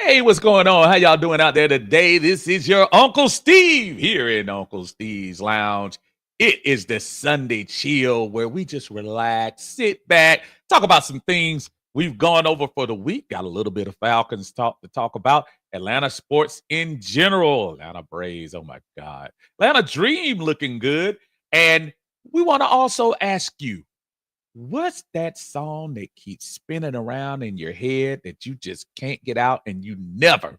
Hey, what's going on? How y'all doing out there today? This is your Uncle Steve here in Uncle Steve's Lounge. It is the Sunday chill where we just relax, sit back, talk about some things we've gone over for the week. Got a little bit of Falcons talk to talk about. Atlanta sports in general. Atlanta Braves, oh my God. Atlanta Dream looking good. And we want to also ask you, what's that song that keeps spinning around in your head that you just can't get out and you never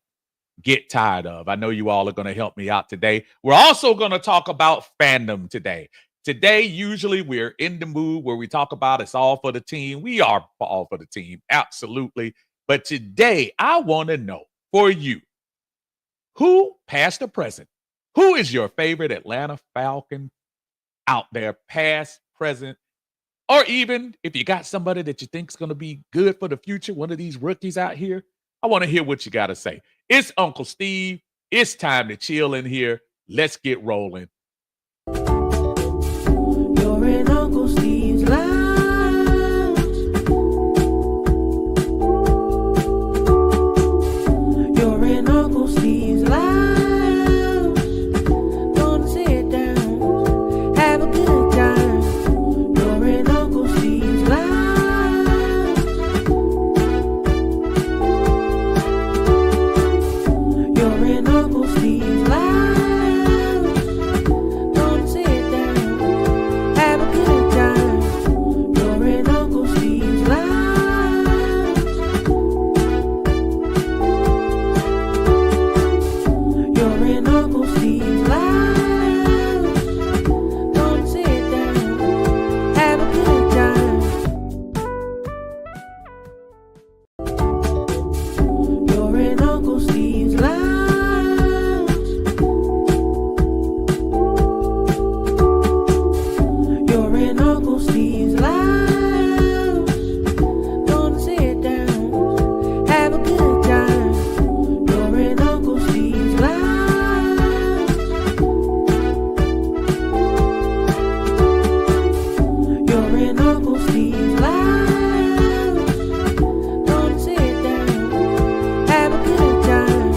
get tired of? I know you all are going to help me out today. We're also going to talk about fandom today. Today, usually we're in the mood where we talk about it's all for the team. We are all for the team, absolutely. But today, I want to know for you, who, past or present, who is your favorite Atlanta Falcon out there, past, present, or even if you got somebody that you think is going to be good for the future, one of these rookies out here? I want to hear what you got to say. It's Uncle Steve. It's time to chill in here. Let's get rolling. You're in Uncle Steve's Lounge. You're in Uncle Steve's Lounge. Gonna sit down, have a good time. You're in Uncle Steve's Lounge. You're in Uncle Steve's Lounge. Gonna sit down, have a good time. You're in Uncle Steve's Lounge. You're in Uncle Steve's Lounge. Gonna sit down, have a good time. You're in Uncle Steve's Lounge. You're in Uncle Steve's Lounge. Gonna sit down, have a good time. You're in Uncle Steve's Lounge. You're in Uncle Steve's Lounge. Gonna sit down, have a good time.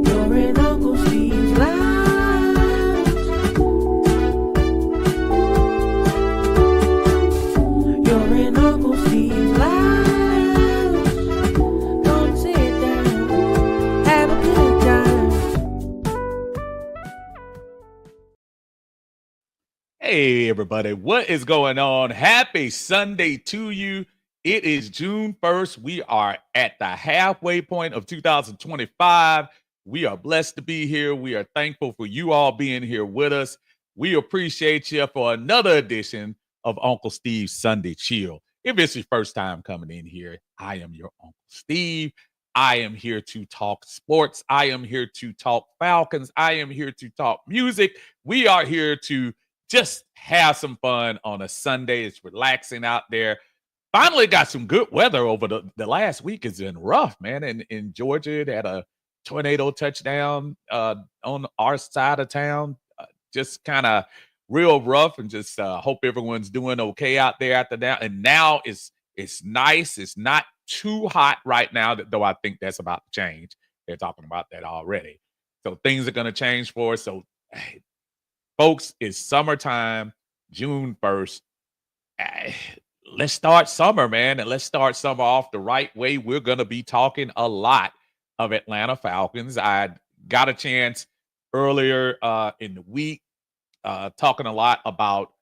You're in Uncle Steve's Lounge. You're in Uncle Steve's Lounge. Gonna sit down, have a good time. Hey, everybody, what is going on? Happy Sunday to you. It is June 1st. We are at the halfway point of 2025. We are blessed to be here. We are thankful for you all being here with us. We appreciate you for another edition of Uncle Steve's Sunday Chill. If it's your first time coming in here, I am your Uncle Steve. I am here to talk sports. I am here to talk Falcons. I am here to talk music. We are here to just have some fun on a Sunday. It's relaxing out there. Finally got some good weather over the last week. Has been rough, man. In Georgia, it had a tornado touchdown on our side of town. Just kind of real rough, and just hope everyone's doing okay out there after that. And now it's nice. It's not too hot right now, though I think that's about to change. They're talking about that already. So things are going to change for us. So, hey, folks, it's summertime, June 1st. Let's start summer, man, and let's start summer off the right way. We're going to be talking a lot of Atlanta Falcons. I got a chance earlier in the week talking a lot about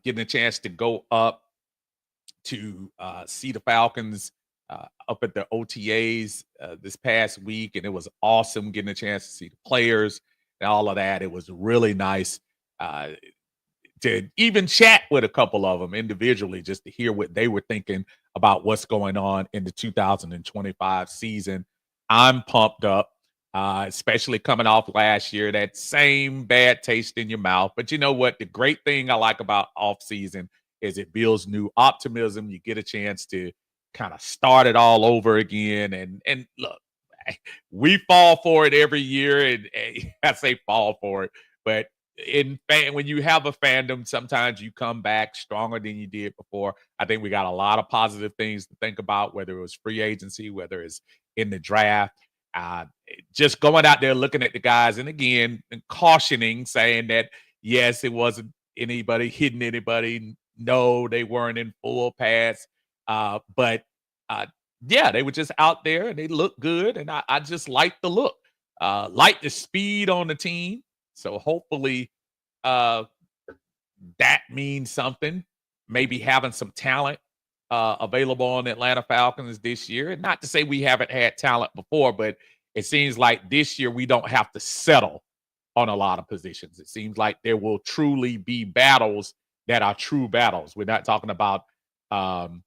getting a chance to go up to see the Falcons up at the OTAs this past week, and it was awesome getting a chance to see the players and all of that. It was really nice to even chat with a couple of them individually, just to hear what they were thinking about what's going on in the 2025 season. I'm pumped up, especially coming off last year, that same bad taste in your mouth. But you know what? The great thing I like about off season is it builds new optimism. You get a chance to kind of start it all over again. And look, we fall for it every year, and I say fall for it, but when you have a fandom, sometimes you come back stronger than you did before. I think we got a lot of positive things to think about, whether it was free agency, whether it's in the draft. Uh, just going out there looking at the guys, and again, and cautioning, saying that yes, it wasn't anybody hitting anybody. No, they weren't in full pads. But yeah, they were just out there and they looked good, and I just liked the look, like the speed on the team. So hopefully, uh, that means something. Maybe having some talent available on the Atlanta Falcons this year. And not to say we haven't had talent before, but it seems like this year we don't have to settle on a lot of positions. It seems like there will truly be battles that are true battles. We're not talking about um,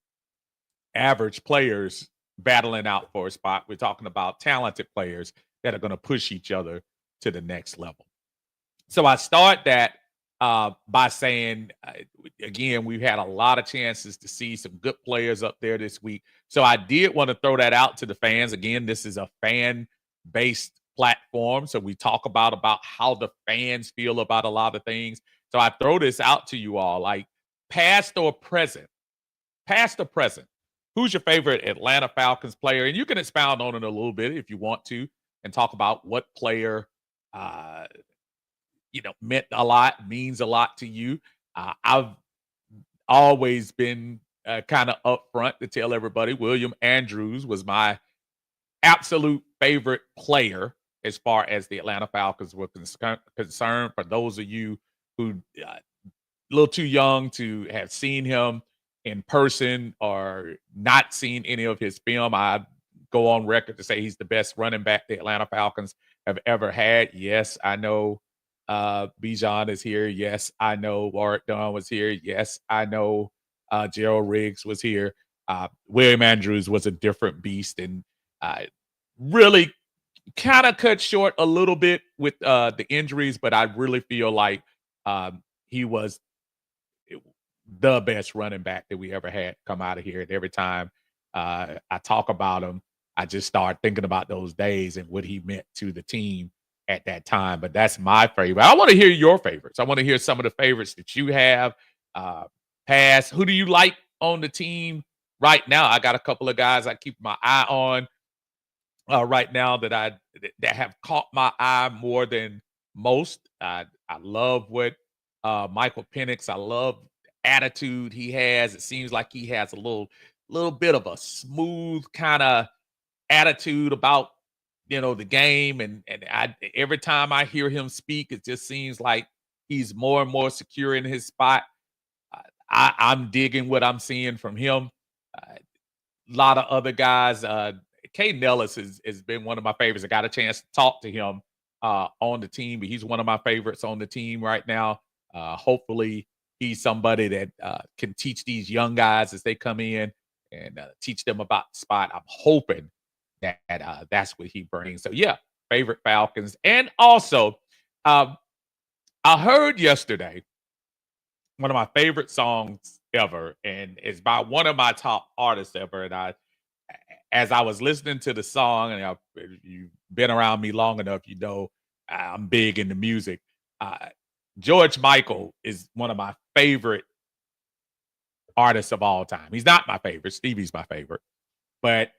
average players battling out for a spot. We're talking about talented players that are going to push each other to the next level. So I start that by saying, again, we've had a lot of chances to see some good players up there this week. So I did want to throw that out to the fans. Again, this is a fan-based platform, so we talk about how the fans feel about a lot of things. So I throw this out to you all, like past or present, past or present. Who's your favorite Atlanta Falcons player? And you can expound on it a little bit if you want to, and talk about what player meant a lot, means a lot to you. I've always been kind of upfront to tell everybody William Andrews was my absolute favorite player as far as the Atlanta Falcons were concerned. For those of you who a little too young to have seen him in person or not seen any of his film, I go on record to say he's the best running back the Atlanta Falcons have ever had. Yes, I know Bijan is here. Yes, I know Warwick Dunn was here. Yes, I know Gerald Riggs was here. William Andrews was a different beast, and really kind of cut short a little bit with the injuries, but I really feel like he was the best running back that we ever had come out of here. And every time I talk about him, I just start thinking about those days and what he meant to the team at that time. But that's my favorite. I want to hear your favorites. I want to hear some of the favorites that you have. Pass. Who do you like on the team right now? I got a couple of guys I keep my eye on right now that have caught my eye more than most. I love what Michael Penix. I love the attitude he has. It seems like he has a little bit of a smooth kind of attitude about the game, and every time I hear him speak, it just seems like he's more and more secure in his spot. I'm digging what I'm seeing from him. A lot of other guys. Caden Ellis has been one of my favorites. I got a chance to talk to him on the team, but he's one of my favorites on the team right now. Hopefully, he's somebody that can teach these young guys as they come in and teach them about the spot. I'm hoping that that's what he brings. So yeah, favorite Falcons. And also, I heard yesterday one of my favorite songs ever, and it's by one of my top artists ever. And as I was listening to the song, and you've been around me long enough, I'm big into music. George Michael is one of my favorite artists of all time. He's not my favorite. Stevie's my favorite. But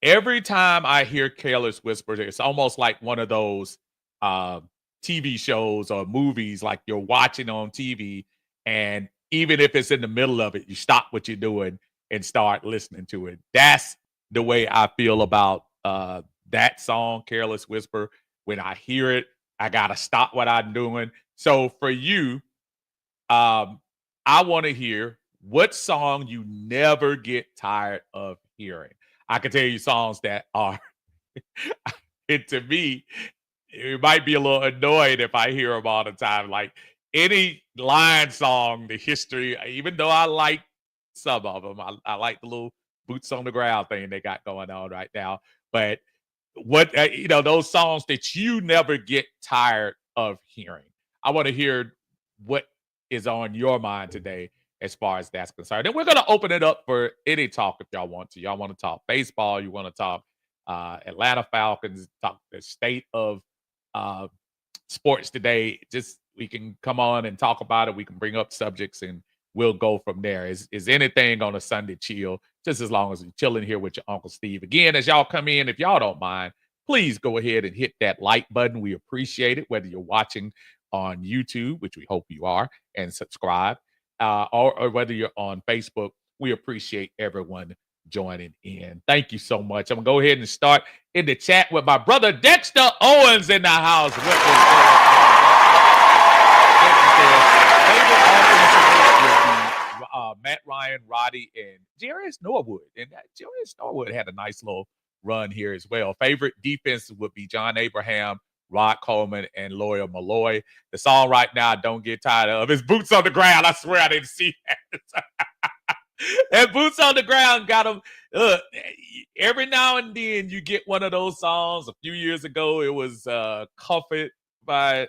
every time I hear Careless Whisper, it's almost like one of those TV shows or movies like you're watching on TV. And even if it's in the middle of it, you stop what you're doing and start listening to it. That's the way I feel about that song, Careless Whisper. When I hear it, I got to stop what I'm doing. So for you, I want to hear what song you never get tired of hearing. I can tell you songs that are, and to me, it might be a little annoying if I hear them all the time. Like any line song, the history, even though I like some of them, I like the little boots on the ground thing they got going on right now. But what, those songs that you never get tired of hearing. I want to hear what is on your mind today as far as that's concerned. And we're going to open it up for any talk if y'all want to. Y'all want to talk baseball, you want to talk Atlanta Falcons, talk the state of sports today. Just we can come on and talk about it. We can bring up subjects and we'll go from there. Is anything on a Sunday chill, just as long as you're chilling here with your Uncle Steve. Again, as y'all come in, if y'all don't mind, please go ahead and hit that like button. We appreciate it, whether you're watching on YouTube, which we hope you are, and subscribe, or whether you're on Facebook. We appreciate everyone joining in. Thank you so much. I'm going to go ahead and start in the chat with my brother Dexter Owens in the house. What is going on? Matt Ryan, Roddy, and Jarius Norwood. And Jarius Norwood had a nice little run here as well. Favorite defense would be John Abraham, Rod Coleman, and Lawyer Malloy. The song right now I don't get tired of is Boots on the Ground. I swear I didn't see that. And Boots on the Ground got him. Every now and then you get one of those songs. A few years ago, it was Comfort by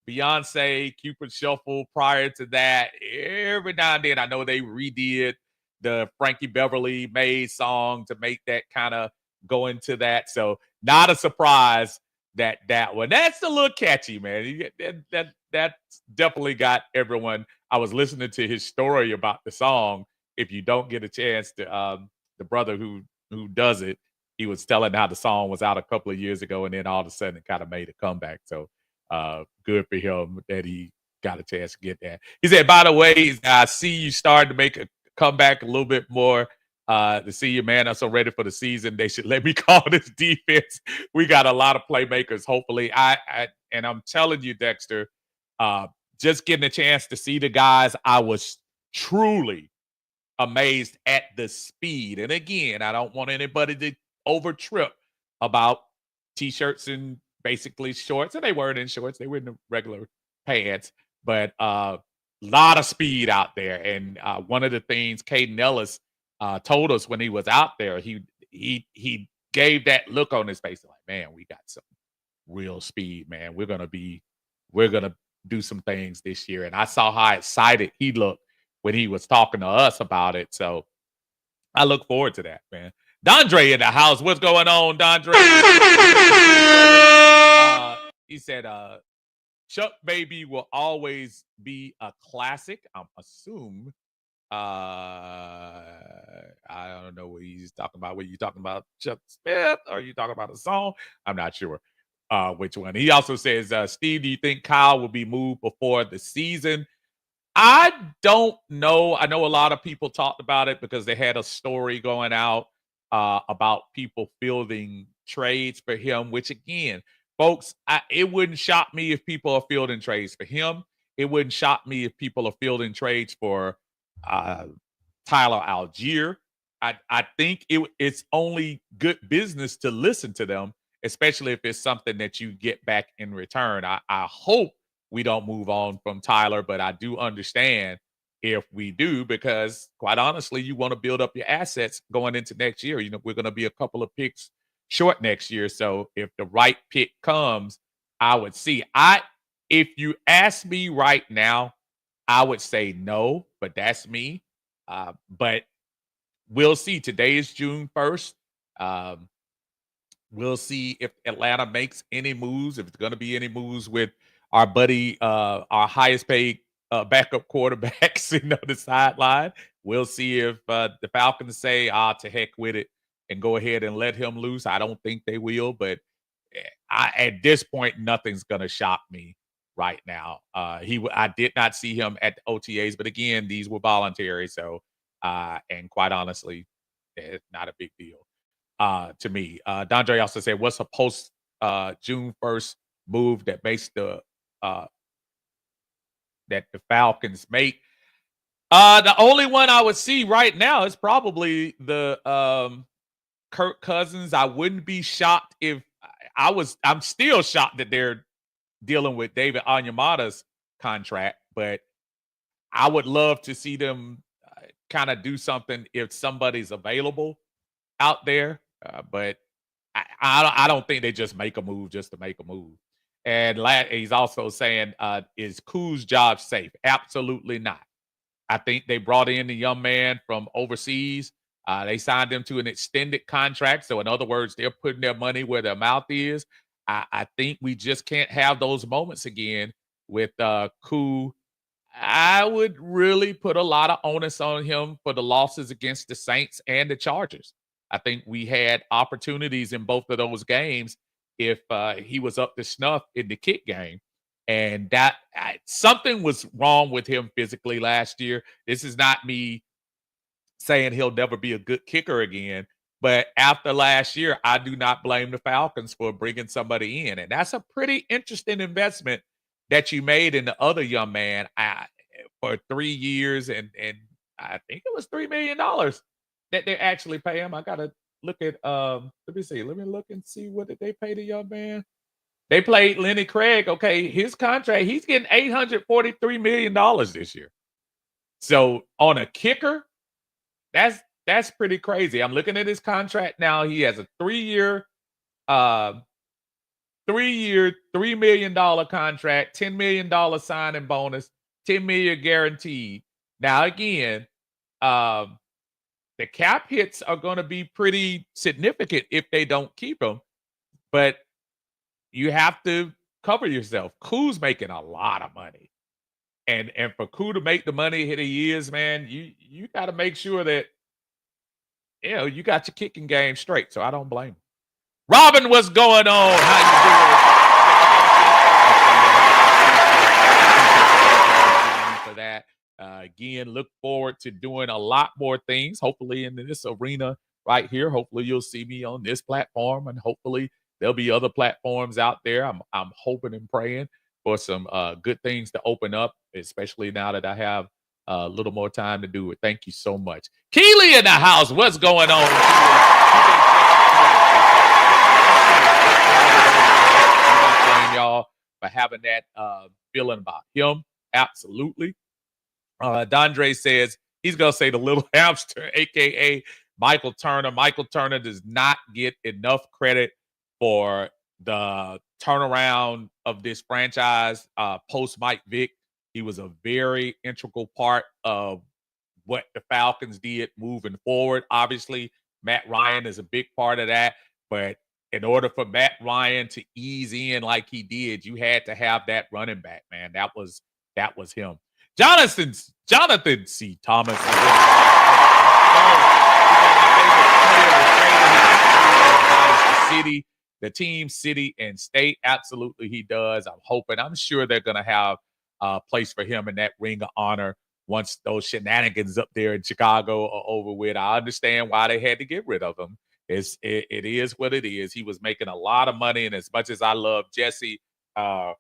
Beyonce, Cupid Shuffle. Prior to that, every now and then I know they redid the Frankie Beverly made song to make that kind of go into that. So not a surprise that one. That's a little catchy, man. That definitely got everyone. I was listening to his story about the song. If you don't get a chance to, the brother who does it, he was telling how the song was out a couple of years ago, and then all of a sudden it kind of made a comeback. So good for him that he got a chance to get that. He said, by the way, I see you starting to make a comeback a little bit more. The senior man, I'm so ready for the season. They should let me call this defense. We got a lot of playmakers. Hopefully, and I'm telling you, Dexter, just getting a chance to see the guys, I was truly amazed at the speed. And again, I don't want anybody to overtrip about t-shirts and basically shorts. And they weren't in shorts; they were in the regular pants. But a lot of speed out there. And one of the things Caden Ellis told us when he was out there, he gave that look on his face like, man, we got some real speed, man. We're gonna do some things this year. And I saw how excited he looked when he was talking to us about it. So I look forward to that, man. Dondre in the house. What's going on, Dondre? He said, Chuck Baby will always be a classic. I'm assume. I don't know what he's talking about. What you talking about, Chuck Smith? Or are you talking about a song? I'm not sure which one. He also says, Steve, do you think Kyle will be moved before the season? I don't know. I know a lot of people talked about it because they had a story going out about people fielding trades for him, which again, folks, it wouldn't shock me if people are fielding trades for him. It wouldn't shock me if people are fielding trades for Tyler Algier. I think it's only good business to listen to them, especially if it's something that you get back in return. I hope we don't move on from Tyler, but I do understand if we do, because quite honestly, you want to build up your assets going into next year. You know, we're going to be a couple of picks short next year. So if the right pick comes, I would see. If you ask me right now, I would say no, but that's me. But we'll see. Today is June 1st. We'll see if Atlanta makes any moves, if it's going to be any moves with our buddy, our highest paid backup quarterback sitting on the sideline. We'll see if the Falcons say, to heck with it and go ahead and let him loose. I don't think they will, but at this point, nothing's going to shock me right now. I did not see him at the OTAs, but again, these were voluntary. So, and quite honestly, it's not a big deal to me. Dondre also said, what's a post June 1st move that makes that the Falcons make? The only one I would see right now is probably the Kirk Cousins. I wouldn't be shocked if I'm still shocked that they're dealing with David Onyemata's contract, but I would love to see them kind of do something if somebody's available out there. But I don't think they just make a move just to make a move. And he's also saying, is Koo's job safe? Absolutely not. I think they brought in the young man from overseas. They signed him to an extended contract. So in other words, they're putting their money where their mouth is. I think we just can't have those moments again with Koo. I would really put a lot of onus on him for the losses against the Saints and the Chargers. I think we had opportunities in both of those games if he was up to snuff in the kick game. And something was wrong with him physically last year. This is not me saying he'll never be a good kicker again. But after last year, I do not blame the Falcons for bringing somebody in. And that's a pretty interesting investment that you made in the other young man for 3 years. And I think it was $3 million that they actually pay him. I got to look at, let me see. Let me look and see what did they pay the young man. They played Lenny Craig. Okay, his contract, he's getting $843 million this year. So on a kicker, that's pretty crazy. I'm looking at his contract now. He has a 3-year, $3 million contract, $10 million signing bonus, $10 million guaranteed. Now again, the cap hits are going to be pretty significant if they don't keep him, but you have to cover yourself. Koo's making a lot of money. And for Koo to make the money he is, man, you got to make sure that you got your kicking game straight. So I don't blame him. Robin, what's going on? How you doing? For that. Again, look forward to doing a lot more things, hopefully in this arena right here. Hopefully you'll see me on this platform, and hopefully there'll be other platforms out there. I'm hoping and praying for some good things to open up, especially now that I have a little more time to do it. Thank you so much. Keely in the house. What's going on? Y'all for having that feeling about him. Absolutely. Dondre says he's going to say the little hamster, a.k.a. Michael Turner. Michael Turner does not get enough credit for the turnaround of this franchise post Mike Vick. He was a very integral part of what the Falcons did moving forward. Obviously, Matt Ryan is a big part of that. But in order for Matt Ryan to ease in like he did, you had to have that running back, man. That was him. Jonathan C. Thomas. City, the team, city, and state. Absolutely, he does. I'm sure they're going to have a place for him in that ring of honor once those shenanigans up there in Chicago are over with. I understand why they had to get rid of him. It is what it is. He was making a lot of money, and as much as I love Jesse, I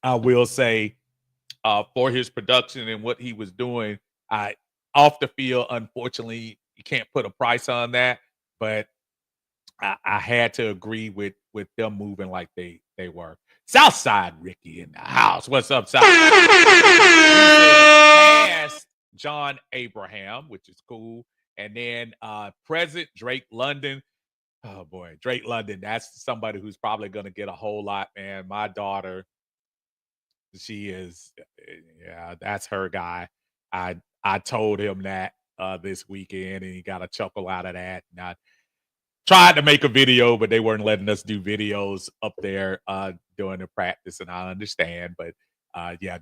will say for his production and what he was doing, off the field, unfortunately, you can't put a price on that, but I had to agree with them moving like they were. Southside Ricky in the house. What's up, Southside? Past John Abraham, which is cool. And then present Drake London. Oh boy, Drake London. That's somebody who's probably going to get a whole lot, man. My daughter, she is, that's her guy. I told him that this weekend, and he got a chuckle out of that. And I tried to make a video, but they weren't letting us do videos up there during the practice, and I understand. But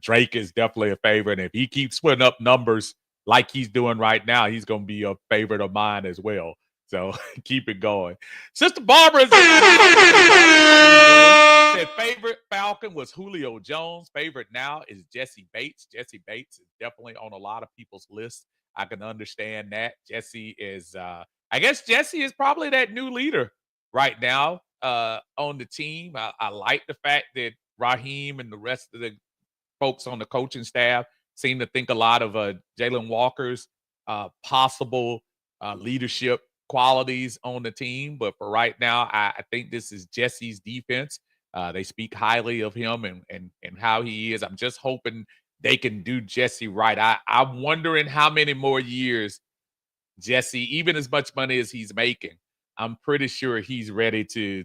Drake is definitely a favorite. And if he keeps putting up numbers like he's doing right now, he's going to be a favorite of mine as well. So keep it going. Sister Barbara said favorite Falcon was Julio Jones. Favorite now is Jesse Bates. Jesse Bates is definitely on a lot of people's list. I can understand that. Jesse is I guess Jesse is probably that new leader right now on the team. I like the fact that Raheem and the rest of the folks on the coaching staff seem to think a lot of Jalen Walker's possible leadership qualities on the team. But for right now, I think this is Jesse's defense. They speak highly of him and how he is. I'm just hoping they can do Jesse right. I'm wondering how many more years Jesse, even as much money as he's making, I'm pretty sure he's ready to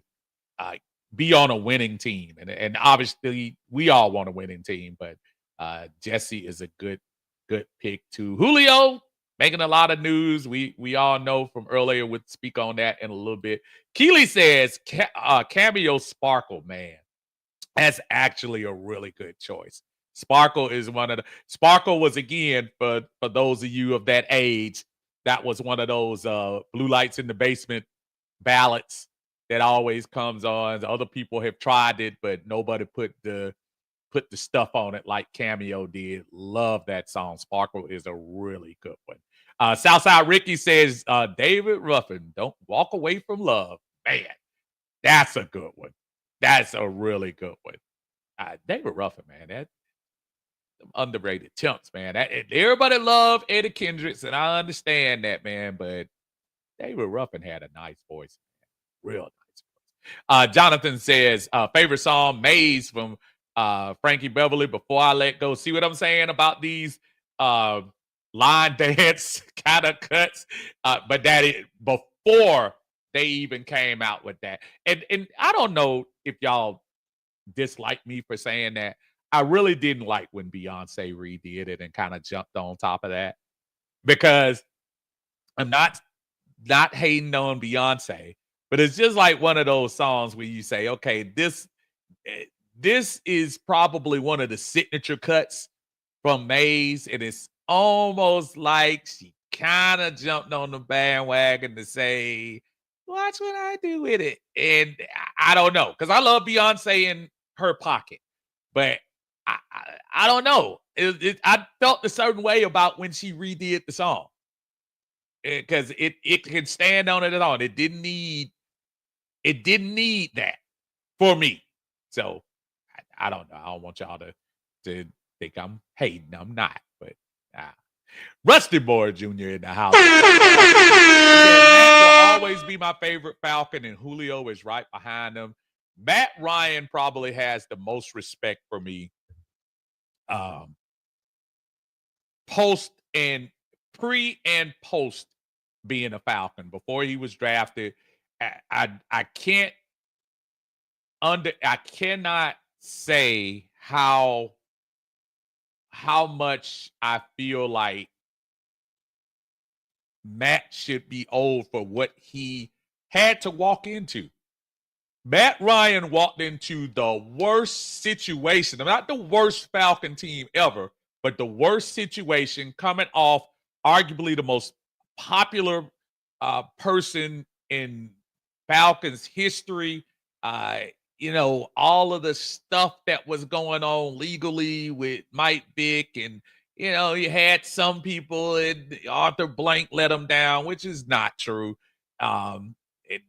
be on a winning team. And obviously, we all want a winning team, but Jesse is a good pick too. Julio making a lot of news. We all know from earlier. We'll speak on that in a little bit. Keely says Cameo Sparkle, man. That's actually a really good choice. Sparkle is Sparkle was, again, for those of you of that age, that was one of those Blue Lights in the Basement ballads that always comes on. Other people have tried it, but nobody put the stuff on it like Cameo did. Love that song. Sparkle is a really good one. Southside Ricky says, David Ruffin, don't walk away from love. Man, that's a good one. That's a really good one. David Ruffin, man, that underrated temps, man. Everybody love Eddie Kendricks, and I understand that, man, but David Ruffin had a nice voice, man. Real nice voice. Jonathan says, favorite song, Maze from Frankie Beverly, Before I Let Go. See what I'm saying about these line dance kind of cuts? But that is before they even came out with that. And I don't know if y'all dislike me for saying that. I really didn't like when Beyonce redid it and kind of jumped on top of that, because I'm not hating on Beyonce, but it's just like one of those songs where you say, okay, this is probably one of the signature cuts from Maze, and it's almost like she kind of jumped on the bandwagon to say, watch what I do with it. And I don't know, because I love Beyonce in her pocket, but I don't know. I felt a certain way about when she redid the song, because it can stand on it at all. It didn't need that for me. So I don't know. I don't want y'all to think I'm hating. I'm not. But Rusty Boy Jr. in the house. He said, Matt will always be my favorite Falcon, and Julio is right behind him. Matt Ryan probably has the most respect for me. Post and pre and post being a Falcon. Before he was drafted, I cannot say how much I feel like Matt should be owed for what he had to walk into. Matt Ryan walked into the worst situation, not the worst Falcon team ever, but the worst situation, coming off arguably the most popular person in Falcons history. All of the stuff that was going on legally with Mike Vick, and you had some people, and Arthur Blank let him down, which is not true.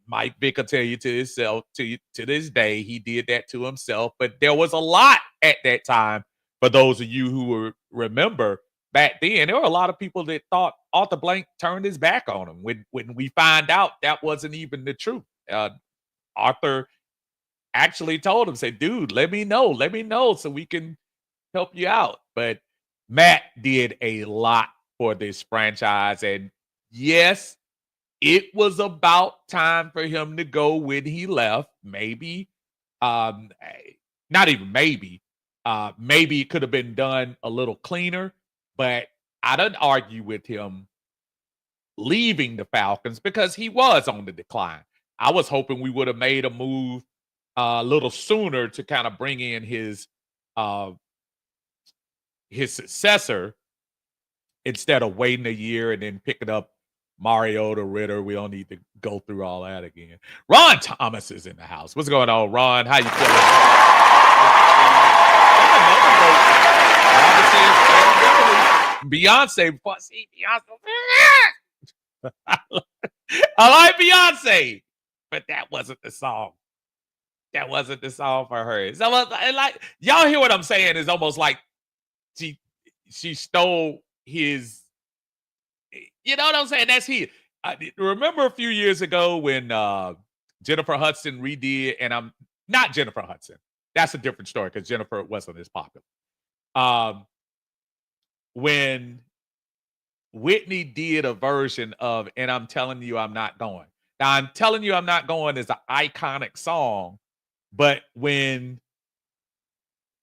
Mike Vick will tell you to himself, to this day, he did that to himself. But there was a lot at that time. For those of you who remember back then, there were a lot of people that thought Arthur Blank turned his back on him. When we find out that wasn't even the truth. Arthur actually told him, said, dude, let me know so we can help you out. But Matt did a lot for this franchise. And yes, it was about time for him to go when he left. Maybe, not even maybe. Maybe it could have been done a little cleaner, but I didn't argue with him leaving the Falcons because he was on the decline. I was hoping we would have made a move a little sooner to kind of bring in his successor instead of waiting a year and then picking up Mariota, Ritter. We don't need to go through all that again. Ron Thomas is in the house. What's going on, Ron? How you feeling? Beyonce. See, Beyonce. I like Beyonce, but that wasn't the song. That wasn't the song for her. It's almost like, y'all hear what I'm saying? It's almost like she stole his. You know what I'm saying? That's he. Remember a few years ago when Jennifer Hudson redid, and I'm not Jennifer Hudson. That's a different story because Jennifer wasn't as popular. When Whitney did a version of "And I'm Telling You I'm Not Going." Now, "I'm Telling You I'm Not Going" is an iconic song, but when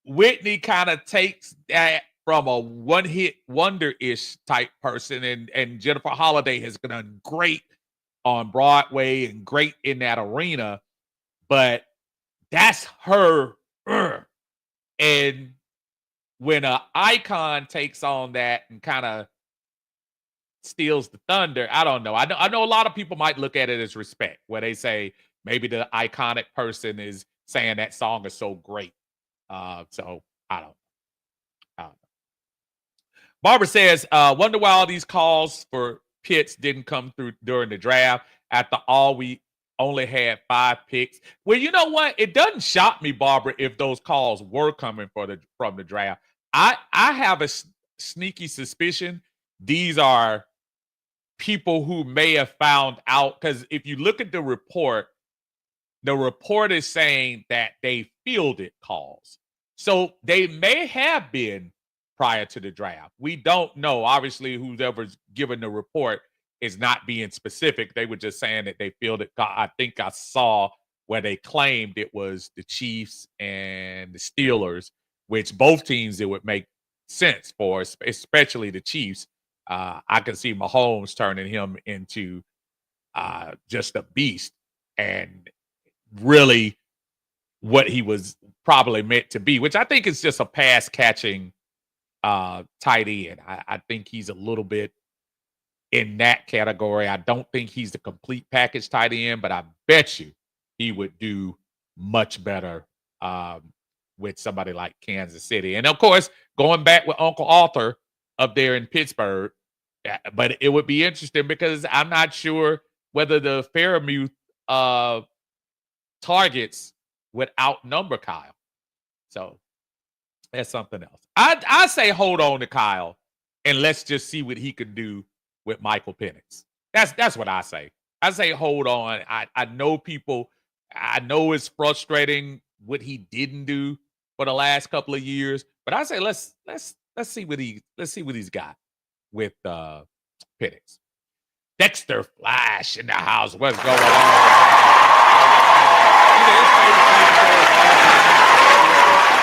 Whitney kind of takes that from a one-hit wonder-ish type person, and Jennifer Holliday has done great on Broadway and great in that arena, but that's her. And when an icon takes on that and kind of steals the thunder. I don't know. I know a lot of people might look at it as respect, where they say maybe the iconic person is saying that song is so great. So I don't know. Barbara says, wonder why all these calls for Pitts didn't come through during the draft after all we only had 5 picks. Well, you know what? It doesn't shock me, Barbara, if those calls were coming from the draft. I have a sneaky suspicion these are people who may have found out, because if you look at the report is saying that they fielded calls. So they may have been prior to the draft. We don't know. Obviously, whoever's given the report is not being specific. They were just saying that they fielded. I think I saw where they claimed it was the Chiefs and the Steelers, which both teams it would make sense for, especially the Chiefs. I can see Mahomes turning him into just a beast and really what he was probably meant to be, which I think is just a pass catching tight end. I think he's a little bit in that category. I don't think he's the complete package tight end, but I bet you he would do much better with somebody like Kansas City. And of course, going back with Uncle Arthur up there in Pittsburgh, but it would be interesting because I'm not sure whether the Fairmouth targets would outnumber Kyle. So that's something else. I say hold on to Kyle and let's just see what he can do with Michael Penix. That's what I say. I say hold on. I know people. I know it's frustrating what he didn't do for the last couple of years, but I say let's see what he's got with Penix. Dexter Flash in the house. What's going on?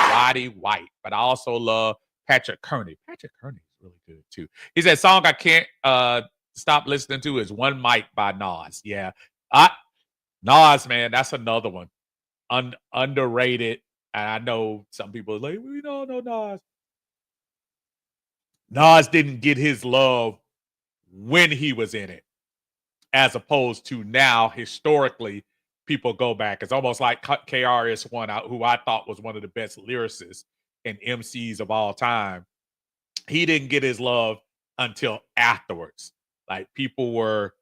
Roddy White, but I also love Patrick Kearney. Patrick Kearney is really good too. He said, "Song I can't stop listening to is One Mic by Nas." Yeah, Nas, man, that's another one. Underrated. And I know some people are like, we don't know Nas. Nas didn't get his love when he was in it, as opposed to now, historically, people go back. It's almost like KRS-One, who I thought was one of the best lyricists and MCs of all time. He didn't get his love until afterwards. Like people were,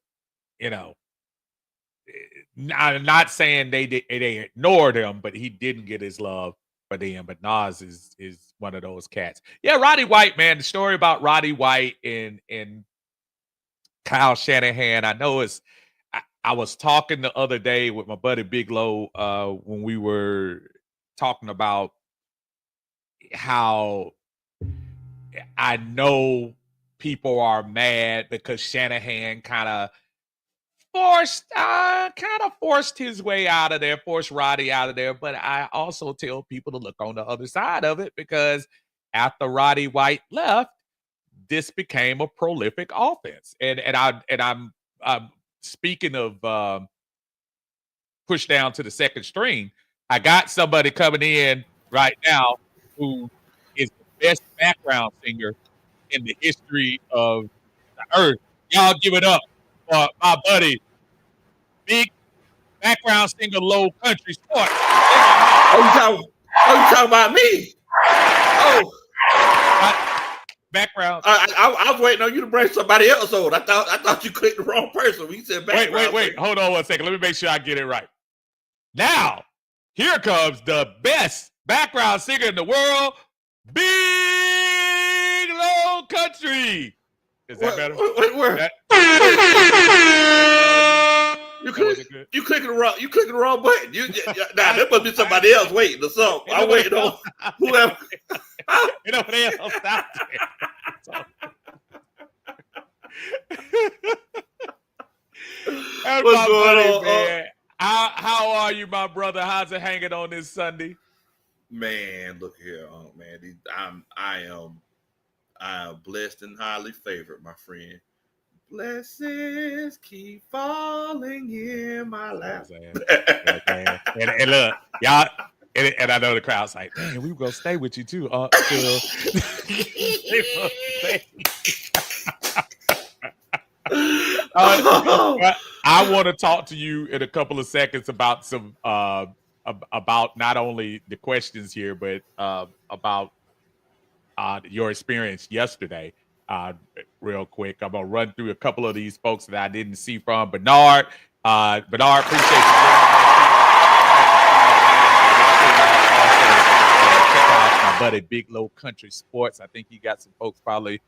not saying they ignored him, but he didn't get his love for them. But Nas is one of those cats. Yeah, Roddy White, man. The story about Roddy White and Kyle Shanahan. I know I was talking the other day with my buddy Big Low when we were talking about how I know people are mad because Shanahan kind of forced his way out of there, forced Roddy out of there. But I also tell people to look on the other side of it, because after Roddy White left, this became a prolific offense. And I'm speaking of push down to the second string. I got somebody coming in right now who is the best background singer in the history of the earth. Y'all give it up for my buddy, big background singer, Low Country Sports. Oh, you talking about me? Oh, background. I was waiting on you to bring somebody else on. I thought you clicked the wrong person when you said background. Wait. Hold on 1 second. Let me make sure I get it right. Now, here comes the best background singer in the world, Big Low Country. Is that better? Where? You clicking the wrong button. There must be somebody else waiting or something. I'm waiting on whoever. Nobody else out there. What's going on, man? How are you, my brother? How's it hanging on this Sunday? Man, look here, man. I am blessed and highly favored, my friend. Blessings keep falling in my lap. and look, y'all, and I know the crowd's like, "Man, we were gonna stay with you too, Phil." I want to talk to you in a couple of seconds about some about not only the questions here, but about your experience yesterday. Real quick, I'm gonna run through a couple of these folks that I didn't see from Bernard. Bernard, appreciate you joining us. Check out my buddy Big Low Country Sports. I think he got some folks probably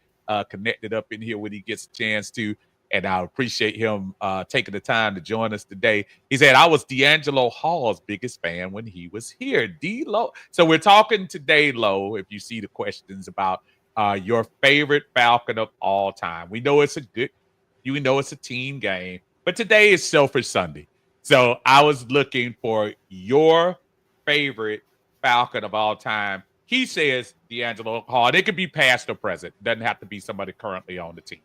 connected up in here when he gets a chance to. And I appreciate him taking the time to join us today. He said, I was D'Angelo Hall's biggest fan when he was here. D-Lo. So we're talking today, Lo, if you see the questions about your favorite Falcon of all time. We know it's a team game, but today is Selfish Sunday. So I was looking for your favorite Falcon of all time. He says D'Angelo Hall. It could be past or present. Doesn't have to be somebody currently on the team.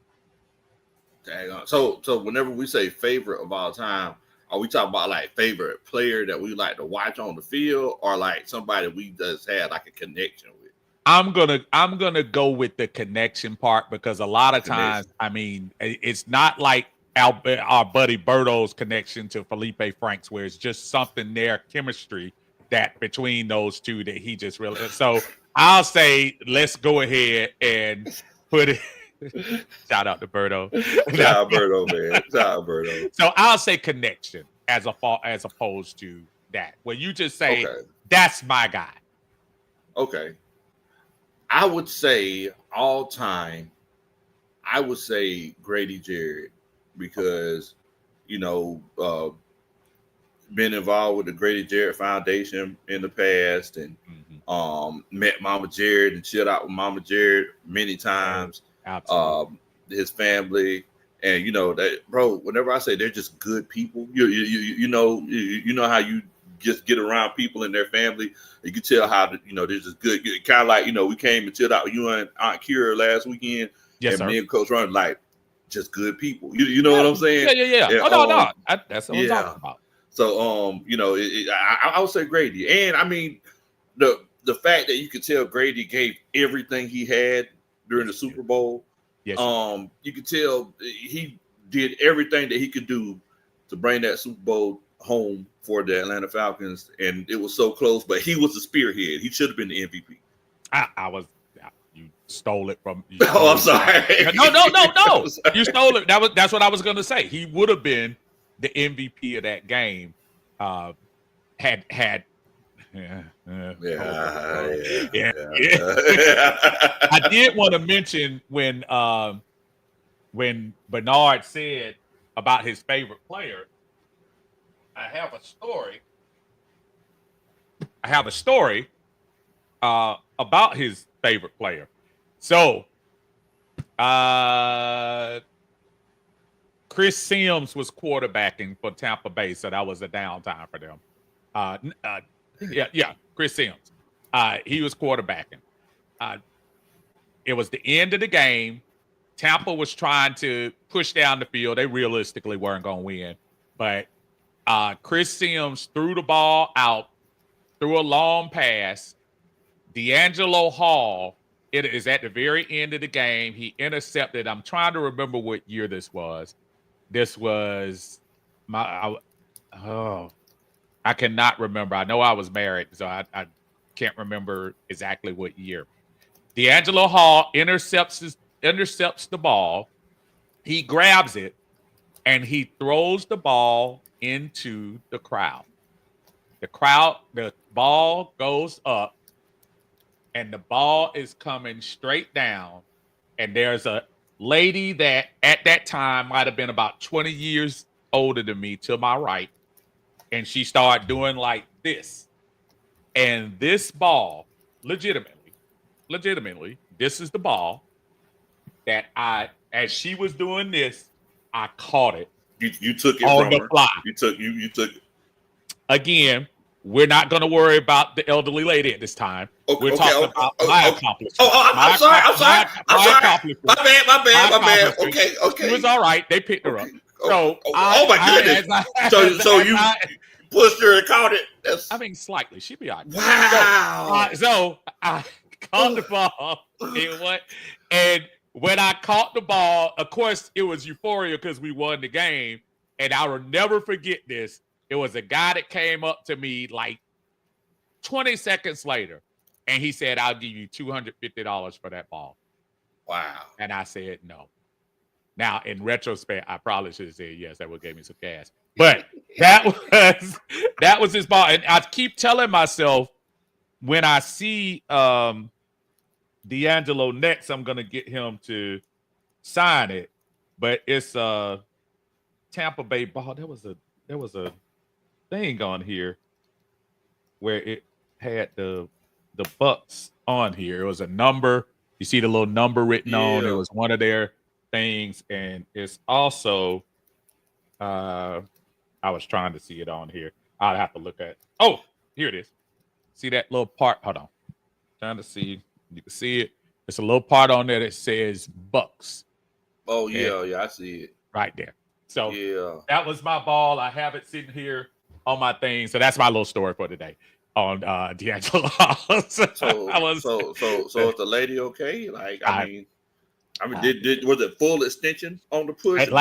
So whenever we say favorite of all time, are we talking about like favorite player that we like to watch on the field, or like somebody we just had like a connection with? I'm gonna go with the connection part, because a lot of times, I mean, it's not like our buddy Berto's connection to Felipe Franks, where it's just something there, chemistry that between those two that he just really. So I'll say let's go ahead and put it. Shout out to Berto. Shout out Berto, man. Shout out Berto. So I'll say connection as opposed to that. Where you just say that's my guy. Okay. I would say all time, I would say Grady Jarrett, because been involved with the Grady Jarrett Foundation in the past, and met Mama Jarrett and chilled out with Mama Jarrett many times. His family, and that, bro. Whenever I say they're just good people, you know how you just get around people in their family, you can tell how they're just good. Kind of like we came and chilled out with you and Aunt Kira last weekend, and me and Coach Ron, like just good people. You know what I'm saying? Yeah. Oh no, that's what I'm talking about. So I would say Grady, and I mean the fact that you could tell Grady gave everything he had during the Super Bowl. Yes. You could tell he did everything that he could do to bring that Super Bowl home for the Atlanta Falcons, and it was so close, but he was the spearhead. He should have been the MVP. You stole it from. I'm sorry. No. You stole it. That's what I was going to say. He would have been the MVP of that game. Had. Yeah. I did want to mention when Bernard said about his favorite player. I have a story about his favorite player. So, Chris Sims was quarterbacking for Tampa Bay, so that was a downtime for them. Chris Sims. He was quarterbacking. It was the end of the game. Tampa was trying to push down the field. They realistically weren't going to win. But Chris Sims threw the ball out, threw a long pass. D'Angelo Hall, it is at the very end of the game. He intercepted. I'm trying to remember what year this was. This was I cannot remember. I know I was married, so I can't remember exactly what year. D'Angelo Hall intercepts the ball. He grabs it, and he throws the ball into the crowd. The ball goes up, and the ball is coming straight down. And there's a lady that at that time might have been about 20 years older than me to my right. And she started doing like this. And this ball, legitimately, this is the ball that as she was doing this, I caught it. You took it on from the her. fly. You took it. Again, we're not going to worry about the elderly lady at this time. We're talking about my accomplishment. I'm sorry. My bad. Okay. It was all right. They picked her up. So, my goodness. So you pushed her and caught it. Slightly. She'd be all right. Wow. So I caught the ball. And when I caught the ball, of course, it was euphoria because we won the game. And I will never forget this. It was a guy that came up to me like 20 seconds later, and he said, I'll give you $250 for that ball. Wow. And I said, no. Now, in retrospect, I probably should have said yes. That would give me some cash. But that was his ball. And I keep telling myself when I see D'Angelo next, I'm gonna get him to sign it. But it's Tampa Bay ball. There was a thing on here where it had the Bucks on here. It was a number. You see the little number written on. It was one of their things, and it's also I was trying to see it on here. I'll have to look at it. Oh, here it is. See that little part? Hold on. Trying to see. You can see it. It's a little part on there that says Bucks. Oh, yeah, I see it. Right there. So yeah, that was my ball. I have it sitting here on my thing. So that's my little story for today on D'Angelo. So is the lady okay? Like, I mean, was it full extension on the push? At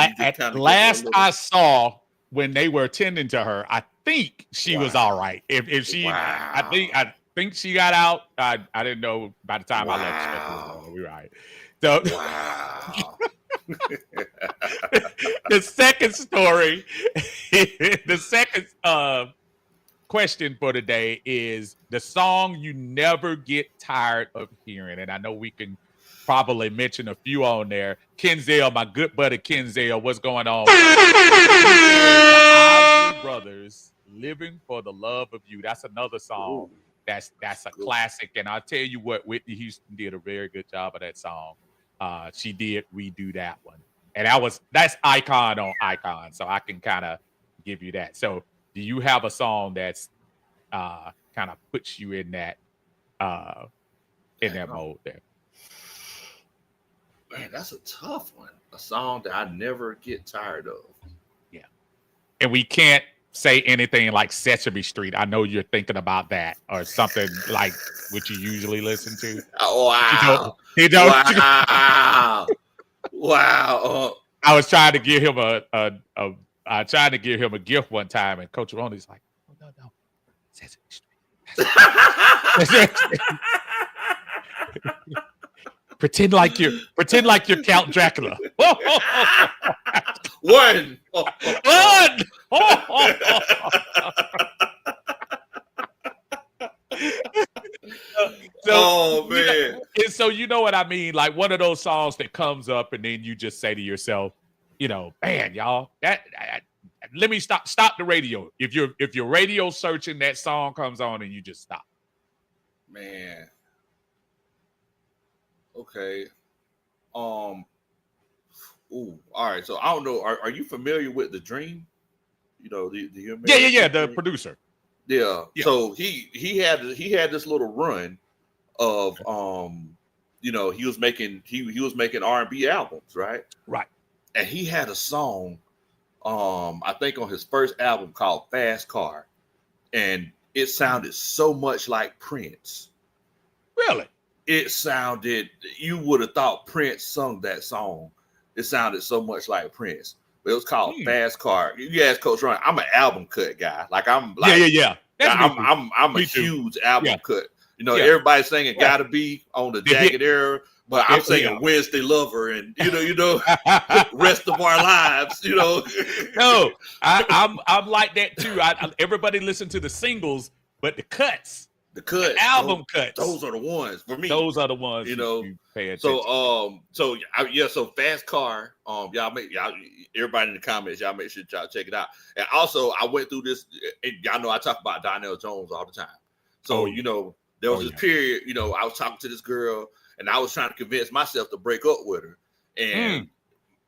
last I saw when they were attending to her, I think she was all right. If she, I think she got out. I didn't know by the time I left. We were right. So the second story, the second question for today is the song you never get tired of hearing. And I know we can probably mention a few on there. Kenzel, my good buddy Kenzel, what's going on? The Isley Brothers, Living for the Love of You. That's another song. That's a classic. And I'll tell you what, Whitney Houston did a very good job of that song. She did redo that one. And that's icon on icon. So I can kind of give you that. So do you have a song that's kind of puts you in that mode there? Man, that's a tough one. A song that I never get tired of. Yeah. And we can't say anything like Sesame Street. I know you're thinking about that or something like what you usually listen to. Oh, wow. You don't. Wow. I was trying to give him I tried to give him a gift one time, and Coach Ronnie's like, "Oh no, Sesame Street." Pretend like you're Count Dracula. One. So, man. And so you know what I mean? Like one of those songs that comes up, and then you just say to yourself, man, y'all, let me stop the radio. If you're radio searching, that song comes on and you just stop. Man. Okay. All right. So I don't know. Are you familiar with The Dream? Yeah. The producer. Yeah. So he had this little run of he was making R&B albums, right? Right. And he had a song, I think on his first album called Fast Car, and it sounded so much like Prince. Really? It sounded, you would have thought Prince sung that song. It sounded so much like Prince. But it was called Fast Car. You ask Coach Ron, I'm an album cut guy. I'm a huge album cut. Everybody's singing Gotta Be on the Jagged Era, but I'm singing Wednesday Lover and Rest of Our Lives, No, I'm like that too. Everybody listen to the singles, but the cuts. The album cuts. Those are the ones for me. Those are the ones you pay attention. So Fast Car. Everybody in the comments, y'all make sure y'all check it out. And also, I went through this. And y'all know I talk about Donnell Jones all the time. So there was this period. I was talking to this girl, and I was trying to convince myself to break up with her. And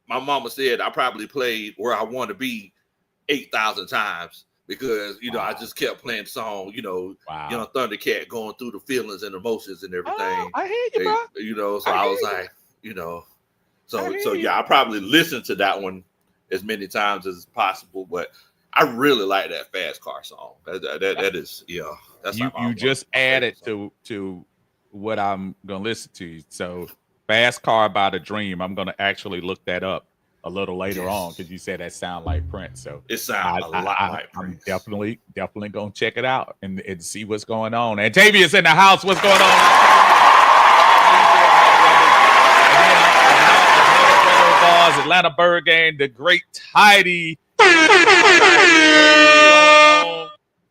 my mama said I probably played Where I Want to Be 8,000 times. Because I just kept playing the song, Thundercat going through the feelings and emotions and everything. Oh, I hear you, bro. So I was like, I probably listened to that one as many times as possible. But I really like that Fast Car song. That is, that's you just added to what I'm gonna listen to. So Fast Car by the Dream. I'm gonna actually look that up a little later on Yes. because you said that sound like Prince. So It sounds a lot like I'm Prince. definitely gonna check it out and see what's going on. And Tavius in the house. What's going on? Atlanta Bird game, the great Tidy.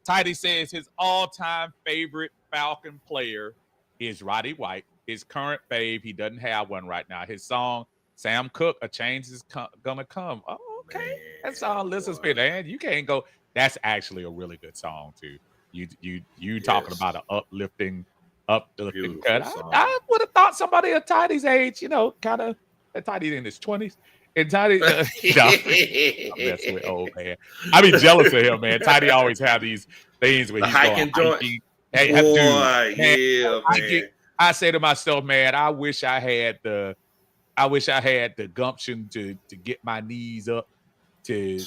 Tidy says his all-time favorite Falcon player is Roddy White. His current fave, he doesn't have one right now. His song, Sam Cooke, A Change Is Gonna Come. Oh, okay. Man, That's all. Listen, man, you can't go. That's actually a really good song too. You talking about an uplifting Beautiful cut. song. I would have thought somebody at Tidy's age, kind of Tidy in his 20s. And Tidy, I'm messing with old man. I be jealous of him, man. Tidy always have these things where The he's hiking going joint. hiking. Boy, Dude, man, yeah, man. I say to myself, man, I wish I had the gumption to get my knees up to,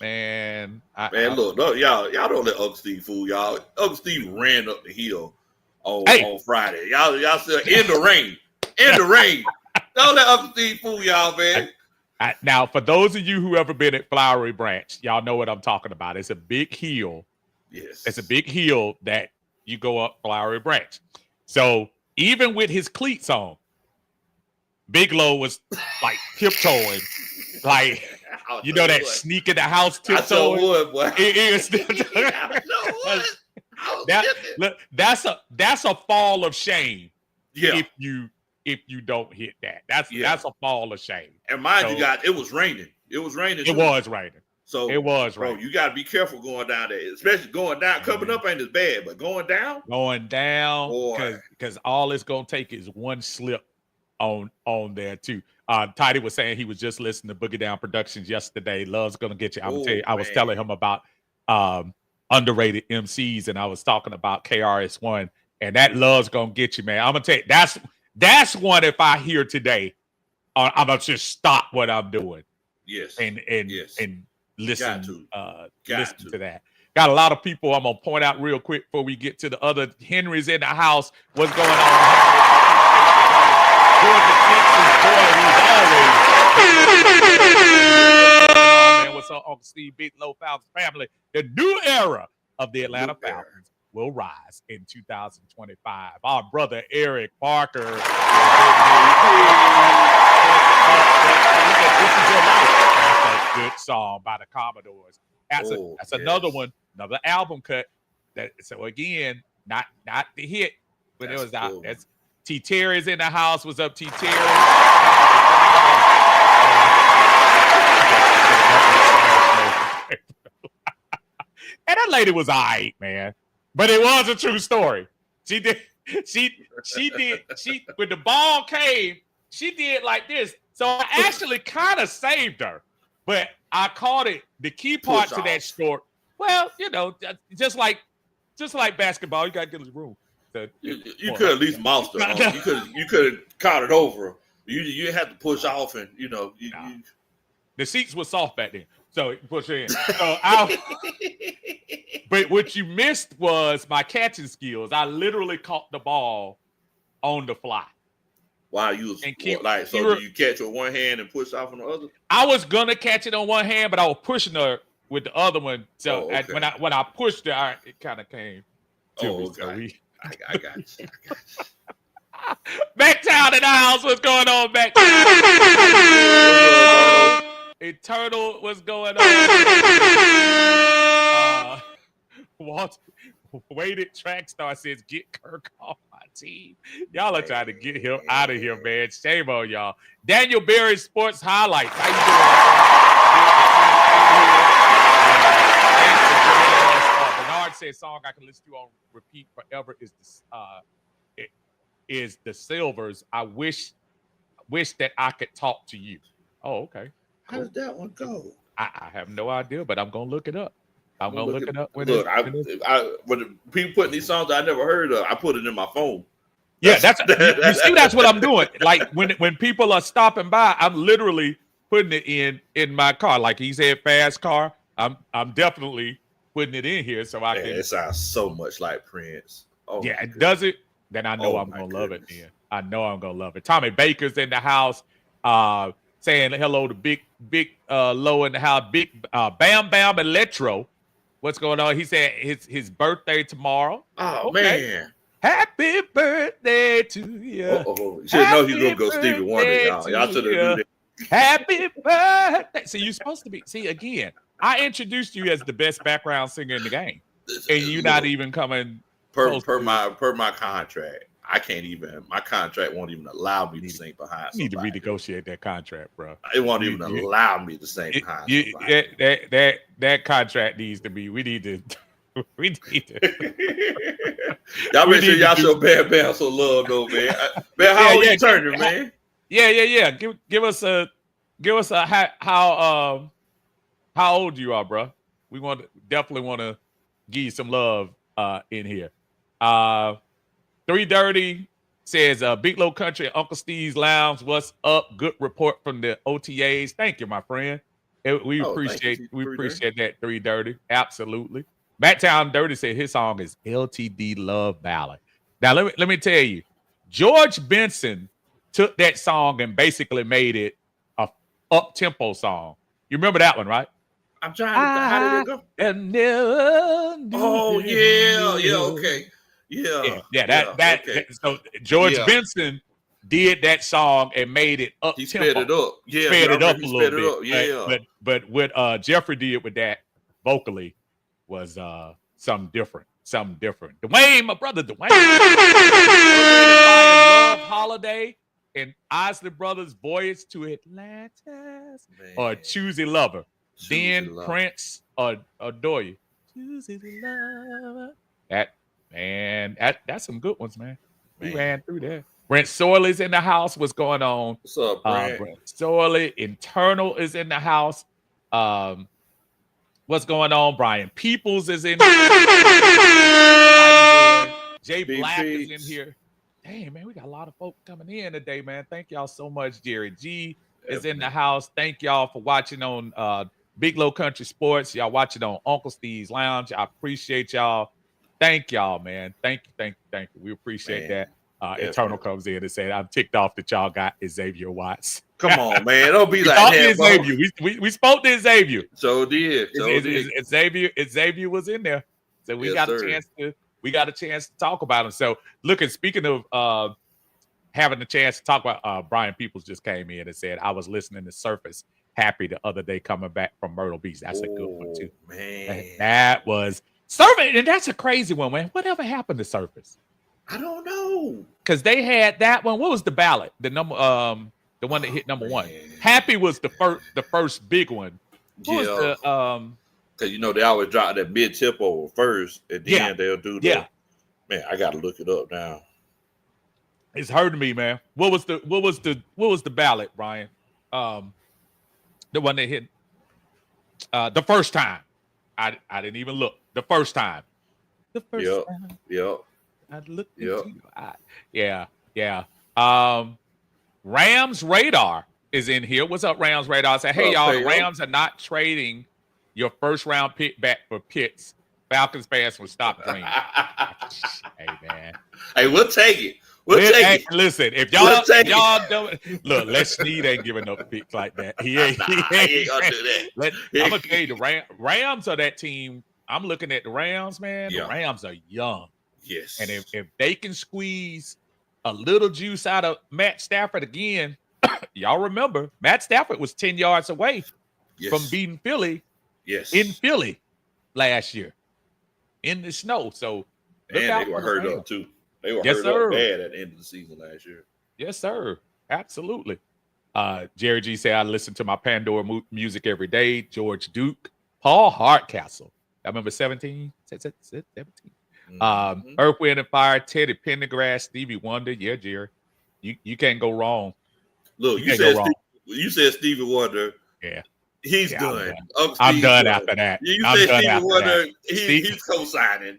man. Look, no, y'all don't let Uncle Steve fool y'all. Uncle Steve ran up the hill on Friday. Y'all still in the rain. In the rain. Don't let Uncle Steve fool y'all, man. Now, for those of you who ever been at Flowery Branch, y'all know what I'm talking about. It's a big hill. Yes. It's a big hill that you go up Flowery Branch. So even with his cleats on, Big Low was like tiptoeing, like that sneak in the house tiptoeing. I would, boy. That's a fall of shame. Yeah. If you don't hit that, that's a fall of shame. And mind you, guys, it was raining. It was raining. It was raining. So it was raining. You got to be careful going down there, especially going down. Coming up ain't as bad, but going down, because all it's gonna take is one slip on there too. Tidy was saying he was just listening to Boogie Down Productions yesterday. Love's gonna get you. I'm gonna tell you. I was telling him about underrated MCs, and I was talking about KRS-One, and that Love's gonna get you, man. I'm gonna tell you that's one. If I hear today, I'm gonna just stop what I'm doing. Yes, and listen to that. Got a lot of people I'm gonna point out real quick before we get to the other Henrys in the house. What's going on? Georgia, Texas boy, who's always what's up, Uncle Steve, Big Low Falcons family. The new era of the Atlanta Falcons will rise in 2025. Our brother Eric Parker. This is your life. That's a good song by the Commodores. That's another one, another album cut. So again, not the hit, but it was out. That's T Terry's in the house. What's up, T Terry? And that lady was all right, man. But it was a true story. She did when the ball came, she did like this. So I actually kind of saved her. But I caught it. The key part to that story. Well, just like basketball, you gotta get in the room. So, you could at least mouse her. You could have caught it over. You had to push off, and the seats were soft back then, so you push in. So but what you missed was my catching skills. I literally caught the ball on the fly. Wow, do you catch with one hand and push off on the other? I was gonna catch it on one hand, but I was pushing her with the other one. So when I pushed it, it kind of came to me. Okay. So I got you. Backtown in the house. What's going on, Backtown? Eternal, what's going on? Walter Weighted Track Star says, get Kirk off my team. Y'all are trying to get him out of here, man. Shame on y'all. Daniel Berry Sports Highlights. How you doing? Bernard says, song I can listen to on repeat forever is the Silvers. I wish that I could talk to you. Oh, okay. How does that one go? I have no idea, but I'm gonna look it up. I'm gonna look it up. When the people putting these songs I never heard of, I put it in my phone. Yeah, you see, that's what I'm doing. Like when people are stopping by, I'm literally putting it in my car. Like he said, fast car. I'm definitely putting it in here it sounds so much like Prince. Oh yeah, does it? Then I know I'm gonna love it. Then I know I'm gonna love it. Tommy Baker's in the house, saying hello to Big Low in the house. Big Bam Bam Electro. What's going on? He said his birthday tomorrow. Oh man. Happy birthday to you. You should know he's gonna go Stevie Wonder, y'all. Y'all should have knew that. Happy birthday. See, you're supposed to be. See, again, I introduced you as the best background singer in the game, and you're not even coming per my contract. I can't even. My contract won't even allow me to sing behind. You need to renegotiate that contract, bro. It won't even allow me to sing behind. That contract needs to be. We need to. Y'all make sure y'all show Bam Bam some love, though, man. Man, how old you turning, man? Yeah. Give us a how old you are, bro. We definitely want to give you some love in here. 3:30 says Big Low Country, Uncle Steve's Lounge. What's up? Good report from the OTAs. Thank you, my friend. We appreciate that 3:30. Absolutely. Backtown Dirty said his song is LTD Love Ballad. Now let me tell you, George Benson took that song and basically made it a up-tempo song. You remember that one, right? I'm trying to. How did it go? Okay. So George Benson did that song and made it up. He sped it up. Yeah, sped it up a little bit. But what Jeffrey did with that vocally was something different. Dwayne, my brother Dwayne. Love Holiday and Isley Brothers' Voyage to Atlantis, or Choosy Lover. Then Prince or Adore You. Choosy Lover. That's some good ones, man. We ran through that. Brent Sorley's in the house. What's going on? What's up, Brent? Brent Sorley. Internal is in the house. What's going on? Brian Peoples is in here. Jay Black is in here. Dang, man, we got a lot of folk coming in today, man. Thank y'all so much. Jerry G is in the house. Thank y'all for watching on Big Low Country Sports. Y'all watching on Uncle Steve's Lounge. I appreciate y'all. Thank y'all, man. Thank you. We appreciate that. Eternal comes in and said, I'm ticked off that y'all got Xavier Watts. Come on, man. Don't be like that, Xavier. We spoke to Xavier. So did. Xavier was in there. So we got a chance to talk about him. So speaking of having the chance to talk about Brian Peoples just came in and said, I was listening to Surface Happy the other day coming back from Myrtle Beach. That's a good one too. Man. That was Surface, and that's a crazy one, man. Whatever happened to Surface? I don't know. Because they had that one. What was the ballot? The one that hit number one. Happy was the first big one. What was the because they always drop that mid tempo first, and then they'll do the man. I gotta look it up now. It's hurting me, man. What was the ballot, Brian? The one that hit the first time. I didn't even look. The first time. Time. Yep. I looked into your eye. Yeah. Rams Radar is in here. What's up, Rams Radar? I say, hey, y'all, the Rams are not trading your first round pick back for Pitts. Falcons fans will stop dreaming. Hey, man. Hey, we'll take it. We'll take it. Listen, if y'all don't look, Les Snead ain't giving up picks like that. He ain't gonna do that. I'm gonna tell you, the Rams are that team. I'm looking at the Rams, man. The Rams are young. Yes. And if they can squeeze a little juice out of Matt Stafford again, y'all remember Matt Stafford was 10 yards away from beating Philly in Philly last year in the snow. So they were hurt up too. They were hurt up bad at the end of the season last year. Yes, sir. Absolutely. Jerry G said, I listen to my Pandora music every day. George Duke, Paul Hardcastle. I remember 17. Earth, Wind, and Fire, Teddy Pendergrass, Stevie Wonder. Yeah, Jerry. You can't go wrong. Look, you said Stevie Wonder. Yeah. He's done. I'm done after that. You said Stevie Wonder, he's co-signing.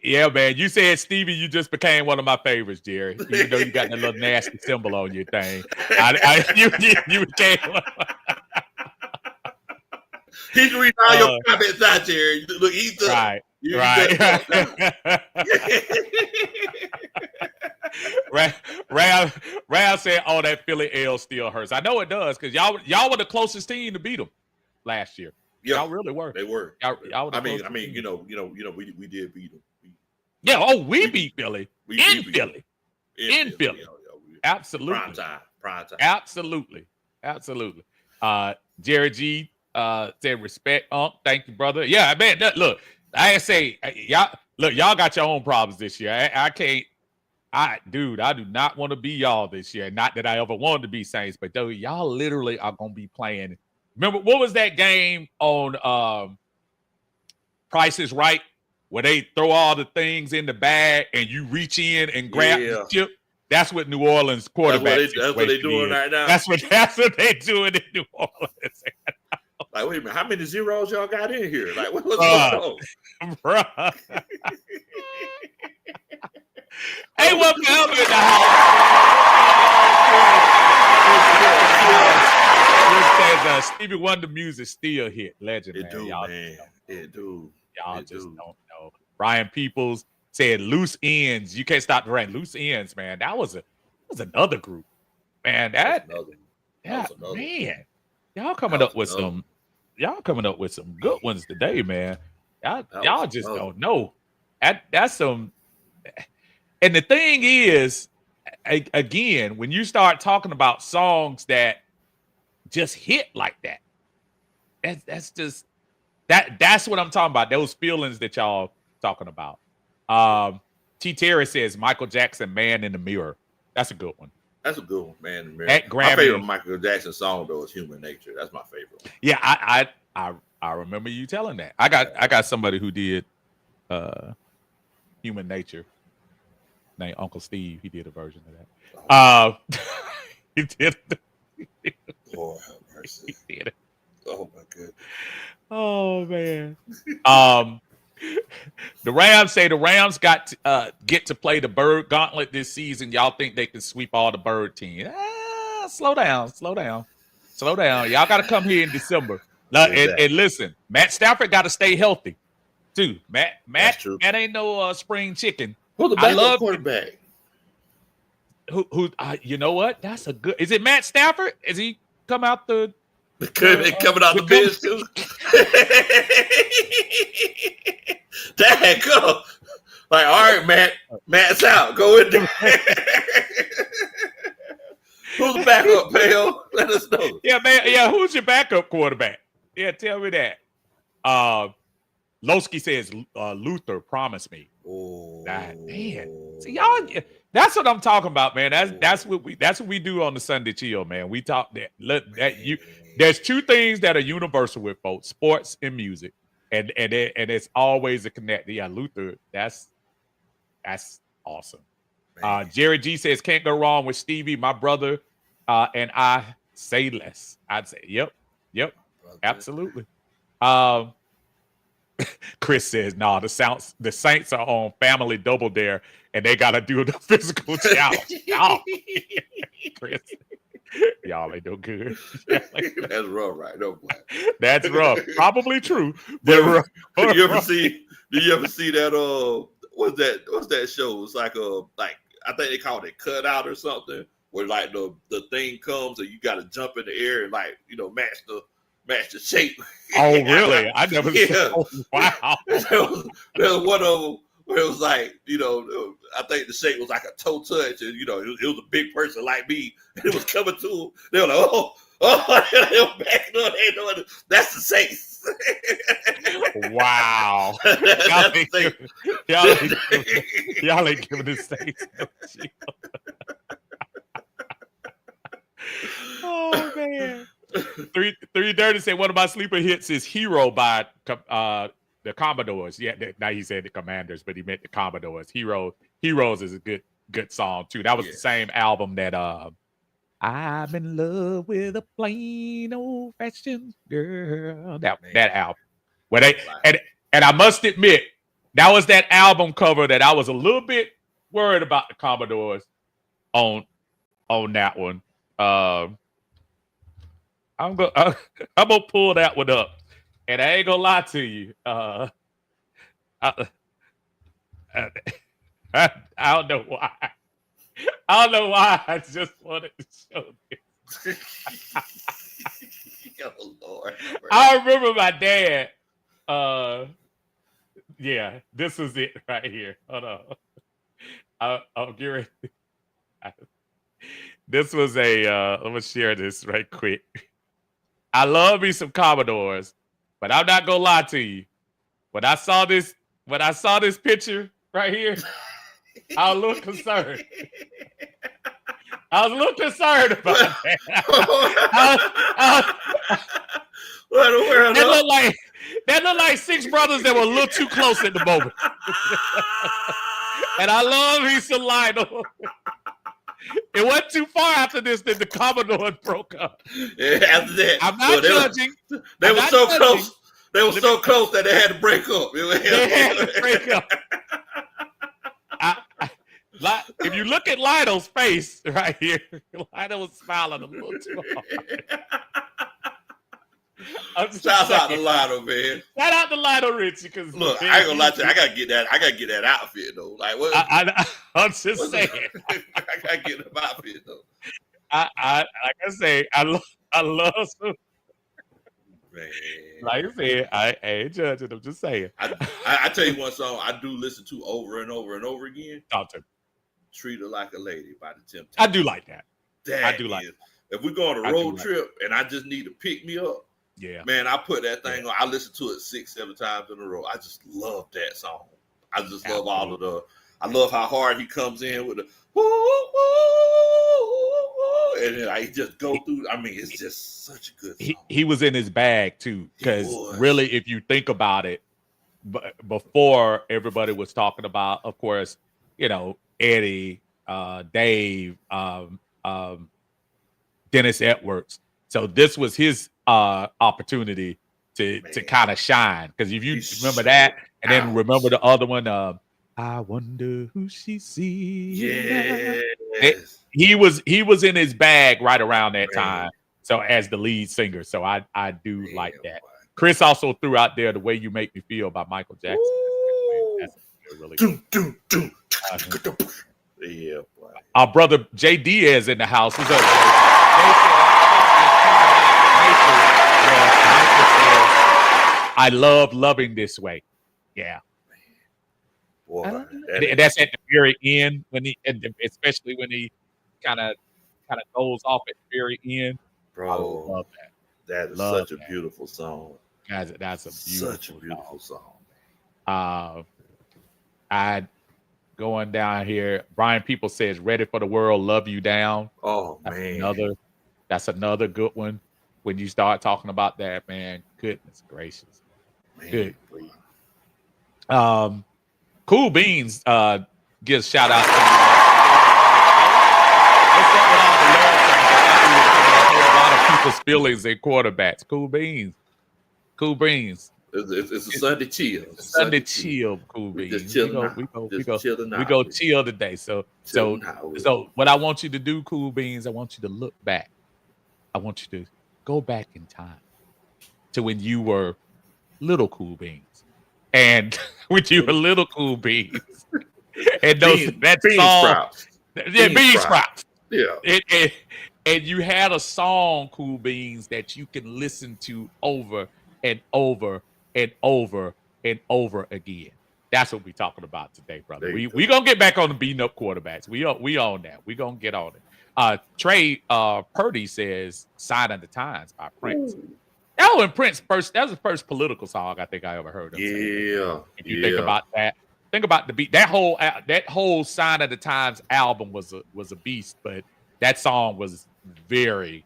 Yeah, man. You said Stevie, you just became one of my favorites, Jerry. Even though you got that little nasty symbol on your thing. You became one. He can read all your comments out, Jerry. Look, he's done. Right. Ram said, "Oh, that Philly L still hurts." I know it does because y'all were the closest team to beat them last year. Yeah, Y'all really were. They were. Y'all were the I mean, closest team. we did beat them. Yeah. Oh, we beat Philly We in beat Philly. In Philly. Absolutely. Prime time. Absolutely. Jerry G said respect, thank you, brother. Yeah, man. Look, I say y'all got your own problems this year. I can't. I do not want to be y'all this year. Not that I ever wanted to be Saints, but though y'all literally are gonna be playing. Remember what was that game on Price is Right, where they throw all the things in the bag and you reach in and grab the chip? That's what New Orleans quarterback. That's what they doing right now. That's what they doing in New Orleans. Like, wait a minute, how many zeros y'all got in here? Like, what's going on? Bruh. Hey, welcome in the house. Stevie Wonder music still hit. Legend, man. It do. Y'all just don't know. Brian Peoples said loose ends. You can't stop the rain. Loose ends, man. That was another group. Man, man. Y'all coming up with some good ones today, man. Y'all just don't know. That's some. And the thing is, again, when you start talking about songs that just hit like that, that's just that's what I'm talking about. Those feelings that y'all talking about. T. Terry says Michael Jackson, "Man in the Mirror." That's a good one. That's a good one, "Man in the Mirror." My favorite Michael Jackson song though is "Human Nature." That's my favorite one. Yeah, I remember you telling that. I got somebody who did "Human Nature." Named Uncle Steve. He did a version of that. He did. Lord have mercy. He did it. Oh my goodness. Oh man. The Rams say the Rams got to, get to play the Bird Gauntlet this season. Y'all think they can sweep all the Bird teams? Slow down. Y'all got to come here in December. And listen, Matt Stafford got to stay healthy too. Matt ain't no spring chicken. Who's the backup quarterback? Who? You know what? That's a good. Is it Matt Stafford? Is he come out the? Coming out the bench too. Dang, go. Like, all right, Matt's out. Go in there. Who's the backup, pal? Let us know. Yeah, man. Yeah, who's your backup quarterback? Yeah, tell me that. Lowski says Luther promised me. Oh man. See, y'all, that's what I'm talking about, man. That's what we do on the Sunday Chill, man. We talk there's two things that are universal with folks: sports and music. And it's always a connect. Yeah, Luther, that's awesome. Jerry G says can't go wrong with Stevie, my brother, and I say less. I'd say, yep, absolutely. Chris says, "No, the Saints are on Family Double Dare, and they got to do the physical challenge." Oh, Chris, y'all ain't no good. That's rough, right? No, that's rough. Probably true. But do you ever see that? What's that show? It's like I think they call it Cut Out or something, where like the thing comes and you got to jump in the air and match the shape. Oh, really? I never saw. Oh, wow. There was one of them where it was like, I think the shape was like a toe touch, and it was a big person like me, and it was coming to them. They were like, they were backing up. They doing it. That's the Saints. Wow. Y'all ain't giving the Saints no shield. Oh man. 330 said one of my sleeper hits is "Hero" by the Commodores. Yeah, now he said the Commanders, but he meant the Commodores. Heroes is a good song too. That was the same album that I'm in love with a plain old fashioned girl. That album. Where they and I must admit, that was that album cover that I was a little bit worried about the Commodores on that one. I'm gonna pull that one up, and I ain't gonna lie to you. I don't know why. I don't know why. I just wanted to show this. Oh Lord. I remember my dad. Yeah, this is it right here. Hold on. I'll get ready. This was a. I'm gonna share this right quick. I love me some Commodores, but I'm not gonna lie to you. When I saw this picture right here, I was a little concerned. I was a little concerned about that. What the world? That looked like six brothers that were a little too close at the moment. And I love me some Lionel. It wasn't too far after this that the Commodores broke up. Yeah, after that, I'm not judging. They were so close. They were so close that they had to break up. They had to break up. If you look at Lionel's face right here, Lionel was smiling a little too hard. Shout out to Lionel, man. Shout out to Lionel Richie, because look, I ain't gonna lie to you. I gotta get that outfit though. Like what? I'm just saying. I gotta get the outfit though. Like I say, I love some. Man. Like I said, I ain't judging. I'm just saying. I tell you one song I do listen to over and over and over again. Talk to me. "Treat Her Like a Lady" by the Temptations. I do like that. I do like it. If we go on a road trip and I just need to pick me up, yeah, man, I put that thing on. I listen to it 6-7 times in a row. I just love that song. I just love all of the. I love how hard he comes in with the woo, woo, and then I just go through. I mean, it's just such a good song. He was in his bag too, because really, if you think about it, before everybody was talking about, of course, you know, Eddie, Dave, Dennis Edwards. So this was his opportunity to kind of shine, because if you remember that, and then remember the other one, I wonder who she sees. Yes. He was in his bag right around that time. So as the lead singer, so I do like that. Chris also threw out there "The Way You Make Me Feel" by Michael Jackson. That's really good. Yeah, boy. Our brother Jay Diaz in the house. What's up, Jay? I love loving this way. Yeah. Boy, that's at the very end, especially when he kind of goes off at the very end. Bro, I love that. That is such a beautiful song. Guys, that's a beautiful song. I going down here. Brian People says, "Ready for the World, Love You Down." Oh, man. That's another good one. When you start talking about that, man, goodness gracious. Man, good. Cool Beans gives shout out to what's up with all the love songs? A lot of people's feelings and quarterbacks. Cool Beans. It's a Sunday chill. Sunday chill, Cool Beans. We go chill today. So what I want you to do, Cool Beans, I want you to look back. I want you to go back in time to when you were little Cool Beans. And when you were little Cool Beans. And bean sprouts. Yeah, bean sprouts. Yeah. And you had a song, Cool Beans, that you can listen to over and over and over and over again. That's what we're talking about today, brother. We gonna get back on the beating up quarterbacks. We on that. We gonna get on it. Trey Purdy says "Sign of the Times" by Prince. Ooh. That was Prince first. That was the first political song I think I ever heard of. Yeah. If you think about that, think about the beat. That whole "Sign of the Times" album was a beast, but that song was very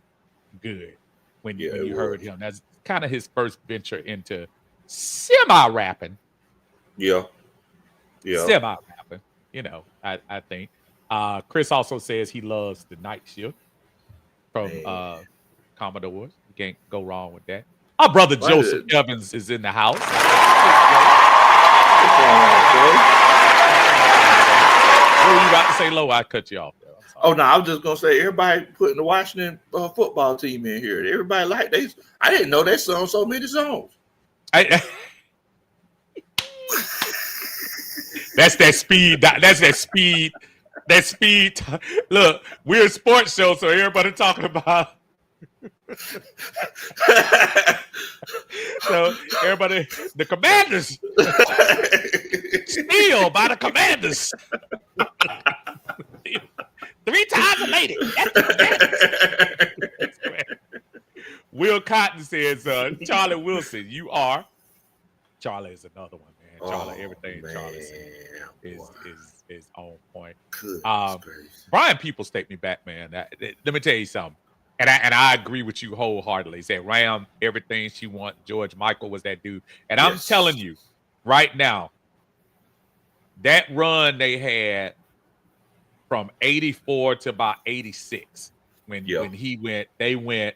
good when you heard him. That's kind of his first venture into semi-rapping. Yeah. Semi-rapping. You know, I think. Chris also says he loves "The Night Shift" from Commodores. You can't go wrong with that. Our brother Joseph Evans is in the house. What were you about to say, Lo? I cut you off there. Oh no, I was just gonna say everybody putting the Washington football team in here. Everybody like they. I didn't know they sung so many songs. That's that speed. That's That speed. Look, we're a sports show, so everybody talking about. So everybody, the Commanders, steal by the Commanders. 3 times a lady. That's the Commanders. Will Cotton says, Charlie Wilson, you are. Charlie is another one, man. Charlie, everything man, Charlie says is on point. Goodness Brian Peoples take me back, man. Let me tell you something. And I agree with you wholeheartedly. He said Ram, everything she wants. George Michael was that dude. And I'm telling you, right now, that run they had from 84 to about 86, when they went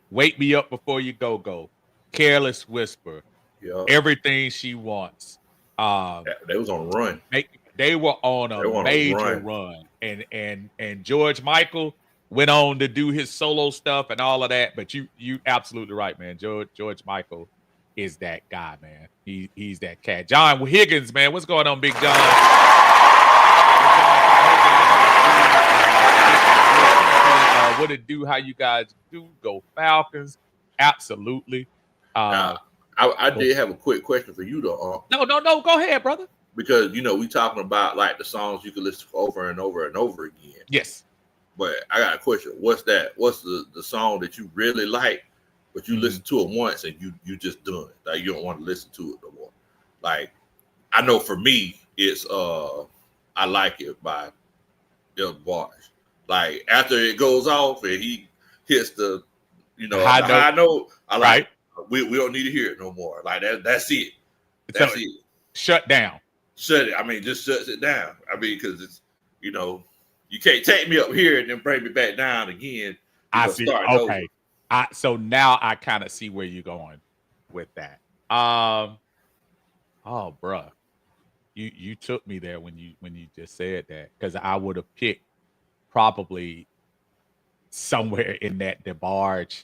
Wake Me Up Before You Go, Careless Whisper, Everything She Wants. They was on a run. They were on a major run. And George Michael went on to do his solo stuff and all of that. But you absolutely right, man. George Michael is that guy, man. He's that cat. John Higgins, man. What's going on, Big John? What it do? How you guys do? Go Falcons. Absolutely. I did have a quick question for you, though. No. Go ahead, brother. Because, we talking about, like, the songs you can listen to over and over and over again. Yes. But I got a question. What's that? What's the song that you really like, but you listen to it once and you just done? Like, you don't want to listen to it no more. Like, I know for me, it's I Like It by Del Barge. Like, after it goes off and he hits the, high note, I like, we don't need to hear it no more. Like, that's it. That's it. Shut down. Shut it. I mean, just shuts it down. I mean, because it's, you can't take me up here and then bring me back down again. I see. Okay. So now I kind of see where you're going with that. Oh, bruh. You took me there when you just said that, because I would have picked probably somewhere in that DeBarge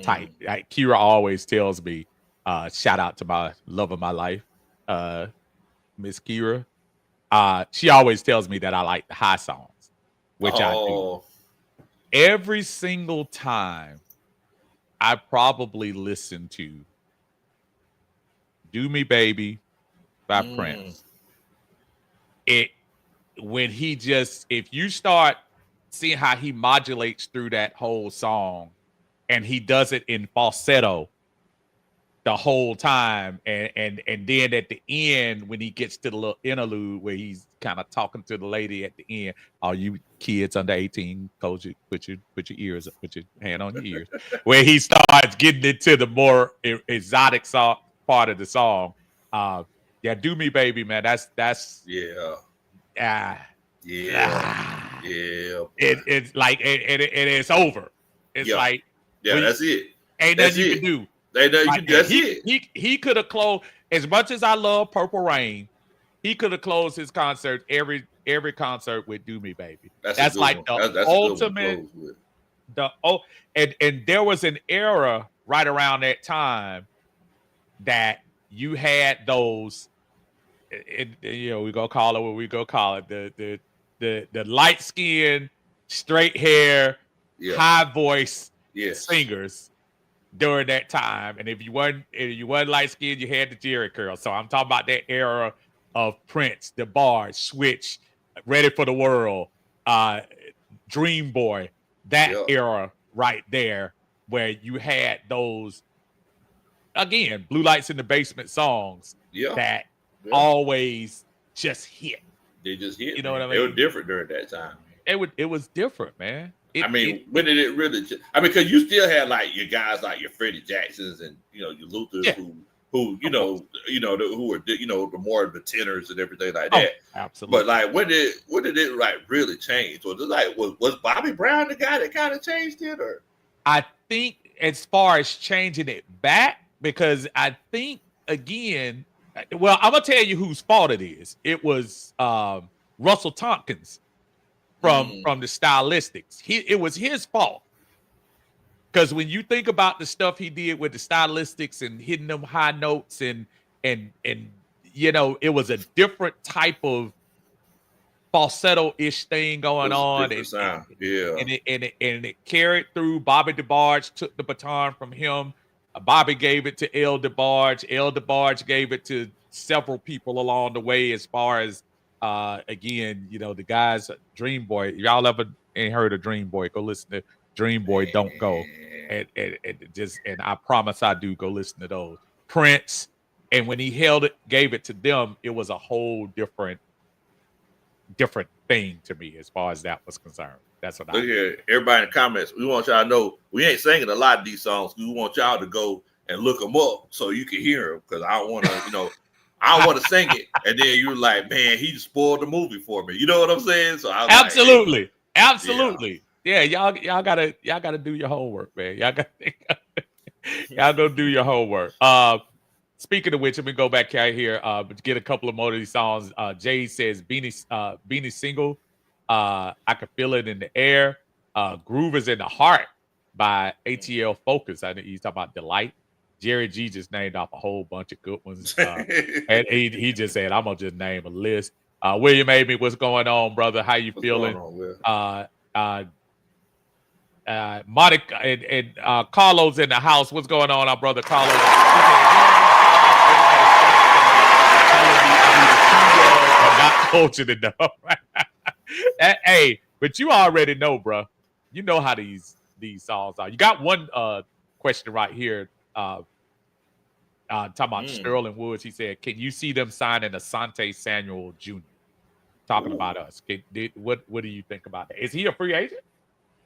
type. Like, Kira always tells me, shout out to my love of my life, Miss Kira. She always tells me that I like the high songs, which I do. Every single time I probably listen to Do Me Baby by Prince. If you start seeing how he modulates through that whole song, and he does it in falsetto the whole time, and then at the end, when he gets to the little interlude where he's kind of talking to the lady at the end, all you kids under 18, put your ears up, put your hand on your ears, where he starts getting into the more exotic part of the song. Do Me Baby, man. That's it's like it's over. It's like that's it. Ain't nothing you can do. That's it. He could have closed, as much as I love Purple Rain, he could have closed his concert every concert with Do Me Baby. That's like the ultimate. And there was an era right around that time that you had those. We go call it what we go call it. The light skin, straight hair, high voice singers during that time. And if you weren't light skinned, you had the Jerry curl. So I'm talking about that era of Prince, the Barge, Switch, Ready for the World, Dream Boy, that era right there, where you had those, again, Blue Lights in the Basement songs that always just hit. They just hit. You know what I mean? It was different during that time. It was different, man. When did it really? Because you still had like your guys like your Freddie Jacksons and your Luthers who who were the more the tenors and everything like that. Absolutely. But like when did it like really change? Was it like was Bobby Brown the guy that kind of changed it, or? I think as far as changing it back, because I think again. Well, I'm gonna tell you whose fault it is. It was Russell Tompkins from the Stylistics. It was his fault, because when you think about the stuff he did with the Stylistics and hitting them high notes and it was a different type of falsetto-ish thing going on, different sound. Yeah. and it carried through. Bobby DeBarge took the baton from him. Bobby gave it to El DeBarge. El DeBarge gave it to several people along the way. As far as again, the guys, Dream Boy. Y'all ever ain't heard of Dream Boy? Go listen to Dream Boy. Don't go. And I promise I do. Go listen to those. Prince. And when he gave it to them, it was a whole different thing to me as far as that was concerned. That's what Look here, everybody in the comments. We want y'all to know we ain't singing a lot of these songs. We want y'all to go and look them up so you can hear them, because I don't want to, I don't want to sing it and then you're like, man, he spoiled the movie for me. You know what I'm saying? So I was absolutely, like, hey, absolutely, yeah. Y'all gotta do your homework, man. Y'all go do your homework. Speaking of which, let me go back out here to get a couple of more of these songs. Jay says Beanie Single. I Can Feel It in the Air. Groove Is in the Heart by ATL Focus. I think he's talking about Delight. Jerry G just named off a whole bunch of good ones. And he just said, I'm going to just name a list. William Amy, what's going on, brother? How you feeling? Monica and Carlos in the house. What's going on, our brother Carlos? Not coaching enough. Hey, but you already know, bro. You know how these songs are. You got one question right here. Talking about Sterling Woods. He said, "Can you see them signing Asante Samuel Jr.?" Talking about us. What do you think about that? Is he a free agent?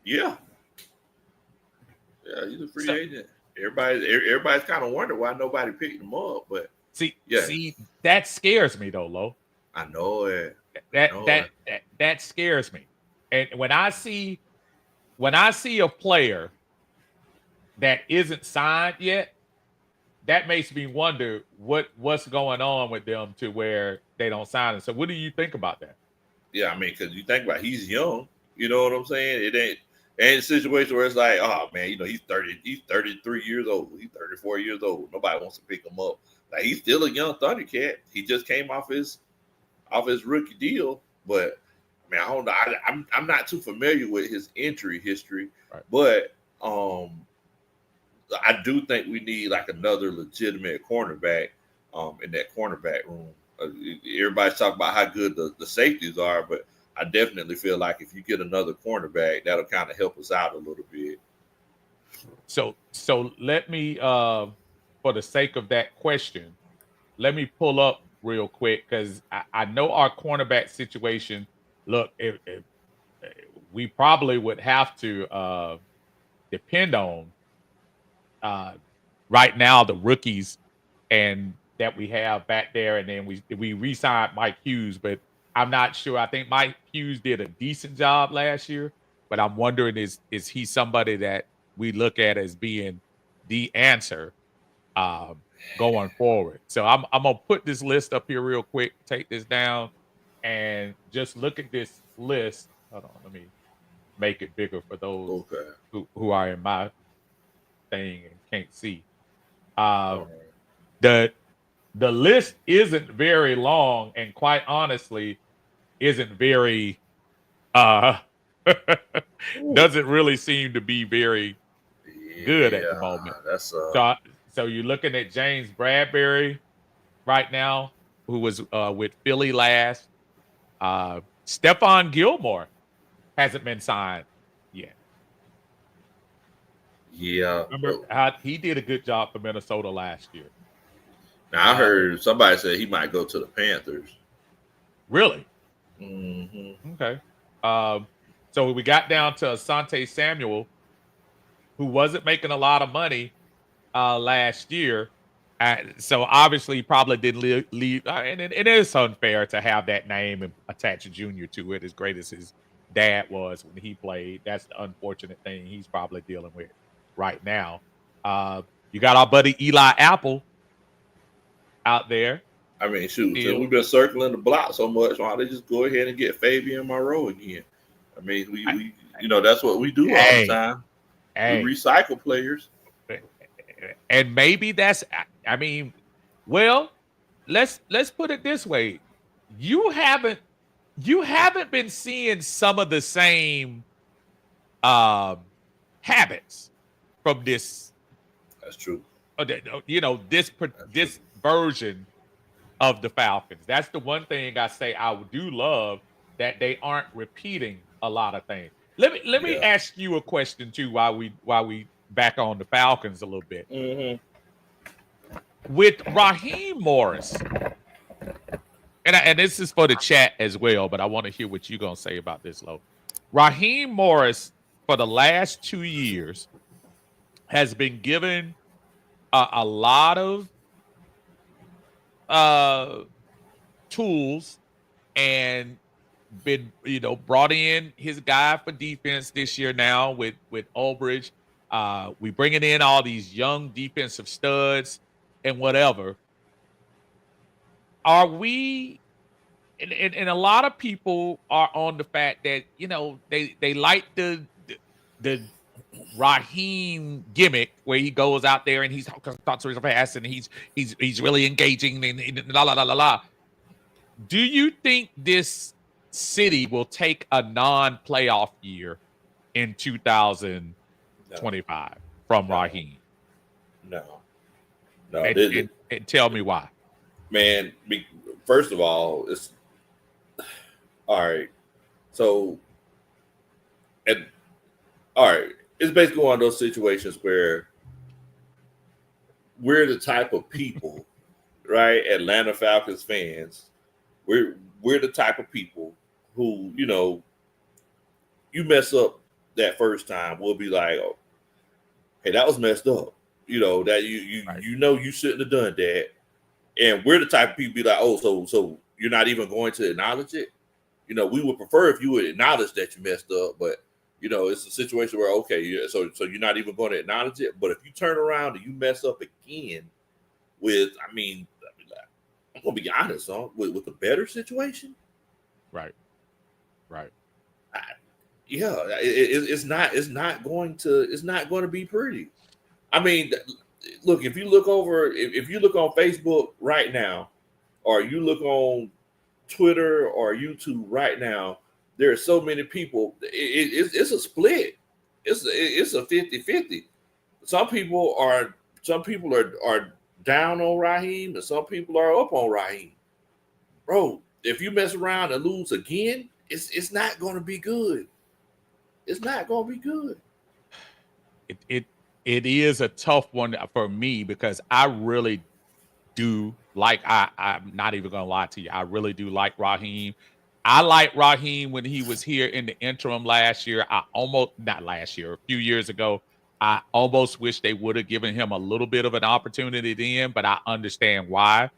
Yeah, he's a free agent. Everybody's kind of wondering why nobody picked him up, but see, that scares me though, Lo. I know it. That scares me. And when I see a player that isn't signed yet, that makes me wonder what's going on with them to where they don't sign him. So what do you think about that? Yeah, I mean, because you think about it, he's young. You know what I'm saying? It ain't a situation where it's like, oh man, he's 33 years old, he's 34 years old. Nobody wants to pick him up. Like, he's still a young Thundercat. He just came off his rookie deal, but I mean, I don't know. I'm not too familiar with his injury history, right. But I do think we need like another legitimate cornerback in that cornerback room. Everybody's talking about how good the safeties are, but I definitely feel like if you get another cornerback, that'll kind of help us out a little bit. So let me, for the sake of that question, let me pull up real quick, because I know our cornerback situation. Look, if we probably would have to depend on right now the rookies and that we have back there, and then we re-signed Mike Hughes, but I'm not sure. I think Mike Hughes did a decent job last year, but I'm wondering is he somebody that we look at as being the answer going forward. So I'm gonna put this list up here real quick, take this down, and just look at this list. Hold on, let me make it bigger for those who are in my thing and can't see. The list isn't very long, and quite honestly, isn't very doesn't really seem to be very good at the moment. So you're looking at James Bradbury right now, who was with Philly last. Stephon Gilmore hasn't been signed yet. Yeah. Remember how he did a good job for Minnesota last year. Now I heard somebody say he might go to the Panthers. Really? Mm-hmm. Okay. So we got down to Asante Samuel, who wasn't making a lot of money last year. So obviously he probably didn't leave. And it is unfair to have that name and attach a junior to it, as great as his dad was when he played. That's the unfortunate thing he's probably dealing with right now. You got our buddy Eli Apple out there. I mean, shoot, so we've been circling the block so much. Why don't they just go ahead and get Fabian Moreau again? I mean, we that's what we do all the time. We recycle players. And maybe that's, I mean, well, let's put it this way. You haven't you haven't been seeing some of the same habits from this, That's true. this version of the Falcons. That's the one thing I say I do love, that they aren't repeating a lot of things. Let me Yeah. ask you a question too while we back on the Falcons a little bit. Mm-hmm. With Raheem Morris, and this is for the chat as well, but I want to hear what you're gonna say about this, Lo. Raheem Morris for the last 2 years has been given a lot of uh tools and been brought in his guy for defense this year now with Ulbrich. We bringing in all these young defensive studs and whatever. Are we? And a lot of people are on the fact that they like the Raheem gimmick where he goes out there and he's talks so fast and he's really engaging and la la la la la. Do you think this city will take a non-playoff year in 2025 from No. Raheem? No. No. And tell me why. Man, first of all, it's all right. So, and all right, it's basically one of those situations where we're the type of people, right? Atlanta Falcons fans, we're the type of people who, you mess up that first time, we'll be like, oh, hey, that was messed up. That Right. you shouldn't have done that. And we're the type of people be like, oh, so you're not even going to acknowledge it. We would prefer if you would acknowledge that you messed up, but it's a situation where so you're not even going to acknowledge it. But if you turn around and you mess up again with, I'm gonna be honest, with a better situation, Right. it's not going to be pretty. I mean, look, if you look on Facebook right now, or you look on Twitter or YouTube right now, there are so many people. It's a split. It's a 50-50. Some people are down on Raheem, and some people are up on Raheem. Bro, if you mess around and lose again, it's not going to be good. It's not going to be good. It is a tough one for me because I really do like. I'm not even gonna lie to you. I really do like Raheem. I like Raheem when he was here in the interim last year. Not last year, a few years ago. I almost wish they would have given him a little bit of an opportunity then, but I understand why.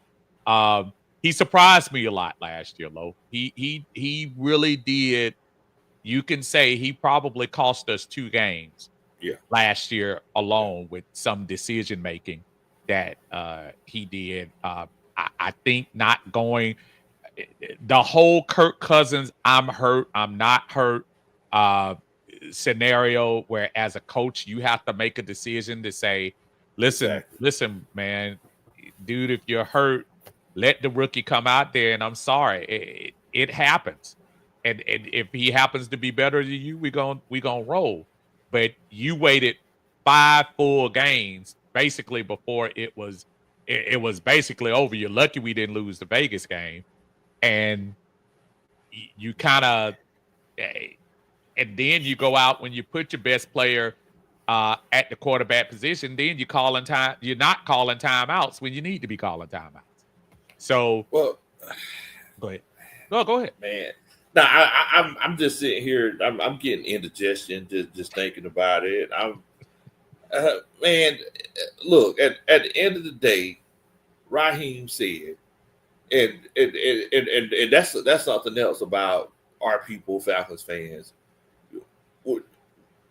He surprised me a lot last year, Lo. He really did. You can say he probably cost us 2 games Yeah. last year alone with some decision making that he did. I think not going the whole Kirk Cousins, I'm hurt, I'm not hurt scenario where as a coach you have to make a decision to say, Exactly. listen, man, dude, if you're hurt, let the rookie come out there. And I'm sorry, it happens. And if he happens to be better than you, we gonna roll. But you waited 5 full games basically before it was basically over. You're lucky we didn't lose the Vegas game, and you kind of and then you go out when you put your best player at the quarterback position. Then you're not calling timeouts when you need to be calling timeouts. So Well, go ahead. No, go ahead. man. No, I'm just sitting here. I'm getting indigestion just thinking about it. Man, look, at the end of the day, Raheem said, and that's something else about our people, Falcons fans.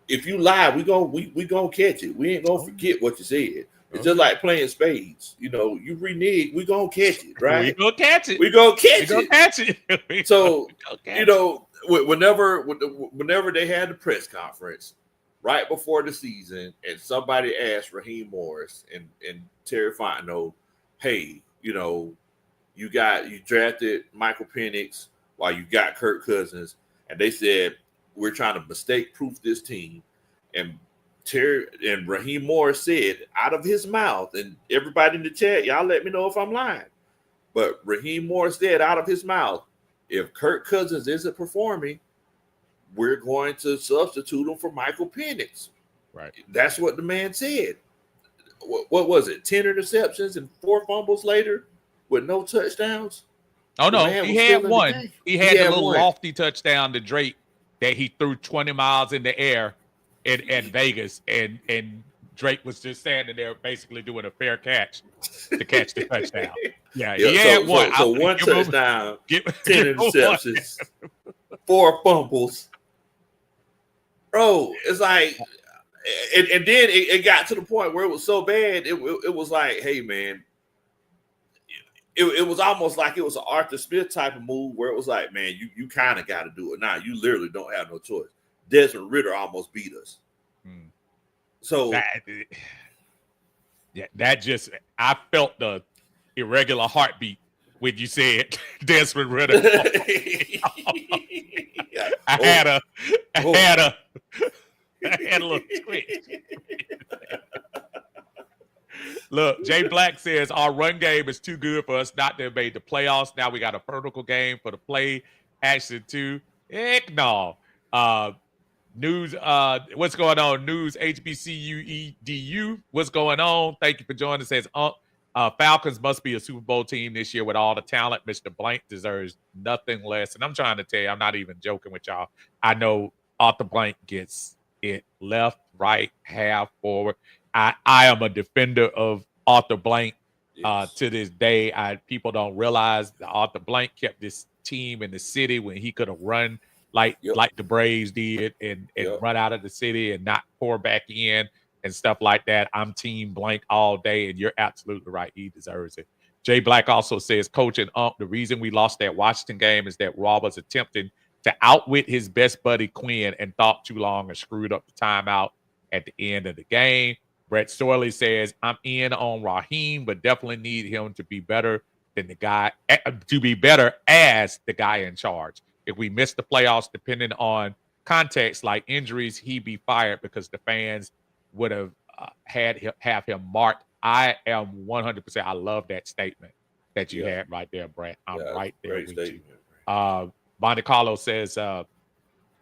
If you lie, we gonna catch it. We ain't gonna forget what you said. It's just like playing spades. You renege, we gonna catch it, right? We gonna catch it. We gonna catch We gonna it. catch it. So whenever they had the press conference right before the season, and somebody asked Raheem Morris and Terry Fontenot, hey, you drafted Michael Penix. while you got Kirk Cousins, and they said we're trying to mistake-proof this team. And Terry and Raheem Morris said out of his mouth, and everybody in the chat, y'all let me know if I'm lying. But Raheem Morris said out of his mouth, if Kirk Cousins isn't performing, we're going to substitute him for Michael Penix. Right. That's what the man said. What was it? 10 interceptions and 4 fumbles later with no touchdowns? Oh, no. He had one. He had a little lofty touchdown to Drake that he threw 20 miles in the air in Vegas. And Drake was just standing there basically doing a fair catch to catch the touchdown. Yeah, he had one. So one touchdown, 10 interceptions, 4 fumbles. Bro, it's like, and then it got to the point where it was so bad, it was like, hey, man, it was almost like it was an Arthur Smith type of move where it was like, man, you kind of got to do it now. You literally don't have no choice. Desmond Ridder almost beat us. So that just, I felt the irregular heartbeat when you said Desmond Ridder. I had a little twitch. Look, Jay Black says our run game is too good for us not to have made the playoffs. Now we got a vertical game for the play action too. Heck no. News, what's going on? News HBCU EDU. What's going on? Thank you for joining. It says Falcons must be a Super Bowl team this year with all the talent. Mr. Blank deserves nothing less. And I'm trying to tell you, I'm not even joking with y'all. I know Arthur Blank gets it left, right, half, forward. I am a defender of Arthur Blank to this day. People don't realize that Arthur Blank kept this team in the city when he could have run like the Braves did and run out of the city and not pour back in and stuff like that. I'm team Blank all day, and you're absolutely right. He deserves it. Jay Black also says, Coach and the reason we lost that Washington game is that Rob was attempting to outwit his best buddy Quinn and thought too long and screwed up the timeout at the end of the game. Brett Sorley says, I'm in on Raheem, but definitely need him to be better than the guy, to be better as the guy in charge. If we miss the playoffs, depending on context like injuries, he'd be fired because the fans would have have him marked. I am 100%. I love that statement that you had right there, Brett. I'm right there with statement. You. Monte Carlo says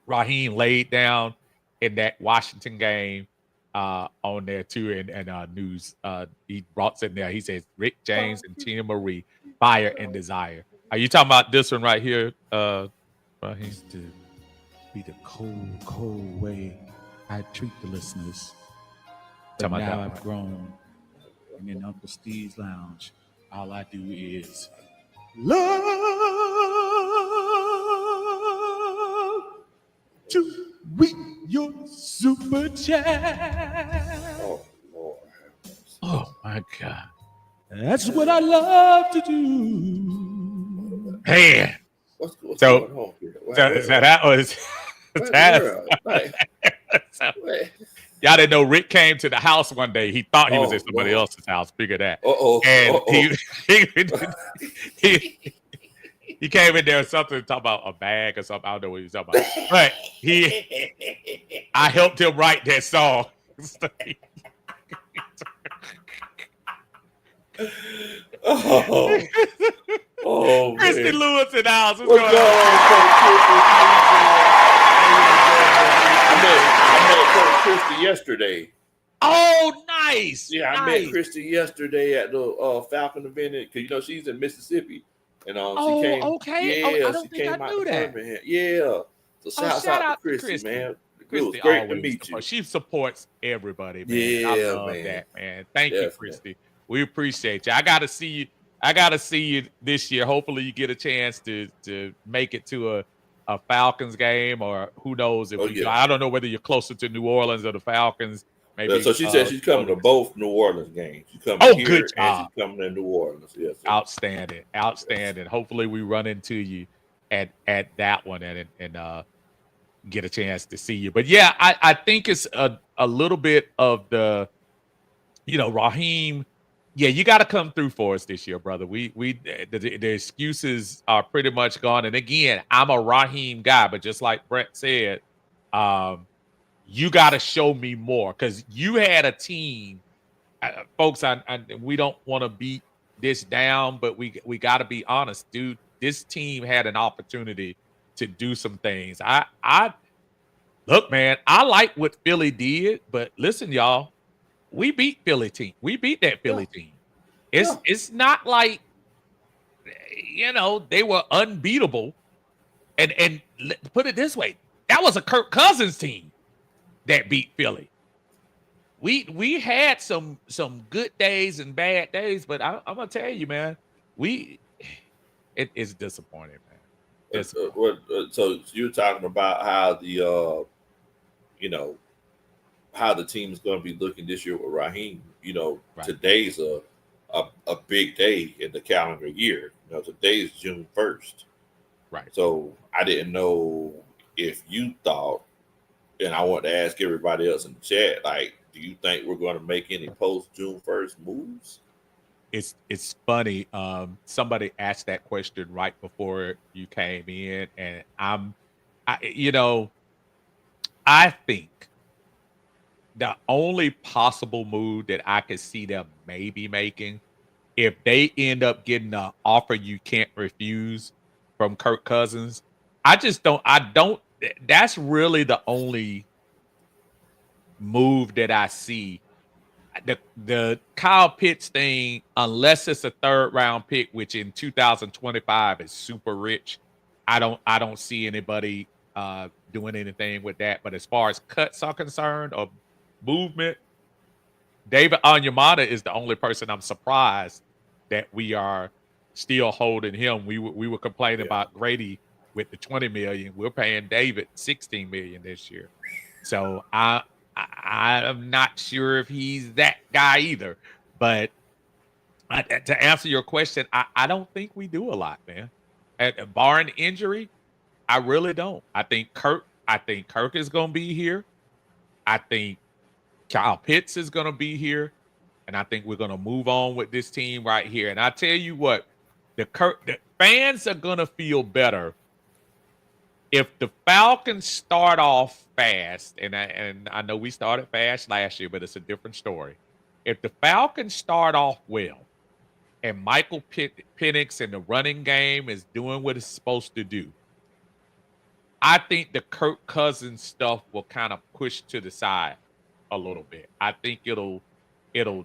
Raheem laid down in that Washington game on there too, and news he brought in there. He says Rick James and Tina Marie, fire and desire. Are you talking about this one right here? Raheem to be the cold way I treat the listeners. But now I've grown, and in Uncle Steve's lounge, all I do is love to read your super chat. Oh, Lord. Oh, my God. That's what I love to do. Man. What's going on here? So that was... Y'all didn't know Rick came to the house one day. He thought he was at somebody else's house. Figure that. And he came in there or something, talk about a bag or something. I don't know what he was talking about. But I helped him write that song. Christy Lewis in the house. What's going on? I met Christy yesterday. Oh, nice. Yeah, I met Christy yesterday at the Falcon event because she's in Mississippi, and she came. Okay. Yeah, I don't think I knew that. Birmingham. Yeah. So shout out to Christy, man. It was great to meet you. She supports everybody, man. Yeah, I love that, man. Thank you, Christy. We appreciate you. I gotta see you this year. Hopefully, you get a chance to make it to a Falcons game, or who knows if I don't know whether you're closer to New Orleans or the Falcons. Maybe. So she said she's coming to both New Orleans games. She's coming here good job. And she's coming to New Orleans. Yes. Outstanding. Hopefully, we run into you at that one and get a chance to see you. But yeah, I think it's a little bit of the, Raheem Yeah, you got to come through for us this year, brother. The excuses are pretty much gone. And again, I'm a Raheem guy, but just like Brett said, um, you got to show me more because you had a team, folks. We don't want to beat this down, but we got to be honest, dude. This team had an opportunity to do some things. I look, man. I like what Philly did, but listen, y'all, we beat Philly team. We beat that Yeah, Philly team. yeah. It's not like they were unbeatable. And put it this way, that was a Kirk Cousins team that beat Philly. We had some good days and bad days, but I'm gonna tell you, man, we it's disappointing, man. Disappointing. So you're talking about how you know, how the team is going to be looking this year with Raheem. Right. Today's a big day in the calendar year. Today is June 1st. Right. So I didn't know if you thought, and I want to ask everybody else in the chat, like, do you think we're going to make any post June 1st moves? It's funny. Somebody asked that question right before you came in, and I think the only possible move that I could see them maybe making, if they end up getting an offer you can't refuse from Kirk Cousins, I don't. That's really the only move that I see. The Kyle Pitts thing, unless it's a third round pick, which in 2025 is super rich, I don't see anybody doing anything with that. But as far as cuts are concerned or movement, David Onyemata is the only person I'm surprised that we are still holding him. We were complaining about Grady with the 20 million. We're paying David 16 million this year. So I'm not sure if he's that guy either. But to answer your question, I don't think we do a lot, man. Barring injury, I really don't. I think Kirk is going to be here. I think Kyle Pitts is going to be here, and I think we're going to move on with this team right here. And I tell you what, the fans are going to feel better if the Falcons start off fast. And I know we started fast last year, but it's a different story. If the Falcons start off well, and Michael Penix in the running game is doing what it's supposed to do, I think the Kirk Cousins stuff will kind of push to the side a little bit. I think it'll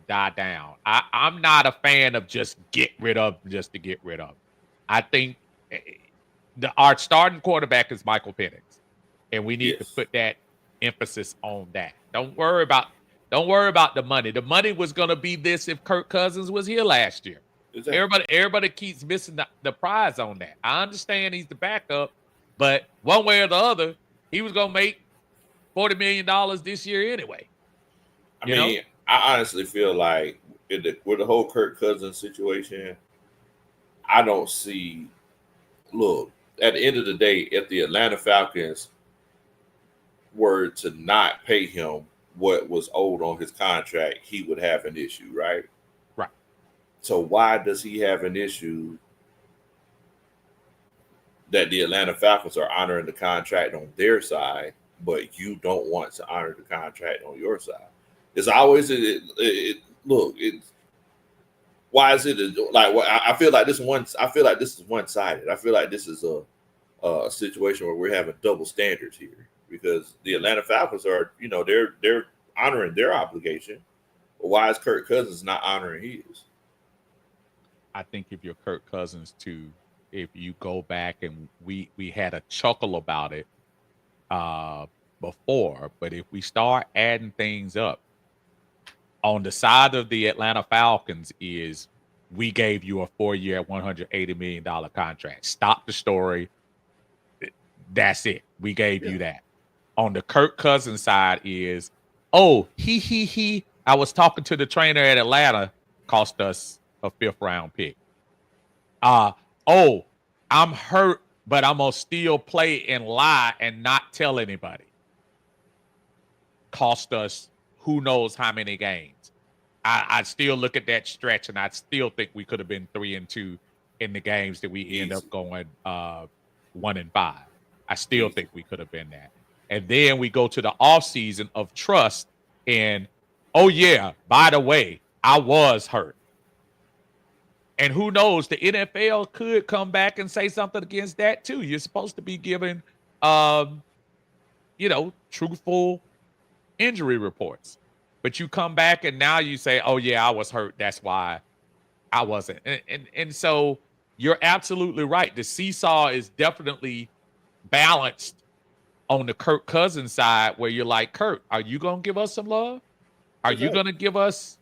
die down. I'm not a fan of just get rid of just to get rid of. I think our starting quarterback is Michael Penix, and we need to put that emphasis on that. Don't worry about the money. The money was going to be this if Kirk Cousins was here last year. Exactly. Everybody keeps missing the prize on that. I understand he's the backup, but one way or the other, he was going to make $40 million this year anyway. I honestly feel like with the whole Kirk Cousins situation, I don't see. Look, at the end of the day, if the Atlanta Falcons were to not pay him what was owed on his contract, he would have an issue, right? Right. So why does he have an issue that the Atlanta Falcons are honoring the contract on their side, but you don't want to honor the contract on your side? It's always why is it like? I feel like this is one-sided. I feel like this is a situation where we're having double standards here because the Atlanta Falcons are, they're honoring their obligation. But why is Kirk Cousins not honoring his? I think if you're Kirk Cousins too, if you go back and we had a chuckle about it before, but if we start adding things up, on the side of the Atlanta Falcons is we gave you a 4-year, $180 million contract. Stop the story. That's it. We gave you that. On the Kirk Cousins side is, he. I was talking to the trainer at Atlanta, cost us a 5th round pick. I'm hurt, but I'm going to still play and lie and not tell anybody. Cost us who knows how many games. I still look at that stretch, and I still think we could have been 3-2 in the games that we end up going 1-5. I still think we could have been that. And then we go to the offseason of trust, and oh yeah, by the way, I was hurt. And who knows, the NFL could come back and say something against that too. You're supposed to be giving truthful injury reports. But you come back and now you say, oh yeah, I was hurt. That's why I wasn't. And so you're absolutely right. The seesaw is definitely balanced on the Kirk Cousins side, where you're like, Kirk, are you going to give us some love? Are you going to give us,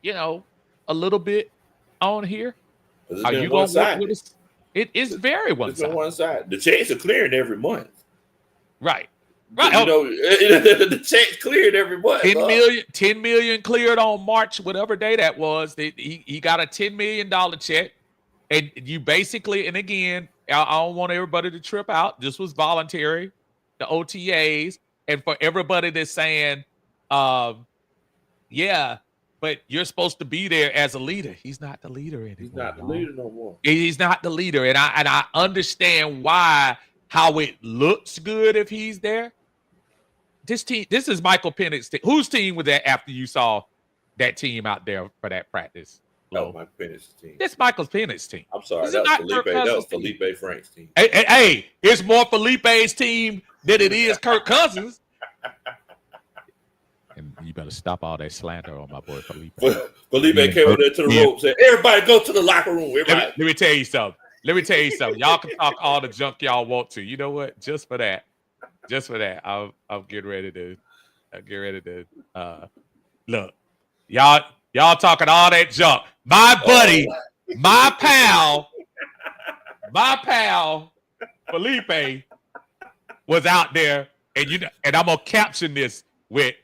a little bit on here? Are you going to work with us? It is very one-sided. One side. The checks are clearing every month. Right. The checks cleared every month. 10 million cleared on March, whatever day that was. He got a $10 million check. And you basically, and again, I don't want everybody to trip out. This was voluntary, the OTAs. And for everybody that's saying, yeah, but you're supposed to be there as a leader. He's not the leader anymore. He's not the leader no more. He's not the leader. And I understand how it looks good if he's there. This is Michael Penix's team. Whose team was that after you saw that team out there for that practice? No, Michael Penix's team. It's Michael Penix's team. I'm sorry. That was Felipe Frank's team. Hey, it's more Felipe's team than it is Kirk Cousins. And you better stop all that slander on my boy Felipe. Felipe came over there to the rope and said, everybody go to the locker room. Let me tell you something. Y'all can talk all the junk y'all want to. You know what? Just for that, I'll get ready to look. Y'all talking all that junk. My buddy, my pal, Felipe was out there, and I'm gonna caption this with.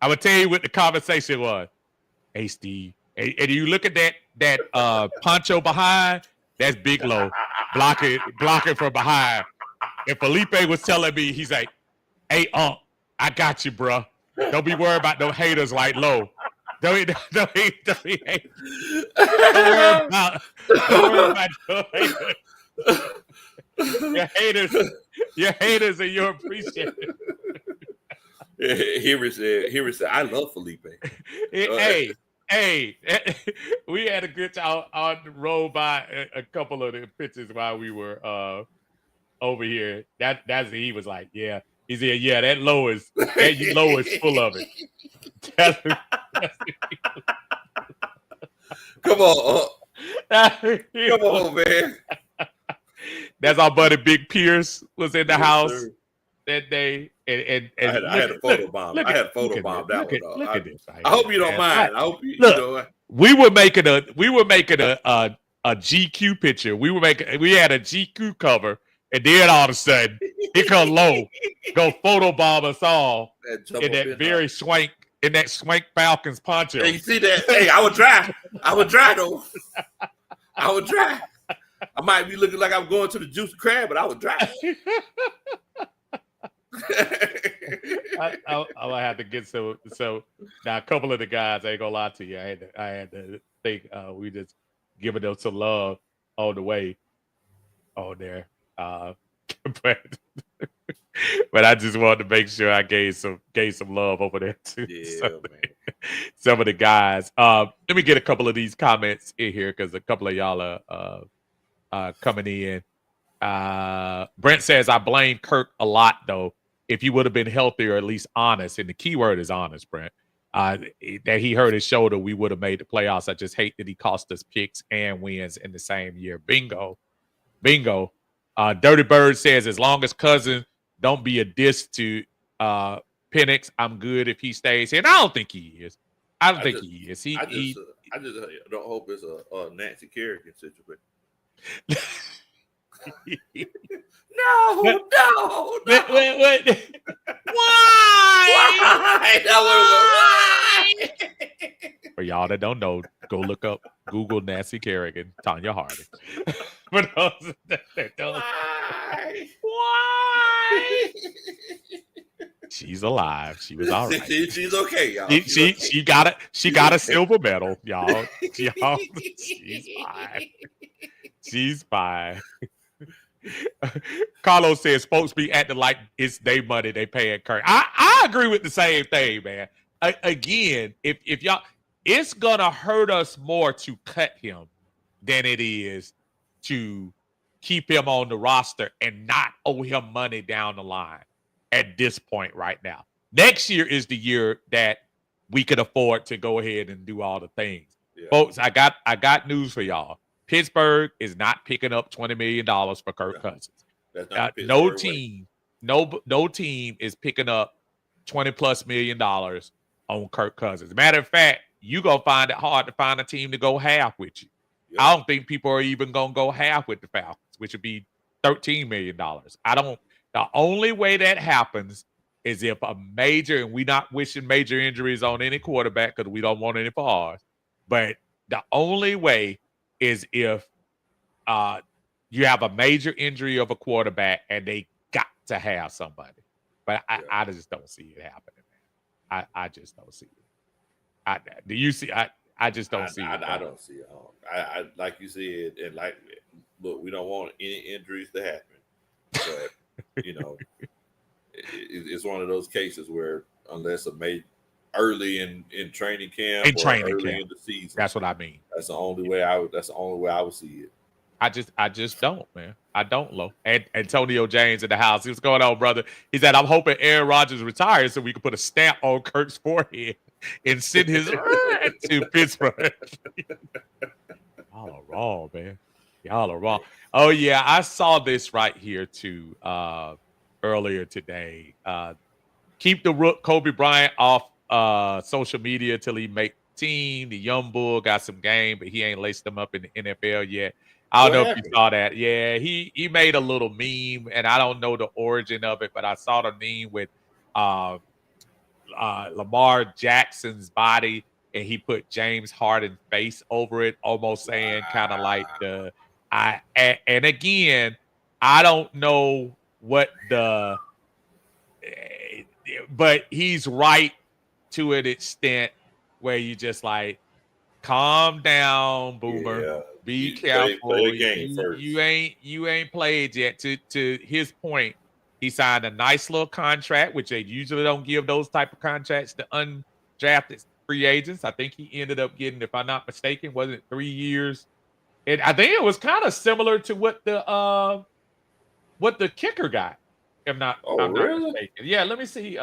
I'm gonna tell you what the conversation was. Hey, Steve, and you look at that poncho behind. That's Big Low blocking from behind. And Felipe was telling me, he's like, hey, I got you, bro. Don't be worried about no haters like Low. Don't worry about no haters. Your haters are your appreciated. Henry said, I love Felipe. Hey, we had a good time on the road by a couple of the pictures while we were over here. That's he was like, yeah. He said, yeah, that low is full of it. Come on, man. That's our buddy Big Pierce was in the house that day. And I had a photo bomb. I had a photo bomb that one. Look at this. I hope you don't mind. I hope you look, we were making a GQ picture. We had a GQ cover, and then all of a sudden, here come Low, go photo bomb us all in that very swank Falcons poncho. Hey, you see that? Hey, I would try though. I would try. I might be looking like I'm going to the Juicy Crab, but I would try. I'm gonna have to get so now a couple of the guys, I ain't gonna lie to you. I had to think we just giving them some love on the way on there. But I just wanted to make sure I gave some love over there too. Yeah, some of the guys. Let me get a couple of these comments in here because a couple of y'all are coming in. Brent says, I blame Kirk a lot though. If he would have been healthy or at least honest, and the key word is honest, Brent, that he hurt his shoulder, we would have made the playoffs. I just hate that he cost us picks and wins in the same year. Bingo. Dirty Bird says, as long as Cousins don't be a diss to Penix, I'm good if he stays here. And I don't think he is. I just don't hope it's a Nancy Kerrigan situation. No. Wait. Why? Why? For y'all that don't know, go look up Google Nancy Kerrigan, Tanya Harding. For those that don't, why? She's alive. She was all right. She's okay, y'all. She got it. She got a silver medal, y'all. She's fine. She's fine. Carlos says folks be acting like it's their money they paying Kirk. I agree with the same thing, man. Again, if y'all, it's gonna hurt us more to cut him than it is to keep him on the roster and not owe him money down the line at this point right now. Next year is the year that we could afford to go ahead and do all the things. Yeah. Folks, I got news for y'all. Pittsburgh is not picking up $20 million for Kirk Cousins. No team is picking up $20+ million on Kirk Cousins. Matter of fact, you're going to find it hard to find a team to go half with you. Yep. I don't think people are even going to go half with the Falcons, which would be $13 million. The only way that happens is if a major, and we're not wishing major injuries on any quarterback because we don't want any for ours, but the only way is if you have a major injury of a quarterback and they got to have somebody. But I just don't see it happening, man. I just don't see it. Do you see? I just don't see it. I don't see it. I like you said, and like, look, we don't want any injuries to happen. But, it's one of those cases where unless a major early in training camp in the season. That's what I mean. That's the only way I would see it. I just don't, man. I don't, Lo. And Antonio James in the house. What's going on, brother? He said, I'm hoping Aaron Rodgers retires so we can put a stamp on Kirk's forehead and send his to Pittsburgh. Y'all are wrong, man. Y'all are wrong. Oh, yeah. I saw this right here, too, earlier today. Keep the rook Kobe Bryant off social media till he make team. The young bull got some game, but he ain't laced them up in the NFL yet. I don't know if you saw that. Yeah, he made a little meme, and I don't know the origin of it, but I saw the meme with Lamar Jackson's body, and he put James Harden's face over it, almost saying kind of like and again, I don't know what but he's right to an extent where you just like, calm down, Boomer. Yeah. Be careful. Play the game first. You ain't played yet. To his point, he signed a nice little contract, which they usually don't give those type of contracts to undrafted free agents. I think he ended up getting, if I'm not mistaken, wasn't it 3 years? And I think it was kind of similar to what the kicker got. If not, I'm not mistaken. Yeah, let me see.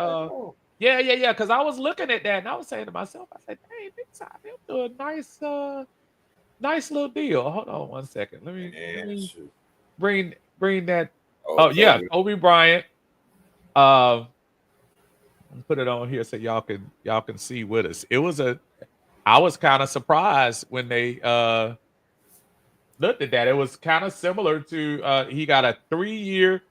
Yeah. Because I was looking at that and I was saying to myself, I said, "Hey, they signed him to a nice little deal." Hold on one second. Let me bring that. Kobe Bryant. Put it on here so y'all can see with us. I was kind of surprised when they looked at that. It was kind of similar to he got a 3-year,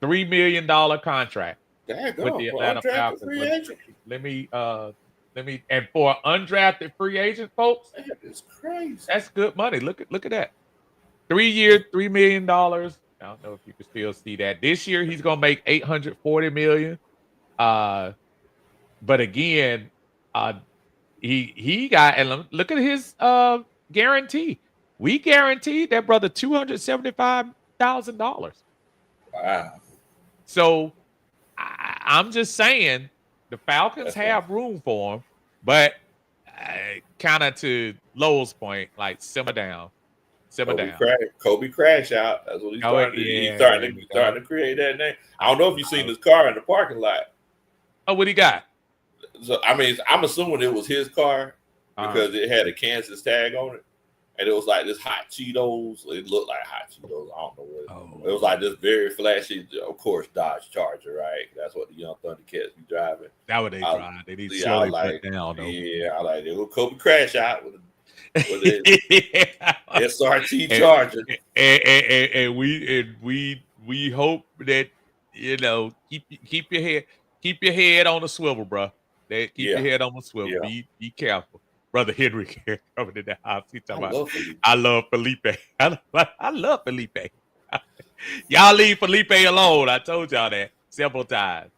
$3 million contract with the Atlanta Falcons. Let me and for an undrafted free agent, folks, that is crazy. That's good money. Look at that. 3 year, $3 million. I don't know if you can still see that. This year he's gonna make $840 million. But again, he got, and look at his guarantee. We guaranteed that brother $275,000. Wow. So I'm just saying the Falcons have room for him, but kind of to Lowell's point, like simmer down. Kobe crash out. That's what he's starting. He's starting to create that name. I don't know if you've seen his car in the parking lot. Oh, what he got? So I mean, I'm assuming it was his car because it had a Kansas tag on it, and it was like this hot Cheetos. It looked like hot Cheetos. I don't know what. It was like this very flashy, of course, Dodge Charger, right? That's what the young Thundercats be driving. That what they drive. They need to slowly put down. Though. Yeah, I like it. Will Kobe crash out with SRT Charger, and we hope that keep your head on the swivel, bro. Keep your head on the swivel. Yeah. Be careful, brother Henry coming in the house. He talking about I love Felipe. I love Felipe. Y'all leave Felipe alone. I told y'all that several times.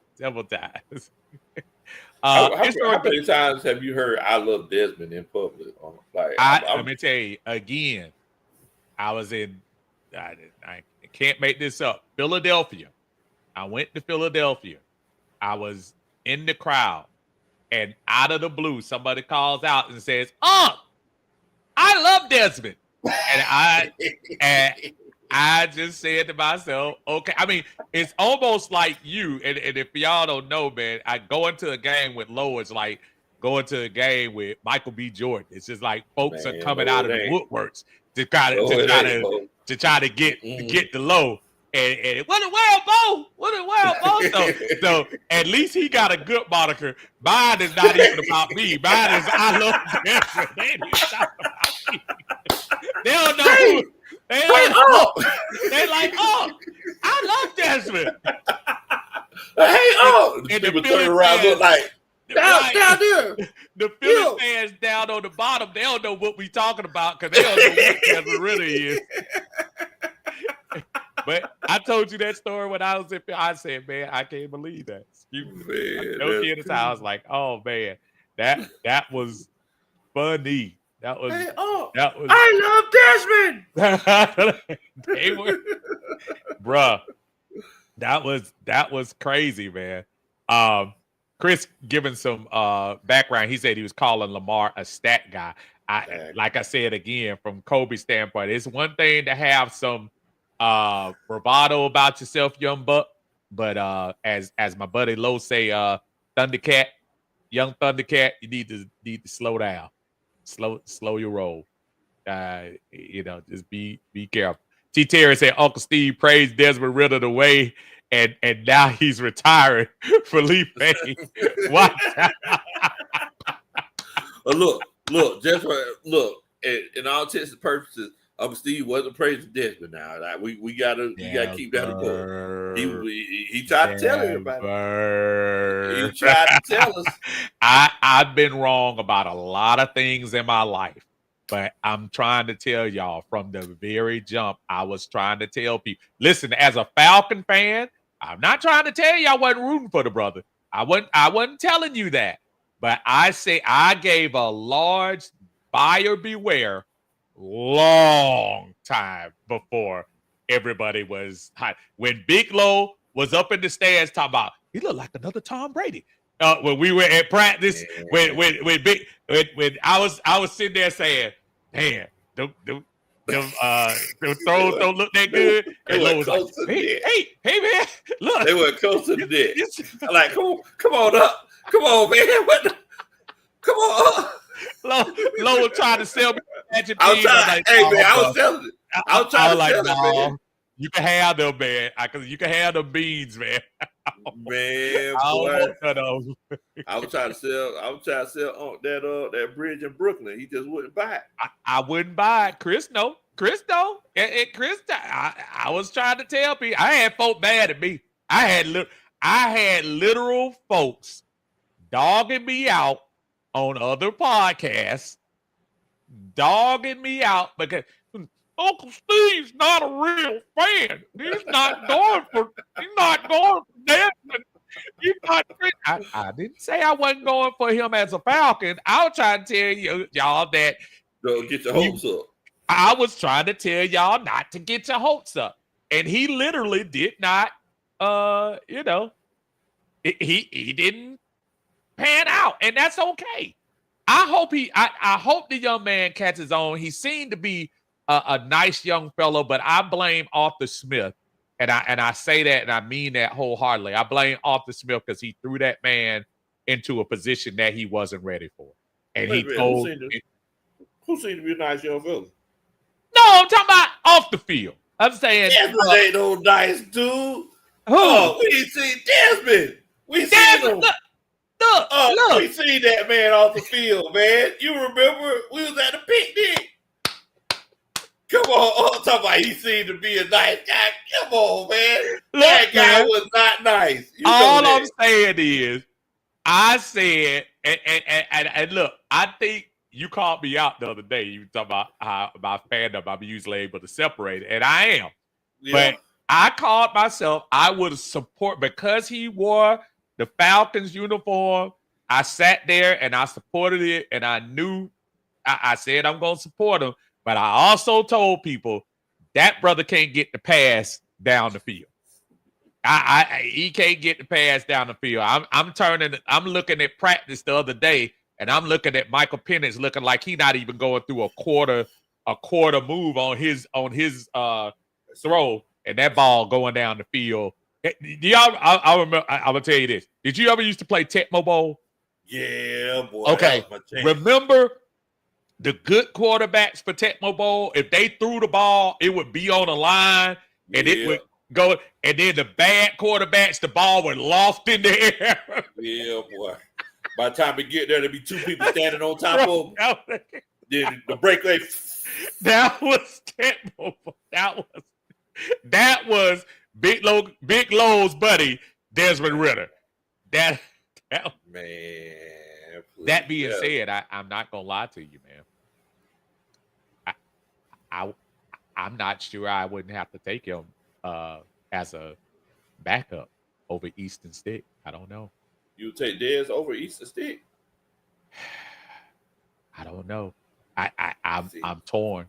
How many times have you heard "I love Desmond" in public? Let me tell you again. I was in. I can't make this up. Philadelphia. I went to Philadelphia. I was in the crowd, and out of the blue, somebody calls out and says, "Oh, I love Desmond," and I just said to myself, "Okay." I mean, it's almost like you. And if y'all don't know, man, I go into a game with Low. It's like going to a game with Michael B. Jordan. It's just like folks are coming out of the woodworks to try to get the Low. And what a well, Bo! What a well, Bo! So at least he got a good moniker. Mine is not even about me. Mine is I love Desmond. They ain't even talking about me. They don't know. Hey, They like, oh, I love Desmond. And people turn around look like down there. The Philly fans down on the bottom, they don't know what we talking about because they don't know what Desmond really is. But I told you that story when I was in. I said, "Man, I can't believe that." No kid in the house, like, "Oh man, that was funny." That was. I love Desmond. They were, bruh. That was crazy, man. Chris giving some background. He said he was calling Lamar a stat guy. Like I said again, from Kobe's standpoint, it's one thing to have some bravado about yourself, young buck, but as my buddy Low say, Thundercat, young Thundercat, you need to slow down, slow your roll. Just be careful. T. Terry said Uncle Steve praised Desmond Ritter the way, and now he's retiring. Felipe, watch out. Look, in all intents and purposes, Uncle Steve wasn't praising Desmond. Now, like, we gotta keep that above. He tried to tell everybody. He tried to tell us. I've been wrong about a lot of things in my life, but I'm trying to tell y'all from the very jump. I was trying to tell people. Listen, as a Falcon fan, I'm not trying to tell you I wasn't rooting for the brother. I wasn't telling you that, but I say I gave a large buyer beware. Long time before everybody was hot. When Big Low was up in the stands talking about he looked like another Tom Brady. When we were at practice, when I was sitting there saying, "Man, them throws don't look that good." And Low was like, "Hey, man, look." They were close to the dead. Like, come on up, come on, man, come on up. Low was trying to sell me. I was telling it. I was trying to tell it, man. You can have them, man. You can have the beans, man. Man, boy. I was trying to sell that bridge in Brooklyn. He just wouldn't buy it. I wouldn't buy it. Chris, no. I was trying to tell people. I had folk mad at me. I had literal folks dogging me out on other podcasts, dogging me out because Uncle Steve's not a real fan. He's not going for Desmond. I didn't say I wasn't going for him as a Falcon. I was trying to tell y'all that don't get your hopes up. I was trying to tell y'all not to get your hopes up. And he literally did not he didn't pan out, and that's okay. I hope the young man catches on. He seemed to be a nice young fellow, but I blame Arthur Smith, and I say that and I mean that wholeheartedly. I blame Arthur Smith because he threw that man into a position that he wasn't ready for, and who seemed to be a nice young fellow. No, I'm talking about off the field. I'm saying Desmond ain't no nice dude. Who? Oh, we seen Desmond. We seen him. Look. We seen that man off the field, man. You remember we was at the picnic. Come on, I'm talking about he seemed to be a nice guy. Come on, man. Look, that guy was not nice. All I'm saying is, I said, and look, I think you called me out the other day. You talking about how my fandom, I'm usually able to separate it, and I am. Yeah. But I called myself, I would support because he wore the Falcons uniform. I sat there and I supported it, and I knew I said I'm going to support him, but I also told people that brother can't get the pass down the field. He can't get the pass down the field. I'm looking at practice the other day, and I'm looking at Michael Penix looking like he's not even going through a quarter move on his throw, and that ball going down the field. Y'all, I remember. I'm gonna tell you this. Did you ever used to play Tecmo Bowl? Yeah, boy. Okay. Remember the good quarterbacks for Tecmo Bowl? If they threw the ball, it would be on a line, and it would go. And then the bad quarterbacks, the ball would loft in the air. Yeah, boy. By the time we get there, there'll be two people standing on top of them. Then the breakaway. That was Tecmo Bowl. That was Big Low's buddy, Desmond Ritter. That man. That being said, I'm not gonna lie to you, man. I'm not sure I wouldn't have to take him as a backup over Easton Stick. I don't know. You take Dez over Easton Stick? I don't know. I'm torn.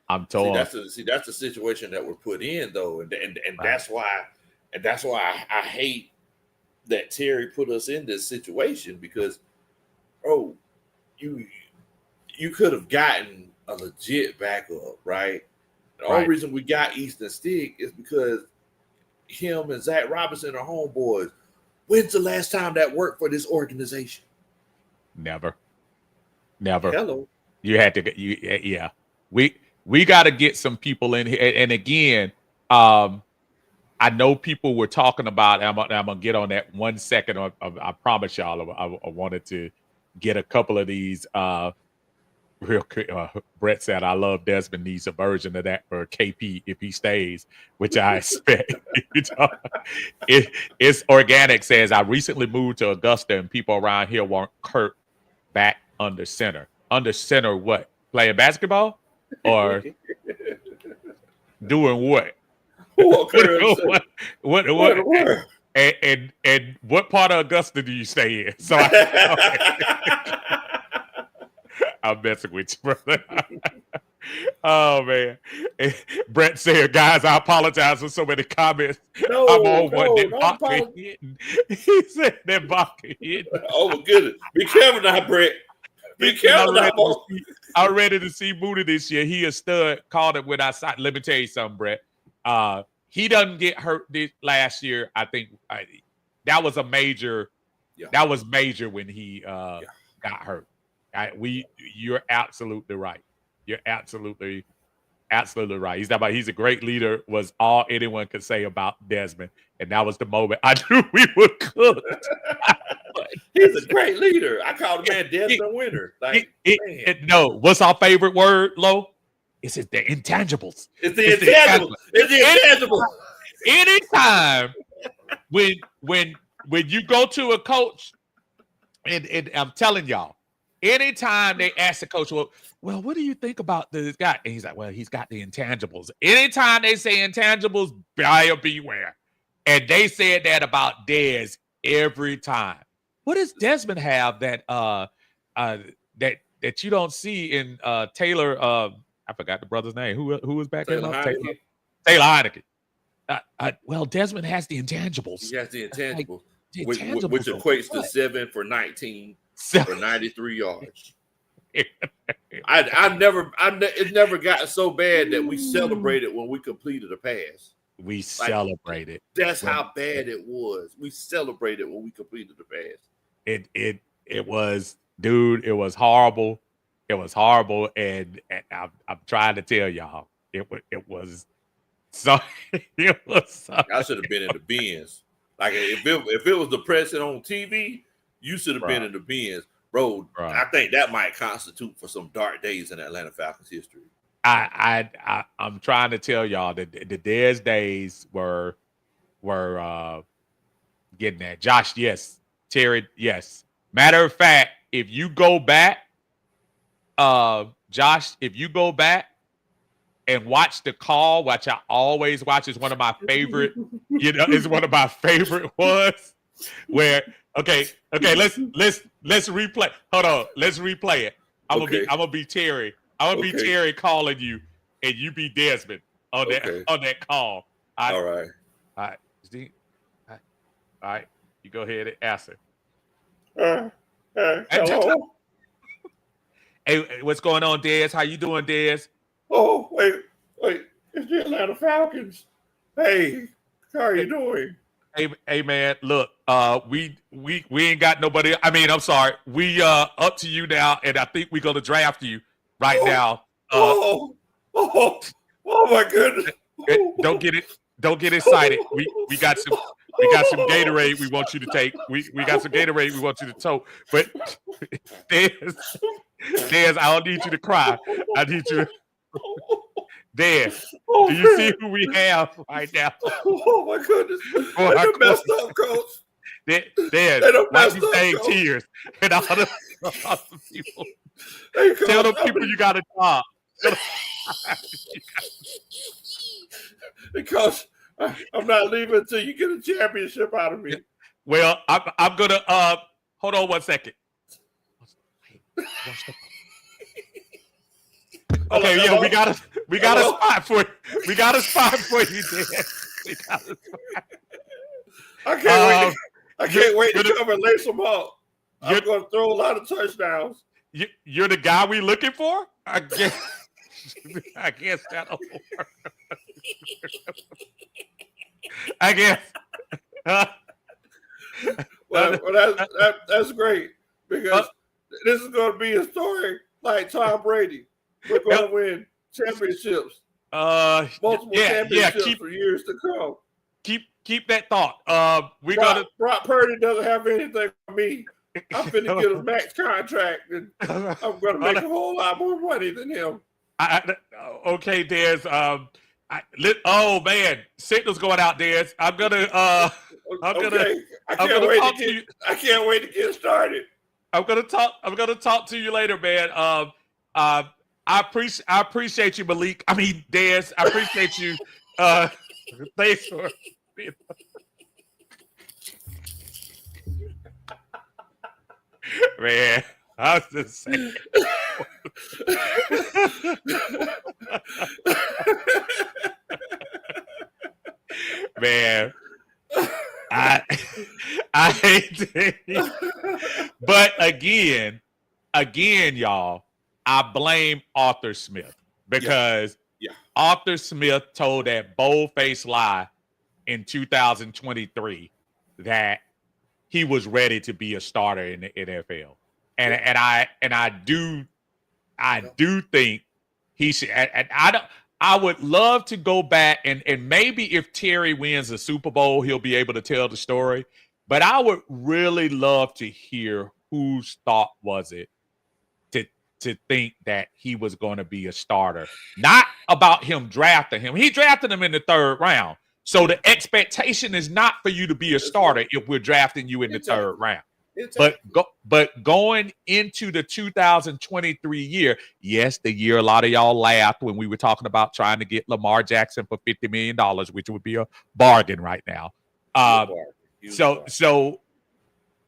I'm torn. See, that's the situation that we're put in, though, and right. that's why I hate that Terry put us in this situation, because, bro, you could have gotten a legit backup, right? The only reason we got Easton Stick is because him and Zach Robinson are homeboys. When's the last time that worked for this organization? Never. Hello. You had to. Yeah. We got to get some people in here. And again, I know people were talking about. I'm gonna get on that 1 second. I promise y'all. I wanted to get a couple of these real quick. Brett said, "I love Desmond needs a version of that for KP if he stays," which I expect. It's organic. Says, I recently moved to Augusta, and people around here want Kurt back under center. Under center, what? Playing basketball or doing what? What? And what part of Augusta do you stay in? So I'm messing with you, brother. Oh man. Brett said, guys, I apologize for so many comments. I'm on one that Baca hitting. He said that Baca hitting. Oh my goodness. Be careful now, Brett. Be careful now. I'm ready to see Moody this year. He a stud. Called it when I signed. Let me tell you something, Brett. He doesn't get hurt this last year. I think that was a major. Yeah. That was major when he got hurt. You're absolutely right. You're absolutely right. He's a great leader. Was all anyone could say about Desmond, and that was the moment I knew we were cooked. He's a great leader. I call the man Desmond Winner. No, what's our favorite word, Lo? It's the intangibles. It's the intangibles. Anytime when you go to a coach, and I'm telling y'all, anytime they ask the coach, well, what do you think about this guy? And he's like, well, he's got the intangibles. Anytime they say intangibles, buyer beware. And they said that about Dez every time. What does Desmond have that you don't see in Taylor? I forgot the brother's name. Who was back there? Taylor Heineke. Well, Desmond has the intangibles. He has the intangibles, which equates to 7 for 19 for 93 yards. It's never gotten so bad that we celebrated when we completed a pass. We celebrated. That's how bad it was. We celebrated when we completed the pass. It was, dude. It was horrible. It was horrible, and I'm trying to tell y'all, it was so. It was. So, I should have been in the bins. Like if it was the pressing on TV, you should have been in the bins, bro. I think that might constitute for some dark days in Atlanta Falcons history. I'm trying to tell y'all that the Dez days were getting that. Josh, yes. Terry, yes. Matter of fact, if you go back, Josh, if you go back and watch the call, which I always watch, is one of my favorite, is one of my favorite ones, where Okay. Let's replay. Hold on. Let's replay it. I'm gonna be Terry. I'm gonna be Terry calling you, and you be Desmond on that call. All right. All right. You go ahead and answer. Hello. Hey, what's going on, Dez? How you doing, Dez? Oh, wait. It's the Atlanta Falcons. Hey, how are you doing? Hey, man. Look, we ain't got nobody. I mean, I'm sorry. We up to you now, and I think we're gonna draft you right now. Oh my goodness! Don't get excited. We got some Gatorade we want you to take. We got some Gatorade we want you to tote. But Dez, I don't need you to cry. I need you to. Dez, do you see who we have right now? Oh my goodness! They messed up, Coach. Dez, why you saying tears? And all the people. Hey, Coach, tell the people you got a job. Because I'm not leaving until you get a championship out of me. Well, I'm gonna hold on 1 second. Okay, yeah, we got a spot for you. We got a spot for you, Dan. We got a spot. I can't wait to come and lace them up. I'm going to throw a lot of touchdowns. You're the guy we looking for? I guess that'll work. I guess. That's great because this is going to be a story like Tom Brady. We're going to win championships, multiple championships for years to come. Keep that thought. Brock Purdy doesn't have anything for me. I'm finna get a max contract, and I'm gonna make a whole lot more money than him. Okay, Dez. Oh man, signal's going out, Dez. I can't wait to get started. I'm gonna talk to you later, man. I appreciate you, Malik. I mean, Dez. I appreciate you. Thanks for being. Man, I was just saying. Man, I hate it. But again, y'all, I blame Arthur Smith because Arthur Smith told that bold-faced lie in 2023 that he was ready to be a starter in the NFL, and I do think he should. And I would love to go back and maybe if Terry wins the Super Bowl, he'll be able to tell the story. But I would really love to hear whose thought was it to think that he was going to be a starter. Not about him drafting him. He drafted him in the 3rd round. So the expectation is not for you to be a starter if we're drafting you in the 3rd round. But going into the 2023 year, yes, the year a lot of y'all laughed when we were talking about trying to get Lamar Jackson for $50 million, which would be a bargain right now. So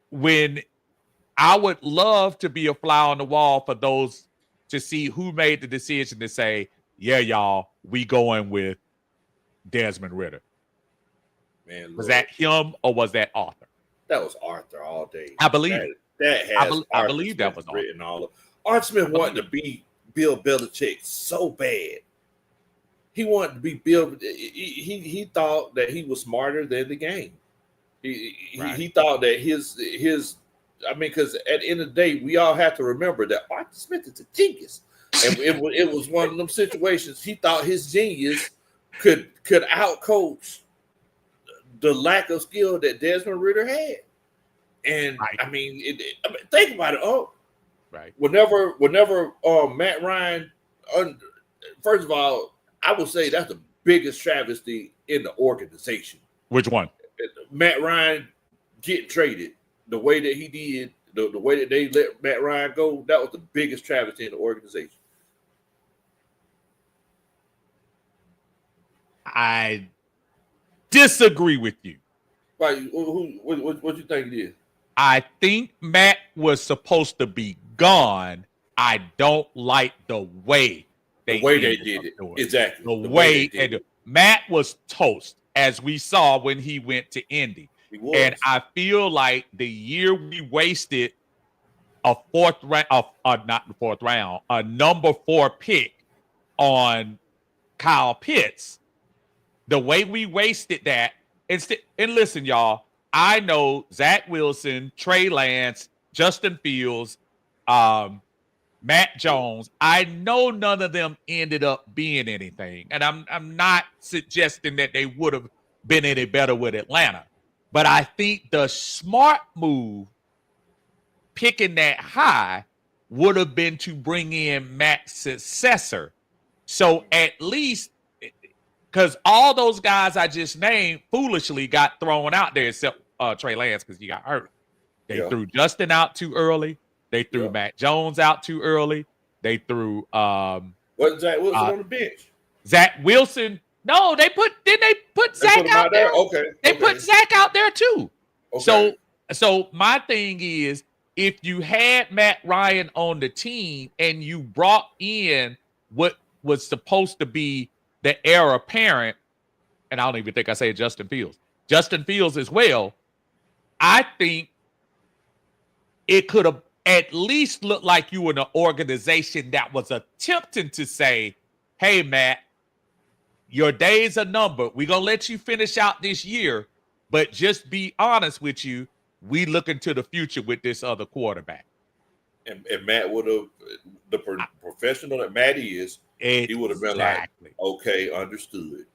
when I would love to be a fly on the wall for those to see who made the decision to say, yeah, y'all, we going with Desmond Ridder. Man, was that him or was that Arthur? That was Arthur all day. I believe I believe that was written all of. Arthur Smith wanted to be Bill Belichick so bad. He wanted to be Bill. He thought that he was smarter than the game. He thought that his. I mean, because at the end of the day, we all have to remember that Arthur Smith is a genius, and it was one of them situations. He thought his genius could outcoach the lack of skill that Desmond Ridder had. And I mean, think about it. Whenever Matt Ryan, first of all, I would say that's the biggest travesty in the organization. Which one? Matt Ryan getting traded the way that he did, the way that they let Matt Ryan go, that was the biggest travesty in the organization. I disagree with you. Right? What you think it is? I think Matt was supposed to be gone. I don't like the way The they way they ended did up it. doing Exactly. The The way they way did and it. Matt was toast, as we saw when he went to Indy. He And was. I feel like the year we wasted a fourth round, not the fourth round, a number 4 pick on Kyle Pitts, the way we wasted that. And listen, y'all, I know Zach Wilson, Trey Lance, Justin Fields, Matt Jones. I know none of them ended up being anything, and I'm not suggesting that they would have been any better with Atlanta, but I think the smart move picking that high would have been to bring in Matt's successor. So at least, because all those guys I just named foolishly got thrown out there, except Trey Lance because he got hurt. They threw Justin out too early. They threw Matt Jones out too early. They threw Wasn't Zach Wilson on the bench? Zach Wilson. No, they put Zach out there. Okay. They put Zach out there too. Okay. So my thing is, if you had Matt Ryan on the team and you brought in what was supposed to be the heir apparent, and I don't even think I say Justin Fields as well, I think it could have at least looked like you were in an organization that was attempting to say, hey, Matt, your days are numbered. We're going to let you finish out this year, but just be honest with you, we look into the future with this other quarterback. And Matt would have, the professional that Matt is, he would have been like, okay, understood.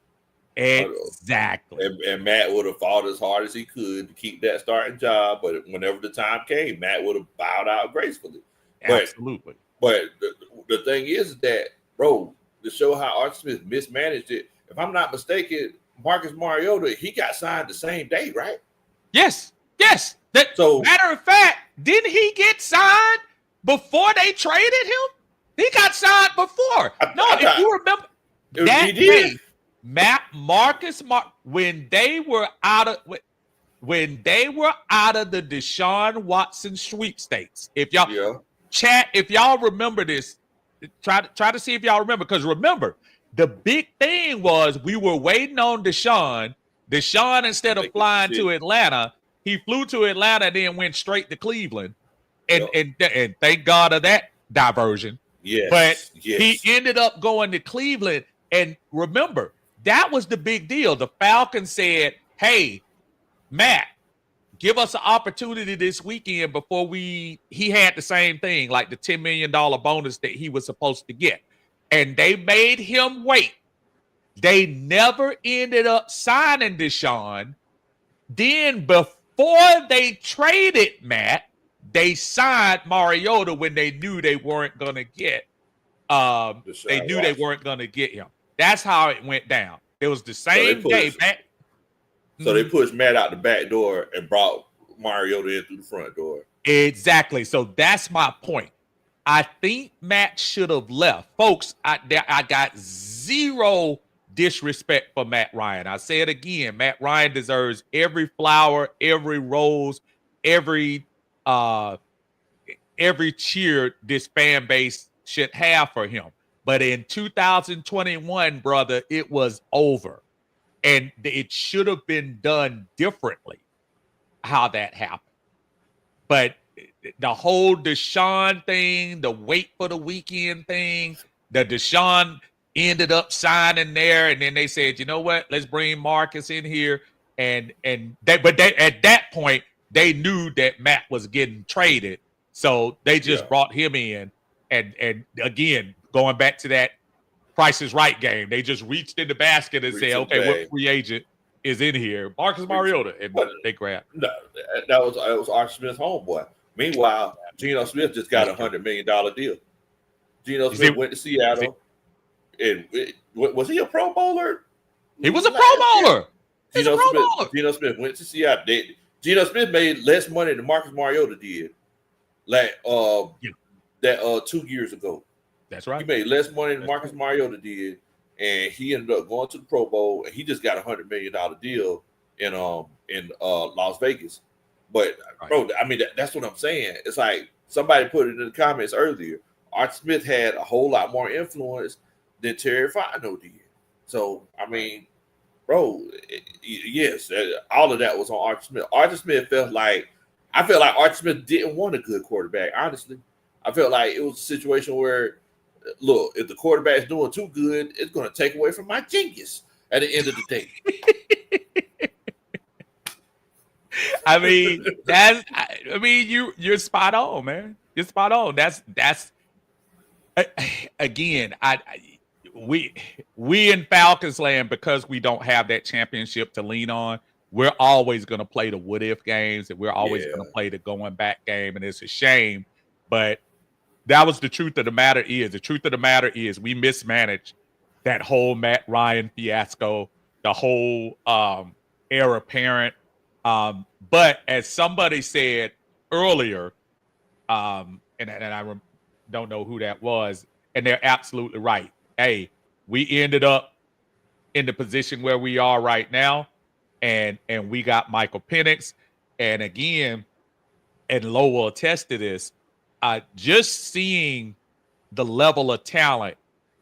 Exactly. And Matt would have fought as hard as he could to keep that starting job, but whenever the time came, Matt would have bowed out gracefully. Absolutely. But the thing is that, bro, to show how Archie Smith mismanaged it, if I'm not mistaken, Marcus Mariota, he got signed the same day, right? Yes. So, matter of fact, didn't he get signed before they traded him? He got signed before. If you remember that day, when they were out of the Deshaun Watson sweepstakes. If y'all remember this, try to see if y'all remember, because remember, the big thing was we were waiting on Deshaun. Deshaun, instead of flying to Atlanta, he flew to Atlanta and then went straight to Cleveland. And thank God of that diversion. But he ended up going to Cleveland. And remember, that was the big deal. The Falcons said, hey, Matt, give us an opportunity this weekend before he had the same thing, like the $10 million bonus that he was supposed to get. And they made him wait. They never ended up signing Deshaun. Then before they traded Matt, they signed Mariota when they knew they weren't going to get they weren't going to get him. That's how it went down. It was the same day. So they pushed Matt out the back door and brought Mariota in through the front door. Exactly. So that's my point. I think Matt should have left. Folks, I got zero disrespect for Matt Ryan. I say it again. Matt Ryan deserves every flower, every rose, every cheer this fan base should have for him. But in 2021, brother, it was over. And it should have been done differently how that happened. But the whole Deshaun thing, the wait for the weekend thing, the Deshaun ended up signing there, and then they said, you know what, let's bring Marcus in here. But at that point, they knew that Matt was getting traded. So they just brought him in. And again, going back to that Price is Right game, they just reached in the basket and said, okay, what free agent is in here? Marcus Mariota. And they grabbed. No, that was Archie Smith's homeboy. Meanwhile, Geno Smith just got a $100 million deal. Geno Smith went to Seattle. And was he a Pro Bowler? He was a Pro Bowler. Geno Smith went to Seattle. Geno Smith made less money than Marcus Mariota did, 2 years ago. That's right. He made less money than Marcus Mariota did, and he ended up going to the Pro Bowl. And he just got a $100 million deal in Las Vegas. But Right. bro, I mean that's what I'm saying. It's like somebody put it in the comments earlier. Art Smith had a whole lot more influence than Terry Fontenot did. So I mean, bro, yes, all of that was on Art Smith. Art Smith felt like Art Smith didn't want a good quarterback. Honestly, I felt like it was a situation where, look, if the quarterback's doing too good, it's going to take away from my genius at the end of the day. I mean, you're spot on, man. You're spot on. That's again, we in Falcons land, because we don't have that championship to lean on. We're always going to play the what if games, and we're always going to play the going back game, and it's a shame, but that was the truth of the matter. Is the truth of the matter is we mismanaged that whole Matt Ryan fiasco, the whole heir apparent. But as somebody said earlier, don't know who that was, and they're absolutely right. Hey, we ended up in the position where we are right now, and we got Michael Penix, and again, and Lowe will attest to this. Just seeing the level of talent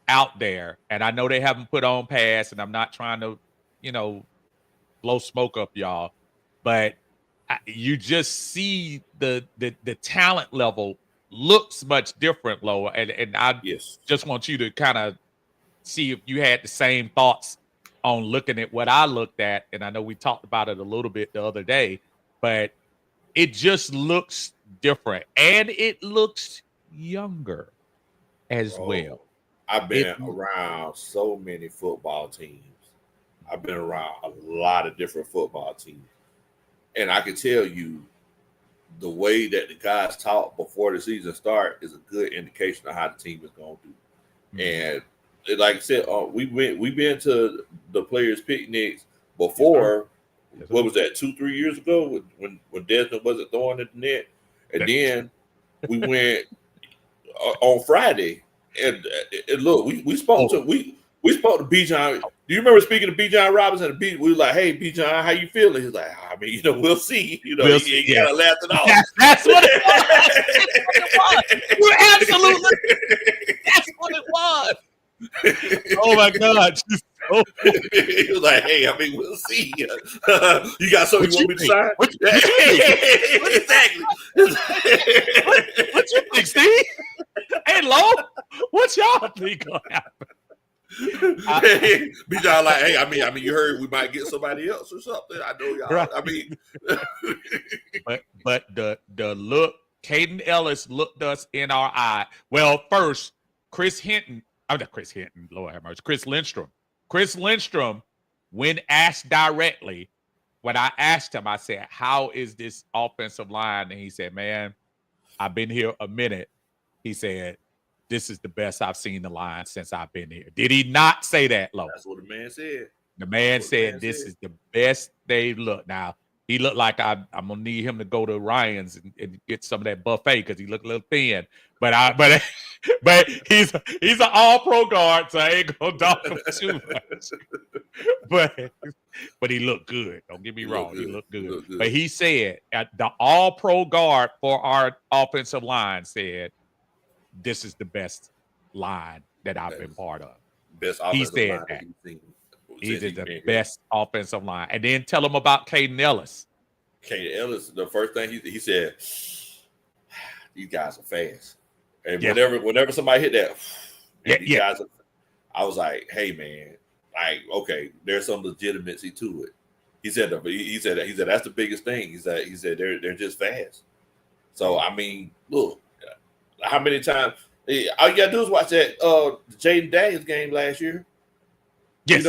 out there, and I know they haven't put on pass, and I'm not trying to, blow smoke up y'all, but you just see the talent level looks much different, Lowe, and I just want you to kind of see if you had the same thoughts on looking at what I looked at, and I know we talked about it a little bit the other day, but it just looks different, and it looks younger as well. I've been around so many football teams. I've been around a lot of different football teams, and I can tell you the way that the guys talk before the season start is a good indication of how the team is going to do. Mm-hmm. And like I said, we've been to the players' picnics before. Yes, what was that, 2-3 years ago when Desmond wasn't throwing at the net, and then we went on Friday, and look, we spoke to Bijan. Do you remember speaking to Bijan Robinson? We were like, "Hey, Bijan, how you feeling?" He's like, "I mean, we'll see." He kind of laughed it off. That's what it was. You're absolutely. That's what it was. Oh my God. He was like, "Hey, I mean, we'll see. You got something you want me to sign?" Exactly. What you think, Steve? Hey, Lo, what y'all think gonna happen? Bijan like, "Hey, I mean, you heard we might get somebody else or something. I know y'all. Right. I mean, but the look, Caden Ellis looked us in our eye. Well, first, Chris Lindstrom. Chris Lindstrom, when asked directly, when I asked him, I said, "How is this offensive line?" And he said, "Man, I've been here a minute." He said, "This is the best I've seen the line since I've been here." Did he not say that, Lo? That's what the man said. The man said, "This is the best they've looked." Now, he looked like I'm gonna need him to go to Ryan's and get some of that buffet because he looked a little thin. But he's an all-pro guard, so I ain't gonna dog him too much. But he looked good. Don't get me wrong, he looked good. But he said the all-pro guard for our offensive line said, "This is the best line that I've been part of." Best he said that. He's the best offensive line. And then tell him about Caden Ellis. Caden Ellis, the first thing he said, "These guys are fast." And whenever somebody hit that, these guys I was like, "Hey man, like, okay, there's some legitimacy to it." He said that's the biggest thing. He said they're just fast. So I mean, look, how many times all you gotta do is watch that Jaden Daniels game last year. Yes.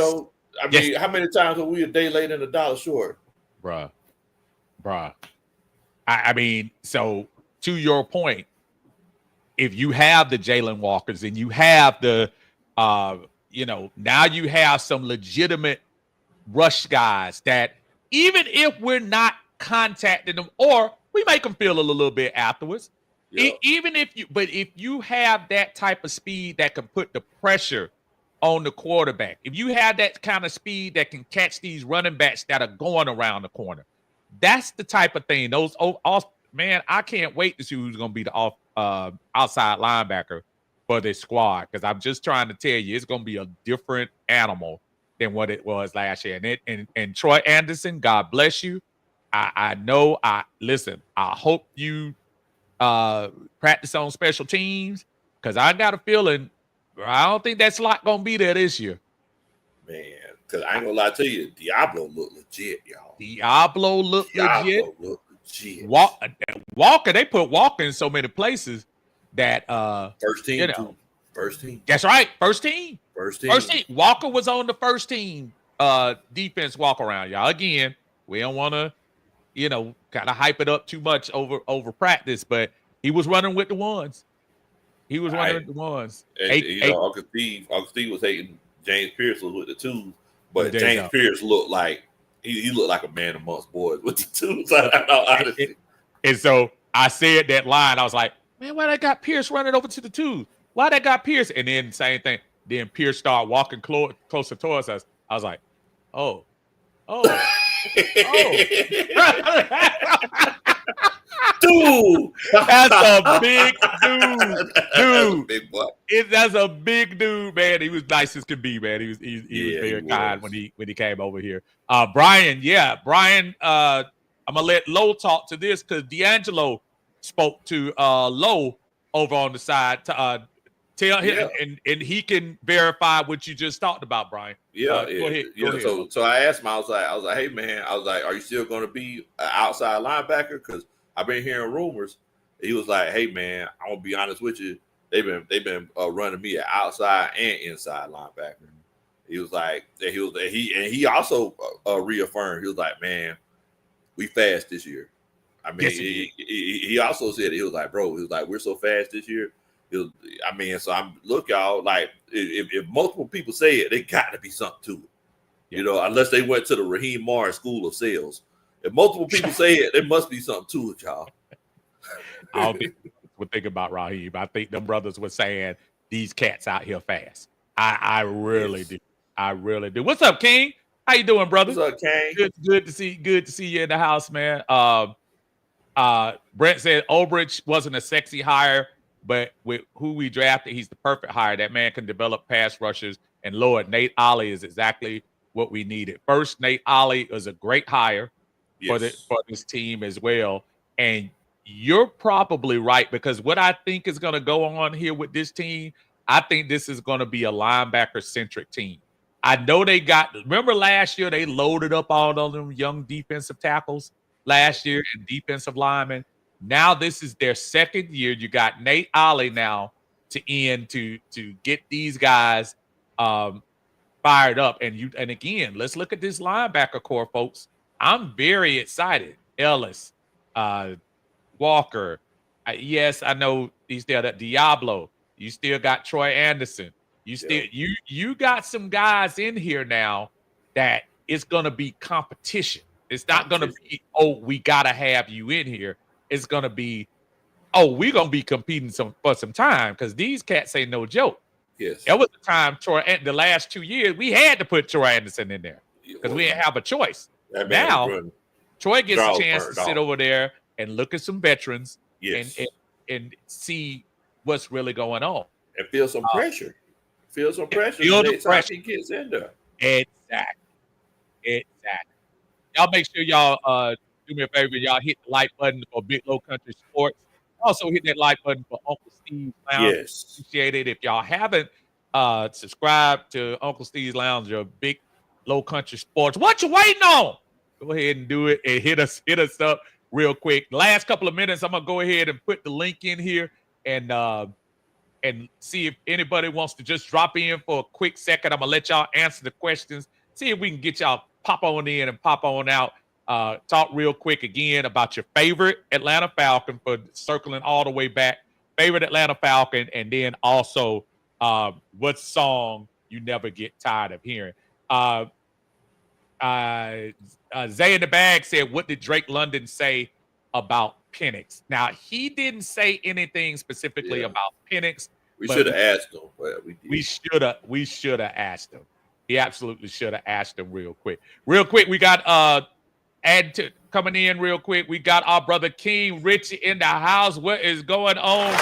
I mean, how many times were we a day late and $1 short? Bruh. I mean, so to your point, if you have the Jalen Walkers and you have the, now you have some legitimate rush guys that even if we're not contacting them, or we make them feel a little bit afterwards, even if you have that type of speed that can put the pressure on the quarterback, if you have that kind of speed that can catch these running backs that are going around the corner, That's the type of thing. Those man, I can't wait to see who's going to be the outside linebacker for this squad, because I'm just trying to tell you, it's going to be a different animal than what it was last year. And Troy Anderson, God bless you. I know. Listen. I hope you practice on special teams, because I got a feeling I don't think that slot going to be there this year. Man, because I ain't gonna lie to you, Diablo looked legit, y'all. Diablo looked legit. Walker, they put Walker in so many places that first team, you know, first team. That's right, first team. First team. First team. Walker was on the first team defense walk around, y'all. Again, we don't want to, kind of hype it up too much over practice, but he was running with the ones. He was running with the ones. And, Uncle Steve was hating James Pierce was with the twos, but James Pierce looked like he looked like a man amongst boys with the twos. And so I said that line. I was like, man, why they got Pierce running over to the twos? Why they got Pierce? And then same thing. Then Pierce started walking closer towards us. I was like, oh. Dude, that's a big dude. Big boy. That's a big dude, man. He was nice as could be, man. He was very kind when he came over here. Brian, I'm gonna let Lowe talk to this, because D'Angelo spoke to Lowe over on the side to tell him, and he can verify what you just talked about, Brian. Go ahead. So I asked him. I was like, hey man, are you still going to be an outside linebacker? Because I've been hearing rumors. He was like, hey man, I'm gonna be honest with you. They've been running me an outside and inside linebacker. He was like, he also reaffirmed. He was like, man, we fast this year. I mean, yes, he also said, he was like, bro, he was like, we're so fast this year. Look, y'all, like if multiple people say it, they got to be something to it. Unless they went to the Raheem Morris School of Sales. If multiple people say it, there must be something to it, y'all. I would think about Raheem. I think them brothers were saying these cats out here fast. I really do. I really do. What's up, King? How you doing, brother? What's up, King? Good to see you in the house, man. Brent said Ulbrich wasn't a sexy hire, but with who we drafted, he's the perfect hire. That man can develop pass rushers. And Lord, Nate Ollie is exactly what we needed. First, Nate Ollie is a great hire for this team as well. And you're probably right, because what I think is going to go on here with this team, I think this is going to be a linebacker-centric team. I know remember last year they loaded up all of them young defensive tackles last year and defensive linemen. Now this is their second year. You got Nate Ollie now to get these guys fired up. And again, let's look at this linebacker core, folks. I'm very excited. Ellis, Walker. Yes, I know he's there. That Diablo. You still got Troy Anderson. You got some guys in here now that it's going to be competition. It's not going to be, we got to have you in here. It's going to be, we're going to be competing for some time, because these cats ain't no joke. Yes. There was a time, the last 2 years, we had to put Troy Anderson in there because we didn't have a choice. Now, Troy gets a chance to sit over there and look at some veterans and see what's really going on. And feel some pressure. Feel some pressure. Feel the pressure. He gets in there. Exactly. Y'all make sure y'all do me a favor. Y'all hit the like button for Big Low Country Sports. Also hit that like button for Uncle Steve's Lounge. Yes. Appreciate it. If y'all haven't subscribed to Uncle Steve's Lounge or Big Low Country Sports, what you waiting on? Go ahead and do it and hit us up real quick. Last couple of minutes, I'm gonna go ahead and put the link in here and see if anybody wants to just drop in for a quick second. I'm gonna let y'all answer the questions. See if we can get y'all pop on in and pop on out. Talk real quick again about your favorite Atlanta Falcon, for circling all the way back. Favorite Atlanta Falcon, and then also what song you never get tired of hearing. Zay in the Bag said, what did Drake London say about Penix? Now, he didn't say anything specifically about Penix. We should have asked him. But we should have asked him. He absolutely should have asked him real quick. We got And coming in real quick, we got our brother King Richie in the house. What is going on, King?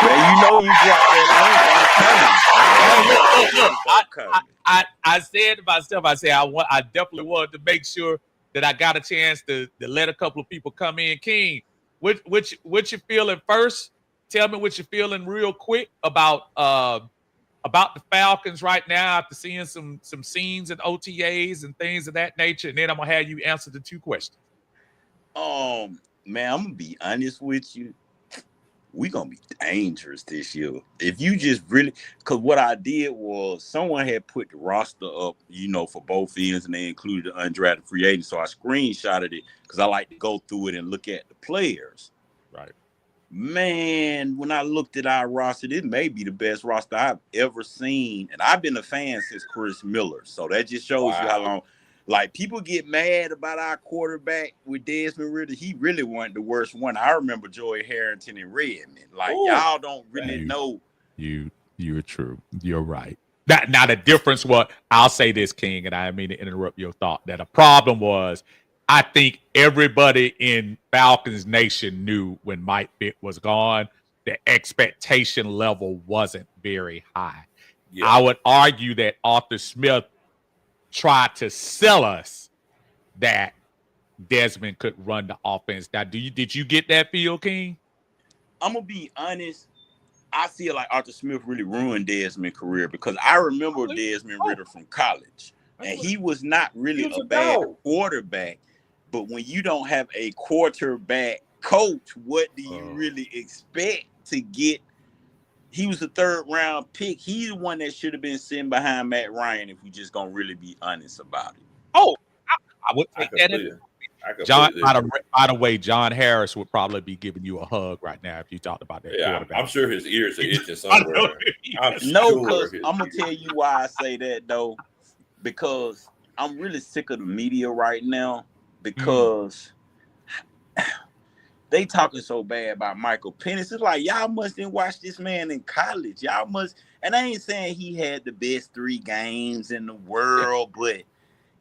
Man, you know you dropped that link. I'm coming. I said to myself, I said I definitely wanted to make sure that I got a chance to let a couple of people come in. King, what you feeling first? Tell me what you're feeling real quick about the Falcons right now after seeing some scenes and OTAs and things of that nature, and then I'm gonna have you answer the two questions. Man, I'm gonna be honest with you. We gonna be dangerous this year. If you just really, cause what I did was someone had put the roster up, for both ends, and they included the undrafted free agent. So I screenshotted it because I like to go through it and look at the players. Right. Man, when I looked at our roster, this may be the best roster I've ever seen, and I've been a fan since Chris Miller. So that just shows you how long. Like, people get mad about our quarterback with Desmond Ridder. He really wasn't the worst one. I remember Joey Harrington and Redmond. Like, y'all don't really know. You're true. You're right. Now the difference was, I'll say this, King, and I didn't mean to interrupt your thought, that the problem was, I think everybody in Falcons Nation knew when Mike Vick was gone, the expectation level wasn't very high. Yeah. I would argue that Arthur Smith tried to sell us that Desmond could run the offense. Now, did you get that feel, King? I'm gonna be honest. I feel like Arthur Smith really ruined Desmond's career because I remember Desmond Ridder from college, and he was not really a bad quarterback. But when you don't have a quarterback coach, what do you really expect to get? He was a third-round pick. He's the one that should have been sitting behind Matt Ryan if we just gonna really be honest about it. Oh, I would take that in. John, by the way, John Harris would probably be giving you a hug right now if you talked about that. Yeah, I'm sure his ears are itching somewhere. No, because I'm gonna tell you why I say that though, because I'm really sick of the media right now because they talking so bad about Michael Penix. It's like, y'all mustn't watch this man in college. Y'all must, and I ain't saying he had the best 3 games in the world, but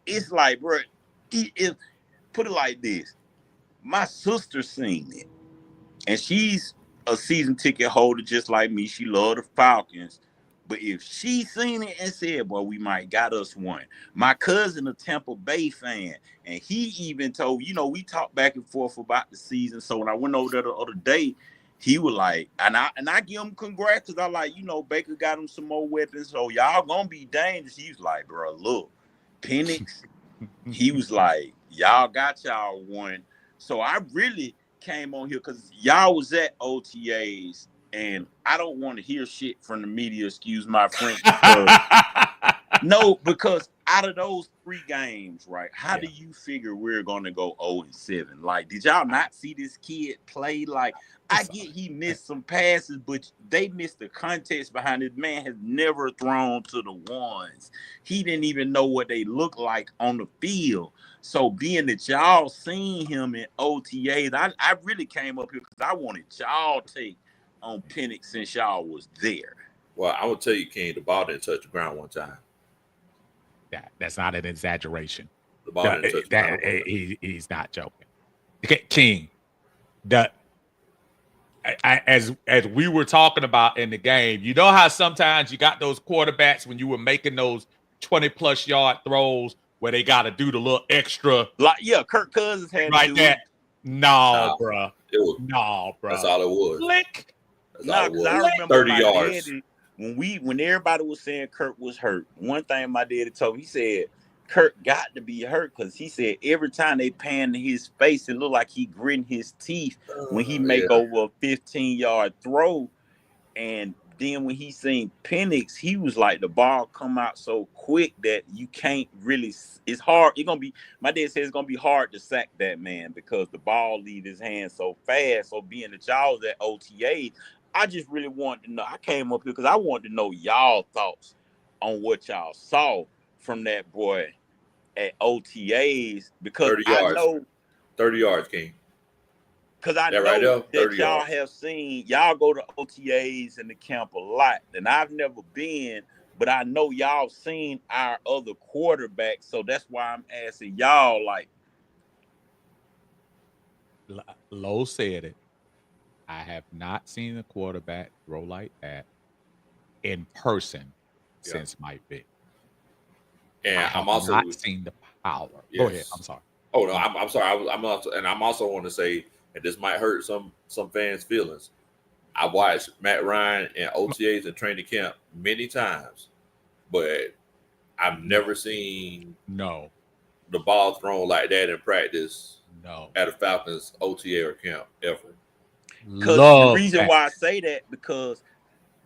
it's like, bro, put it like this. My sister seen it, and she's a season ticket holder just like me. She loved the Falcons. But if she seen it and said, boy, we might got us one. My cousin, a Tampa Bay fan, and he even told, we talked back and forth about the season. So when I went over there the other day, he was like, and I give him congrats because I like, Baker got him some more weapons. So y'all gonna be dangerous. He was like, bro, look, Penix, he was like, y'all got y'all one. So I really came on here because y'all was at OTAs. And I don't want to hear shit from the media, excuse my French. Because out of those 3 games, right, how do you figure we're going to go 0-7? Like, did y'all not see this kid play? Like, I get he missed some passes, but they missed the context behind it. Man has never thrown to the ones. He didn't even know what they look like on the field. So being that y'all seen him in OTAs, I really came up here because I wanted y'all take on Penix since y'all was there. Well, I will tell you, King, the ball didn't touch the ground one time. That's not an exaggeration. The ball didn't touch the ground. He's not joking. King, as we were talking about in the game, you know how sometimes you got those quarterbacks when you were making those 20+ yard throws where they got to do the little extra. Like, Kirk Cousins had right to do that. it. No, bro. No, bro. That's all it was. Flick. No, because I remember 30 yards. When everybody was saying Kirk was hurt, one thing my daddy told me, he said Kirk got to be hurt because he said every time they pan to his face, it looked like he gritting his teeth when he make over a 15-yard throw. And then when he seen Penix, he was like, the ball come out so quick that you can't really, it's hard. My dad said it's going to be hard to sack that man because the ball leave his hand so fast. So being that y'all was at OTA, I just really wanted to know. I came up here because I wanted to know y'all thoughts on what y'all saw from that boy at OTAs because 30 yards. I know 30 yards, King. Because I know that y'all have seen, y'all go to OTAs in the camp a lot, and I've never been, but I know y'all seen our other quarterbacks, so that's why I'm asking y'all. Like, Lowe said it. I have not seen a quarterback throw like that in person Yeah. since Mike Vick. And I have I'm also not seen the power. Go ahead. I'm yes. sorry. Oh no, I'm sorry. I'm also, and I'm also want to say, and this might hurt some fans' feelings. I watched Matt Ryan and OTAs and training camp many times, but I've never seen No, the ball thrown like that in practice no. at a Falcons OTA or camp ever. because the Love reason that. why I say that, because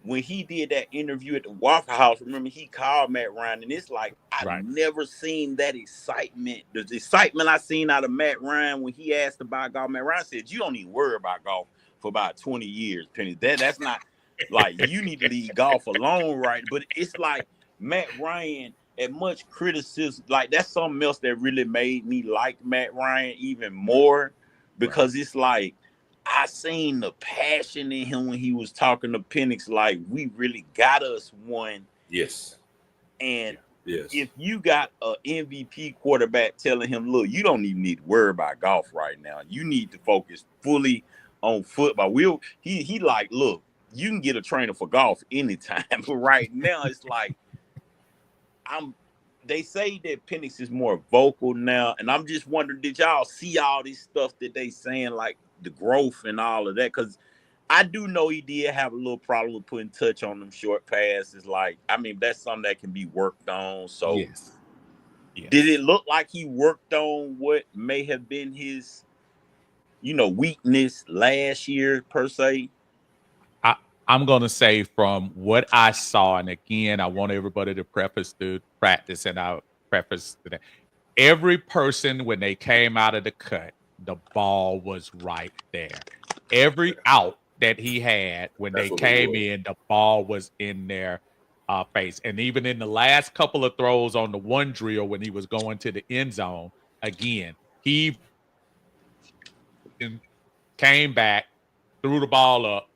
when he did that interview at the Waffle House, remember he called Matt Ryan, and it's like I've Right. never seen that excitement. The excitement I seen out of Matt Ryan when he asked about golf. Matt Ryan said, "You don't even worry about golf for about 20 years, Penny. That's not like you need to leave golf alone, right?" But it's like Matt Ryan, at much criticism, like that's something else that really made me like Matt Ryan even more, because it's like I seen the passion in him when he was talking to Penix, like we really got us one. Yes. And Yes. if you got a MVP quarterback telling him, look, you don't even need to worry about golf right now. You need to focus fully on football. He like, look, you can get a trainer for golf anytime. But right now it's like they say that Penix is more vocal now, and I'm just wondering, did y'all see all this stuff that they saying, like the growth and all of that? Because I do know he did have a little problem with putting touch on them short passes. Like, I mean, that's something that can be worked on. So, Yes. did it look like he worked on what may have been his, weakness last year per se? I'm going to say from what I saw, and again, I want everybody to preface the practice, and I'll preface that every person, when they came out of the cut, the ball was right there. Every out that he had when That's they what it came was. in, the ball was in their face. And even in the last couple of throws on the one drill when he was going to the end zone, again, he came back, threw the ball up.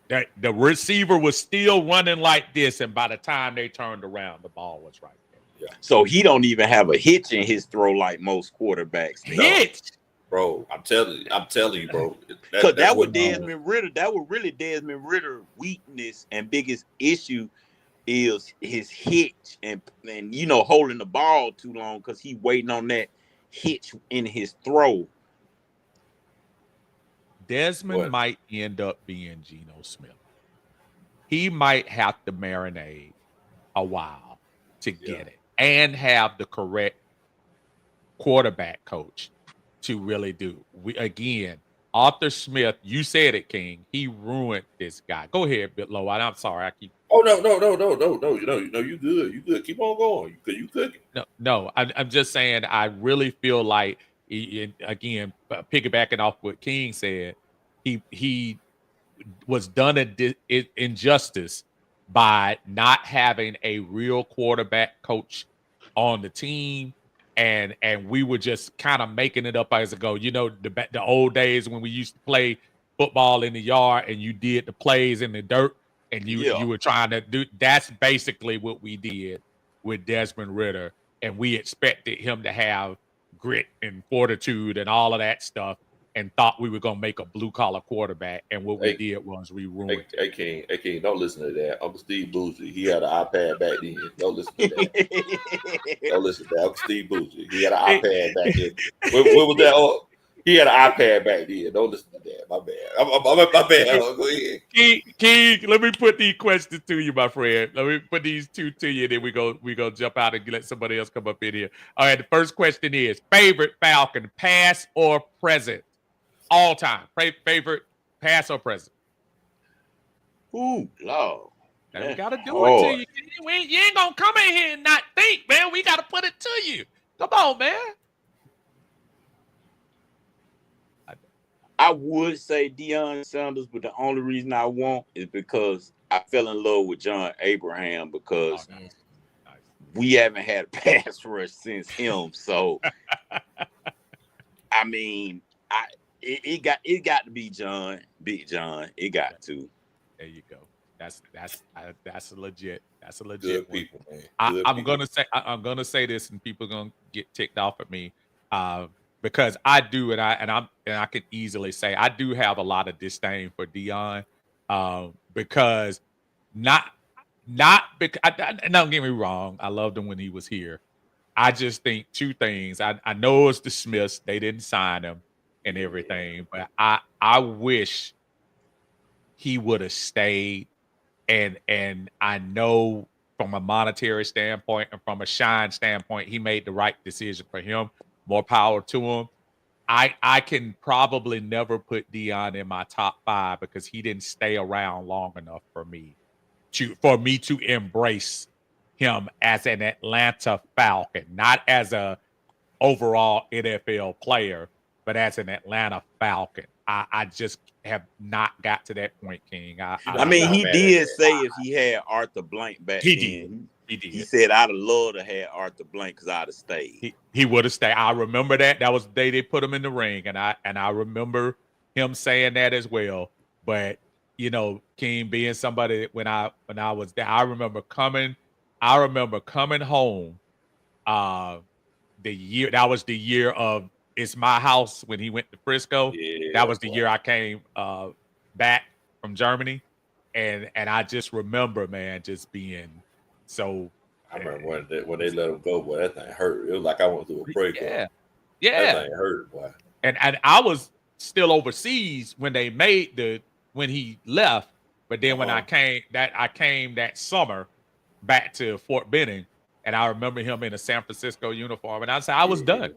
The receiver was still running like this, and by the time they turned around, the ball was right there. Yeah. So he don't even have a hitch in his throw like most quarterbacks. Hitch, bro. I'm telling you, bro. Because that was what Desmond Ritter. That was really Desmond Ritter's weakness and biggest issue is his hitch and holding the ball too long because he waiting on that hitch in his throw. Desmond might end up being Geno Smith. He might have to marinate a while to get it and have the correct quarterback coach to really do. Arthur Smith, you said it, King. He ruined this guy. Go ahead, Bitlow. I'm sorry. I keep. Oh no! You good? You good? Keep on going. You cooking? No. I'm just saying. I really feel like, again, piggybacking off what King said, he was done injustice by not having a real quarterback coach on the team, and we were just kind of making it up as it go. The old days when we used to play football in the yard and you did the plays in the dirt, and you were trying to do. That's basically what we did with Desmond Ritter, and we expected him to have grit and fortitude and all of that stuff, and thought we were going to make a blue-collar quarterback, and what we did was we ruined it. Hey, King, don't listen to that. Uncle Steve Bougie, he had an iPad back then. Don't listen to that. Don't listen to that. Uncle Steve Bougie, he had an iPad back then. What was that? Oh, he had an iPad back then. Don't listen to that. My bad. My bad. Go ahead. King, let me put these questions to you, my friend. Let me put these two to you, then we go jump out and let somebody else come up in here. All right, the first question is, favorite Falcon, past or present? All time. Favorite pass or present? Ooh, Lord. We got to do it to you. You ain't going to come in here and not think, man. We got to put it to you. Come on, man. I would say Deion Sanders, but the only reason I won't is because I fell in love with John Abraham because we haven't had a pass rush since him. So, I mean, it got to be John, Big John. It got to. There you go. That's a legit. That's a legit Good one. people, man. I'm gonna say this, and people gonna get ticked off at me, because I do, and I can easily say I do have a lot of disdain for Dion, because not because don't get me wrong, I loved him when he was here. I just think two things. I know it's the Smiths; they didn't sign him and everything, but I wish he would have stayed. And I know from a monetary standpoint and from a shine standpoint, he made the right decision for him. More power to him. I can probably never put Dion in my top 5 because he didn't stay around long enough for me to embrace him as an Atlanta Falcon, not as a overall NFL player, but as an Atlanta Falcon. I just have not got to that point, King. I mean, he did say if he had Arthur Blank back He then, did. he said, I'd have loved to have Arthur Blank because I'd have stayed. He would have stayed. I remember that. That was the day they put him in the ring, and I remember him saying that as well. But you know, King being somebody when I was there, I remember coming home. The year that was the year of It's My House when he went to Frisco. Yeah, that was the year I came back from Germany, and I just remember, man, just being so. I remember when they let him go, boy, that thing hurt. It was like I went through a breakup. Yeah. That thing hurt, boy. And I was still overseas when when he left, but then when I came that summer back to Fort Benning, and I remember him in a San Francisco uniform, and I said I was done.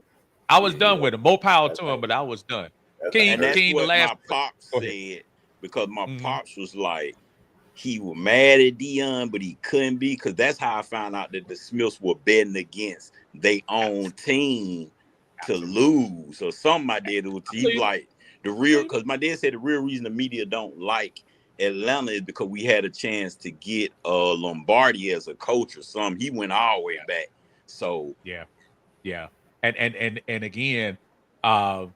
I was done with him. More power to him, but I was done. And that's what my pops said, because my pops was like, he was mad at Dion, but he couldn't be, because that's how I found out that the Smiths were betting against their own team to lose or something. I did. He was like, because my dad said the real reason the media don't like Atlanta is because we had a chance to get Lombardi as a coach or something. He went all the way back. So yeah. And again, the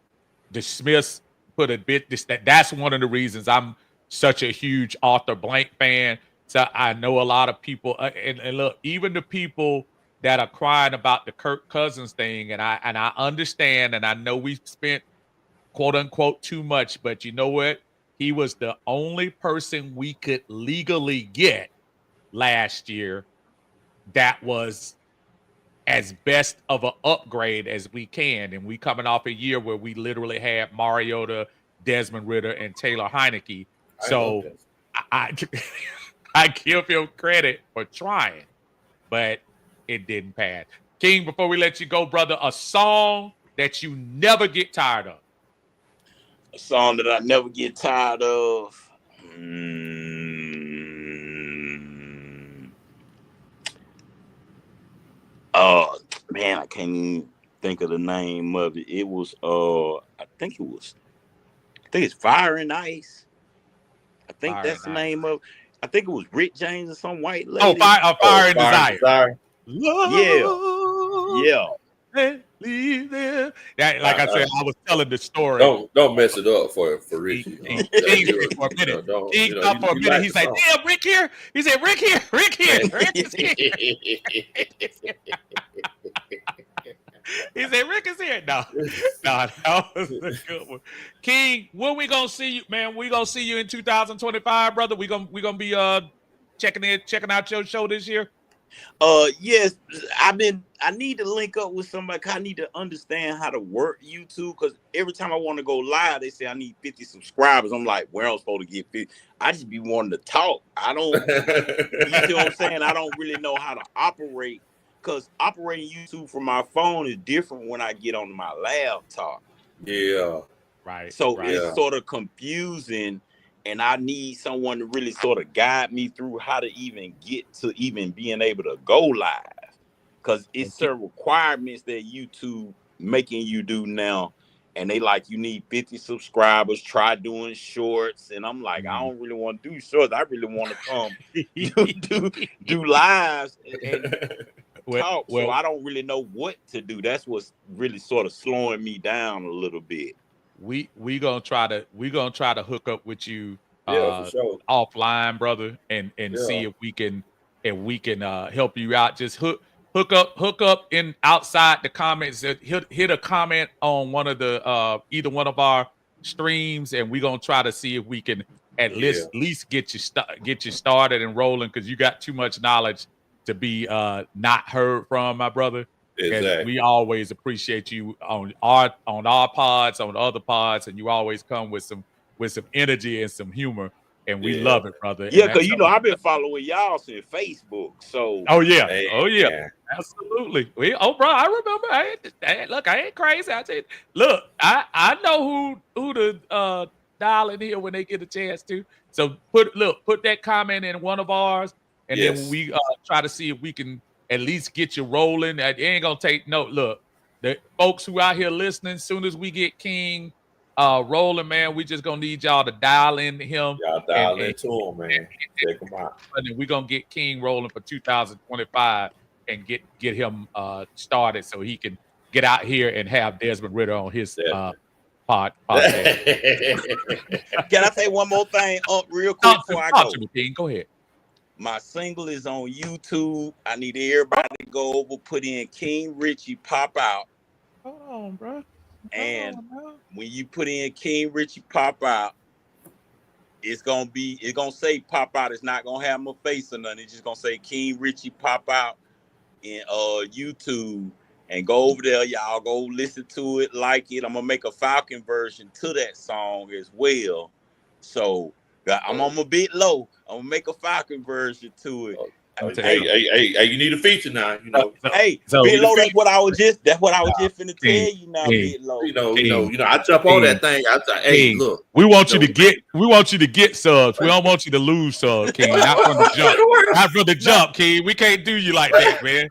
Smiths put a bit. That's one of the reasons I'm such a huge Arthur Blank fan. So I know a lot of people, and look, even the people that are crying about the Kirk Cousins thing, and I understand, and I know we spent quote unquote too much, but you know what? He was the only person we could legally get last year that was as best of an upgrade as we can. And we coming off a year where we literally had Mariota, Desmond Ridder, and Taylor Heineke. So I give him credit for trying, but it didn't pass. King, before we let you go, brother, a song that you never get tired of. A song that I never get tired of. Man, I can't even think of the name of it. It was I think it's Fire and Ice. I think that's the name of. I think it was Rick James and some white lady. Oh, Fire and Desire. Yeah. Leave them. That, like I said, I was telling the story. Don't mess it up for Richie. King for a minute. King stopped for a minute. He's like, "Damn, Rick here." He said, "Rick here, Rick here, Rick is here." He said, "Rick is here." No, that was a good one. King, when we gonna see you, man? We gonna see you in 2025, brother. We gonna be checking out your show this year. Yes, I need to link up with somebody. I need to understand how to work YouTube, because every time I want to go live, they say I need 50 subscribers. I'm like, where I'm supposed to get 50? I just be wanting to talk. I don't, you see what I'm saying? I don't really know how to operate, because operating YouTube from my phone is different when I get on my laptop. Yeah. Right. So it's sort of confusing. And I need someone to really sort of guide me through how to even get to even being able to go live. Because it's certain requirements that YouTube making you do now. And they like, you need 50 subscribers, try doing shorts. And I'm like, I don't really want to do shorts. I really want to come do lives and talk. So I don't really know what to do. That's what's really sort of slowing me down a little bit. We gonna try to hook up with you for sure. offline, brother, and see if we can help you out. Just hook up in outside the comments. Hit a comment on one of the either one of our streams, and we're gonna try to see if we can at least get you started and rolling, because you got too much knowledge to be not heard from, my brother. Exactly. And we always appreciate you on our pods, on other pods, and you always come with some energy and some humor, and we love it, brother. Yeah, because I've been following y'all since Facebook. So absolutely. Bro, I remember. Look, I ain't crazy. I tell you, look, I know who to dial in here when they get a chance to. So put that comment in one of ours, and then we try to see if we can at least get you rolling. It ain't gonna take no. Look, the folks who out here listening, as soon as we get King rolling, man, we just gonna need y'all to dial into him. Y'all dial into him, man. Check him out. And then we're gonna get King rolling for 2025 and get him started so he can get out here and have Desmond Ritter on his podcast. Can I say one more thing real quick before I go? To me, King. Go ahead. My single is on YouTube. I need everybody to go over, put in King Richie Pop Out. Hold on, bro. And when you put in King Richie Pop Out, it's gonna say Pop Out. It's not gonna have my face or nothing. It's just gonna say King Richie Pop Out in YouTube. And go over there, y'all. Go listen to it, like it. I'm gonna make a Falcon version to that song as well. So I'm on a bit low. I'm gonna make a Falcon version to it. Hey, you need a feature now, you know. Bit low. That's what I was just finna tell you now. Bit low. You know. I jump on that thing. Hey, look. We want you to get subs. We don't want you to lose subs, King. Not from the jump. Not from the jump, King. We can't do you like that, man.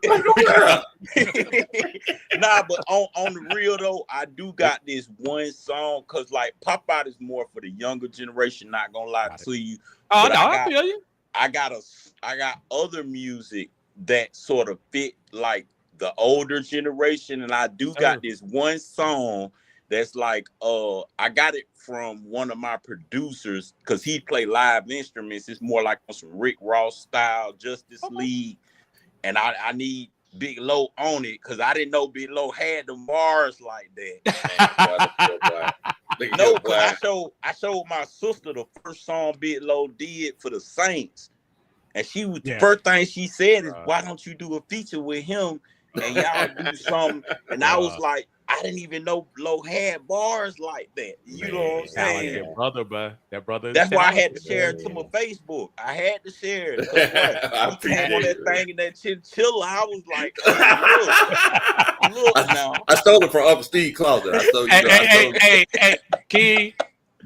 Nah, but on the real though, I do got this one song, cause like Pop Out is more for the younger generation. Not gonna lie to you. Oh, no, I feel you. I got other music that sort of fit like the older generation, and I do got this one song that's like I got it from one of my producers because he play live instruments. It's more like on some Rick Ross style, Justice League, and I need Big Low on it because I didn't know Big Low had the bars like that. No, because I showed my sister the first song Big Low did for the Saints, and she was the first thing she said is, "Why don't you do a feature with him and y'all do something?" And I was like, I didn't even know Low had bars like that. You know what I'm saying? Your brother, but that brother. That's why I had to share it to my Facebook. I had to share it. I came on that thing and that chinchilla. I was like, look now. I stole it from Upper Steve Closet. Hey, King,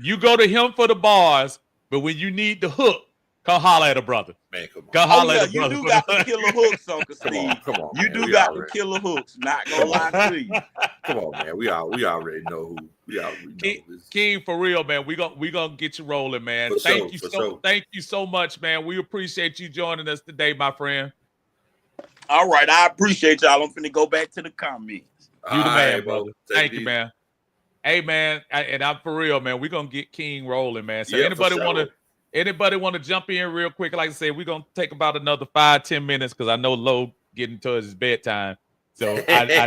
you go to him for the bars, but when you need the hook, come holler at a brother. Man, come on. Come holler at a brother. You do got the killer hooks, Uncle Steve. Come on, you do got the killer hooks. Not gonna lie to you. Come on, man. We already know who. We already know this. King, for real, man. We gonna get you rolling, man. Thank you so much, man. We appreciate you joining us today, my friend. All right, I appreciate y'all. I'm finna go back to the comments. You the man, brother. Thank you, man. Hey, man, and I'm for real, man. We're gonna get King rolling, man. So anybody want to jump in real quick? Like I said, we're gonna take about another 5-10 minutes because I know Low getting towards his bedtime. So I know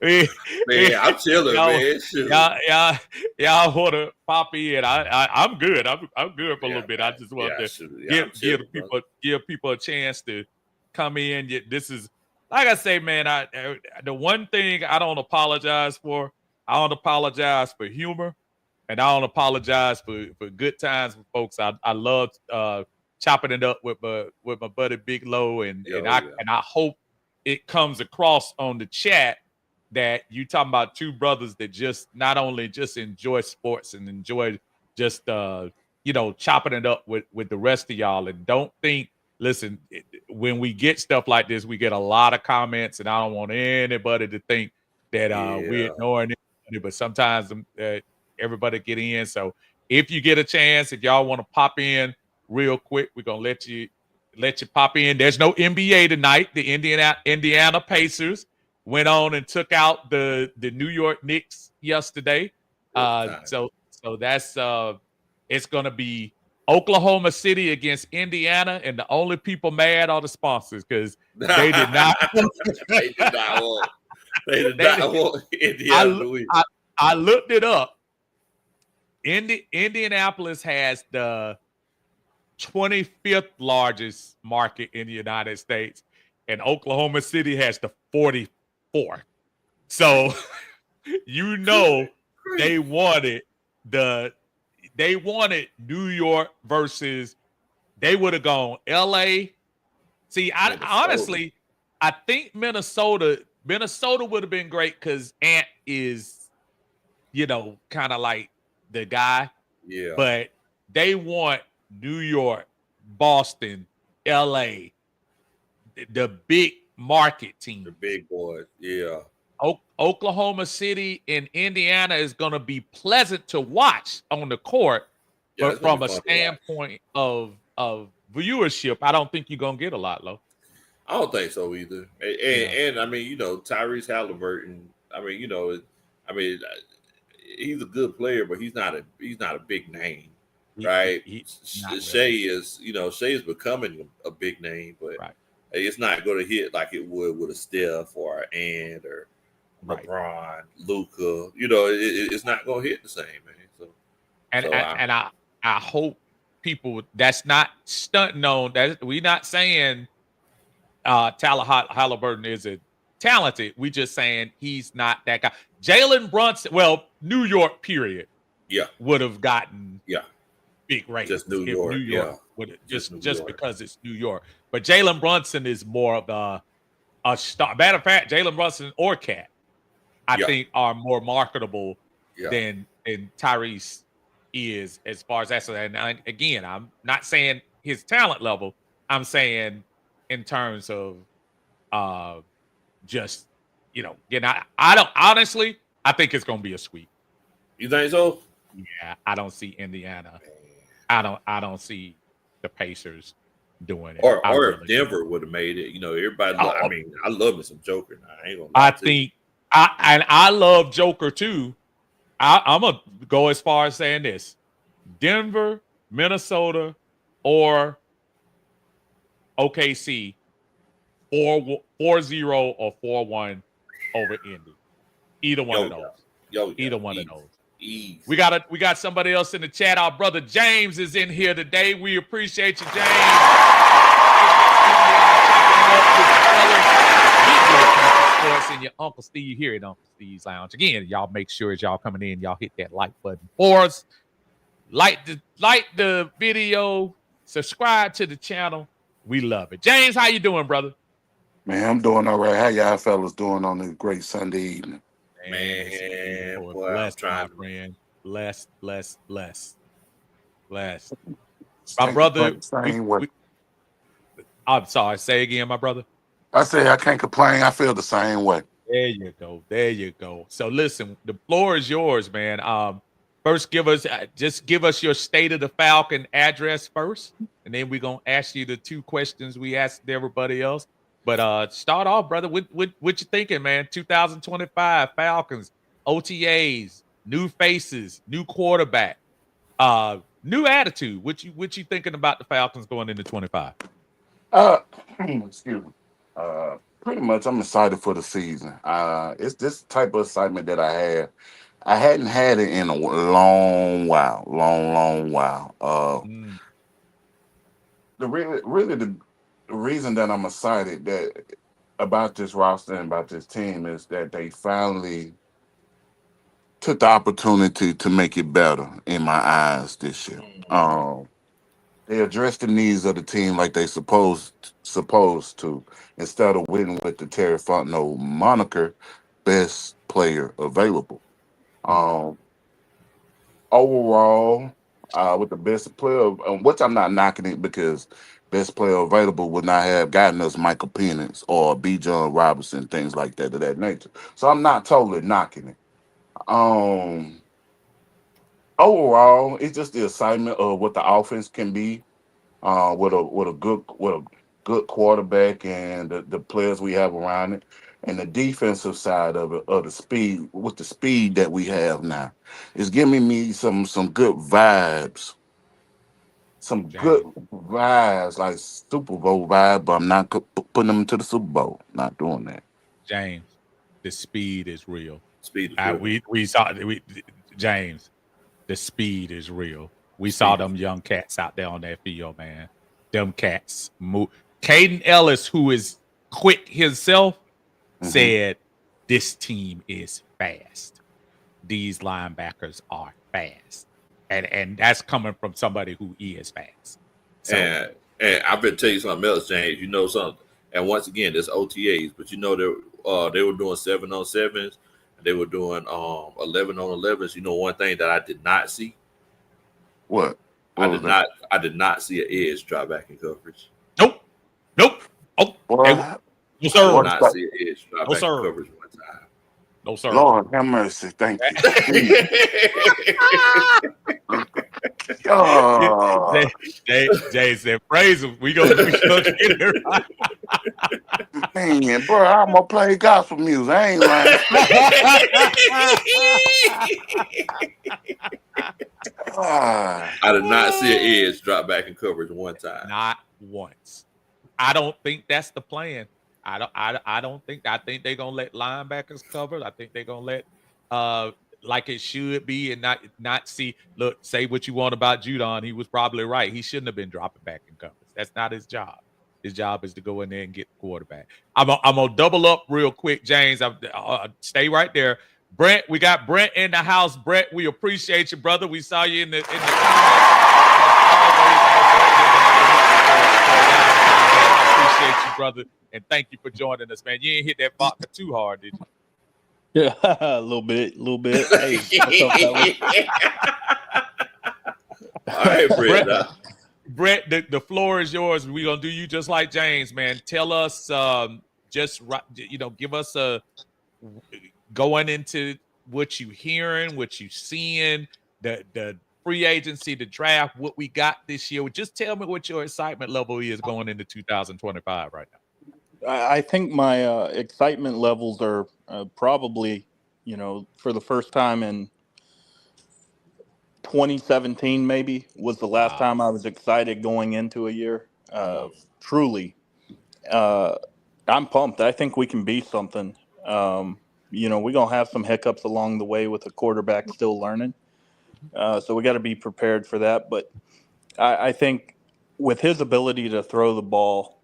man, I'm chilling, man. Y'all want to pop in? I'm good. I'm good for a little bit. I just want to give people a chance to come in. This is, like I say, man. The one thing I don't apologize for. I don't apologize for humor, and I don't apologize for good times with folks. I love chopping it up with my buddy Big Low, and I hope it comes across on the chat that you talking about two brothers that just not only just enjoy sports and enjoy just chopping it up with the rest of y'all, and don't think. Listen, when we get stuff like this, we get a lot of comments, and I don't want anybody to think that we're ignoring it. But sometimes everybody get in. So if you get a chance, if y'all want to pop in real quick, we're gonna let you pop in. There's no NBA tonight. The Indiana Pacers went on and took out the New York Knicks yesterday. So So that's it's gonna be Oklahoma City against Indiana, and the only people mad are the sponsors because they did not. They did not want. They did They not want I, Indiana loo- to win. I looked it up. Indianapolis has the 25th largest market in the United States, and Oklahoma City has the 44th. So you know Crazy. they wanted New York versus they would have gone LA. See, I Minnesota. honestly I think Minnesota would have been great because Ant is, kind of like the guy, Yeah. but they want New York, Boston, LA, the big market The team. big boys. Yeah. Oklahoma City and Indiana is going to be pleasant to watch on the court, Yeah, but it's gonna from be a fun to watch. standpoint of viewership, I don't think you're going to get a lot, Lo. I don't think so either. And I mean, Tyrese Halliburton. I mean, I mean, he's a good player, but he's not a big name, right? Not really. Shea is becoming a big name, but Right. it's not going to hit like it would with a Steph or an Ant or Right. LeBron, Luca. It's not going to hit the same, man. So, I hope people that's not stunting on that. We're not saying Halliburton isn't talented. We just saying he's not that guy. Jalen Brunson, well, New York, period, yeah, would have gotten yeah, big ratings. just New if York, New York yeah, would just New just York. because it's New York. But Jalen Brunson is more of a star. Matter of fact, Jalen Brunson or Cat, I Yeah. think, are more marketable Yeah. than Tyrese is as far as that. And again, I'm not saying his talent level. I'm saying in terms of just I don't honestly. I think it's going to be a sweep. You think so? Yeah, I don't see Indiana. I don't see the Pacers doing it. Or really if Denver would have made it, everybody. Oh, I mean, I love me some Joker. Now. I ain't gonna lie I to you. think I love Joker too. I'm gonna go as far as saying this: Denver, Minnesota, or OKC, 4-0 or 4-1 over Indy. Either one of those. Either one of those. Easy. We got somebody else in the chat. Our brother James is in here today. We appreciate you, James. And your Uncle Steve here at Uncle Steve's Lounge. Again, y'all make sure as y'all coming in, y'all hit that like button for us. Like the video, subscribe to the channel. We love it. James, how you doing, brother? Man, I'm doing all right. How y'all fellas doing on this great Sunday evening? Man, boy, blessed, I'm my trying. friend. Blessed. My Same- brother, same way. I'm sorry. Say again, my brother. I say I can't complain. I feel the same way. There you go. So listen, the floor is yours, man. First, give us your state of the Falcon address first, and then we're gonna ask you the two questions we asked everybody else. But start off, brother. What you thinking, man? 2025 Falcons, OTAs, new faces, new quarterback, new attitude. What you thinking about the Falcons going into 25? Excuse me. Pretty much, I'm excited for the season. It's this type of excitement that I had. I hadn't had it in a long while. The reason that I'm excited about this roster and about this team is that they finally took the opportunity to make it better in my eyes this year. They addressed the needs of the team like they supposed to, instead of winning with the Terry Fontenot moniker, best player available. Overall, with the best player, which I'm not knocking it because best player available would not have gotten us Michael Penix or B. John Robinson, things like that of that nature. So I'm not totally knocking it. Overall, it's just the excitement of what the offense can be, with a good quarterback and the players we have around it, and the defensive side of it, of the speed, with the speed that we have now, is giving me some good vibes. Some good James, vibes, like Super Bowl vibe, but I'm not putting them to the Super Bowl. Not doing that. James, the speed is real. Speed is real. We saw James. The speed is real. We saw Speed. them young cats out there on that field, man. Them cats move. Caden Ellis, who is quick himself, Hmm. said, "This team is fast. These linebackers are fast," and that's coming from somebody who is fast. So And I better tell you something else, James. You know something. And once again, there's OTAs, but you know they were doing 7-on-7s, they were doing 11-on-11s. You know one thing that I did not see? What? I What was that? did not see an edge drop back in coverage. nope, nope. Oh, What? hey, no I did sir, What's not that? see an edge drop no back in sir, coverage one time. no sir. Lord have mercy. Thank you. Jesus. God. Jay said, "Praise him. We gonna get it right." Man, bro, I'm gonna play gospel music. I ain't lying. Ah, I did not see an edge drop back in coverage one time. Not once. I don't think that's the plan. I don't think. I think they're gonna let linebackers cover. I think they're gonna let like it should be, and not see. Look, say what you want about Judon. He was probably right. He shouldn't have been dropping back in coverage. That's not his job. His job is to go in there and get the quarterback. I'm gonna double up real quick, James. Stay right there. Brent, we got Brent in the house. Brent, we appreciate you, brother. We saw you in the comments. I appreciate you, brother, and thank you for joining us, man. You ain't hit that vodka too hard, did you? Yeah, a little bit. Hey, what's up, fellas? All right, Brett. Brett, the floor is yours. We're gonna do you just like James, man. Tell us, give us a going into what you hearing, what you seeing, the free agency, the draft, what we got this year. Just tell me what your excitement level is going into 2025 right now. I think my excitement levels are probably, for the first time in 2017, maybe was the last time I was excited going into a year. Truly, I'm pumped. I think we can be something. We're going to have some hiccups along the way with a quarterback still learning. So we got to be prepared for that. But I think with his ability to throw the ball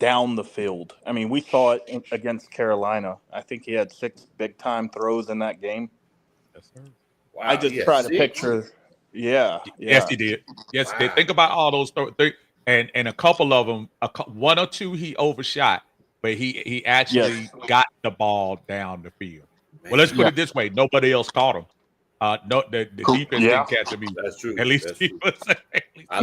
down the field, I mean, we saw it against Carolina. I think he had 6 big-time throws in that game. Yes, sir. Wow, I just try to picture. Yeah. Yes, he did. Yes, Wow. he did. Think about all those and a couple of them, one or two he overshot, but he actually got the ball down the field. Man. Well, let's put it this way: nobody else caught him. No, the defense didn't catch him either. That's true. At least That's he true. was. I'll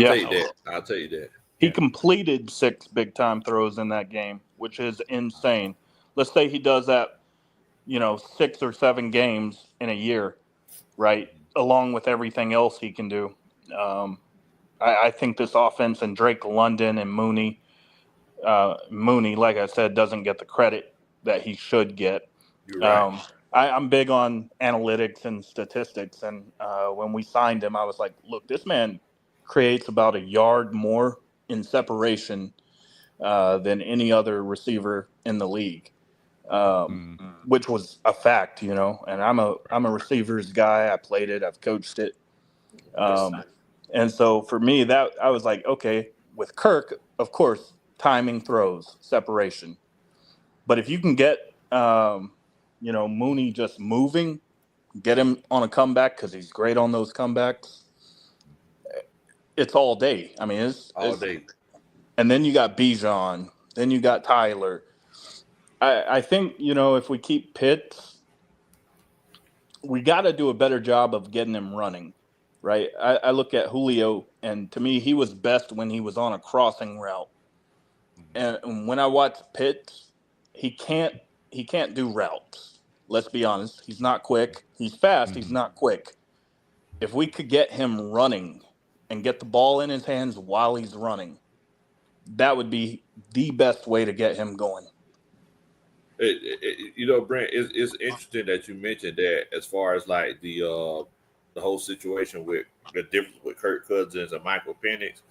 tell you that. He completed 6 big-time throws in that game, which is insane. Let's say he does that, 6 or 7 games in a year, right? Along with everything else he can do. I think this offense and Drake London and Mooney, like I said, doesn't get the credit that he should get. You're right. I'm big on analytics and statistics, and when we signed him, I was like, look, this man creates about a yard more in separation than any other receiver in the league, which was a fact, and I'm a receivers guy. I played it, I've coached it, and so for me, that I was like, okay, with Kirk, of course, timing throws, separation, but if you can get Mooney just moving, get him on a comeback because he's great on those comebacks. It's all day. I mean, it's all day. And then you got Bijan. Then you got Tyler. I think, if we keep Pitts, we got to do a better job of getting him running, right? I look at Julio, and to me, he was best when he was on a crossing route. And when I watch Pitts, he can't do routes. Let's be honest. He's not quick. He's fast. He's not quick. If we could get him running and get the ball in his hands while he's running, that would be the best way to get him going. Brent, it's interesting that you mentioned that as far as like the whole situation with the difference with Kirk Cousins and Michael Penix,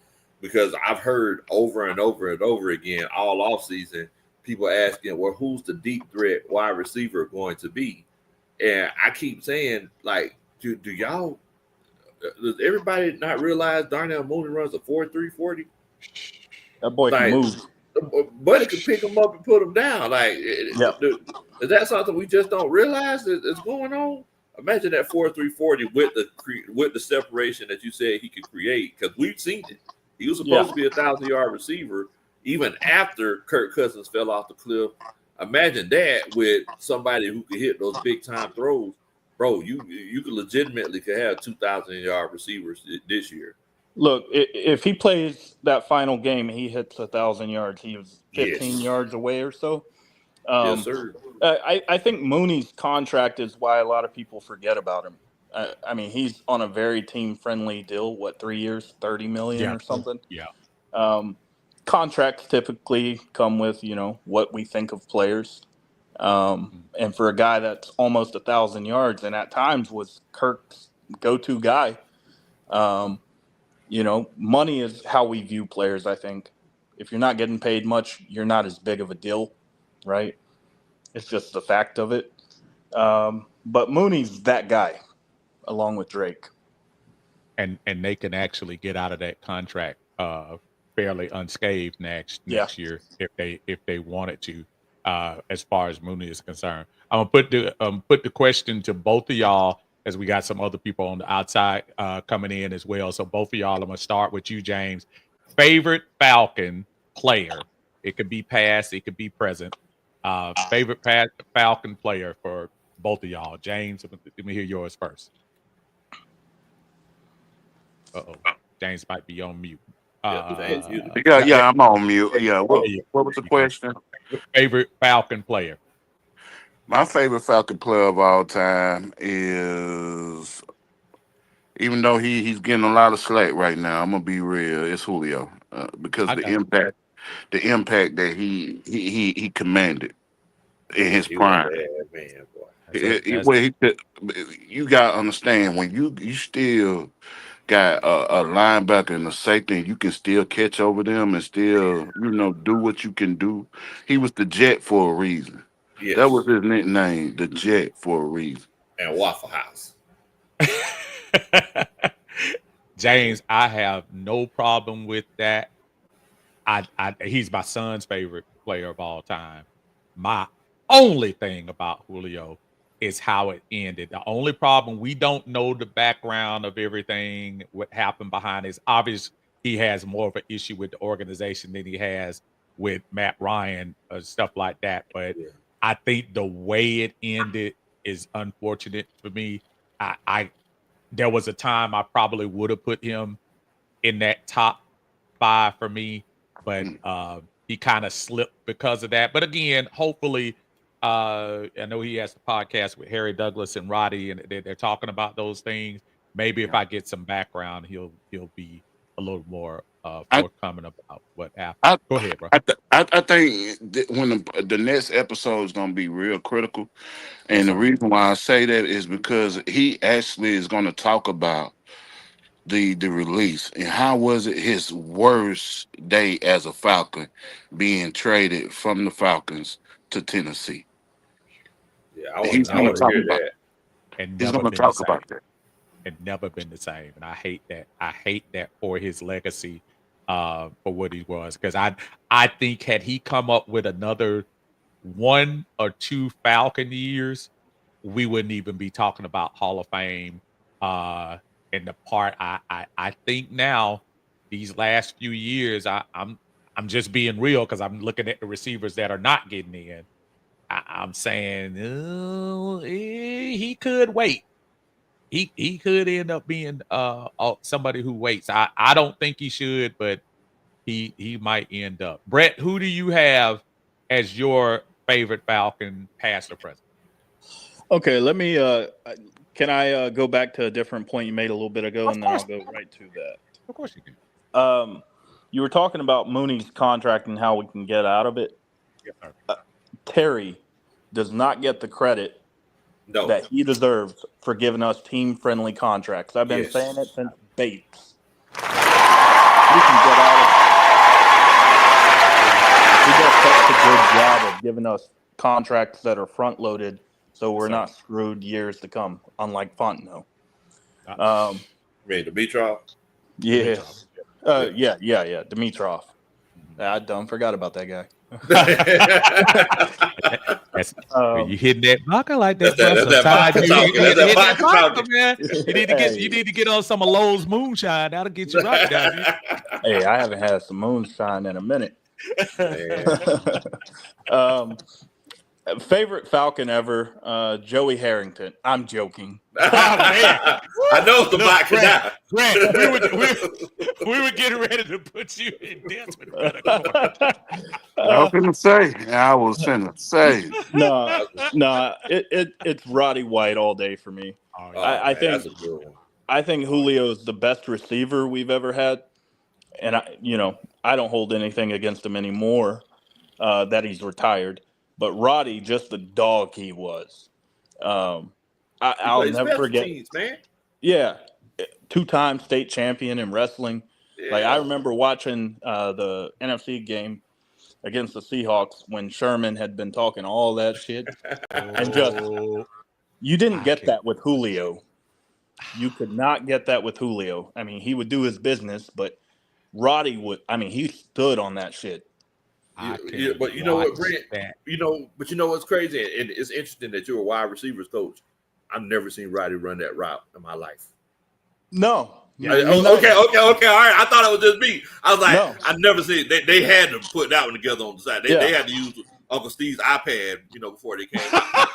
because I've heard over and over and over again all off season people asking, well, who's the deep threat wide receiver going to be? And I keep saying, like, do y'all does everybody not realize Darnell Mooney runs a 4.3 40? That boy can Like, move. Buddy could pick him up and put him down. Like, Yeah. is that something we just don't realize is going on? Imagine that 4.3 40 with the separation that you said he could create, because we've seen it. He was supposed to be 1,000-yard receiver even after Kirk Cousins fell off the cliff. Imagine that with somebody who could hit those big time throws, bro. You could legitimately have 2,000-yard receivers this year. Look, if he plays that final game, he hits 1,000 yards. He was 15 Yes. yards away or so. Yes, sir. I think Mooney's contract is why a lot of people forget about him. I mean, he's on a very team-friendly deal. What, 3 years, $30 million or something? Yeah. Contracts typically come with, what we think of players. And for a guy that's almost 1,000 yards and at times was Kirk's go-to guy, money is how we view players, I think. If you're not getting paid much, you're not as big of a deal, right? It's just the fact of it. But Mooney's that guy, along with Drake. And they can actually get out of that contract fairly unscathed next year if they wanted to, as far as Mooney is concerned. I'm gonna put the question to both of y'all, as we got some other people on the outside coming in as well. So both of y'all, I'm gonna start with you, James. Favorite Falcon player? It could be past, it could be present. Favorite Falcon player for both of y'all. James, let me hear yours first. James might be on mute. Yeah, I'm on mute. Yeah, what was the question? Favorite Falcon player? My favorite Falcon player of all time is, even though he's getting a lot of slack right now, I'm gonna be real, it's Julio, because the impact that he commanded in his prime. Man, boy. You gotta understand, when you still got a linebacker and a safety, and you can still catch over them and still do what you can do. He was the Jet for a reason. Yes. That was his nickname, the Jet, for a reason. And Waffle House. James, I have no problem with that. He's my son's favorite player of all time. My only thing about Julio is how it ended. The only problem, we don't know the background of everything, what happened behind is obvious. He has more of an issue with the organization than he has with Matt Ryan or stuff like that. But I think the way it ended is unfortunate for me. There was a time I probably would have put him in that top 5 for me, but he kind of slipped because of that. But again, hopefully, I know he has the podcast with Harry Douglas and Roddy, and they're talking about those things. Maybe if I get some background, he'll be a little more forthcoming about what happened. Go ahead, bro. I think when the next episode is going to be real critical, and the reason why I say that is because he actually is going to talk about the release and how was it his worst day as a Falcon, being traded from the Falcons to Tennessee. Yeah, he's going to talk about that. And he's going to talk about that. And never been the same. And I hate that. I hate that for his legacy, for what he was. Because I think had he come up with another 1 or 2 Falcon years, we wouldn't even be talking about Hall of Fame. And the part I think now, these last few years, I'm just being real because I'm looking at the receivers that are not getting in. I'm saying he could wait. He could end up being somebody who waits. I don't think he should, but he might end up. Brett, who do you have as your favorite Falcon, past or present? Okay, let me. Can I go back to a different point you made a little bit ago, and then I'll go right to that. Of course you can. You were talking about Mooney's contract and how we can get out of it. Yes, sir. Terry does not get the credit No. that he deserves for giving us team-friendly contracts. I've been Yes. saying it since Bates. He can get out of. He does such a good job of giving us contracts that are front-loaded, so we're not screwed years to come. Unlike Fontenot. Ready Dimitrov? Yes. Yeah. Dimitrov. I done forgot about that guy. That's when you hitting that vodka like that. That's that vodka talking. That's that vodka talking. Man. You need to get on some of Lowe's moonshine. That'll get you right, guys. Hey, I haven't had some moonshine in a minute. Favorite Falcon ever, Joey Harrington. I'm joking. Oh, man. I know it's the vodka now. Grant, we were getting ready to put you in dance with I was finna say. No, it's Roddy White all day for me. I think that's a good one. I think Julio's the best receiver we've ever had, and I don't hold anything against him anymore that he's retired. But Roddy, just the dog he was. I'll never forget. Teams, man. Yeah, 2-time state champion in wrestling. Yeah. Like I remember watching the NFC game against the Seahawks when Sherman had been talking all that shit, and just you didn't get that with Julio. You could not get that with Julio. I mean, he would do his business, but Roddy would. I mean, he stood on that shit. But you know what, Brent? But you know what's crazy, and it's interesting that you're a wide receivers coach. I've never seen Roddy run that route in my life. No. Yeah. Okay. All right. I thought it was just me. I was like, No. I've never seen. They had to put that one together on the side. They had to use Uncle Steve's iPad, before they came out.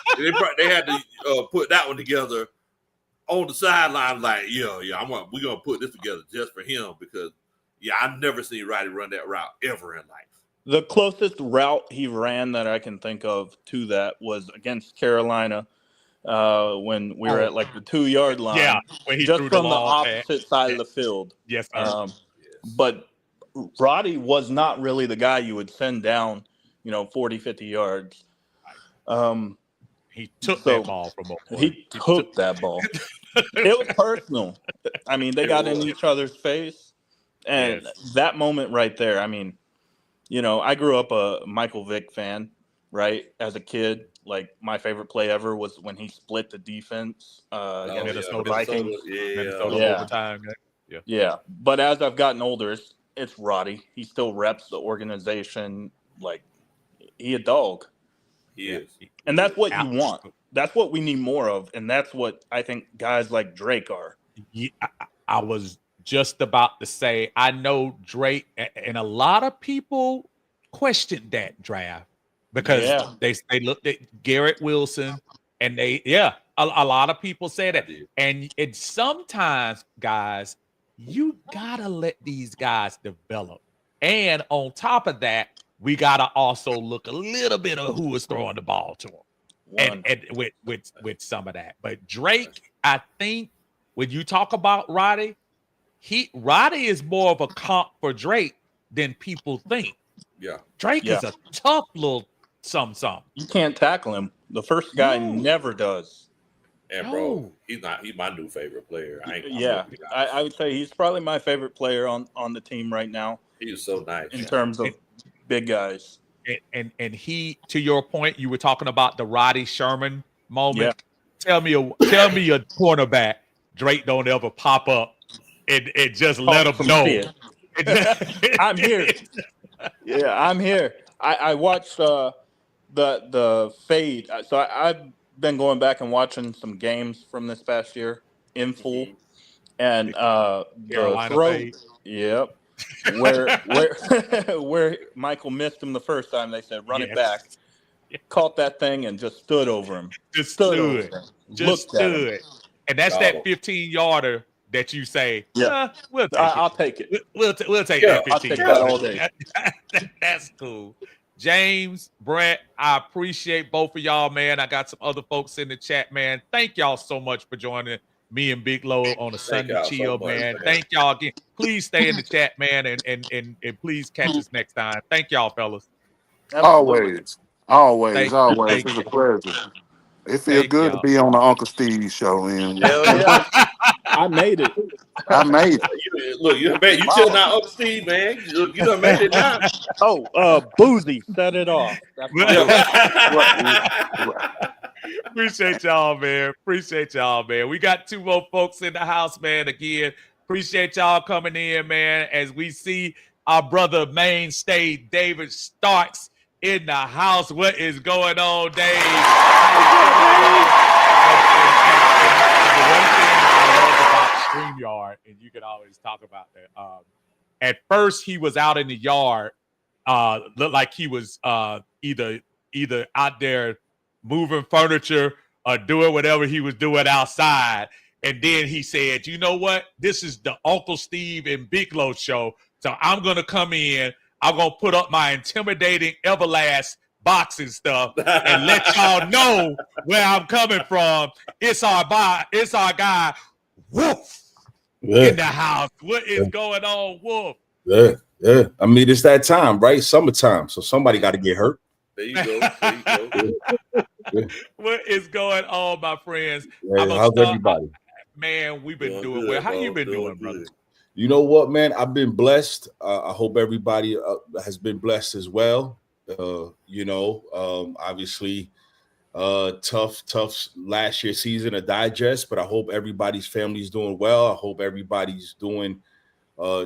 they had to put that one together on the sideline. Like, we're gonna put this together just for him because, I've never seen Roddy run that route ever in life. The closest route he ran that I can think of to that was against Carolina when we were at like the 2-yard line. Yeah, when he just threw from the the ball opposite side of the field. Yes, sir. But Roddy was not really the guy you would send down, 40, 50 yards. He took that ball from him. He took that ball. It was personal. I mean, they got in each other's face. And that moment right there, I mean, I grew up a Michael Vick fan, right? As a kid, like my favorite play ever was when he split the defense against the Vikings. Minnesota overtime. Yeah. But as I've gotten older, it's Roddy. He still reps the organization. Like, he a dog. He is. And that's what you want. That's what we need more of. And that's what I think guys like Drake are. Yeah, I was just about to say, I know Drake, and a lot of people questioned that draft because they looked at Garrett Wilson, and a lot of people say that. And it's sometimes, guys, you gotta let these guys develop. And on top of that, we gotta also look a little bit of who is throwing the ball to him, and with some of that. But Drake, I think when you talk about Roddy, Roddy is more of a comp for Drake than people think. Yeah, Drake is a tough little something. You can't tackle him. The first guy never does. And bro, he's my new favorite player. I would say he's probably my favorite player on the team right now. He's so nice in terms of big guys. And he, to your point, you were talking about the Roddy Sherman moment. Yeah. Tell me a cornerback Drake don't ever pop up and just let him know. I'm here. Yeah, I'm here. I watched the fade. So I've been going back and watching some games from this past year in full, and the throw. Fade. Yep. Where Michael missed him the first time, they said run it back. Caught that thing and just stood over him. Just stood. And that's that 15-yarder that you say, we'll take I'll take it. We'll take that 15. I'll take that all day. That's cool. James, Brett, I appreciate both of y'all, man. I got some other folks in the chat, man. Thank y'all so much for joining me and Big Low on a Sunday chill, man. Thank y'all again. Please stay in the chat, man, and please catch us next time. Thank y'all, fellas. Always. Always, always. Thank It's a you. pleasure. It feels Thank good to y'all. be on the Uncle Steve show, and Hell yeah. I made it. I made it. Look, you man, you still not up, Steve, man. You done made it now. Oh, Boozy set it off. That's my Appreciate y'all, man. Appreciate y'all, man. We got 2 more folks in the house, man. Again, appreciate y'all coming in, man. As we see our brother mainstay David Starks in the house. What is going on, Dave? The one thing I love about StreamYard, and you can always talk about that. At first, he was out in the yard, looked like he was either out there moving furniture or doing whatever he was doing outside. And then he said, you know what? This is the Uncle Steve and Big Low show. So I'm going to come in. I'm going to put up my intimidating Everlast boxing stuff and let y'all know where I'm coming from. It's our guy, Wolf, in the house. What is going on, Wolf? Yeah. I mean, it's that time, right? Summertime. So somebody got to get hurt. There you go. What is going on, my friends? Yeah, how's everybody? Man, we've been doing good, well. How bro. you been doing, Good. brother? You know what, man? I've been blessed. I hope everybody has been blessed as well. Obviously, tough last year season to digest, but I hope everybody's family's doing well. I hope everybody's doing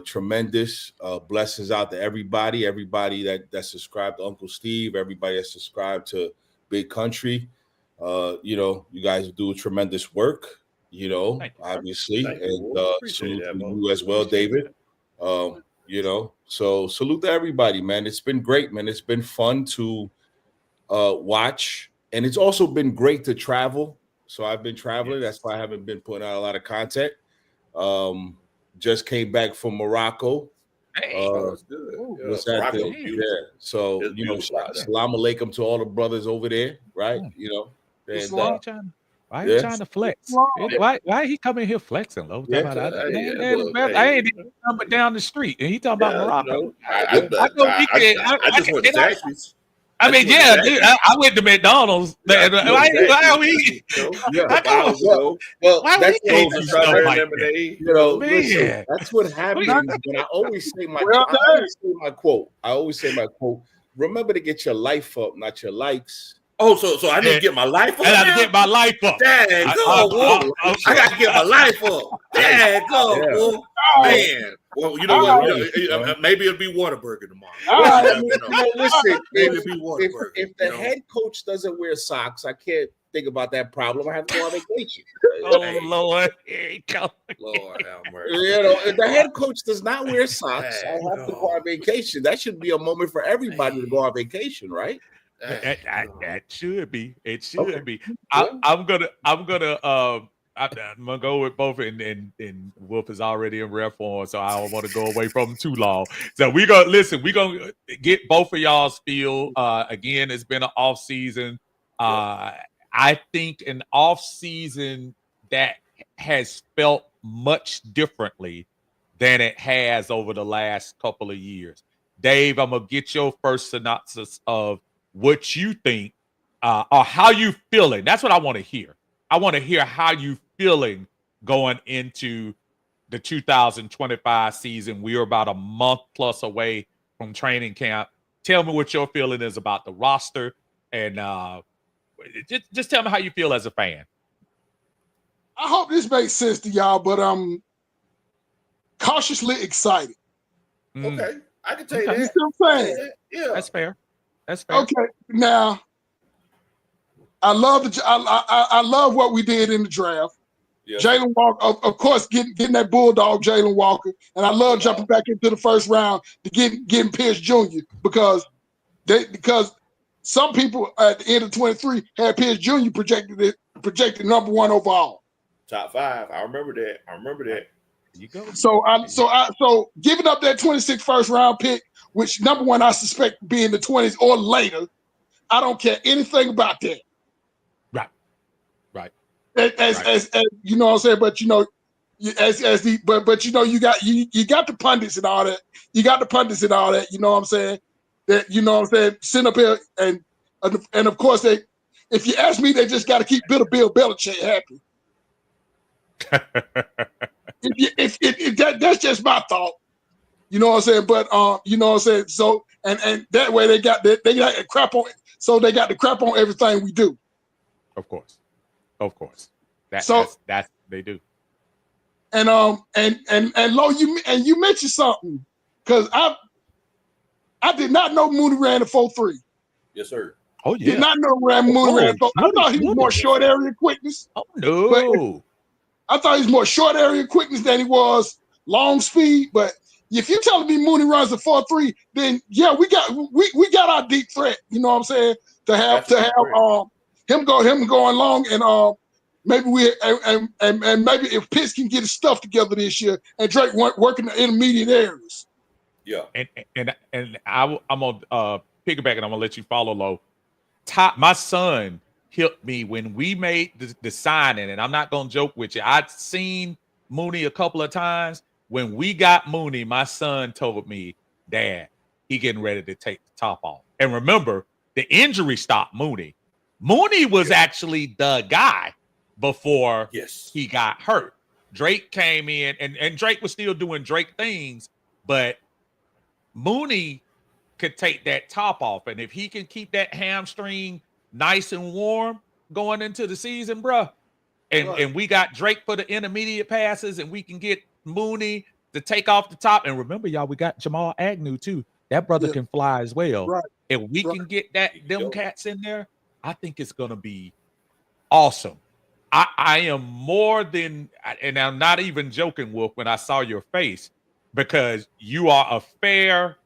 tremendous. Blessings out to everybody that subscribed to Uncle Steve, everybody that subscribed to Big Country. You guys do tremendous work, obviously. And salute to you as well, David. So salute to everybody, man. It's been great, man. It's been fun to watch, and it's also been great to travel. So I've been traveling. That's why I haven't been putting out a lot of content. Just came back from Morocco. Hey, That's good. Was at the, So salam alaikum to all the brothers over there, right? Why are you trying to flex? Why he coming here flexing, Lo? I ain't even coming down the street, and he talking about Morocco. I just went to Zaxby's. I mean, dude, I went to McDonald's. Why are we? Well, that's lemonade. Listen, that's what happens when I always say my quote. I always say my quote. Remember to get your life up, not your likes. Oh, so I need to get my life up. I got to get my life up. Dang, go, I got to get my life up. Dang, go, man. Well, you know what? Maybe it'll be Whataburger tomorrow. Listen, maybe it'll be Whataburger. If the head coach doesn't wear socks, I can't think about that problem. I have to go on vacation. Oh, Lord. Here he comes. Lord have mercy. If the head coach does not wear socks, I have to go on vacation. That should be a moment for everybody to go on vacation, right? That should be. It should be. I'm gonna go with both, and Wolf is already in rare form, so I don't want to go away from him too long. So we're gonna get both of y'all's feel. Again, it's been an off season. I think an off season that has felt much differently than it has over the last couple of years. Dave, I'm gonna get your first synopsis of what you think or how you feeling. That's what I want to hear. I want to hear how you feeling going into the 2025 season. We are about a month plus away from training camp. Tell me what your feeling is about the roster, and just tell me how you feel as a fan. I hope this makes sense to y'all, but I'm cautiously excited. Okay, I can tell you You that. see what I'm saying? Yeah, That's fair. That's fair. Okay, now I love what we did in the draft. Yeah. Jalen Walker, of course, getting that bulldog Jalen Walker, and I love jumping back into the first round to getting Pierce Jr. because some people at the end of 23 had Pierce Jr. projected number 1 overall. Top 5. I remember that. You go. So giving up that 26th first round pick, which number 1 I suspect be in the 20s or later, I don't care anything about that. Right. As you know what I'm saying, but you got the pundits and all that. You got the pundits and all that, you know what I'm saying? That, you know what I'm saying, sit up here and And of course, if you ask me, they just got to keep Bill Belichick happy. That's just my thought. You know what I'm saying? But you know what I'm saying? So and that way they got the crap on. So they got the crap on everything we do. Of course. That's they do. And Lo, you mentioned something because I did not know Mooney ran a 4.3. Yes, sir. Oh yeah. Did not know Mooney ran. I thought he was more short area quickness. Oh no. I thought he was more short area quickness than he was long speed. But if you're telling me Mooney runs a 4.3, then yeah, we got our deep threat. You know what I'm saying? To have him going long and maybe maybe if Pitts can get his stuff together this year and Drake working the intermediate areas. Yeah. And I'm gonna piggyback and I'm gonna let you follow Lo. My son helped me when we made the signing, and I'm not gonna joke with you. I'd seen Mooney a couple of times. When we got Mooney, my son told me, Dad, he getting ready to take the top off. And remember, the injury stopped Mooney. Mooney was actually the guy before he got hurt. Drake came in, and Drake was still doing Drake things, but Mooney could take that top off. And if he can keep that hamstring nice and warm going into the season, bruh, and we got Drake for the intermediate passes, and we can get Mooney to take off the top. And remember, y'all, we got Jamal Agnew too. That brother can fly as well. Right. If we can get them cats in there, I think it's gonna be awesome. I am more than, and I'm not even joking, Wolf, when I saw your face, because you are a fair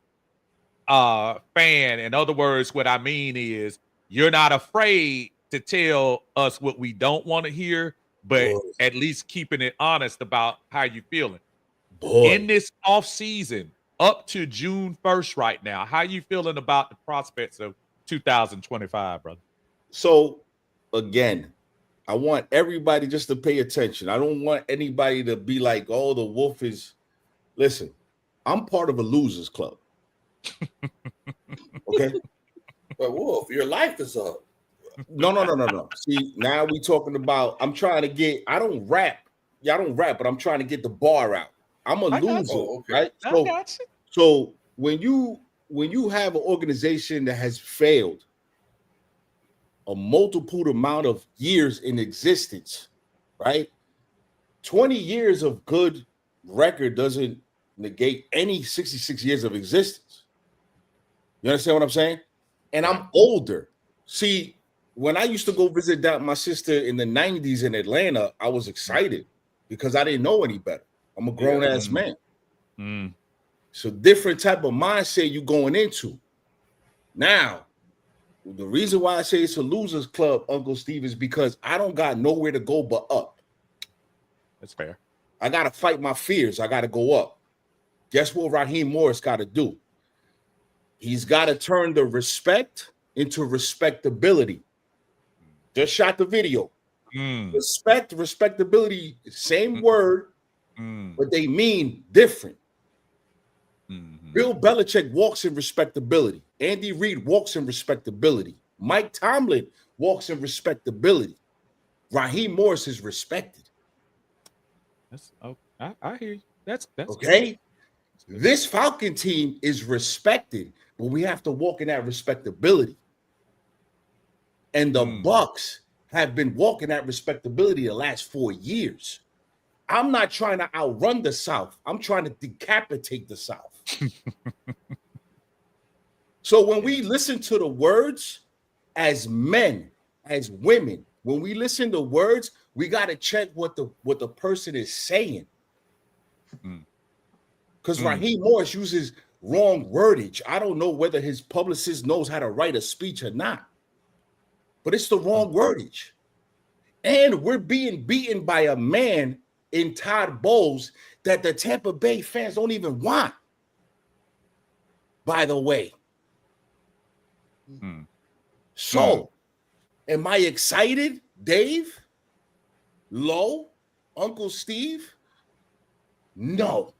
fan. In other words, what I mean is you're not afraid to tell us what we don't want to hear, but at least keeping it honest about how you're feeling. In this off season, up to June 1st right now, how you feeling about the prospects of 2025, brother? So, again, I want everybody just to pay attention. I don't want anybody to be like, oh, the Wolf is... Listen, I'm part of a losers club. Okay? But Wolf, your life is up. No. See, now we talking about, I'm trying to get... I don't rap. Yeah, I don't rap, but I'm trying to get the bar out. I'm a loser, right? So when you have an organization that has failed a multiple amount of years in existence, right? 20 years of good record doesn't negate any 66 years of existence. You understand what I'm saying? And I'm older. See, when I used to go visit my sister in the 90s in Atlanta, I was excited because I didn't know any better. I'm a grown-ass man. So different type of mindset you going into. Now, the reason why I say it's a losers club, Uncle Steve, is because I don't got nowhere to go but up. That's fair. I got to fight my fears. I got to go up. Guess what Raheem Morris got to do? He's got to turn the respect into respectability. Just shot the video. Respect, respectability, same word, but they mean different. Bill Belichick walks in respectability. Andy Reid walks in respectability. Mike Tomlin walks in respectability. Raheem Morris is respected. I hear you. That's okay. Good. This Falcon team is respected, but we have to walk in that respectability. And the Bucks have been walking that respectability the last 4 years. I'm not trying to outrun the South. I'm trying to decapitate the South. So when we listen to the words as men, as women, when we listen to words, we got to check what the person is saying. Because Raheem Morris uses wrong wordage. I don't know whether his publicist knows how to write a speech or not, but it's the wrong wordage. And we're being beaten by a man in Todd Bowles that the Tampa Bay fans don't even want. By the way. So, am I excited, Dave? Lo? Uncle Steve? No.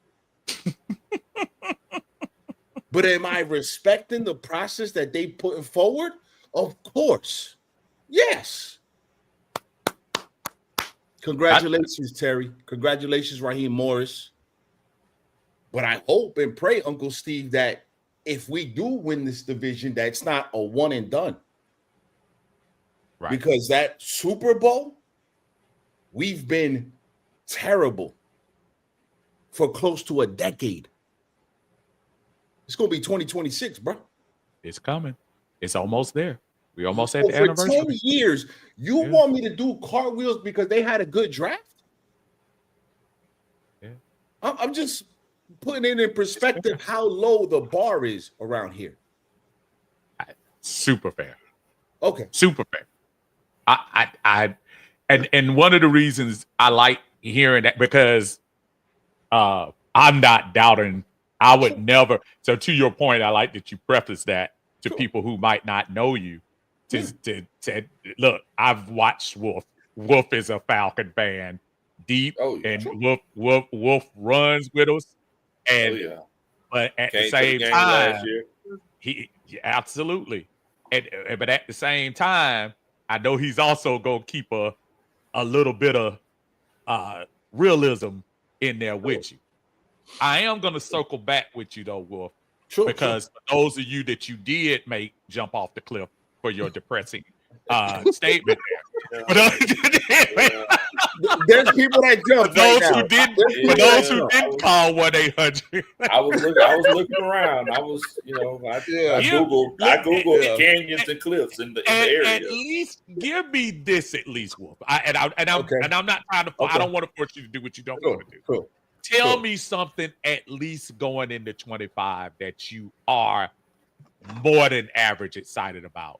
But am I respecting the process that they putting forward? Of course. Yes. Congratulations, Terry. Congratulations, Raheem Morris. But I hope and pray, Uncle Steve, that if we do win this division, that's not a one and done. Right. Because that Super Bowl, we've been terrible for close to a decade. It's going to be 2026, bro. It's coming. It's almost there. We almost at So the for anniversary. 10 years, you want me to do cartwheels because they had a good draft? Yeah. I'm just putting it in perspective how low the bar is around here. Super fair. Okay. Super fair. And one of the reasons I like hearing that, because I'm not doubting. I would never. So to your point, I like that you preface that to people who might not know you. To look, I've watched Wolf. Wolf is a Falcon fan, deep, and Wolf runs with us. And but at the same time, he absolutely. But at the same time, I know he's also gonna keep a little bit of realism in there with you. I am gonna circle back with you though, Wolf, because for those of you that you did make jump off the cliff for your depressing statement there. There's people that jump. For those who didn't call 1-800. I was looking around. I Googled canyons and cliffs in the area. At least give me this, at least, Wolf. I'm not trying to. I don't want to force you to do what you don't want to do. Cool. Tell me something at least going into 25 that you are more than average excited about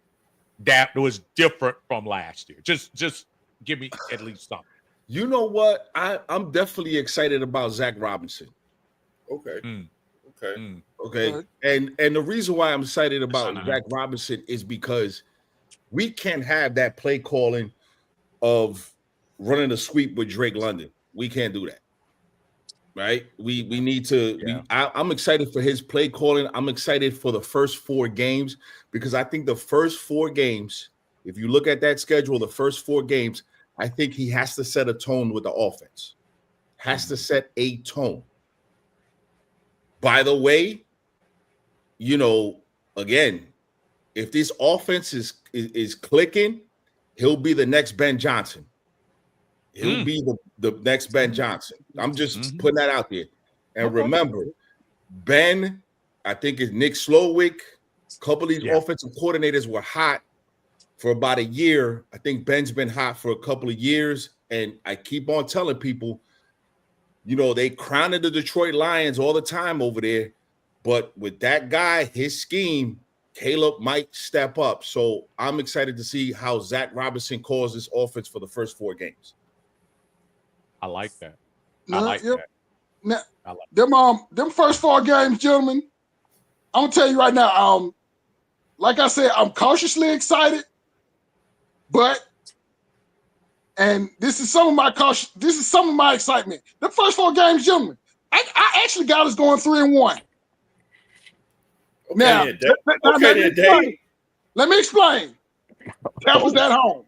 that was different from last year. Just give me at least something. You know what? I'm definitely excited about Zach Robinson. Okay. Okay. And the reason why I'm excited about Zach Robinson is because we can't have that play calling of running a sweep with Drake London. We can't do that. Right? We need to. Yeah. I'm excited for his play calling. I'm excited for the first 4 games because I think the first 4 games, if you look at that schedule, the first 4 games, I think he has to set a tone with the offense. Has to set a tone. By the way, again, if this offense is clicking, he'll be the next Ben Johnson. He'll be the next Ben Johnson. I'm just putting that out there. And remember, Ben, I think it's Nick Slowick. A couple of these offensive coordinators were hot for about a year. I think Ben's been hot for a couple of years. And I keep on telling people, they crowning the Detroit Lions all the time over there. But with that guy, his scheme, Caleb might step up. So I'm excited to see how Zach Robinson calls this offense for the first 4 games. I like that. I like that. Now, them first 4 games, gentlemen, I'm gonna tell you right now. Like I said, I'm cautiously excited, and this is some of my caution. This is some of my excitement. The first 4 games, gentlemen, I actually got us going 3-1. Let me explain. Tampa's at home.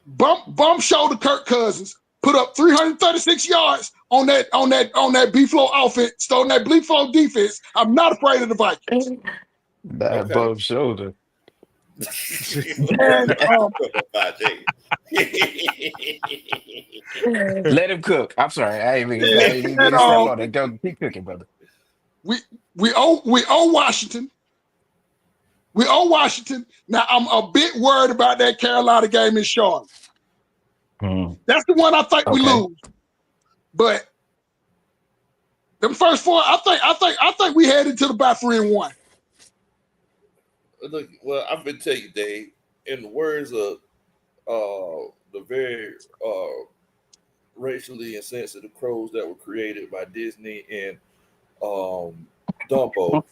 Bump shoulder Kirk Cousins, put up 336 yards on that B-flow offense, stole that B-flow defense. I'm not afraid of the Vikings. That bump shoulder. And, let him cook. I'm sorry. I ain't even gonna step on it. Go keep cooking, brother. We owe Washington. We owe Washington. Now, I'm a bit worried about that Carolina game in Charlotte. That's the one I think we lose. But the first 4, I think we headed to the about 3-1. Look, well, I'm gonna tell you, Dave. In the words of the very racially insensitive crows that were created by Disney and Dumbo,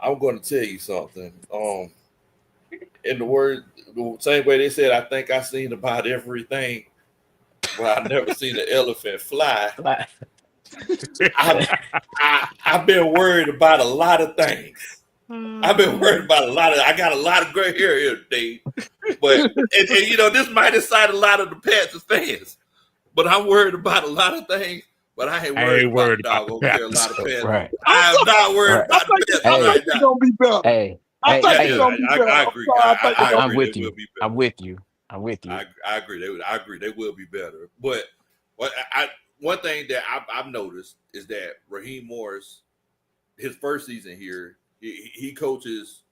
I'm going to tell you something. In the same way they said, I think I've seen about everything, but I've never seen an elephant fly. I've been worried about a lot of things. I've been worried about a lot of. I got a lot of gray hair here today, but and you know this might excite a lot of the Panthers fans, but I'm worried about a lot of things. But I ain't I worried ain't about worried the about dog the over there. A Panthers. lot of Panthers. Right. I am not worried Right. about the I Panthers think right it's now. gonna be better. Hey, I hey, think Yeah, it's hey. gonna be better. I I'm agree. sorry, I think it's I gonna I'm agree. with They you. will be better. I'm with you. I'm with you. I agree. I agree. They will be better. But one thing that I've noticed is that Raheem Morris, his first season here, he coaches.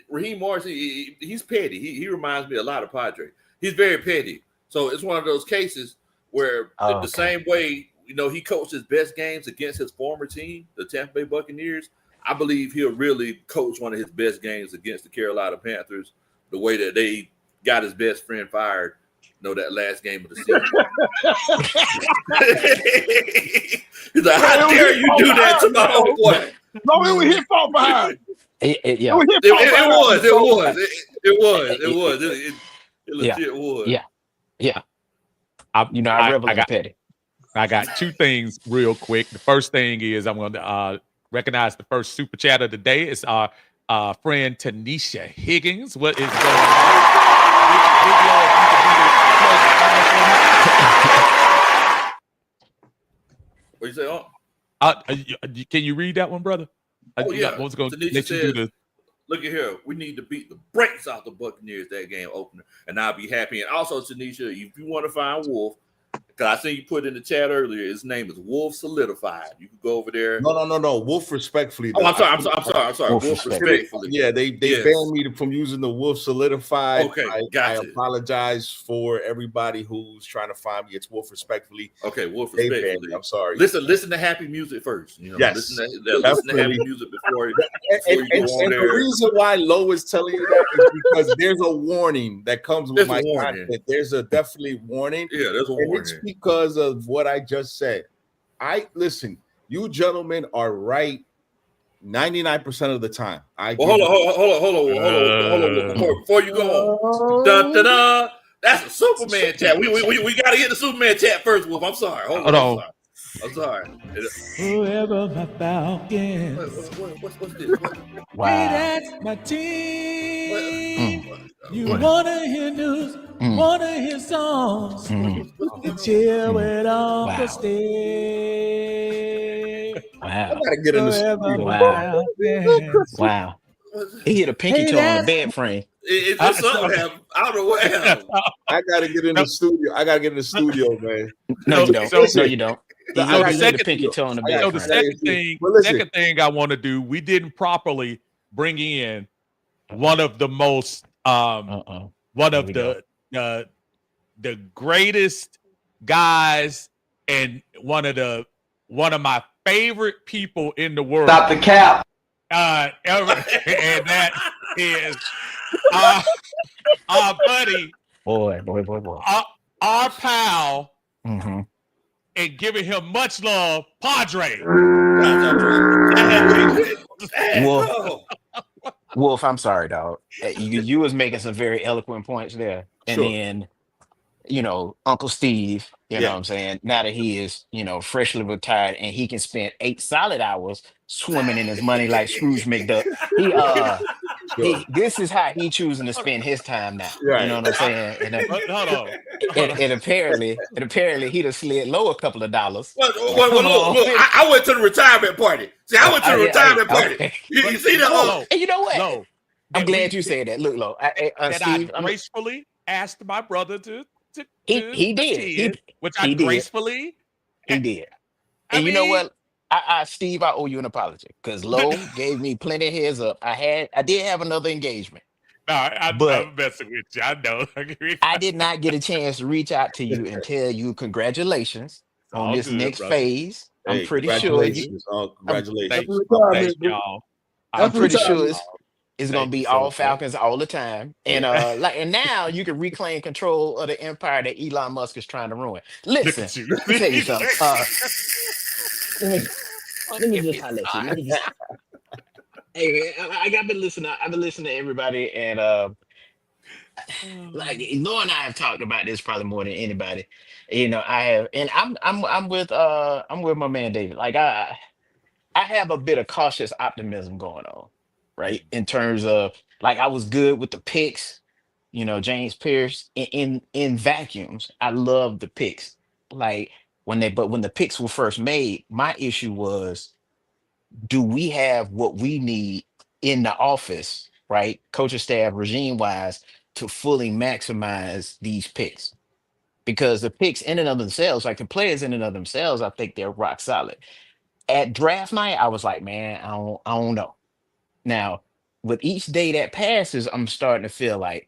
Raheem Morris, he's petty. He reminds me a lot of Padre. He's very petty. So it's one of those cases where Oh, the okay. same way, you know, he coached his best games against his former team, the Tampa Bay Buccaneers. I believe he'll really coach one of his best games against the Carolina Panthers, the way that they got his best friend fired, you know, that last game of the season. He's like, how dare you do that to my homeboy? No, it was his fault behind. It Yeah. was his fault behind. It legit was. Yeah. Yeah. I I revel in the got petty. I got two things real quick. The first thing is I'm going to recognize the first super chat of the day. It's our friend Tanisha Higgins. What is going on? Big Yo, if you could What you say? can you read that one, brother? Oh, yeah. I was going to Tanisha let you do says, the. look at here. We need to beat the brakes off the Buccaneers that game opener, and I'll be happy. And also, Tanisha, if you want to find Wolf, because I seen you put in the chat earlier, his name is Wolf Solidified. You can go over there. No. Wolf respectfully. Oh, I'm sorry. Wolf Wolf respectfully. respectfully. Yeah, they Yes. banned me from using the Wolf Solidified. Okay, I gotcha. apologize for everybody who's trying to find me. It's Wolf respectfully. Okay, Wolf They banned respectfully. me. I'm sorry. Listen to happy music first. You know, Yes, listen to happy music before you And go on the there. reason why Lowe is telling you that is because there's a warning that comes with There's my a warning. content. There's a definitely warning. Yeah, there's a And it's warning. because of what I just said. Listen, you gentlemen are right 99% of the time. Well, hold on. Before you go on, dun, dun, dun, that's a Superman chat. We got to get the Superman chat first, Wolf. I'm sorry. Hold on. I'm sorry. Whoever my Falcons. What's this? Wow. Hey, that's my team. You Mm. wanna hear news? Mm. Wanna hear songs? Mm. You chill with Uncle Wow. Steve. I Wow. gotta get in the Forever studio. my Wow. Falcons. Wow. He hit a pinky Hey, toe on the that's- bed frame. It's something happened. I don't know what happened. I gotta get in the studio. man. No, you don't. So- No, you don't. He I hit gotta a get the pinky toe on the I gotta So bed the get frame. second thing I want to do, we didn't properly bring in one of the most Uh-oh. one Here of we the greatest guys and one of my favorite people in the world. Stop the cap. Ever, and that is our buddy, Boy. our pal, Mm-hmm. and giving him much love, Padre. Wolf, I'm sorry, dog. You was making some very eloquent points there. And Sure. then, Uncle Steve, you know Yeah. what I'm saying? Now that he is, freshly retired and he can spend 8 solid hours swimming in his money like Scrooge McDuck. This is how he choosing to spend his time now. Right. You know what I'm saying? And, Hold on. and apparently he done slid low a couple of dollars. Look, I went to the retirement party. See, I went to the retirement party. Okay. You see that? No, And you know what? no. I'm glad you said that. Look, Lo, Steve, I gracefully asked my brother to He did. attend, which he I did. gracefully. He did. I And you know mean- what? Steve, I owe you an apology because Lo gave me plenty of heads up. I did have another engagement. No, But- I'm messing with you. I know. I did not get a chance to reach out to you and tell you congratulations on all this good, next brother. phase. I'm Hey, pretty sure congratulations. Congratulations. Thanks, retirement, thanks, bro. y'all. I'm pretty sure retirement. it's gonna be Thank you so all much. Falcons all the time. And and now you can reclaim control of the empire that Elon Musk is trying to ruin. Look Listen, at you. let me tell you something. Let me just holler at you. Let me just- Hey, I've been listening. I've been listening to everybody, and like Lo and I have talked about this probably more than anybody. I have, and I'm with my man David. Like I have a bit of cautious optimism going on, right? In terms of like I was good with the picks, James Pierce in vacuums. I love the picks. Like when the picks were first made, my issue was, do we have what we need in the office, right? Coaching staff, regime wise, to fully maximize these picks? Because the picks in and of themselves, like the players in and of themselves, I think they're rock solid. At draft night, I was like, man, I don't know. Now, with each day that passes, I'm starting to feel man,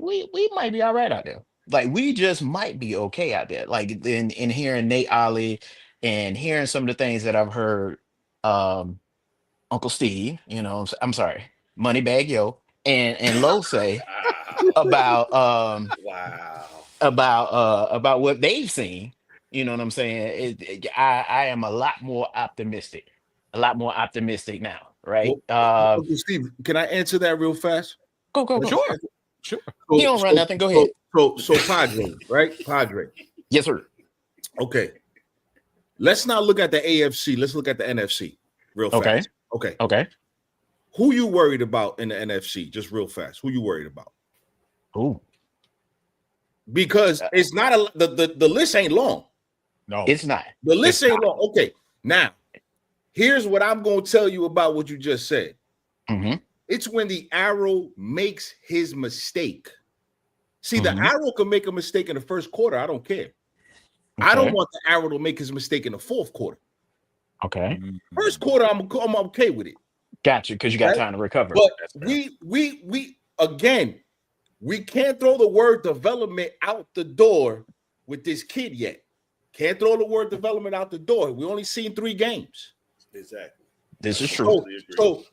we might be all right out there. Like we just might be okay out there. Like in hearing Nate Ollie and hearing some of the things that I've heard, Uncle Steve, I'm sorry, Moneybag Yo and Lo say about Wow. about what they've seen. You know what I'm saying? I am a lot more optimistic now, right? Well, Uncle Steve, can I answer that real fast? Go. Sure. Sure. He don't run nothing. Go ahead. So Padre, right? Padre. Yes, sir. Okay. Let's not look at the AFC. Let's look at the NFC real fast. Okay. Who you worried about in the NFC? Just real fast. Who you worried about? Ooh. Because it's not the list ain't long. No, It's not. The list ain't long. Okay. Now, here's what I'm going to tell you about what you just said. Mm-hmm. It's when the arrow makes his mistake. See, Mhm. the arrow can make a mistake in the first quarter. I don't care. I don't want the arrow to make his mistake in the fourth quarter. Okay. First quarter, I'm okay with it. Got you, because you got Right? time to recover. But That's fair. we again, we can't throw the word development out the door with this kid yet. Can't throw the word development out the door. We only seen 3 games. Exactly. This is true.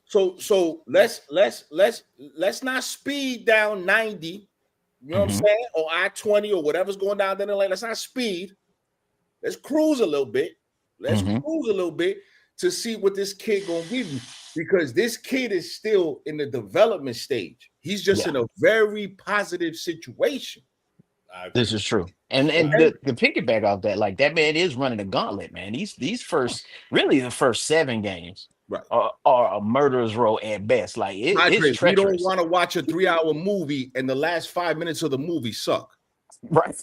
So let's not speed down 90. You know what I'm saying? Or I-20 or whatever's going down there. Let's not speed. Let's cruise a little bit. Let's cruise a little bit to see what this kid gonna give you, because this kid is still in the development stage. He's just in a very positive situation. This is true. And the piggyback off that, like that man is running a gauntlet, man. These first, really the first 7 games are a murderer's row at best. Like it's Padres, we treacherous. don't want to watch a 3-hour movie and the last 5 minutes of the movie suck. Right.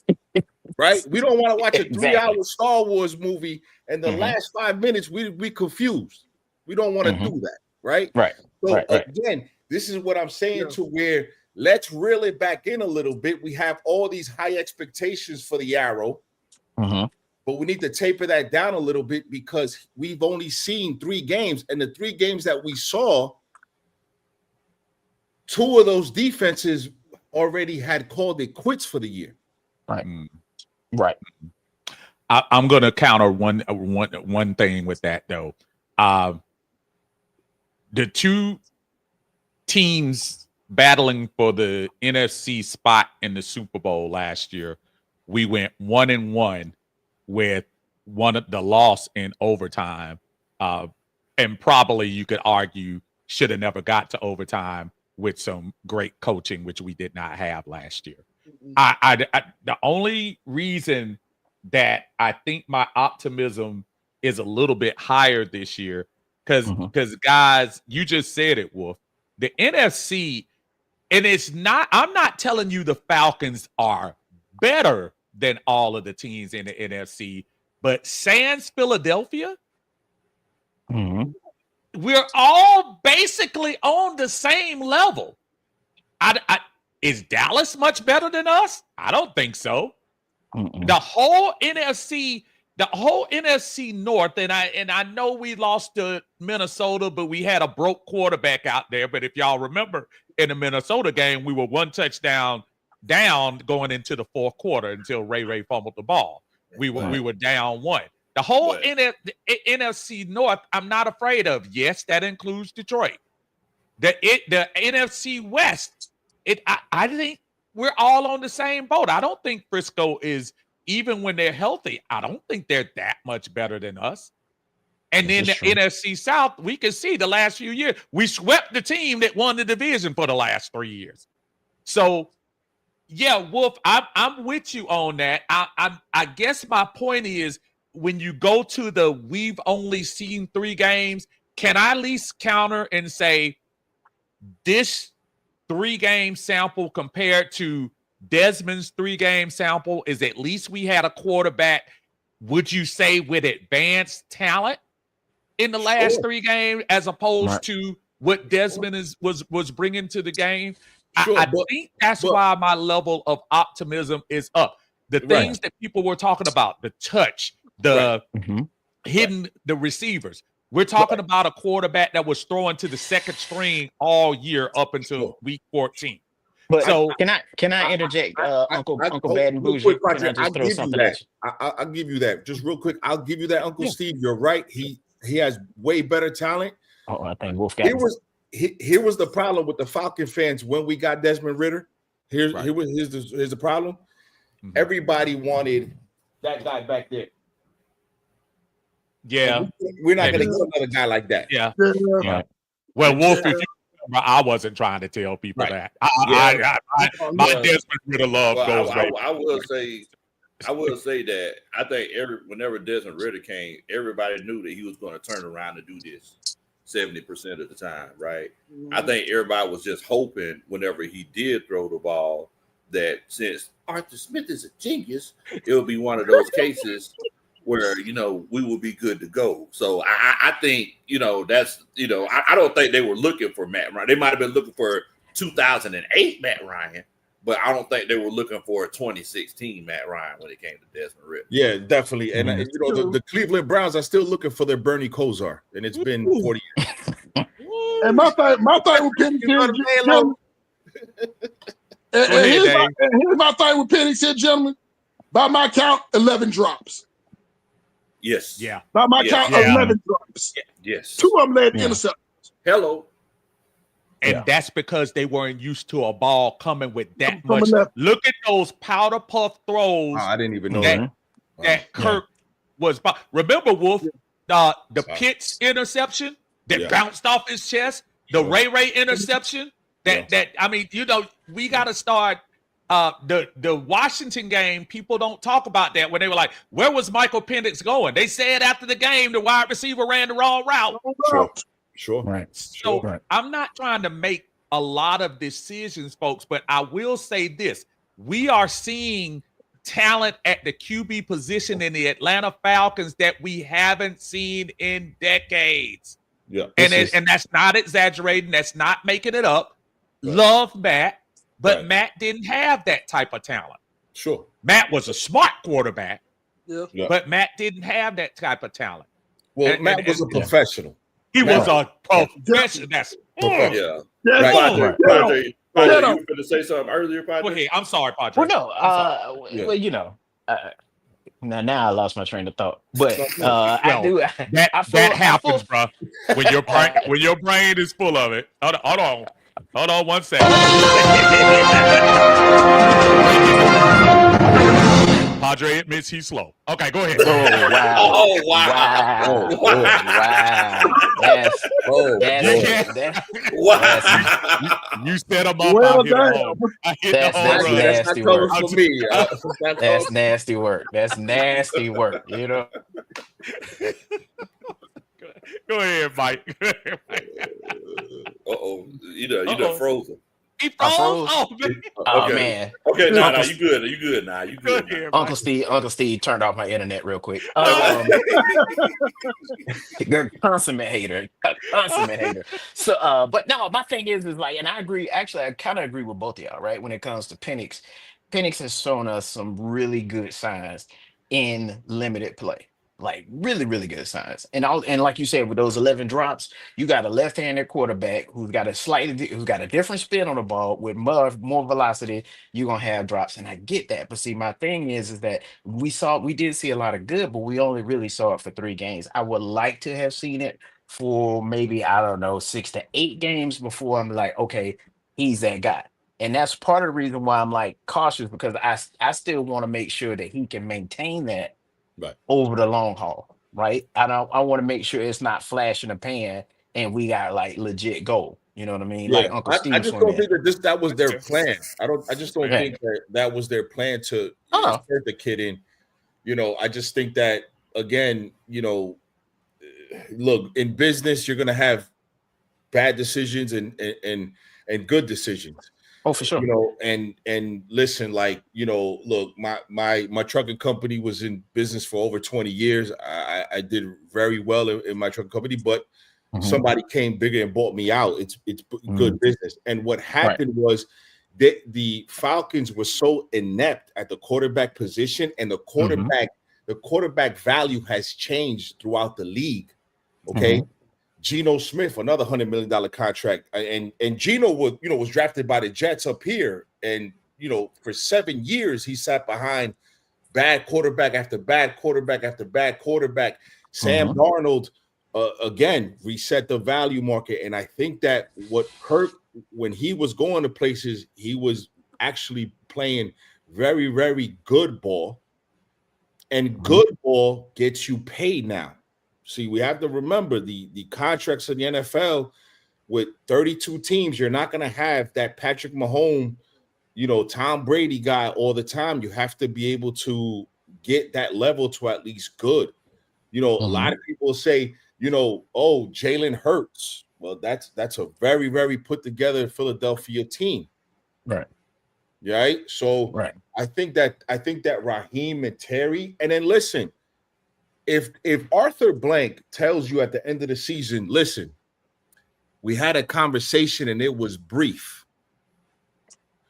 Right? We don't want to watch a Exactly. 3-hour Star Wars movie and the last 5 minutes we confused. We don't want to do that, right? Right. So Right. again, this is what I'm saying to where let's reel it back in a little bit. We have all these high expectations for the arrow, but we need to taper that down a little bit because we've only seen 3 games, and the 3 games that we saw, 2 of those defenses already had called it quits for the year. Right. Right. I'm going to counter one thing with that though. The 2 teams battling for the NFC spot in the Super Bowl last year, we went 1-1 with one of the loss in overtime, and probably you could argue should have never got to overtime with some great coaching, which we did not have last year. The only reason that I think my optimism is a little bit higher this year, because guys, you just said it, Wolf. The NFC, and I'm not telling you the Falcons are better than all of the teams in the NFC, but sans Philadelphia, we're all basically on the same level. Is Dallas much better than us? I don't think so. The whole NFC North, and I know we lost to Minnesota, but we had a broke quarterback out there. But if y'all remember, in the Minnesota game, we were 1 touchdown down going into the fourth quarter until Ray fumbled the ball. We were down 1. The whole NFC North, I'm not afraid of. Yes, that includes Detroit. The NFC West, I think we're all on the same boat. I don't think Frisco is, even when they're healthy, I don't think they're that much better than us. And then the NFC South, we can see the last few years, we swept the team that won the division for the last 3 years. So, yeah, Wolf, I'm with you on that. I guess my point is when you go to the we've only seen 3 games, can I at least counter and say this 3-game sample compared to Desmond's 3-game sample is at least we had a quarterback, would you say, with advanced talent in the last 3 games as opposed to what Desmond was bringing to the game? I think that's why my level of optimism is up. The things that people were talking about, the touch, the hitting the receivers. We're talking about a quarterback that was throwing to the second string all year up until week 14. But so can I interject, Uncle Hold Bad and real Bougie? quick, Can I Patrick, just throw something at you? I'll give you that. Just real quick, I'll give you that, Uncle Steve. You're right. He has way better talent. Oh, I think Wolf got Here was the problem with the Falcon fans when we got Desmond Ritter. Here's the problem. Everybody wanted that guy back there. Yeah, we're not going to get another guy like that. Yeah. Well, Wolf, if you remember, I wasn't trying to tell people that. My Desmond Ritter love goes back. I will say that I think whenever Desmond Ritter came, everybody knew that he was going to turn around and do this 70% of the time, right? I think everybody was just hoping whenever he did throw the ball that since Arthur Smith is a genius, it would be one of those cases where, we will be good to go. So I think, that's, I don't think they were looking for Matt Ryan. They might have been looking for 2008 Matt Ryan, but I don't think they were looking for a 2016 Matt Ryan when it came to Desmond Ritter. Yeah, definitely. And, the Cleveland Browns are still looking for their Bernie Kosar, and it's been 40 years. And my thing with Penix here, here's my thing with Penix here, gentlemen. By my count, 11 drops. Yes. Yeah. By my count, 11 drops. Yes. 2 of them led interceptions. Hello. And that's because they weren't used to a ball coming with that much. Look at those powder puff throws. I didn't even know that Kirk was. Remember, Wolf, the Pitts interception that bounced off his chest, the Ray interception. We got to start. The Washington game, people don't talk about that when they were like, where was Michael Penix going? They said after the game, the wide receiver ran the wrong route. Sure. Right. So I'm not trying to make a lot of decisions, folks, but I will say this. We are seeing talent at the QB position in the Atlanta Falcons that we haven't seen in decades. Yeah. And that's not exaggerating. That's not making it up. Right. Love Matt. But Matt didn't have that type of talent. Sure. Matt was a smart quarterback, but Matt didn't have that type of talent. Well, Matt was a professional. He was a professional. That's Padre, you were going to say something earlier, Padre? Go ahead. I'm sorry, Padre. Well, no. Now I lost my train of thought. But that happens, bro. When your brain is full of it. Hold on 1 second. Padre admits he's slow. Okay, go ahead. Wow. You set him up out here. That's nasty work. For me. That's nasty work. That's nasty work, Go ahead, Mike. You done frozen. He froze? Man. Okay, no, you good. You good now. You good. Here, Uncle Steve turned off my internet real quick. Consummate hater. So, but no, my thing is like, and I agree. Actually, I kind of agree with both of y'all, right? When it comes to Penix, Penix has shown us some really good signs in limited play. Like really, really good signs. And like you said, with those 11 drops, you got a left-handed quarterback who's got a different spin on the ball with more velocity. You're gonna have drops, and I get that. But see, my thing is that we did see a lot of good, but we only really saw it for 3 games. I would like to have seen it for maybe, I don't know, 6 to 8 games before I'm like, okay, he's that guy. And that's part of the reason why I'm like cautious, because I still want to make sure that he can maintain that over the long haul, right? I want to make sure it's not flash in the pan and we got like legit goal. You know what I mean? Yeah. Like Uncle Steve. I just don't think that was their plan. I just don't think that was their plan to insert the kid in. I just think that again, look, in business, you're gonna have bad decisions and good decisions. Oh, for sure. And listen, like, look, my trucking company was in business for over 20 years. I did very well in my trucking company, but somebody came bigger and bought me out. It's good business. And what happened was that the Falcons were so inept at the quarterback position, and the quarterback value has changed throughout the league. Okay. Geno Smith, another $100 million contract, and Geno was drafted by the Jets up here, and for 7 years he sat behind bad quarterback after bad quarterback after bad quarterback. Sam Darnold again reset the value market, and I think that what hurt when he was going to places, he was actually playing very, very good ball, and good ball gets you paid now. See, we have to remember the contracts in the NFL with 32 teams. You're not going to have that Patrick Mahomes, Tom Brady guy all the time. You have to be able to get that level to at least good. A lot of people say, oh, Jalen Hurts. Well, that's a very, very put together Philadelphia team. Right. Right. So I think that Raheem and Terry, and then listen. If Arthur Blank tells you at the end of the season, listen, we had a conversation and it was brief.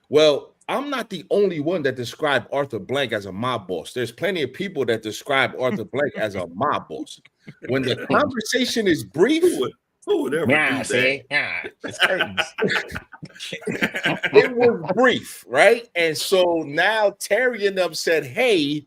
Well, I'm not the only one that described Arthur Blank as a mob boss. There's plenty of people that describe Arthur Blank as a mob boss. When the conversation is brief, who would ever do that? Yeah, it's curtains. It was brief, right? And so now Terry and them said, hey,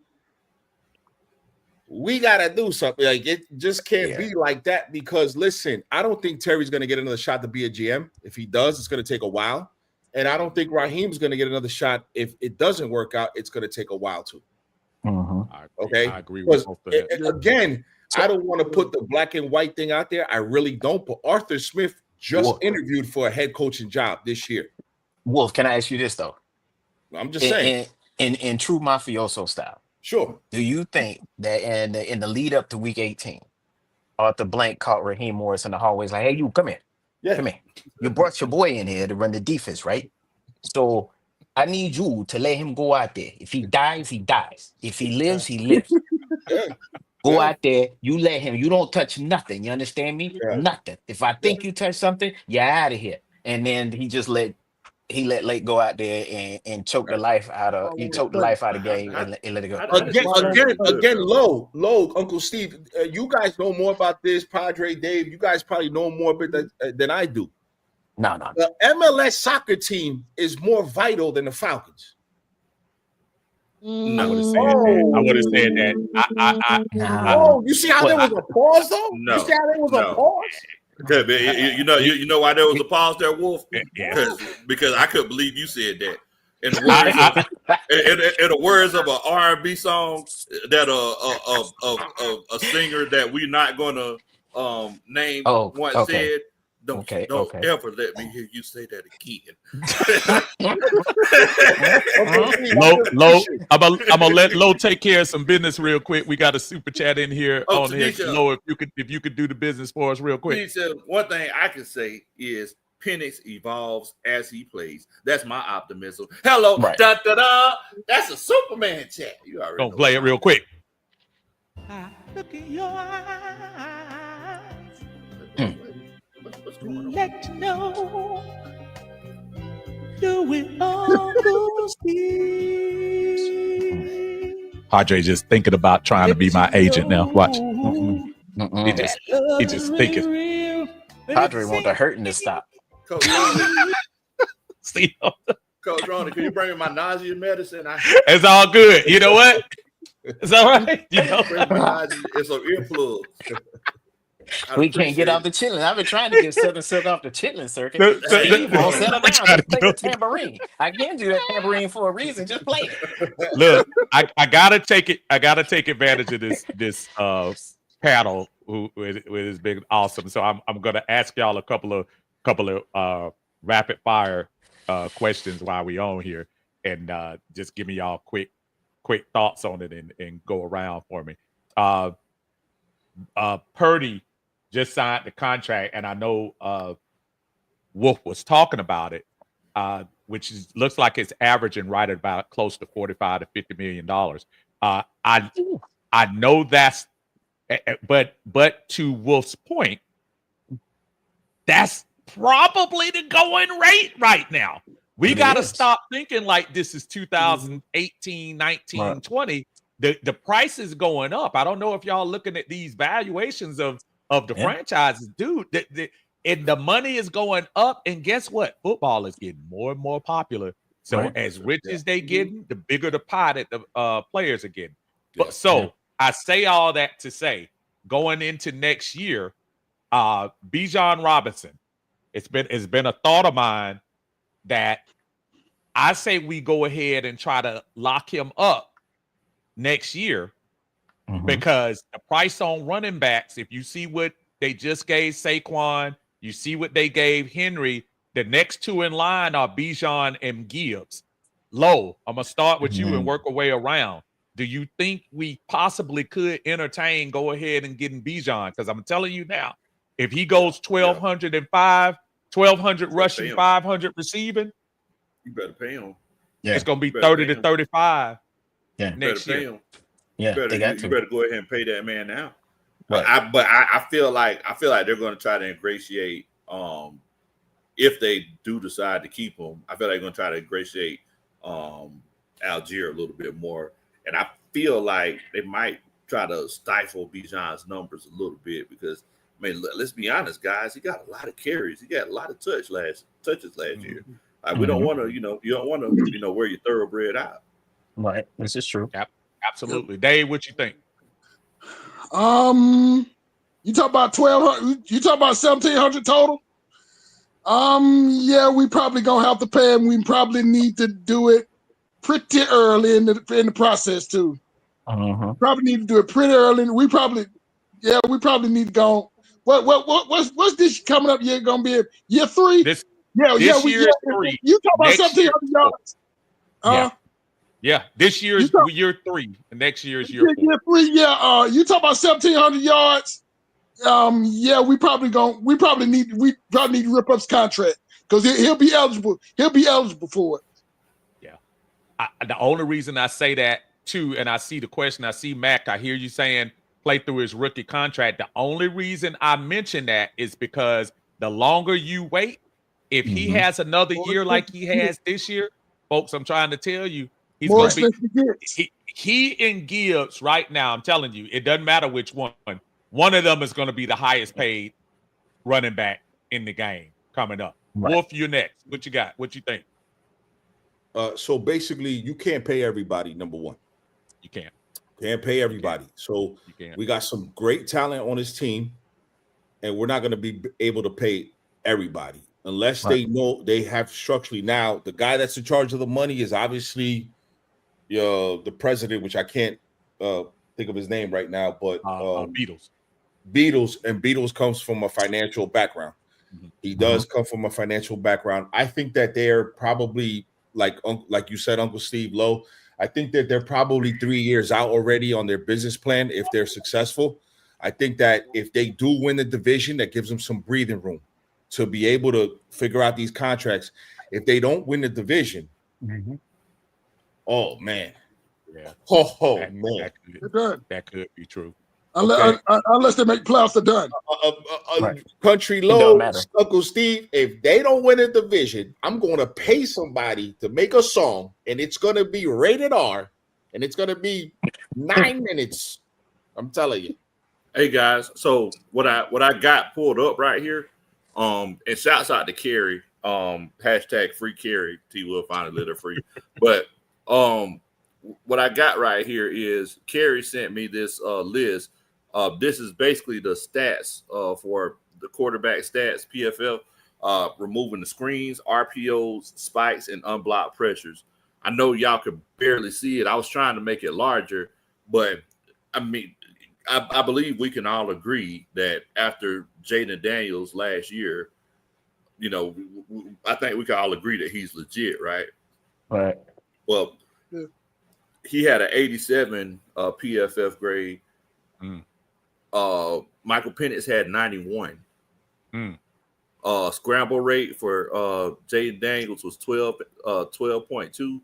we got to do something. Like, it just can't be like that, because listen, I don't think Terry's going to get another shot to be a GM. If he does, it's going to take a while. And I don't think Raheem's going to get another shot. If it doesn't work out, it's going to take a while too. Okay. I agree with both of that. Again, I don't want to put the black and white thing out there. I really don't. But Arthur Smith just interviewed for a head coaching job this year. Wolf, can I ask you this though? I'm just saying. In true mafioso style. Sure. Do you think that in the lead up to week 18, Arthur Blank caught Raheem Morris in the hallways like, hey, you come here. Yeah. Come here. You brought your boy in here to run the defense, right? So I need you to let him go out there. If he dies, he dies. If he lives, he lives. Go out there. You let him. You don't touch nothing. You understand me? Yeah. Nothing. If I think you touch something, you're out of here. And then he let Lake go out there and choke the life out of the game and let it go. Again, low, Uncle Steve. You guys know more about this, Padre Dave. You guys probably know more about than I do. No. The MLS soccer team is more vital than the Falcons. I would have said that. I would have said that. You see how there was a pause though? No. You see how there was a pause? Good, man. You know why there was a pause there, Wolf? Yeah. Because I couldn't believe you said that. In the words of an R&B song that a singer that we're not going to name once said, don't ever let me hear you say that again. Low, I'm gonna let Low take care of some business real quick. We got a super chat in here on here. Low, if you could do the business for us real quick. One thing I can say is Penix evolves as he plays. That's my optimism. Hello, da da da. That's a Superman chat. You already don't play it real quick. I look in your eyes. What's going on? Let you know, do it Uncle Steve. Padre just thinking about trying to be my agent now. Watch. He just thinking. Padre want the hurting to stop. Coach Ronnie, See, Coach Ronnie, can you bring me my nausea medicine? it's all good. You know what? It's all right. You know, it's some earplugs. We can't get off the chitlin. I've been trying to get Southern Silk off the chitlin circuit. Steve won't settle down. Just play the tambourine. I can do that tambourine for a reason. Just play it. Look, I gotta take it. I gotta take advantage of this panel who is been awesome. So I'm gonna ask y'all a couple of rapid fire questions while we on here, and just give me y'all quick thoughts on it and go around for me. Purdy just signed the contract, and I know Wolf was talking about it, which looks like it's averaging right at about close to $45 to $50 million. I know that's, but to Wolf's point, that's probably the going rate right now. We got to stop thinking like this is 2018, 19, 20. The price is going up. I don't know if y'all looking at these valuations of the franchises, dude. And the money is going up. And guess what? Football is getting more and more popular. So as rich as they getting, the bigger the pie that the players are getting. But I say all that to say, going into next year, Bijan Robinson, it's been a thought of mine that I say we go ahead and try to lock him up next year because the price on running backs, if you see what they just gave Saquon, you see what they gave Henry, the next two in line are Bijan and Gibbs. Low, I'm going to start with you and work our way around. Do you think we possibly could entertain go ahead and getting Bijan? Because I'm telling you now, if he goes 1,205, 1,200 rushing, 500 receiving, you better pay him. It's going to be 30 to 35 next year. Yeah, you better go ahead and pay that man now. Right. I feel like they're going to try to ingratiate. If they do decide to keep him, I feel like they're going to try to ingratiate Algier a little bit more. And I feel like they might try to stifle Bijan's numbers a little bit because, I mean, let's be honest, guys. He got a lot of carries. He got a lot of touches last year. Like, we don't want to, you don't want to, wear your thoroughbred out. Right. This is true. Absolutely. Dave, what you think? You talk about 1,200. You talk about 1,700 total. Yeah, we probably gonna have to pay him. We probably need to do it pretty early in the process too. Probably need to do it pretty early. We probably need to go. What's this coming up year gonna be? Year 3? This year is 3. You talk about 1,700 yards. This year is year 3, and next year is year 4. Year 3, you talk about 1,700 yards. We probably need to rip up his contract because he'll be eligible. He'll be eligible for it. Yeah. The only reason I say that too, and I see the question, I see Mac, I hear you saying play through his rookie contract. The only reason I mention that is because the longer you wait, if he has another year like he has this year, folks, I'm trying to tell you, he's going to be he and Gibbs right now. I'm telling you, it doesn't matter which one. One of them is going to be the highest paid running back in the game coming up. Wolf, you're next. What you got? What you think? So basically, you can't pay everybody. Number one, you can't pay everybody. So we got some great talent on this team, and we're not going to be able to pay everybody unless they know they have structurally. Now, the guy that's in charge of the money is obviously the president, which I can't think of his name right now, but Beatles comes from a financial background. He does come from a financial background. I think that they're probably like you said, Uncle Steve Lowe. I think that they're probably 3 years out already on their business plan if they're successful. I think that if they do win the division, that gives them some breathing room to be able to figure out these contracts. If they don't win the division, oh man, that could be true. Unless they make playoffs, they're done. Country Low, Uncle Steve, if they don't win a division, I'm going to pay somebody to make a song, and it's going to be rated R, and it's going to be 9 minutes. I'm telling you. Hey guys, so what I got pulled up right here, and shouts out to Kerry, hashtag free Kerry. T will finally let her free, but what I got right here is Kerry sent me this list. This is basically the stats for the quarterback stats, PFF, removing the screens, RPOs, spikes, and unblocked pressures. I know y'all could barely see it. I was trying to make it larger, but I mean, I believe we can all agree that after Jaden Daniels last year, I think we can all agree that he's legit, right? Right. Well, he had an 87 PFF grade. Michael Penix had 91. Mm. Scramble rate for Jaden Daniels was 12.2.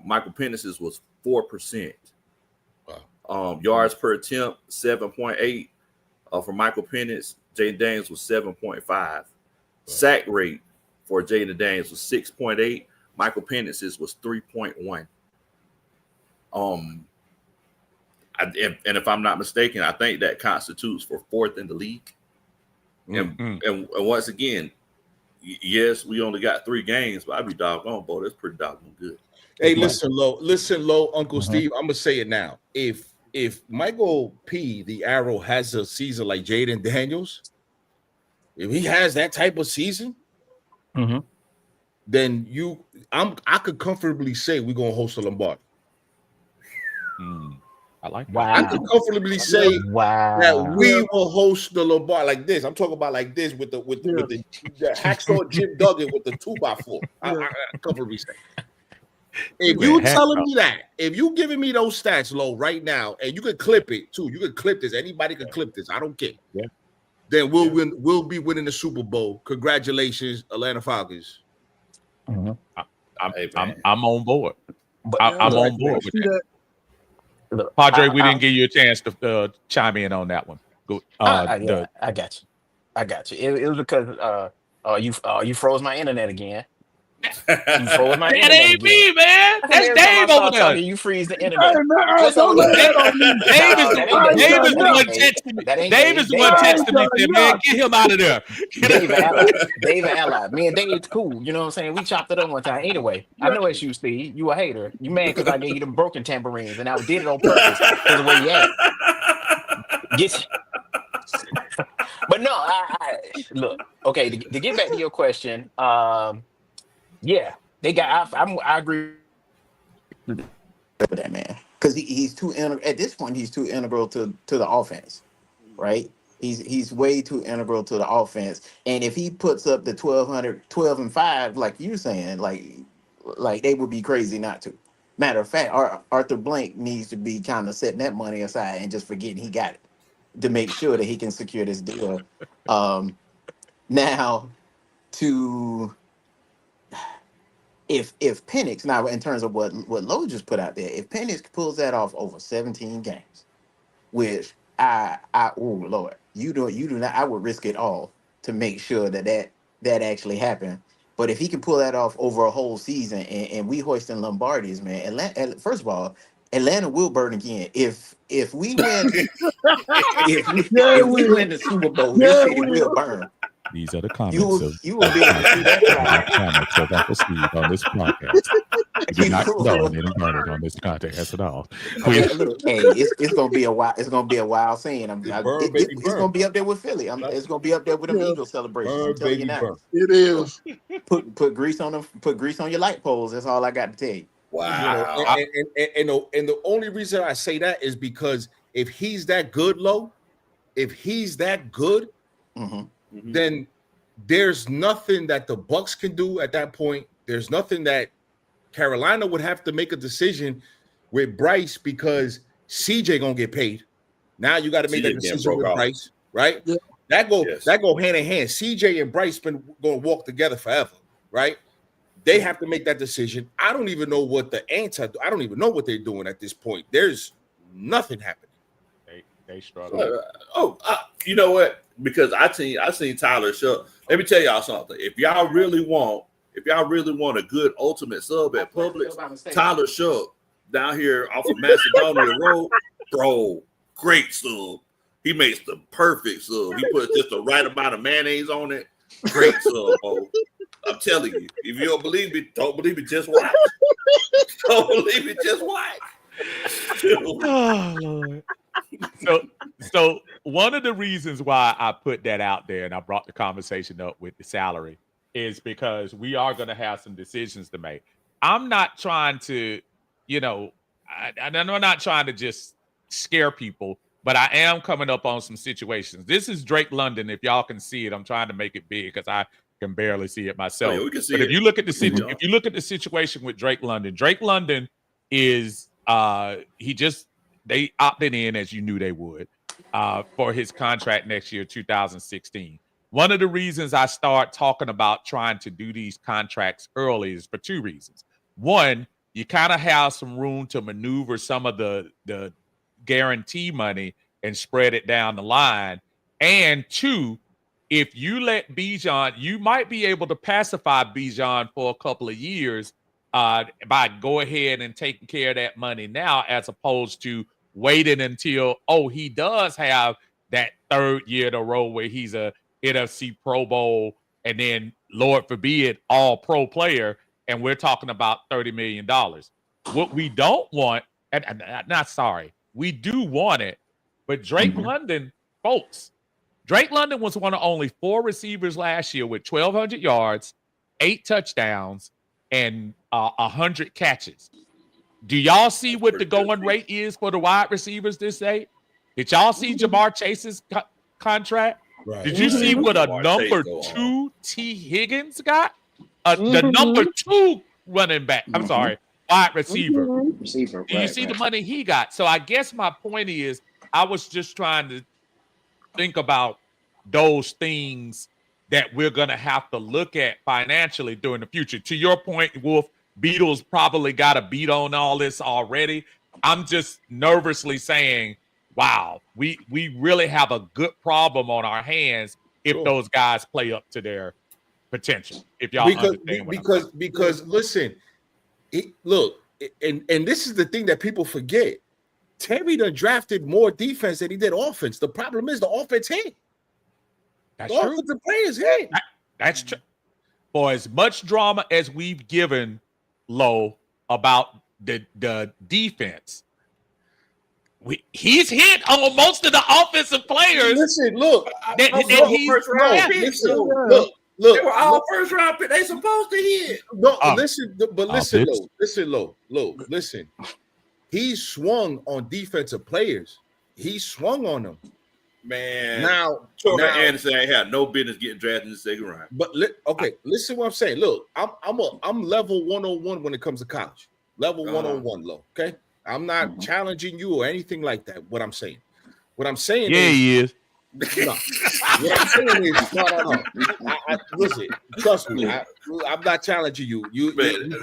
Michael Penix's was 4%. Yards per attempt 7.8 for Michael Penix. Jaden Daniels was 7.5. Sack rate for Jaden Daniels was 6.8. Michael Penix's was 3.1. And if I'm not mistaken, I think that constitutes for 4th in the league. And once again, yes, we only got 3 games, but I'd be doggone, boy, that's pretty doggone good. Hey, listen, low, Uncle Steve. I'm gonna say it now. If Michael P. the Arrow has a season like Jaden Daniels, if he has that type of season, then I could comfortably say we're gonna host a Lombardi. I like that. Wow. I could comfortably say that we will host the Lombardi like this. I'm talking about like this with the hacksaw Jim Duggan with the 2x4. I comfortably say. If you telling me that, if you giving me those stats, low right now, and you could clip it too, you could clip this. Anybody can clip this. I don't care. Yeah. Then we'll win. We'll be winning the Super Bowl. Congratulations, Atlanta Falcons. I'm on board. I'm on board with that. Look, Padre, we didn't give you a chance to chime in on that one. Go. I got you. It was because you froze my internet again. You froze my internet That ain't me, man. That's Dave over there. You freeze the internet. Dave is the one texting me. Dave is the one texting me. Said, man, get him out of there. Dave and Ally. Me and Dave's cool. You know what I'm saying? We chopped it up one time. Anyway, I know it's you, Steve. You a hater. You mad because I gave you them broken tambourines and I did it on purpose because the way you act. But no, I look, okay, to get back to your question, yeah, they got. I agree with that, man, because he's too at this point. He's too integral to the offense, right? He's way too integral to the offense. And if he puts up the 12 and 5, like you're saying, like they would be crazy not to. Matter of fact, Arthur Blank needs to be kind of setting that money aside and just forgetting he got it to make sure that he can secure this deal. Now to. If Penix, now in terms of what Lowe just put out there, if Penix pulls that off over 17 games, which oh Lord, you do not, I would risk it all to make sure that actually happened. But if he can pull that off over a whole season and we hoisting Lombardis, man, Atlanta, first of all, Atlanta will burn again. If we win, if we win the Super Bowl, this city will burn. These are the comments. You will be able to see that comments of on this podcast. You're not throwing any murder on this podcast at all. Hey, it's gonna be a while. It's gonna be a wild scene. It's gonna be up there with Philly. It's gonna be up there with them Eagles celebrations. I'm telling you now. It is. Put grease on them. Put grease on your light poles. That's all I got to tell you. Wow. And the only reason I say that is because if he's that good, Low, then there's nothing that the Bucks can do at that point. There's nothing that Carolina would have to make a decision with Bryce because CJ gonna get paid. Now you got to make that decision with Bryce, right? Yeah. That go hand in hand. CJ and Bryce been gonna walk together forever, right? They have to make that decision. I don't even know what I don't even know what they're doing at this point. There's nothing happening. They struggle. You know what? Because I seen Tyler Shuck. Let me tell y'all something. If y'all really want a good ultimate sub at Publix, Tyler Shuck down here off of Macedonia Road, bro, great sub. He makes the perfect sub. He puts just the right amount of mayonnaise on it. Great sub, bro. I'm telling you. If you don't believe me, just watch. Don't believe me, just watch. Oh Lord. So one of the reasons why I put that out there and I brought the conversation up with the salary is because we are going to have some decisions to make. I'm not trying to, I'm not trying to just scare people, but I am coming up on some situations. This is Drake London. If y'all can see it, I'm trying to make it big because I can barely see it myself. We can see but it. if you look at the situation with Drake London is they opted in as you knew they would. for his contract next year, 2016. One of the reasons I start talking about trying to do these contracts early is for two reasons. One, you kind of have some room to maneuver some of the guarantee money and spread it down the line. And two, if you let Bijan, you might be able to pacify Bijan for a couple of years by go ahead and taking care of that money now, as opposed to waiting until he does have that third year in a row where he's a NFC Pro Bowl and then, Lord forbid, all pro player, and we're talking about $30 million. What we don't want, and we do want it, but Drake London, folks, Drake London was one of only 4 receivers last year with 1,200 yards, 8 touchdowns, and 100 catches. Do y'all see what the going rate is for the wide receivers this day? Did y'all see Jamar Chase's contract? Right. Did you see what a number 2 T. Higgins got? The number 2 running back. I'm sorry, wide receiver. Receiver. Do you see the money he got? So I guess my point is, I was just trying to think about those things that we're going to have to look at financially during the future. To your point, Wolf, Beatles probably got a beat on all this already. I'm just nervously saying, wow, we really have a good problem on our hands if those guys play up to their potential. If y'all understand because listen, and this is the thing that people forget. Terry done drafted more defense than he did offense. The problem is the offense hit. That's the true. offensive players hit. That's true. For as much drama as we've given Low about the defense, he's hit on most of the offensive players. Listen, look, that he's first round picks. Look. They were all first round picks. They supposed to hit. No, listen, listen. He swung on defensive players. He swung on them. Man, now Anderson ain't had no business getting drafted in the second round. But listen what I'm saying. Look, I'm level 101 when it comes to college. Level 101, Low. Okay, I'm not challenging you or anything like that. What I'm saying is, he is. No. What I'm saying is, no. Listen, trust me. I'm not challenging you. You good,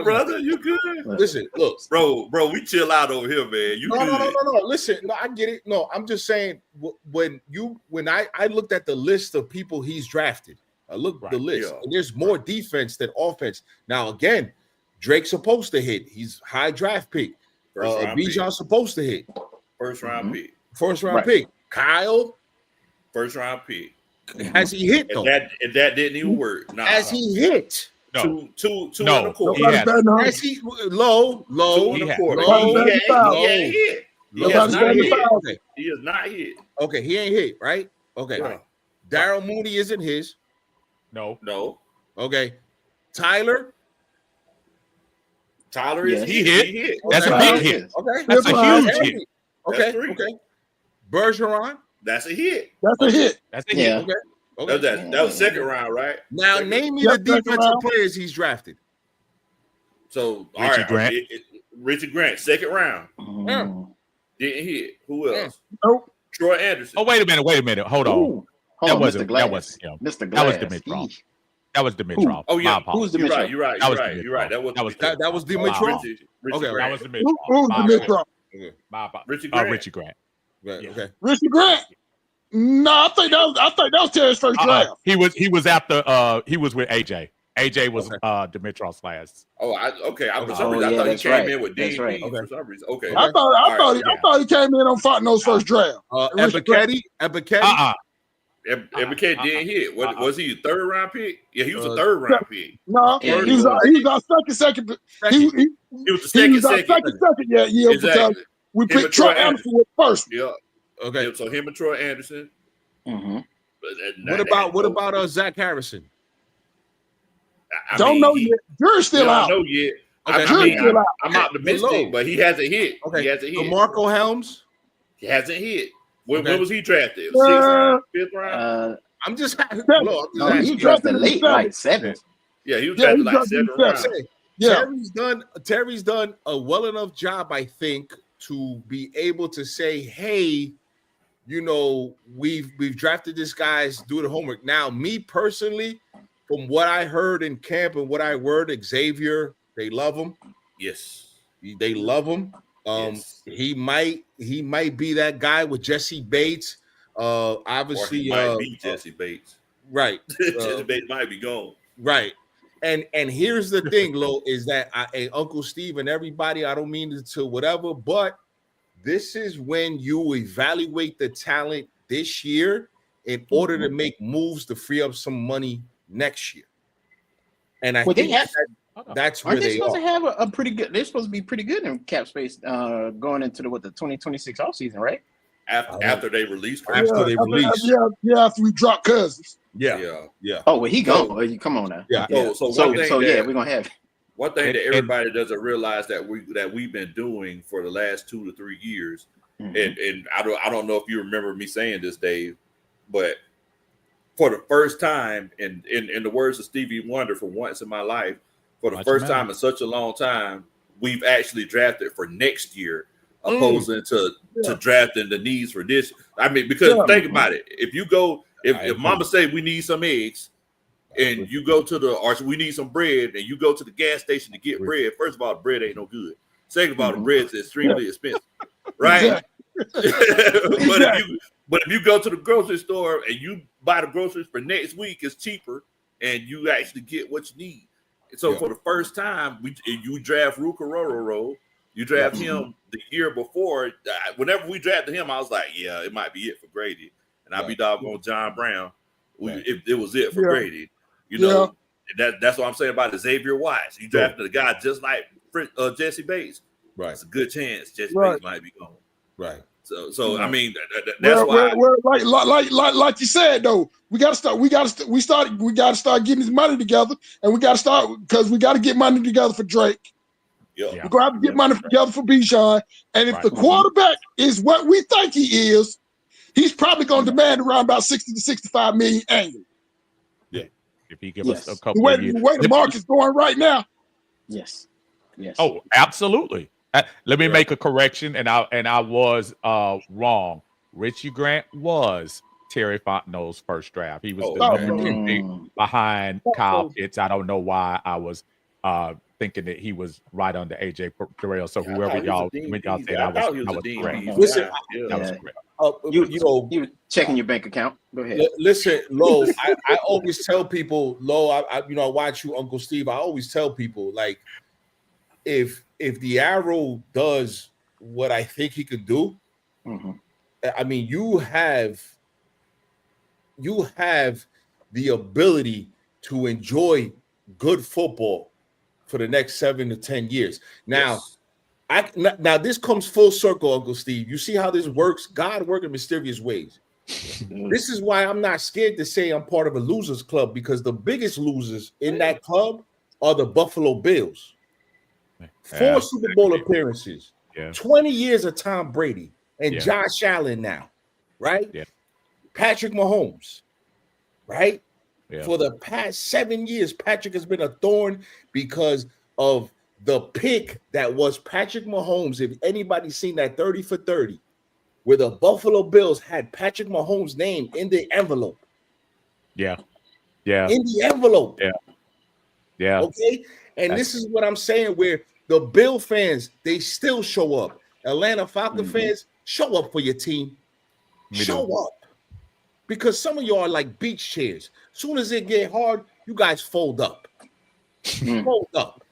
brother. You good. Listen, look, bro. We chill out over here, man. No. Listen, no, I get it. No, I'm just saying when I looked at the list of people he's drafted, I looked at the list. And there's more defense than offense. Now, again, Drake's supposed to hit. He's high draft pick. Bijan's supposed to hit. First round pick. First round pick. Kyle, first round pick. Has he hit though? That didn't even work. Has he hit? No. Two no. and a quarter. Has he low? 2 and a quarter. He ain't hit. He has not hit. Okay, he ain't hit, right? Okay. Right. Daryl Mooney isn't his. No. Okay. Tyler is he hit. That's a big hit. Okay. That's a huge hit. Okay. Bergeron. That's a hit. That's a hit. Okay. That was second round, right? Now name me the defensive players he's drafted. So Richie Grant. Richie Grant, second round. Didn't hit. Who else? Nope. Troy Anderson. Oh, wait a minute. Hold on. That wasn't him. Mr. Glass. That was Dimitrov. Oh yeah. Who's Dimitrov? You're right. That was Dimitrov. Okay. That was Dimitrov. Who's Dimitrov? Richie Grant. Richie Grant. Okay. Richie Grant. No, I think that was Terry's first draft. He was after he was with AJ. AJ was Dimitrov's last. Oh, for some reason I thought he came in with D. For some reason. Okay. I thought he came in on Fontenot's first draft. Ebiketie. Ebiketie didn't hit. Was he a third round pick? Yeah, he was a third round pick. No, he was our second. He was the second. Yeah. Exactly. We picked Troy Anderson with first. Yeah. Okay. So him and Troy Anderson. What about Zach Harrison? Don't know yet. Jury's still out. Don't know yet. Okay. I'm optimistic, but he hasn't hit. Okay. He hasn't hit. Marco Helms. He hasn't hit. When was he drafted? 6th round, 5th round. I'm just he drafted late, like 7th. Yeah, he was drafted like 7th round. Yeah. Terry's done a well enough job, I think, to be able to say, hey, you know, we've drafted this guy's do the homework. Now, me personally, from what I heard in camp and what I heard, Xavier, they love him. Yes. They love him. Yes. He might be that guy with Jesse Bates. Obviously, Or he might be Jesse Bates. Right. Jesse Bates might be gone. Right. And here's the thing, Lo, is that Uncle Steve and everybody, I don't mean to whatever, but this is when you evaluate the talent this year in order to make moves to free up some money next year. And I think that's where aren't they supposed are. to have a pretty good? They're supposed to be pretty good in cap space going into the 2026 offseason, right? After they release, after we drop Cousins. Yeah. Oh, well, he gone. Come on now. Yeah. So we're gonna have one thing that everybody doesn't realize that we've been doing for the last 2 to 3 years, and I don't know if you remember me saying this, Dave, but for the first time, in the words of Stevie Wonder, for once in my life, for the first time in such a long time, we've actually drafted for next year, opposing to drafting the needs for this. I mean, because think about it. If you go, if Mama say we need some eggs, and you go to or we need some bread, and you go to the gas station to get bread, first of all, the bread ain't no good. Second of all, the bread's extremely expensive, right? But if you go to the grocery store and you buy the groceries for next week, it's cheaper, and you actually get what you need. And so for the first time, you draft Rukaroro. You draft him the year before. Whenever we drafted him, I was like, yeah, it might be it for Grady. And I'd be doggone John Brown. It was it for Grady. You know, that's what I'm saying about Xavier Watts. You drafted a guy just like Jesse Bates. Right. It's a good chance Jesse Bates might be gone. Right. So I mean, that's why. Like you said though, we got to start getting this money together, and we got to start because we got to get money together for Drake. Yeah. We're gonna have to get money together for Bijan, and if the quarterback is what we think he is, he's probably going to demand around about 60 to 65 million annually. Yeah, if he give us a couple the of years. way the market's going right now. Yes. Oh, absolutely. Let me make a correction, and I was wrong. Richie Grant was Terry Fontenot's first draft. He was the number 2 pick behind Kyle Pitts. I don't know why I was thinking that he was right under AJ Terrell. So whoever y'all say that was correct. Listen, that was correct. You checking your bank account. Go ahead. Listen, Lo, I always tell people, Lo, I watch you, Uncle Steve. I always tell people, like, if the arrow does what I think he could do, I mean, you have the ability to enjoy good football for the next 7 to 10 years. Now, now this comes full circle, Uncle Steve. You see how this works? God works in mysterious ways. This is why I'm not scared to say I'm part of a losers club, because the biggest losers in that club are the Buffalo Bills. 4 Super Bowl appearances, 20 years of Tom Brady and Josh Allen now, right? Patrick Mahomes, right? For the past 7 years, Patrick has been a thorn because of the pick that was Patrick Mahomes. If anybody's seen that 30 for 30, where the Buffalo Bills had Patrick Mahomes' name in the envelope. In the envelope. Okay? And this is what I'm saying, where the Bill fans, they still show up. Atlanta Falcon fans, show up for your team. Show up. Because some of y'all are like beach chairs. Soon as it get hard, you guys fold up. Fold up.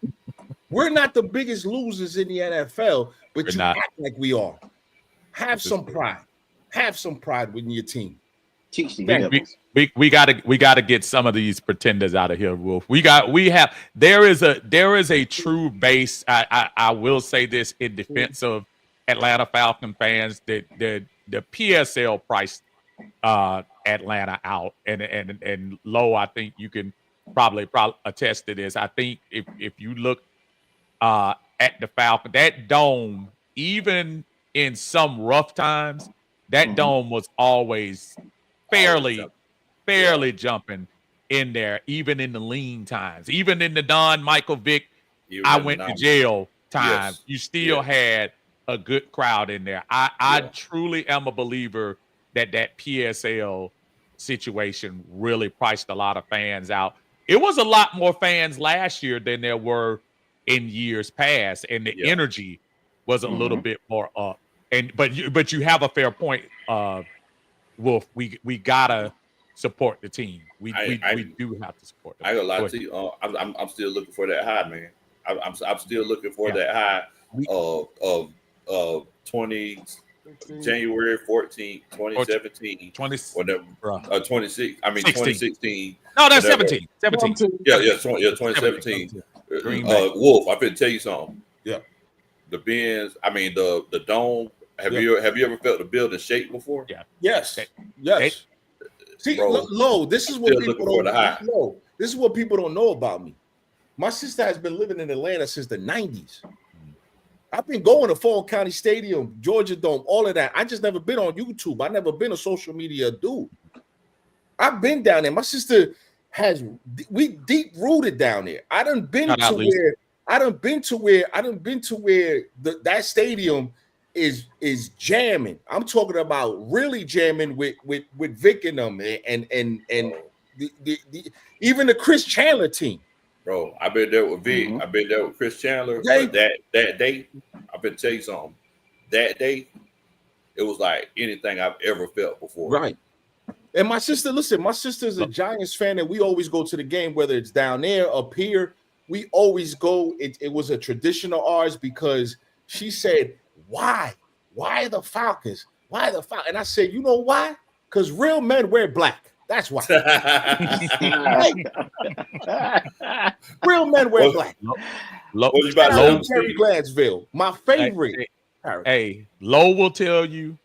We're not the biggest losers in the NFL, but you act like we are. Have some pride. Have some pride within your team. Teach the we gotta get some of these pretenders out of here, Wolf. There is a true base. I will say this in defense of Atlanta Falcon fans, that the PSL priced Atlanta out, and Low, I think you can probably attest to this. I think if you look at the Falcon, that dome, even in some rough times, that dome was always fairly jumping in there, even in the lean times, even in the Don Michael Vick I went to jail times. You still had a good crowd in there. I truly am a believer that PSL situation really priced a lot of fans out. It was a lot more fans last year than there were in years past, and the energy was a little bit more up. And but you have a fair point, Wolf. We gotta support the team. We do have to support them. I gotta lie to you. I'm still looking for that high, man. I'm still looking for that high of 20 January 14th, 2017, 26. I mean 2016. No, that's 17. 17. Yeah, 2017. Wolf, I'm finna tell you something. Yeah. The bins, I mean the dome. Have you ever felt the building shake before? Yeah. Yes. Yes. See, Lo, this is what people don't know. This is what people don't know about me. My sister has been living in Atlanta since the 90s. I've been going to Fulton County Stadium, Georgia Dome, all of that. I just never been on YouTube. I never been a social media dude. I've been down there. My sister we deep rooted down there. I done been to where that stadium is jamming. I'm talking about really jamming with Vic and them and the even the Chris Chandler team. Bro, I've been there with Vic. I've been there with Chris Chandler. But that day, I've been tell you something. That day, it was like anything I've ever felt before. Right. And my sister, listen, my sister's a Giants fan, and we always go to the game, whether it's down there, up here. We always go. It was a tradition of ours because she said, why? Why the Falcons? Why the Falcons? And I said, you know why? Because real men wear black. That's why. Real men wear black. Terry Gladsville, my favorite. Hey, Lo will tell you,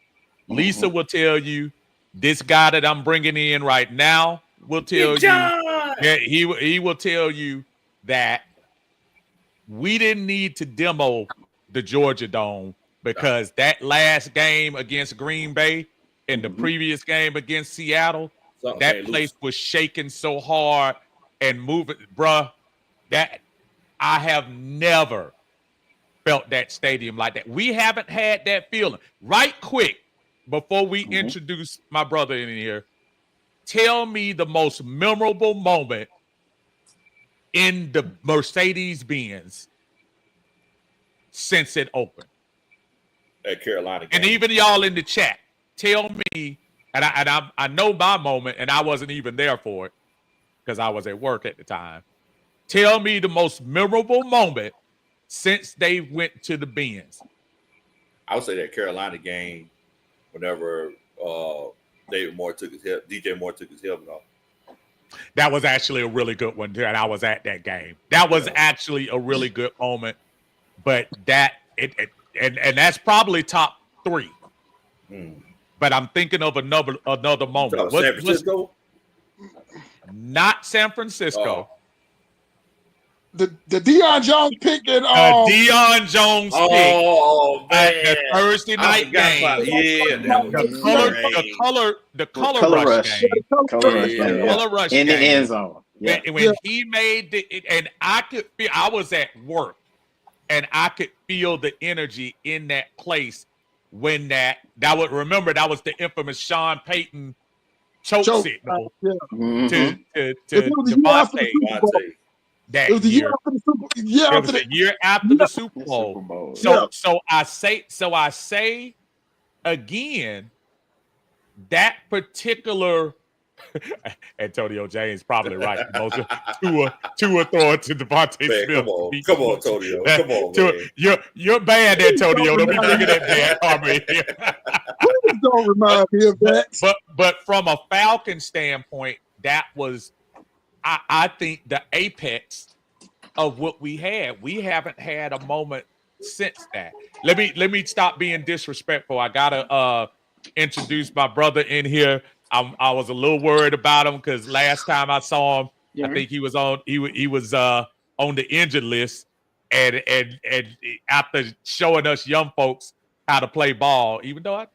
Lisa will tell you, this guy that I'm bringing in right now will tell you. He will tell you that we didn't need to demo the Georgia Dome because that last game against Green Bay and the previous game against Seattle, that place was shaking so hard and moving, bruh, that I have never felt that stadium like that. We haven't had that feeling. Right quick, before we introduce my brother in here, tell me the most memorable moment in the Mercedes-Benz since it opened. At Carolina game. And even y'all in the chat, tell me, and I know my moment, and I wasn't even there for it because I was at work at the time. Tell me the most memorable moment since they went to the Benz. I would say that Carolina game, whenever DJ Moore took his helmet off. That was actually a really good one, too, and I was at that game. That was actually a really good moment, but and that's probably top 3. But I'm thinking of another moment. San Francisco? Not San Francisco. The Deion Jones pick at Deion Jones pick. Oh man, the Thursday night game. The color rush game. Color rush in the game. end zone. Yeah. When he made and I could feel, I was at work and I could feel the energy in that place when that was the infamous Sean Payton choke signal to Devontae. It was the year after the Super Bowl. So I say again, that particular Antonio James probably right. Tua throwing to Devontae Smith. Come on, Antonio. Come on, man. You're bad, Antonio. Don't be bringing that bad karma in here. Please don't remind me of that. But from a Falcon standpoint, that was I think the apex of what we had. We haven't had a moment since that. Let me stop being disrespectful. I gotta introduce my brother in here. I was a little worried about him because last time I saw him, I think he was on the injured list, and after showing us young folks how to play ball, even though I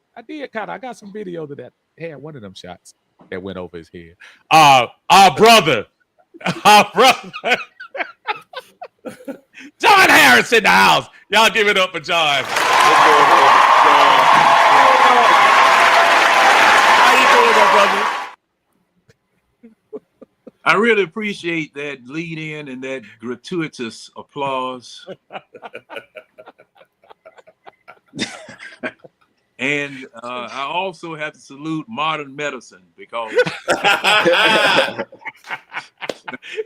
got some video of that. He had one of them shots that went over his head. Our brother. John Harris in the house. Y'all give it up for John. my brother. I really appreciate that lead in and that gratuitous applause. And I also have to salute modern medicine because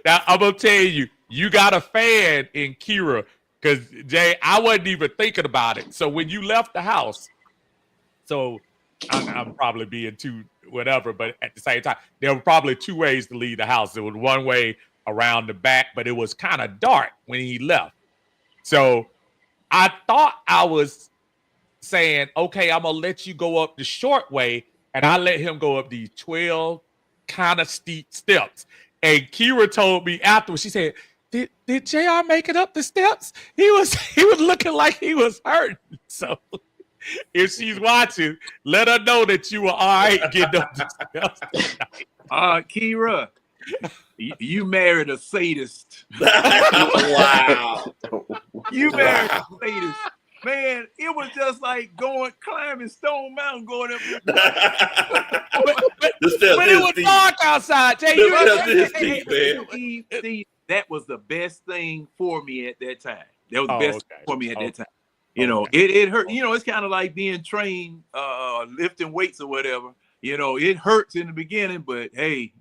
Now I'm gonna tell you, you got a fan in Kira, because Jay, I wasn't even thinking about it. So when you left the house, so I'm probably being too whatever, but at the same time, there were probably two ways to leave the house. There was one way around the back, but it was kind of dark when he left. So I thought I was saying, okay, I'm gonna let you go up the short way, and I let him go up these 12 kind of steep steps. And Kira told me afterwards, she said, Did JR make it up the steps? He was looking like he was hurt. So if she's watching, let her know that you were all right getting up the steps. Kira, you married a sadist. Wow. You married a sadist. Man, it was just like climbing Stone Mountain, going up there. But it was dark outside. Jay, Steve, that was the best thing for me at that time. That was the best thing for me at that time. You know, it hurt. You know, it's kind of like being trained, lifting weights or whatever. You know, it hurts in the beginning, but hey,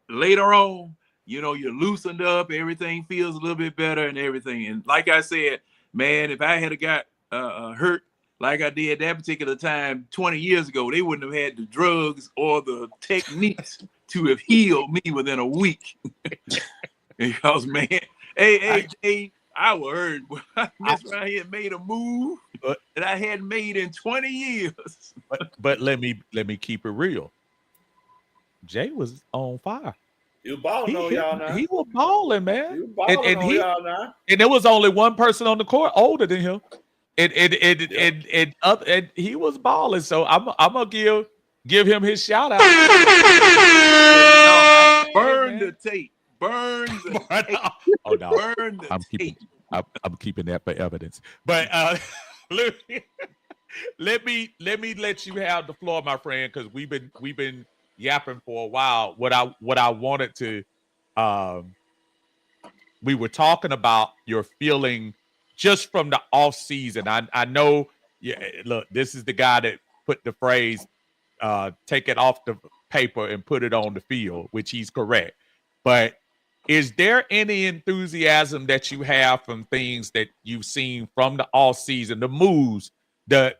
later on, you know, you're loosened up. Everything feels a little bit better and everything. And like I said, man, if I had got hurt like I did that particular time 20 years ago, they wouldn't have had the drugs or the techniques to have healed me within a week. Because, man, hey, I was hurt. I messed around here and made a move that I hadn't made in 20 years. But let me keep it real. Jay was on fire. You balling on y'all now. He was balling, man. You balling on y'all now. And there was only one person on the court older than him. And he was balling. So I'm gonna give him his shout out. Burn the tape. Burn the tape. Oh no. Burn the tape. I'm keeping that for evidence. But let me let you have the floor, my friend, because we've been yapping for a while. What I wanted to we were talking about your feeling just from the off season. I know, yeah, look, this is the guy that put the phrase take it off the paper and put it on the field, which he's correct. But is there any enthusiasm that you have from things that you've seen from the off season, the moves, the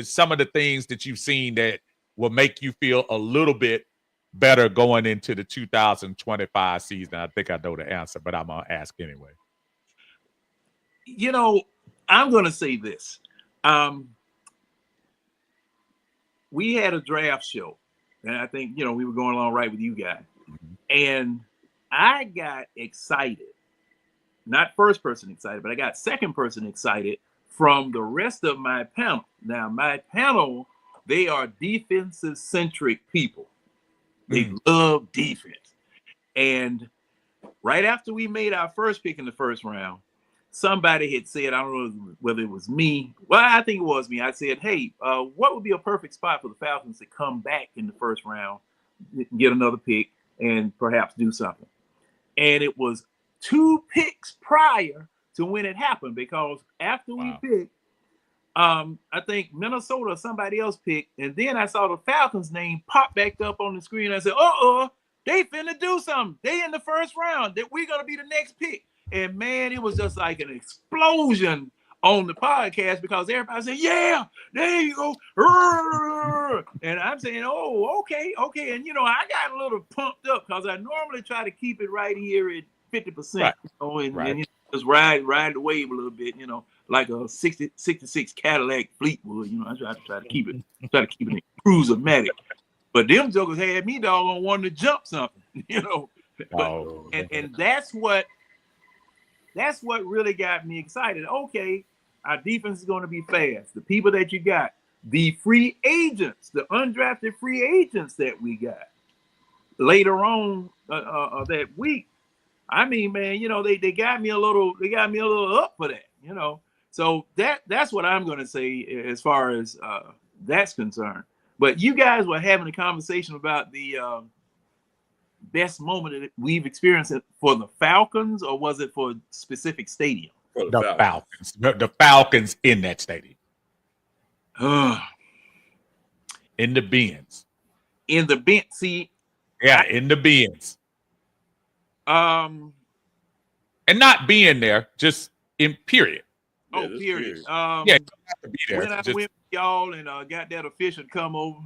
some of the things that you've seen that will make you feel a little bit better going into the 2025 season? I think I know the answer, but I'm gonna ask anyway. You know, I'm gonna say this. We had a draft show, and I think, you know, we were going along right with you guys. And I got excited, not first person excited, but I got second person excited from the rest of my panel. Now, my panel, they are defensive centric people. They love defense. And right after we made our first pick in the first round, somebody had said, I don't know whether it was me. Well, I think it was me. I said, hey, what would be a perfect spot for the Falcons to come back in the first round, get another pick, and perhaps do something? And it was 2 picks prior to when it happened, because after we picked, I think Minnesota or somebody else picked, and then I saw the Falcons name pop back up on the screen. I said, they finna do something. They in the first round. That we're gonna be the next pick. And man, it was just like an explosion on the podcast, because everybody said, yeah, there you go. And I'm saying, oh, okay. And, you know, I got a little pumped up because I normally try to keep it right here at 50%, right. You know, and you know, just ride the wave a little bit, you know, like a 66 Cadillac Fleetwood. You know, I try to keep it in cruiser-matic. But them jokers had me doggone wanting to jump something, you know. And that's what really got me excited. Okay, our defense is going to be fast. The people that you got, the free agents, the undrafted free agents that we got later on that week. I mean, man, you know, they got me a little up for that, you know. So that's what I'm going to say as far as that's concerned. But you guys were having a conversation about the best moment that we've experienced for the Falcons, or was it for a specific stadium? For The Falcons. The Falcons in that stadium. In the bins. In the bench. See, Yeah, in the bins. And not being there, just in period. Oh, period. Yeah, you don't have to be there. When I Just went with y'all and got that official to come over.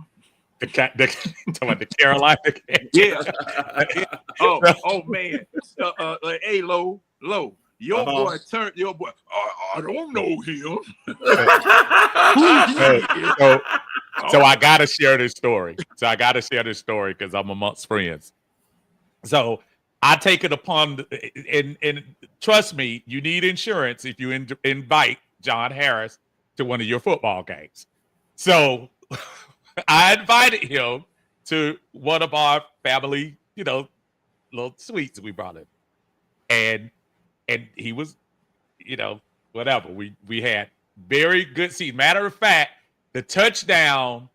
the Carolina. Yeah. Oh man. Hey, Low. Your boy turned your boy. I don't know him. So I gotta share this story. Because I'm amongst friends. So I take it upon, and trust me, you need insurance if you invite John Harris to one of your football games. So I invited him to one of our family, little suites we brought him, and he was, whatever. We had very good seats. Matter of fact, the touchdown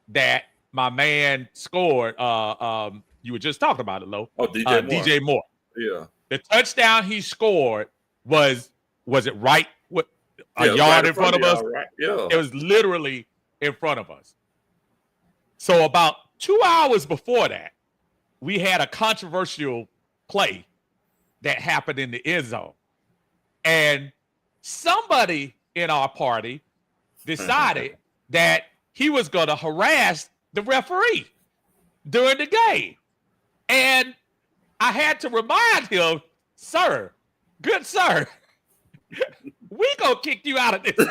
that my man scored, you were just talking about it, Lo. Oh, DJ Moore. Yeah. The touchdown he scored was it right? A yard in front of us? Right. Yeah. It was literally in front of us. So about 2 hours before that, we had a controversial play that happened in the end zone. And somebody in our party decided that he was going to harass the referee during the game. And I had to remind him, good sir, we gonna kick you out of this. Was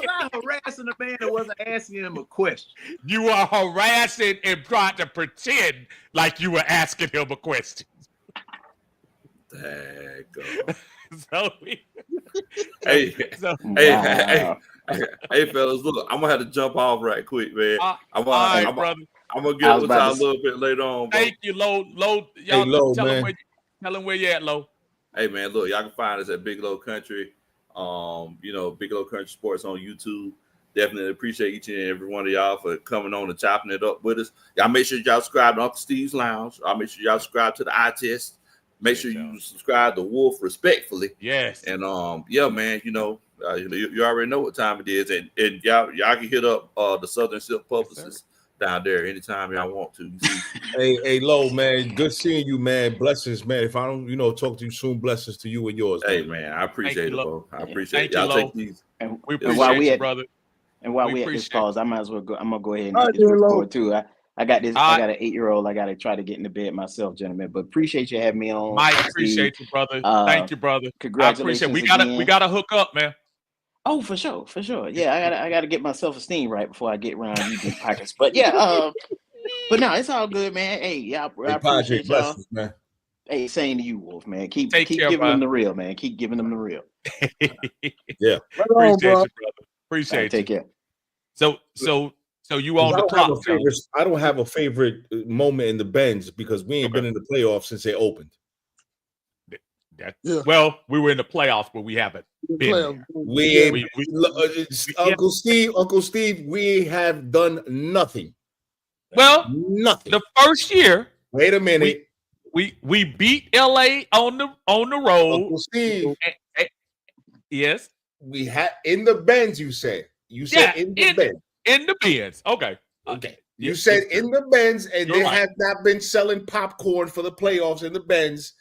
I harassing a man or was I asking him a question? You were harassing and trying to pretend like you were asking him a question. Hey, fellas, look, I'm gonna have to jump off right quick, man. I'm gonna get with y'all a little bit later on. Bro. Thank you, Lo. Hey, Lo, tell man. him where you at, Lo. Hey, man, look, y'all can find us at Big Low Country. Big Low Country Sports on YouTube. Definitely appreciate each and every one of y'all for coming on and chopping it up with us. Y'all make sure y'all subscribe to Uncle Steve's Lounge. I'll make sure y'all subscribe to the Eye Test. Make sure you subscribe to Wolf Respectfully. Yes. And yeah, man, you already know what time it is. And y'all can hit up the Southern Silk Publicists down there anytime y'all want to. Hey, Lo, man, good seeing you, man. Blessings, man. If I don't, talk to you soon, blessings to you and yours. Hey, man, I appreciate it, bro. I appreciate y'all. Take these. And we appreciate you, brother. And while we at this pause, I might as well go. I'm gonna go ahead and All get this right, record too. I got this. I All got an 8-year-old. I got to try to get into bed myself, gentlemen. But appreciate you having me on. Mike, appreciate you, brother. Thank you, brother. Congratulations. We gotta hook up, man. Oh, for sure. Yeah, I gotta get my self-esteem right before I get around you big pockets. But yeah, but no, it's all good, man. Hey, y'all, I appreciate y'all. Blessings, man. Hey, same to you, Wolf, man. Keep care, giving bro. them the real, man. Keep giving them the real. Yeah. Appreciate you, brother. Appreciate you. Take care. So you on the clock. I don't have a favorite moment in the Benz because we ain't been in the playoffs since they opened. Well, we were in the playoffs, but we haven't been there. Uncle Steve, we have done nothing. Well, nothing. The first year. Wait a minute. We beat LA on the road. Uncle Steve. Yes. We had in the Benz, you said. You said in the Benz. In the Benz. Okay. You said in the Benz, and You're they right. have not been selling popcorn for the playoffs in the Benz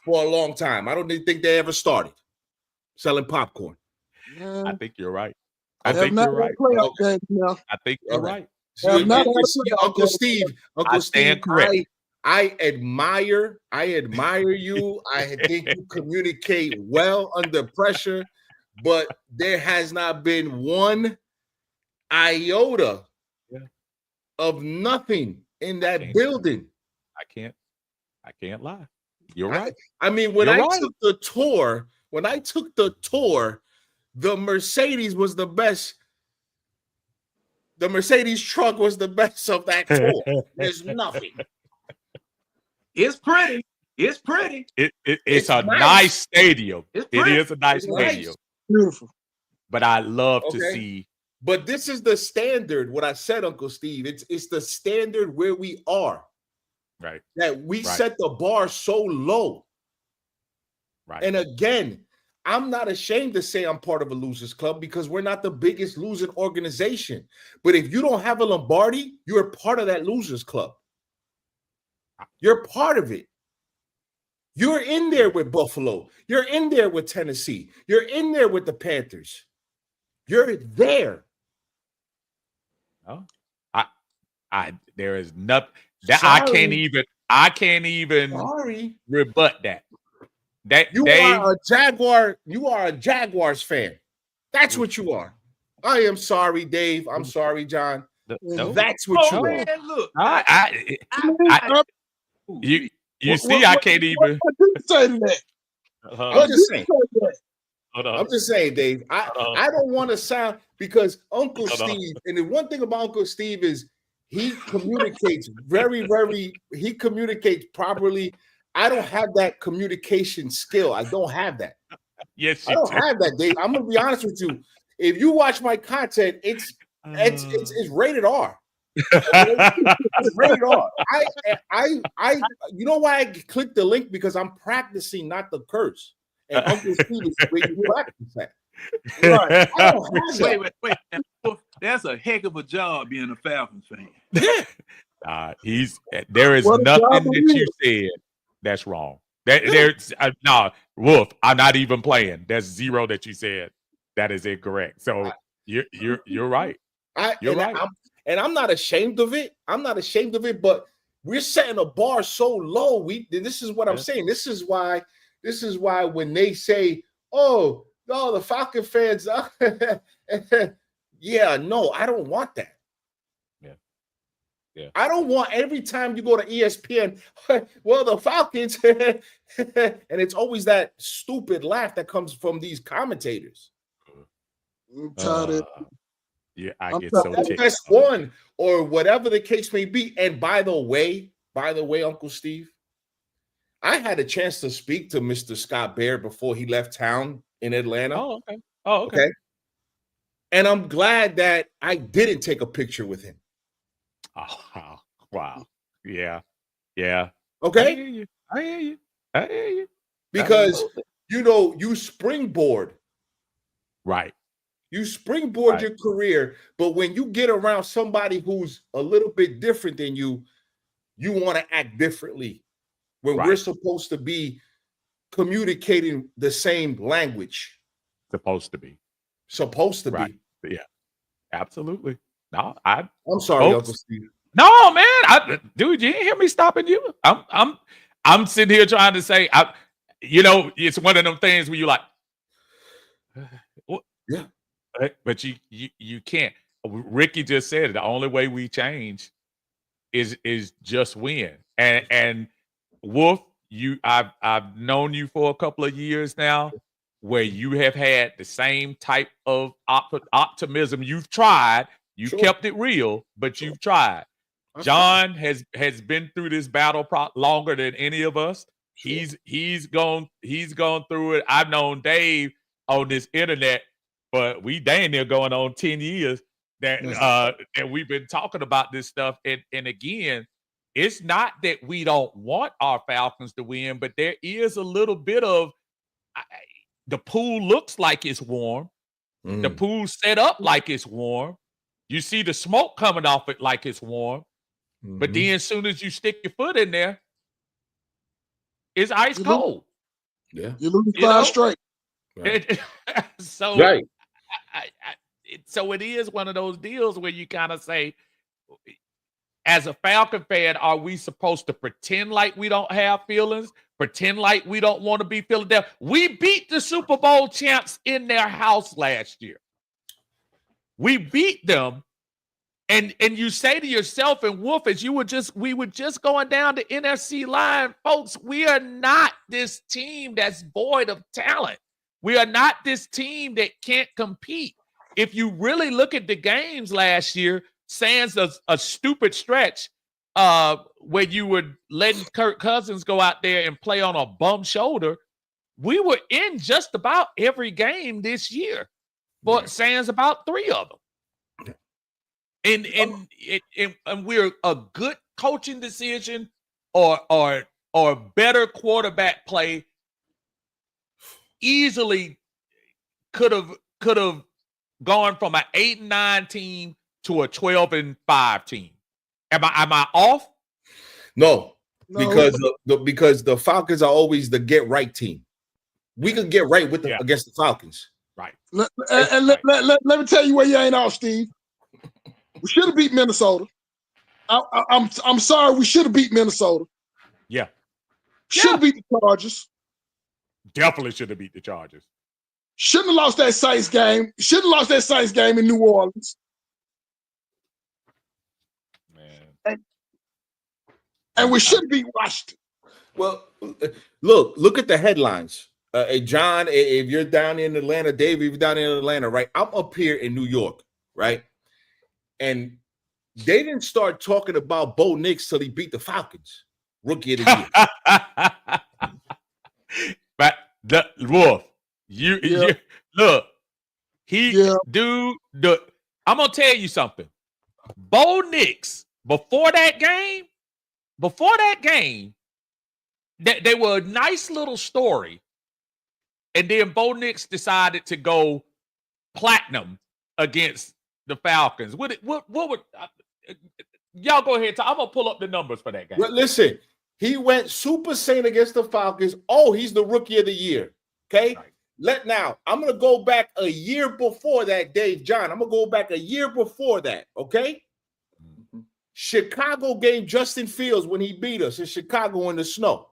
for a long time. I don't think they ever started selling popcorn. I think you're right. I think you're right. I think you're right. Uncle Steve, correct. I admire you. I think you communicate well under pressure, but there has not been one iota of nothing in that building. I can't lie. You're right. I mean, when I took the tour, the Mercedes was the best. The Mercedes truck was the best of that tour. There's nothing. It's pretty. It's pretty. It's a nice stadium. It is a nice stadium. Beautiful. But I love to see But this is the standard. What I said, Uncle Steve, it's the standard where we are. Right. That we set the bar so low. Right. And again, I'm not ashamed to say I'm part of a losers club because we're not the biggest losing organization. But if you don't have a Lombardi, you're part of that losers club. You're part of it. You're in there with Buffalo. You're in there with Tennessee. You're in there with the Panthers. You're there. No, there is nothing that I can't even rebut that. You are a Jaguar. You are a Jaguars fan. That's what you are. I am sorry, Dave. I'm sorry, John. No. That's what you man, are. look. You see, I can't even say to that. I'm just saying. Hold on. I'm just saying, Dave. I don't want to sound because Uncle Steve, and the one thing about Uncle Steve is he communicates he communicates properly. I don't have that communication skill. I don't have that. Yes, I don't have that, Dave. I'm gonna be honest with you. If you watch my content, it's rated R. It's rated R. I you know why I clicked the link? Because I'm practicing not to curse. And Uncle Steve is where you practice that. Right. I don't have that. Wait. That's a heck of a job being a Falcons fan. There is nothing that you said that's wrong. There's no, Wolf. I'm not even playing. There's zero that you said that is incorrect. So you're right. You're right. I'm not ashamed of it. I'm not ashamed of it. But we're setting a bar so low. This is what I'm saying. This is why when they say, "Oh, no, the Falcon fans," yeah, no, I don't want that. Yeah. I don't want every time you go to ESPN, well, the Falcons, and it's always that stupid laugh that comes from these commentators. Yeah, I get so ticked. That's one, or whatever the case may be. And by the way, Uncle Steve, I had a chance to speak to Mr. Scott Bair before he left town in Atlanta. Oh, okay. And I'm glad that I didn't take a picture with him. Oh, wow. Yeah. Okay. I hear you. Because you springboard. Right. You springboard your career, but when you get around somebody who's a little bit different than you, you want to act differently. When we're supposed to be communicating the same language. Supposed to be. Yeah. Absolutely. No, I'm sorry, Uncle Steve. No, man. Dude, you didn't hear me stopping you. I'm sitting here trying to say, it's one of them things where you're like, yeah. But you can't. Ricky just said it. The only way we change is just win. And Wolf, I've known you for a couple of years now, where you have had the same type of optimism. You've tried. You kept it real, but you've tried. John has been through this battle longer than any of us. Sure. He's gone through it. I've known Dave on this internet, but we dang near going on 10 years that we've been talking about this stuff. And again, it's not that we don't want our Falcons to win, but there is a little bit of the pool looks like it's warm. The pool set up like it's warm. You see the smoke coming off it like it's warm. But then as soon as you stick your foot in there, it's ice cold. Yeah. You lose 5 straight. Right. So it is one of those deals where you kind of say, as a Falcon fan, are we supposed to pretend like we don't have feelings? Pretend like we don't want to be Philadelphia? We beat the Super Bowl champs in their house last year. We beat them. And you say to yourself, and Wolf, as we were just going down the NFC line, folks, we are not this team that's void of talent. We are not this team that can't compete. If you really look at the games last year, sans a stupid stretch where you were letting Kirk Cousins go out there and play on a bum shoulder, we were in just about every game this year, but sans about 3 of them. and we're a good coaching decision or better quarterback play easily could have gone from an 8-9 team to a 12-5 team. Am I off? No, No. because the Falcons are always the get right team. We could get right with against the Falcons. Right. Let me tell you where you ain't off, Steve. We should have beat Minnesota. I'm sorry, we should have beat Minnesota. Yeah. Should have beat the Chargers. Definitely should have beat the Chargers. Shouldn't have lost that Saints game. Shouldn't have lost that Saints game in New Orleans. Man. And we should beat Washington. Well, look at the headlines. John, if you're down in Atlanta, Dave, if you're down in Atlanta, right? I'm up here in New York, right? And they didn't start talking about Bo Nix till he beat the Falcons. Rookie of the year. But the Wolf, you look, dude, I'm gonna tell you something. Bo Nix, before that game, that they were a nice little story. And then Bo Nix decided to go platinum against the Falcons. What would y'all go ahead? I'm gonna pull up the numbers for that game. Well, listen, he went Super Saiyan against the Falcons. Oh, he's the rookie of the year. Okay. Right. I'm gonna go back a year before that, Dave John. I'm gonna go back a year before that. Okay. Mm-hmm. Chicago game, Justin Fields when he beat us in Chicago in the snow.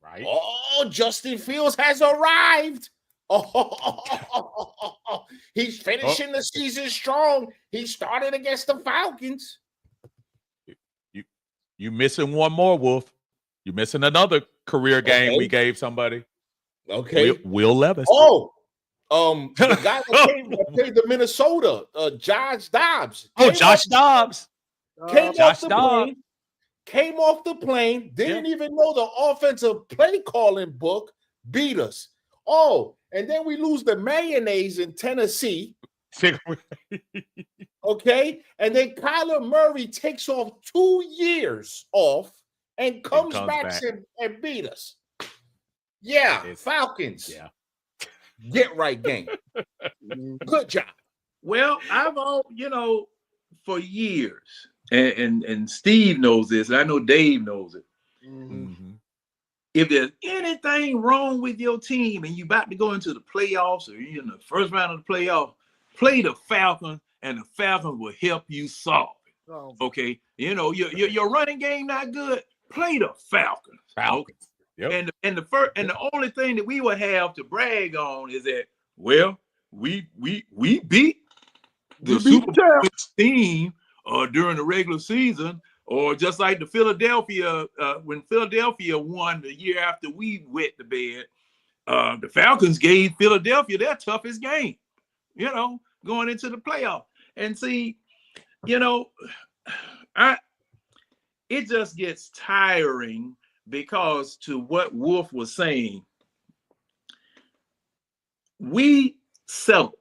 Right. Oh, Justin Fields has arrived. Oh, he's finishing the season strong. He started against the Falcons. You missing one more, Wolf. You're missing another career game we gave somebody. Okay. Will Levis. Oh, the guy that played the Minnesota, Josh Dobbs. Josh Dobbs. Came off the plane, didn't even know the offensive play calling book, beat us. Oh, and then we lose the mayonnaise in Tennessee. Okay, and then Kyler Murray takes off 2 years off and comes back and beat us. Yeah, Falcons. Yeah. Get right game. Good job. Well, I've for years. And Steve knows this, and I know Dave knows it. Mm-hmm. If there's anything wrong with your team and you about to go into the playoffs or you're in the first round of the playoffs, play the Falcons, and the Falcons will help you solve it. Okay, your running game not good. Play the Falcons. Okay? Yep. And the only thing that we would have to brag on is that we beat the Super Bowl team. During the regular season, or just like the Philadelphia, when Philadelphia won the year after we wet the bed, the Falcons gave Philadelphia their toughest game, going into the playoff. And see, it just gets tiring because to what Wolf was saying, we settle.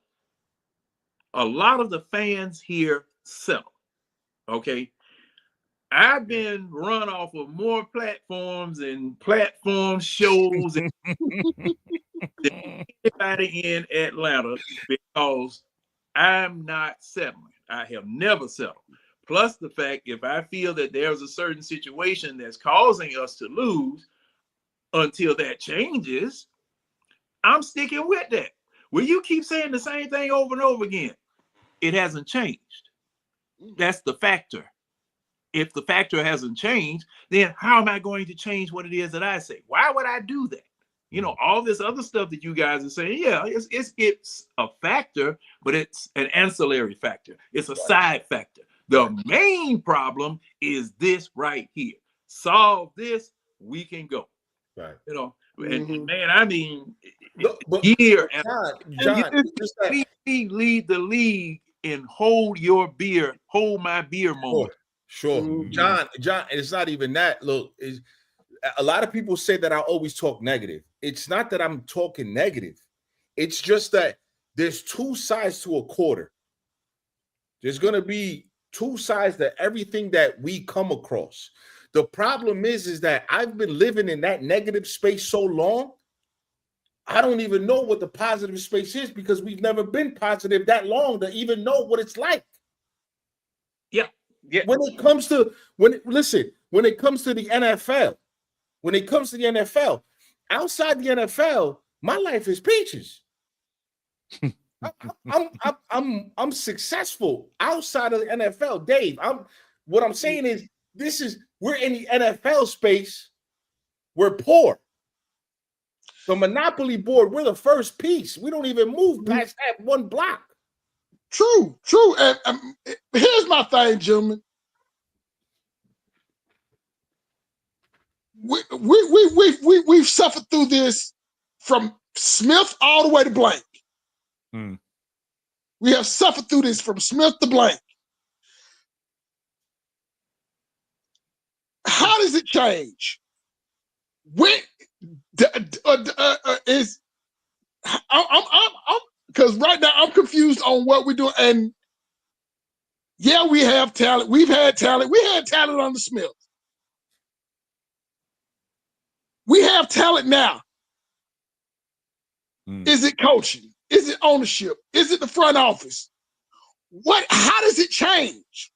A lot of the fans here settle. Okay, I've been run off of more platforms and platform shows than anybody in Atlanta because I'm not settling. I have never settled. Plus the fact, if I feel that there's a certain situation that's causing us to lose until that changes, I'm sticking with that. Will you keep saying the same thing over and over again? It hasn't changed. That's the factor. If the factor hasn't changed, then how am I going to change what it is that I say? Why would I do that? All this other stuff that you guys are saying, it's a factor, but it's an ancillary factor. It's a side factor. The main problem is this right here. Solve this, we can go. Right. And man, I mean, year after we lead the league in hold my beer moment. Sure. John, it's not even that. Look, a lot of people say that I always talk negative. It's not that I'm talking negative. It's just that there's two sides to a quarter. There's going to be two sides to everything that we come across. The problem is that I've been living in that negative space so long, I don't even know what the positive space is because we've never been positive that long to even know what it's like. Yeah. When it comes to the NFL, outside the NFL, my life is peaches. I'm successful outside of the NFL, Dave. What I'm saying is we're in the NFL space. We're poor. The Monopoly board, we're the first piece. We don't even move past that one block. True. And here's my thing, gentlemen. We've suffered through this from Smith all the way to Blank. We have suffered through this from Smith to Blank. How does it change? When is I'm because right now I'm confused on what we're doing. And yeah, we have talent. We've had talent. We had talent on the Smith. We have talent now. Is it coaching? Is it ownership? Is it the front office? How does it change?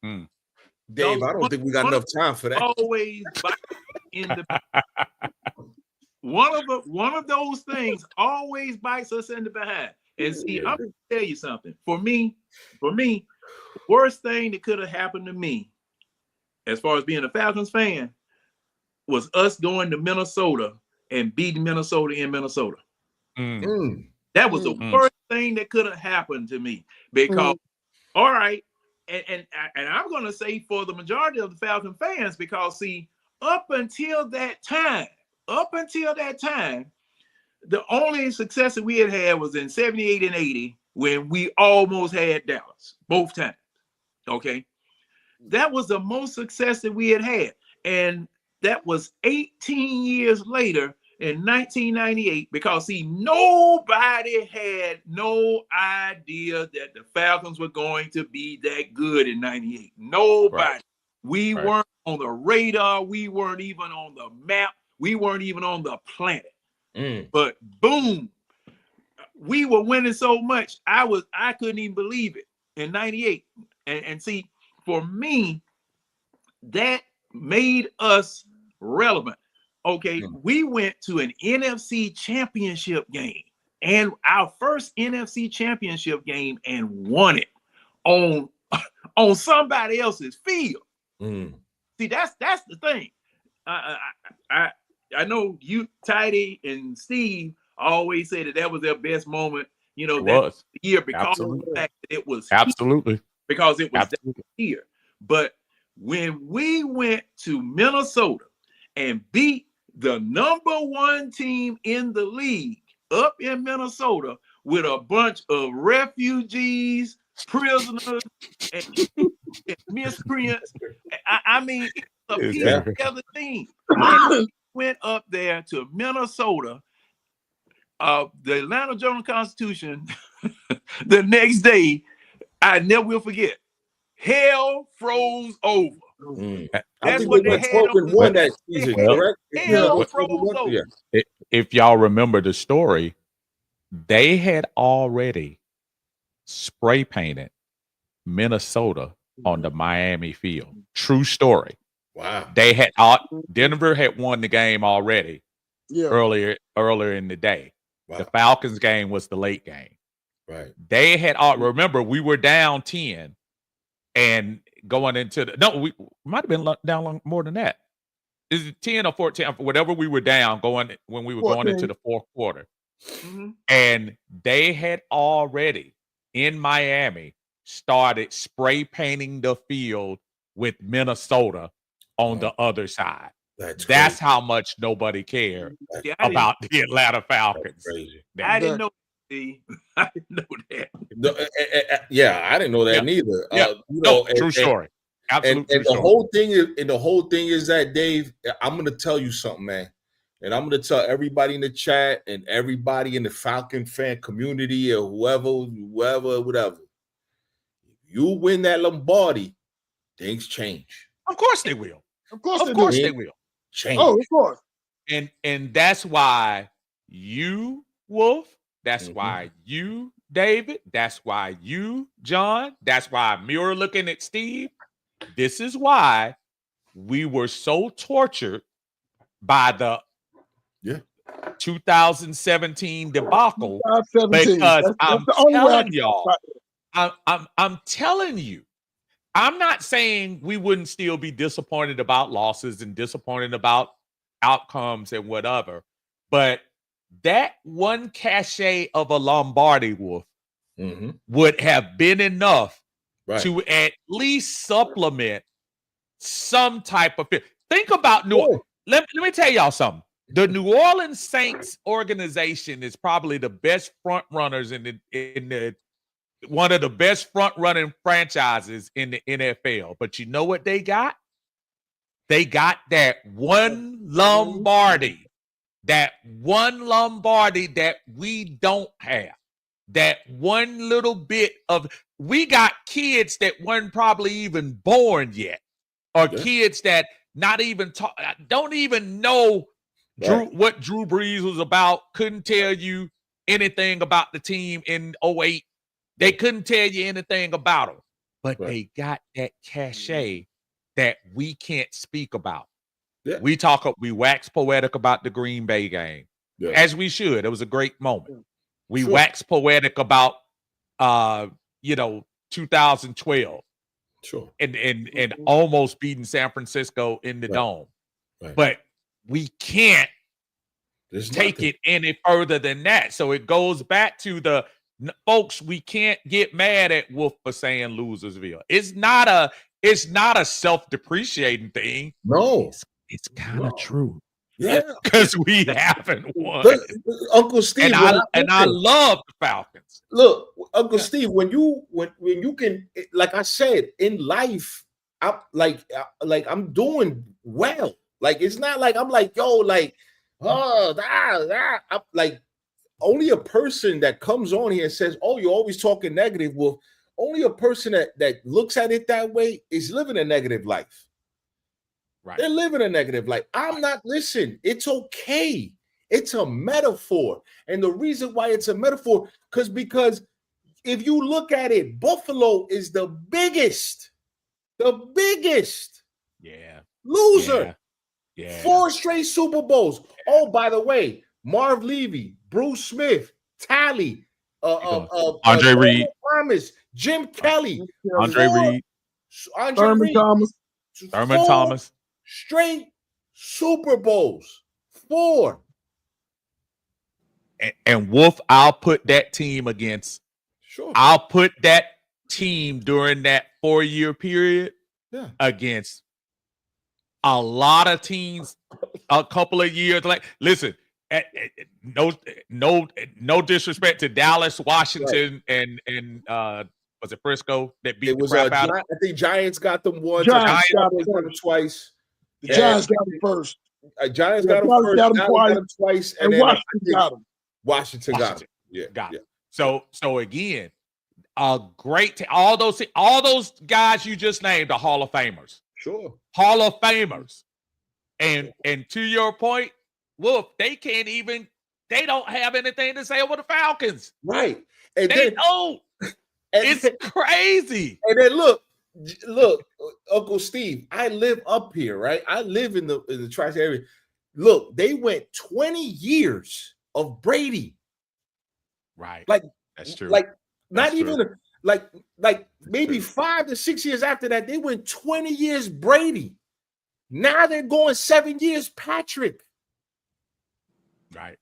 Dave, I don't think we got enough time for that. Always in the one of those things always bites us in the behind. And see, I'm gonna tell you something. For me, worst thing that could have happened to me, as far as being a Falcons fan, was us going to Minnesota and beating Minnesota in Minnesota. That was the worst thing that could have happened to me. Because, all right, and I'm going to say for the majority of the Falcon fans, because see, up until that time, the only success that we had was in 78 and 80 when we almost had Dallas both times. Okay, that was the most success that we had, and that was 18 years later in 1998. Because see, nobody had no idea that the Falcons were going to be that good in 98. Nobody. Right. We weren't on the radar. We weren't even on the map. We weren't even on the planet. But boom, we were winning so much. I couldn't even believe it in 98. And see, for me, that made us relevant. Okay, we went to an NFC championship game, and our first NFC championship game, and won it on somebody else's field. See, that's the thing. I know you, Tidy, and Steve always say that was their best moment. You know, that year because of the fact that it was because it was that year. But when we went to Minnesota and beat the #1 team in the league up in Minnesota with a bunch of refugees, prisoners, and miscreants, I mean, it's a piece of the team. We went up there to Minnesota, the Atlanta Journal-Constitution, the next day, I never will forget, hell froze over. That's what they had on won that season, correct? Hell froze over. If y'all remember the story, they had already spray painted Minnesota on the Miami field. True story. Wow. They had Denver had won the game already earlier in the day. Wow. The Falcons game was the late game. Right. They had remember we were down 10 and going into we might have been down more than that. Is it 10 or 14? Whatever we were down when we were 14. Going into the fourth quarter. And they had already in Miami started spray painting the field with Minnesota on the other side. That's how much nobody cared about the Atlanta Falcons. I didn't know. I didn't know that. I didn't know that neither. True story. Absolutely. And the whole thing is that, Dave, I'm going to tell you something, man. And I'm going to tell everybody in the chat and everybody in the Falcon fan community or whoever, whatever. You win that Lombardi, things change. Of course they will. Of course Of they course do. they will. Change. Oh, of course. And that's why you, Wolf, that's Mhm. why you, David, that's why you, John, that's why Muir looking at Steve. This is why we were so tortured by the Yeah. 2017 debacle 517. because That's I'm the only way I telling can y'all, talk about it. I'm telling you, I'm not saying we wouldn't still be disappointed about losses and disappointed about outcomes and whatever, but that one cachet of a Lombardi, Wolf, Mhm. would have been enough Right. to at least supplement some type of. Think about New. Yeah. Let me tell y'all something. The New Orleans Saints organization is probably the best front runners in the one of the best front running franchises in the NFL. But you know what they got? They got that one Lombardi, that we don't have. That one little bit of, we got kids that weren't probably even born yet, or Yeah. kids that not even don't even know what Drew Brees was about, couldn't tell you anything about the team in 08. They couldn't tell you anything about them, but they got that cachet that we can't speak about. Yeah. We wax poetic about the Green Bay game, as we should. It was a great moment. We wax poetic about 2012. Sure. And almost beating San Francisco in the dome. Right. But we can't take it any further than that. So it goes back to the folks, we can't get mad at Wolf for saying Losersville. It's not a self-depreciating thing. No. It's kind of true. Yeah. Because we haven't won. Uncle Steve, and I love the Falcons. Look, Uncle Steve, when you can, like I said, in life, I'm I'm doing well. Like, it's not like I'm like, yo, like, I'm like, only a person that comes on here and says, oh, you're always talking negative. Well, only a person that looks at it that way is living a negative life. Right. They're living a negative life. I'm not, listen, it's okay. It's a metaphor. And the reason why it's a metaphor, because if you look at it, Buffalo is the biggest loser. Yeah. 4 straight Super Bowls. Oh, by the way, Marv Levy, Bruce Smith, Talley, Andre Reed, Thomas, Jim Kelly, Andre Reed, Thurman Thomas. Thurman Thomas. Straight Super Bowls. 4. And Wolf, I'll put that team against. Sure. I'll put that team during that 4-year period against a lot of teams a couple of years. Like, listen, no disrespect to Dallas, Washington, and was it Frisco that beat the crap out of them? I think Giants got them once. Giants got them twice. The Giants got them first. Giants got them first. Got them twice. And then Washington got them. Washington got them. Yeah. Got it. So again, a great all those guys you just named are Hall of Famers. Sure. Hall of Famers. And to your point, Wolf, they don't have anything to say about the Falcons. Right. And they don't. It's crazy. And then look, Uncle Steve, I live up here, right? I live in the Tri-State area. Look, they went 20 years of Brady. Right. Like, that's true. Like, that's not true. even like maybe 5 to 6 years after that, they went 20 years Brady. Now they're going 7 years Patrick. Right.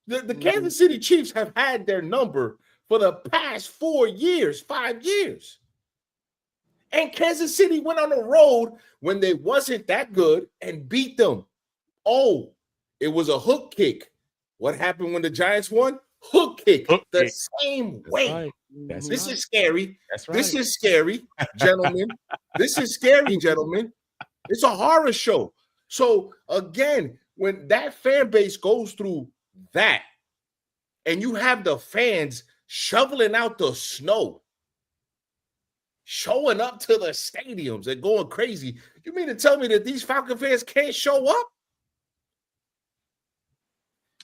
The Kansas City Chiefs have had their number for the past 5 years. And Kansas City went on the road when they wasn't that good and beat them. Oh, it was a hook kick. What happened when the Giants won? Hook kick. Same way. Right. This is scary. That's right. This is scary, gentlemen. This is scary, gentlemen. It's a horror show. So again, when that fan base goes through that, and you have the fans shoveling out the snow, showing up to the stadiums and going crazy. You mean to tell me that these Falcon fans can't show up?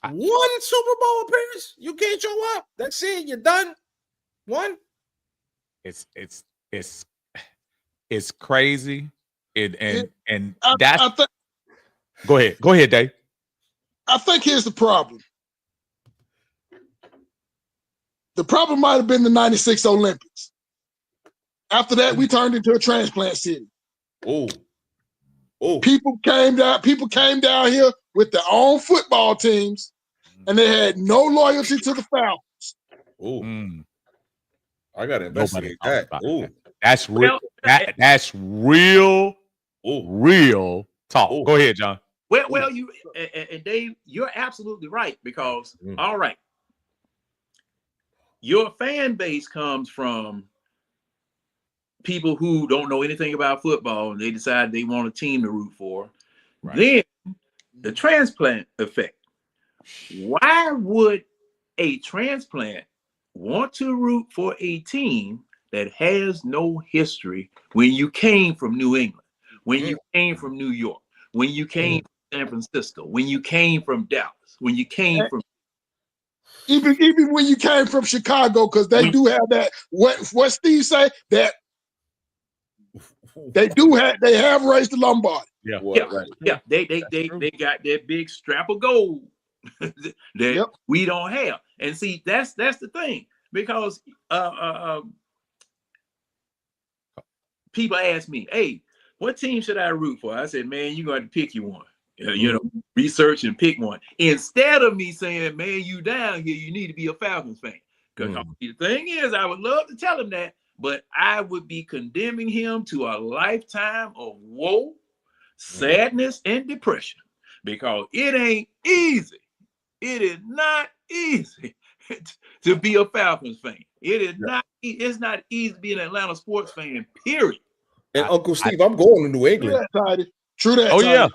One Super Bowl appearance, you can't show up. That's it. You're done. One. It's crazy. And that's. Go ahead, Dave. I think here's the problem. The problem might have been the '96 Olympics. After that, we turned into a transplant city. Oh. People came down here with their own football teams, and they had no loyalty to the Falcons. Oh. I gotta investigate that. Oh. That's real. That's real. Real talk. Go ahead, John. Well, you and Dave, you're absolutely right because all right, your fan base comes from people who don't know anything about football and they decide they want a team to root for. Right. Then the transplant effect. Why would a transplant want to root for a team that has no history when you came from New England, when you came from New York, when you came from San Francisco, when you came from Dallas, when you came from even when you came from Chicago, because they do have that. What Steve say that they have raised the Lombardi. Yeah. They got that big strap of gold that we don't have. And see, that's the thing, because people ask me, hey, what team should I root for? I said, man, you're going to pick you one. Research and pick one. Instead of me saying, man, you down here, you need to be a Falcons fan. Because the thing is, I would love to tell him that, but I would be condemning him to a lifetime of woe, sadness, and depression, because it ain't easy. It is not easy to be a Falcons fan. It is not. It's not easy to be an Atlanta sports fan, period. And Uncle Steve, I'm going to New England. True that. Oh, yeah.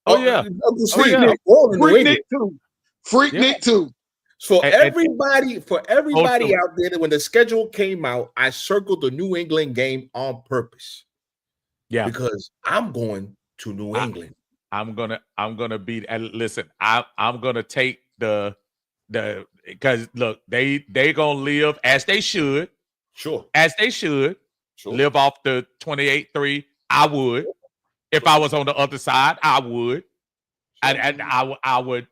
Uncle Steve, I'm going to New England. Freak Nick too. For everybody out there, when the schedule came out, I circled the New England game on purpose. Yeah, because I'm going to New England. I'm gonna be. Listen, I'm gonna take the because look, they gonna live as they should. Sure, as they should. Sure. Live off the 28-3. I would, if I was on the other side, I would, and I would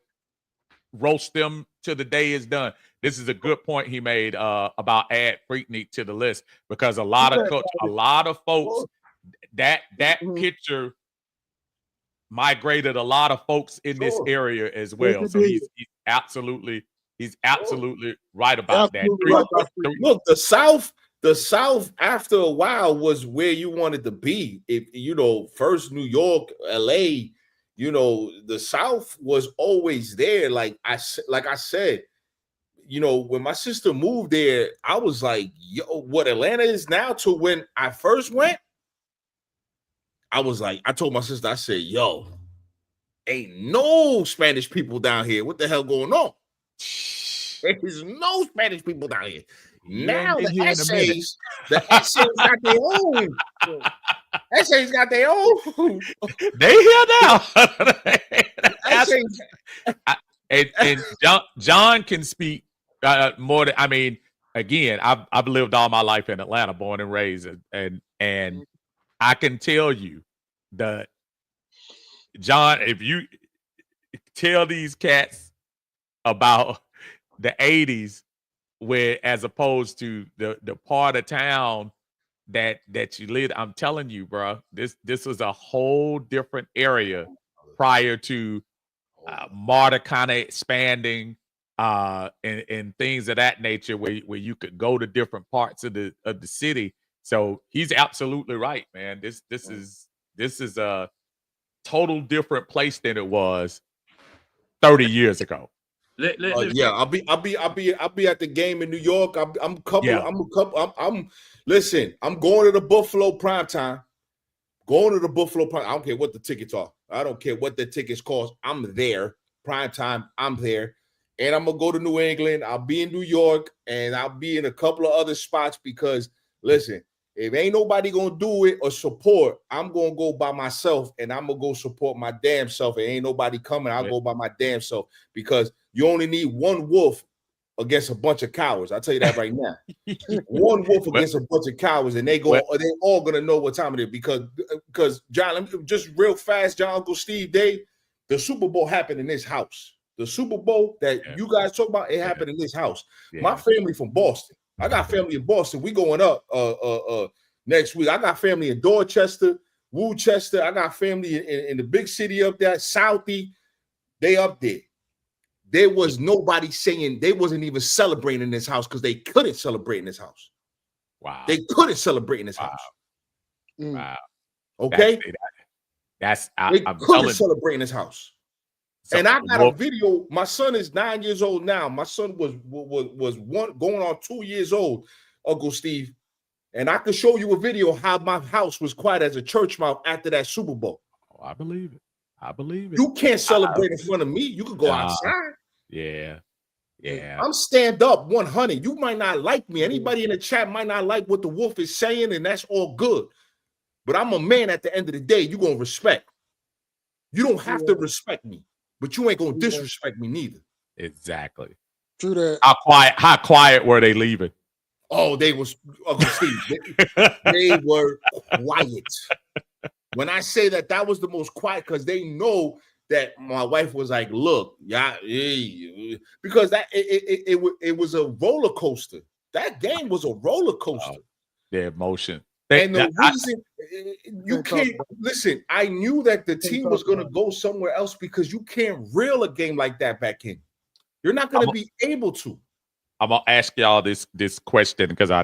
roast them till the day is done. This is a good point he made about add Freaknik to the list, because a lot of folks that picture migrated a lot of folks in this area as well. So he's absolutely right about that. Look, the South after a while was where you wanted to be. If first New York, LA, the South was always there. Like I said, when my sister moved there, I was like, yo, what Atlanta is now to when I first went, I was like, I told my sister, I said, yo, ain't no Spanish people down here. What the hell going on? There's no Spanish people down here. Now the essays got their own. Essays got their own. They here now. and John can speak more than, I mean, again, I've lived all my life in Atlanta, born and raised, and I can tell you that, John, if you tell these cats about the 80s, where as opposed to the part of town that you live, I'm telling you, bro, this was a whole different area prior to MARTA kind of expanding and things of that nature, where you could go to different parts of the city. So he's absolutely right, man. This is a total different place than it was 30 years ago. I'll be at the game in New York. Listen, I'm going to the Buffalo primetime. Going to the Buffalo prime. I don't care what the tickets are. I don't care what the tickets cost. I'm there. Primetime, I'm there. And I'm gonna go to New England. I'll be in New York, and I'll be in a couple of other spots, because listen, If ain't nobody gonna do it or support, I'm gonna go by myself and I'm gonna go support my damn self. If ain't nobody coming, I'll go by my damn self because you only need one wolf against a bunch of cowards. I'll tell you that right now. One wolf against a bunch of cowards, and they all gonna know what time it is because John, let me just real fast, John, Uncle Steve, Dave, the Super Bowl happened in this house. The Super Bowl that you guys talk about, it happened in this house. My family from Boston. I got family in Boston. We going up next week. I got family in Dorchester, Worcester. I got family in the big city up there, Southie. They up there. There was nobody saying they wasn't even celebrating in this house because they couldn't celebrate in this house. Wow. They couldn't celebrate in this house. Wow. Okay. I'm couldn't celebrate in this house. So, and I got a video. My son is 9 years old now. My son was one going on 2 years old, Uncle Steve. And I could show you a video how my house was quiet as a church mouse after that Super Bowl. Oh, I believe it. I believe it. You can't celebrate in front of me. You could go outside. Yeah. Yeah. I'm stand up 100. You might not like me. Anybody in the chat might not like what the wolf is saying, and that's all good. But I'm a man at the end of the day. You're going to respect. You don't have to respect me, but you ain't going to disrespect me neither. Exactly. True that. How quiet were they leaving? Oh, they was Uncle Steve. They were quiet. When I say that was the most quiet, because they know that my wife was like, "Look, yeah," because that it was a roller coaster. That game was a roller coaster. The emotion. And the reason you can't listen, I knew that the team was going to go somewhere else because you can't reel a game like that back in. You're not going to be able to. I'm gonna ask y'all this question because I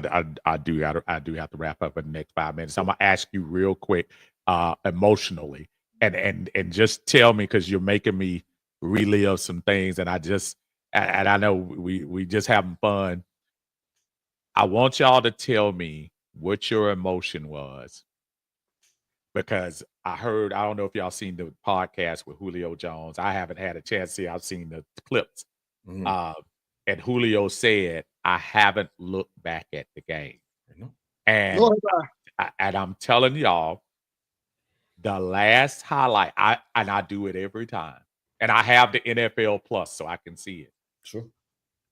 do have to wrap up in the next 5 minutes. I'm gonna ask you real quick, emotionally, and just tell me, because you're making me relive some things, and I know we just having fun. I want y'all to tell me what your emotion was, because I don't know if y'all seen the podcast with Julio Jones. I haven't had a chance to see. I've seen the clips. Mm-hmm. And Julio said, "I haven't looked back at the game." And I'm telling y'all, the last highlight, I do it every time. And I have the NFL Plus so I can see it. Sure.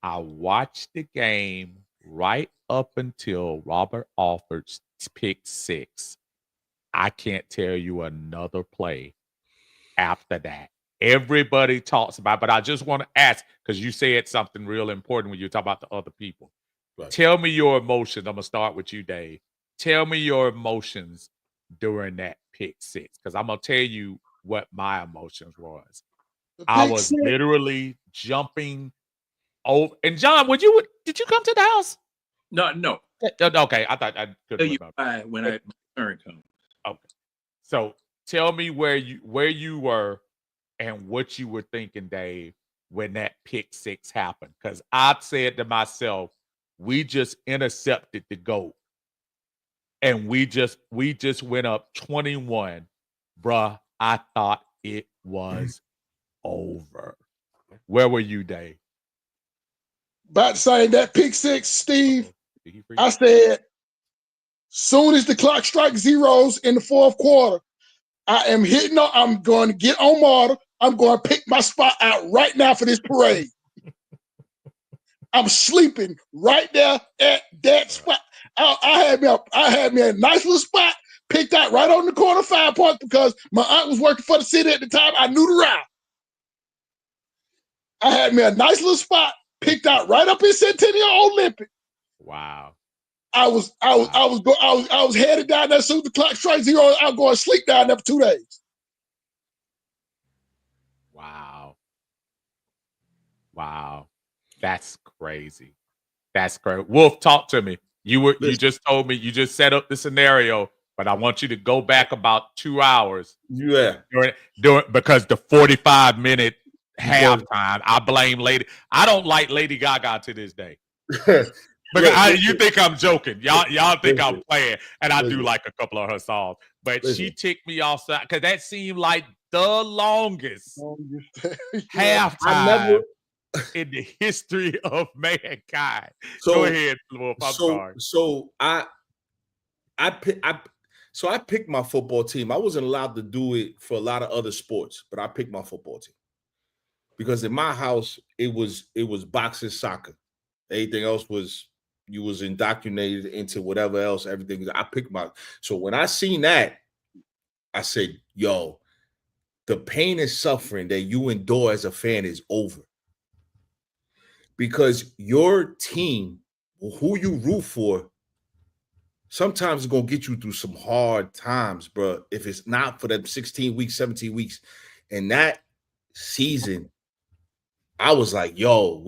I watched the game right up until Robert Alford's pick 6. I can't tell you another play after that. Everybody talks about, but I just want to ask, because you said something real important when you talk about the other people. Right. Tell me your emotions. I'm gonna start with you, Dave. Tell me your emotions during that pick 6, because I'm gonna tell you what my emotions was. I was literally jumping over. And John, did you come to the house? No. Okay, I thought I could remember when my turn comes. Okay, so tell me where you were and what you were thinking, Dave, when that pick 6 happened. Because I said to myself, we just intercepted the GOAT. And we just went up 21. Bruh, I thought it was over. Where were you, Dave? About to say that pick 6, Steve, I said, soon as the clock strikes zeros in the fourth quarter, I'm going to get on Marta. I'm going to pick my spot out right now for this parade. I'm sleeping right there at that spot. I had me a nice little spot picked out right on the corner 5 points because my aunt was working for the city at the time. I knew the route. I had me a nice little spot picked out right up in Centennial Olympic. Wow. I was headed down there soon as the clock strikes zero. I was going to sleep down there for 2 days. Wow. That's crazy. That's crazy. Wolf, talk to me. You just told me, you just set up the scenario, but I want you to go back about 2 hours. Yeah. Because the 45-minute halftime, I blame Lady. I don't like Lady Gaga to this day. Because you think I'm joking. Y'all think I'm playing, and I do like a couple of her songs. But she ticked me off because that seemed like the longest halftime in the history of mankind. Go ahead, Wolf. I'm sorry. So I picked my football team. I wasn't allowed to do it for a lot of other sports, but I picked my football team because in my house it was boxing, soccer. Anything else was you was indoctrinated into whatever else. Everything I picked my. So when I seen that, I said, "Yo, the pain and suffering that you endure as a fan is over." Because your team, who you root for, sometimes it's gonna get you through some hard times, bro. If it's not for them 16 weeks, 17 weeks, and that season, I was like, yo,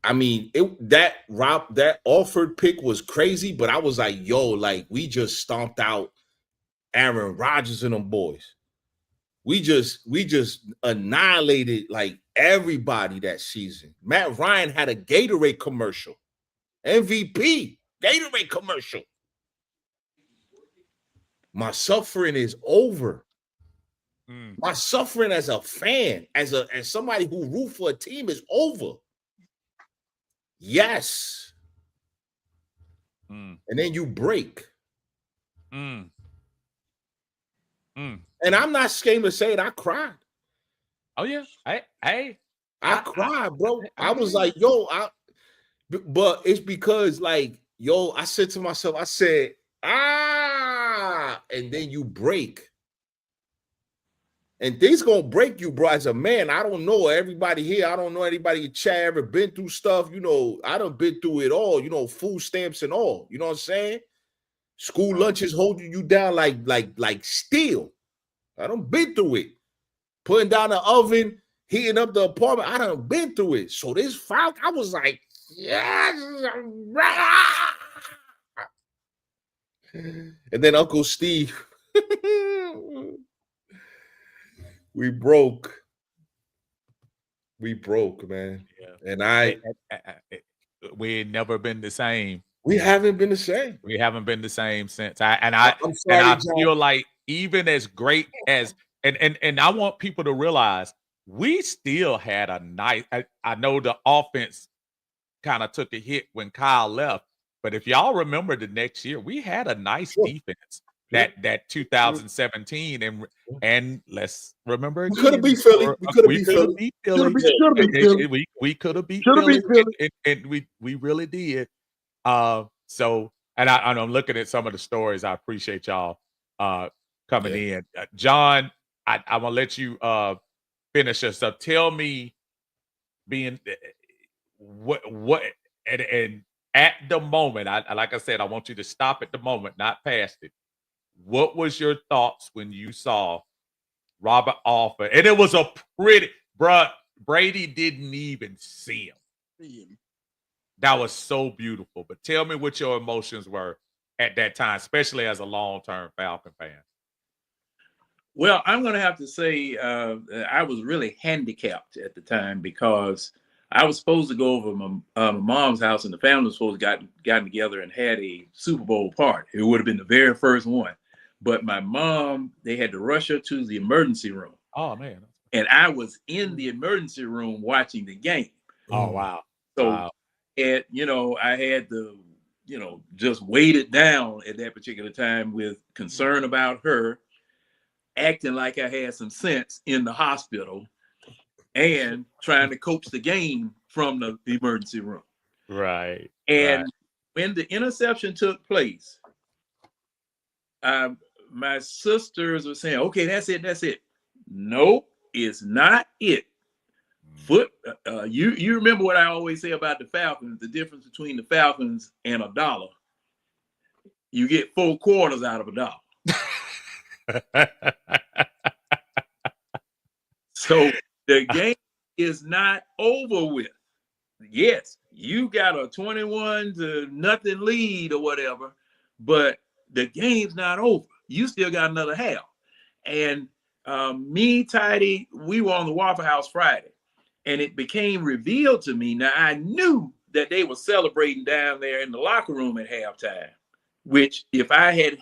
that offered pick was crazy, but I was like, yo, like we just stomped out Aaron Rodgers and them boys. We just annihilated like everybody that season. Matt Ryan had a Gatorade commercial. MVP, Gatorade commercial. My suffering is over. My suffering as a fan, as somebody who root for a team is over. Yes. And then you break. And I'm not ashamed to say it. I cried. Oh yeah. I cried, bro. I was like, yo, but it's because like, yo, I said to myself, I said, and then you break. And things gonna break you, bro. As a man, I don't know everybody here. I don't know anybody in chat ever been through stuff. You know, I done been through it all, you know, food stamps and all. You know what I'm saying? School lunches holding you down like steel. I done been through it. Putting down the oven, heating up the apartment. I done been through it. So this Falcon, I was like, yes. And then Uncle Steve, we broke, man. Yeah. And we ain't never been the same. We haven't been the same. We haven't been the same since. I feel like even as great as and I want people to realize we still had a nice. I know the offense kind of took a hit when Kyle left, but if y'all remember the next year, we had a nice defense. That 2017 and let's remember again, we could have beat Philly. We could have beat Philly. We could have beat Philly, and we really did. So and I'm looking at some of the stories. I appreciate y'all coming in. John, I'm gonna let you finish us up. Tell me, being what and at the moment, like I said, I want you to stop at the moment, not past it. What was your thoughts when you saw Robert Alford? And it was a pretty, bruh, Brady didn't even see him. That was so beautiful. But tell me what your emotions were at that time, especially as a long-term Falcon fan. Well, I'm going to have to say I was really handicapped at the time because I was supposed to go over my mom's house, and the family was supposed to gotten together and had a Super Bowl party. It would have been the very first one. But my mom, they had to rush her to the emergency room. Oh, man. And I was in the emergency room watching the game. Oh, wow. So, wow. I had to, just weight it down at that particular time with concern about her, acting like I had some sense in the hospital, and trying to coach the game from the emergency room. Right. And when the interception took place, my sisters were saying, okay, that's it. Nope, it's not it. You remember what I always say about the Falcons, the difference between the Falcons and $1. You get 4 quarters out of $1. So the game is not over with. Yes, you got a 21-0 lead or whatever, but the game's not over. You still got another half. And me, Tidy, we were on the Waffle House Friday, and it became revealed to me. Now, I knew that they were celebrating down there in the locker room at halftime, which if I had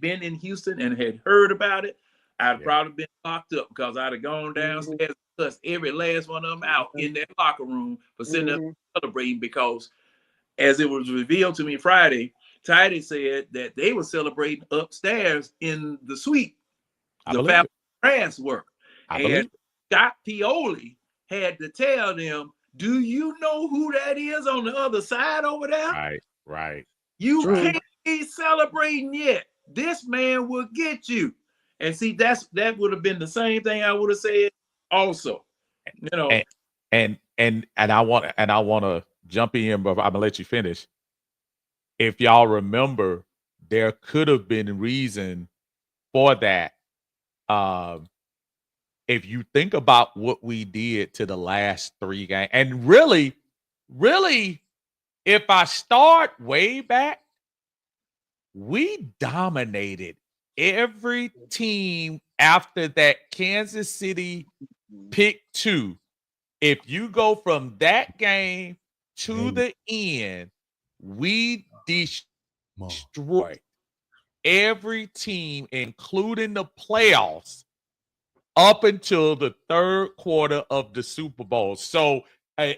been in Houston and had heard about it, I'd probably been locked up because I'd have gone downstairs and cussed every last one of them out in that locker room for sitting there celebrating, because as it was revealed to me Friday, Tidy said that they were celebrating upstairs in the suite. I The believe Falcons it. grass work. I And believe it. Scott Pioli had to tell them, do you know who that is on the other side over there? Right, right. You True. can't be celebrating yet. This man will get you. And see, that would have been the same thing I would have said also. You know, And I want to jump in, but I'm gonna let you finish. If y'all remember, there could have been reason for that. If you think about what we did to the last 3 games, and really, if I start way back, we dominated every team after that Kansas City pick 2. If you go from that game to the end, we destroyed every team, including the playoffs, up until the 3rd quarter of the Super Bowl. So I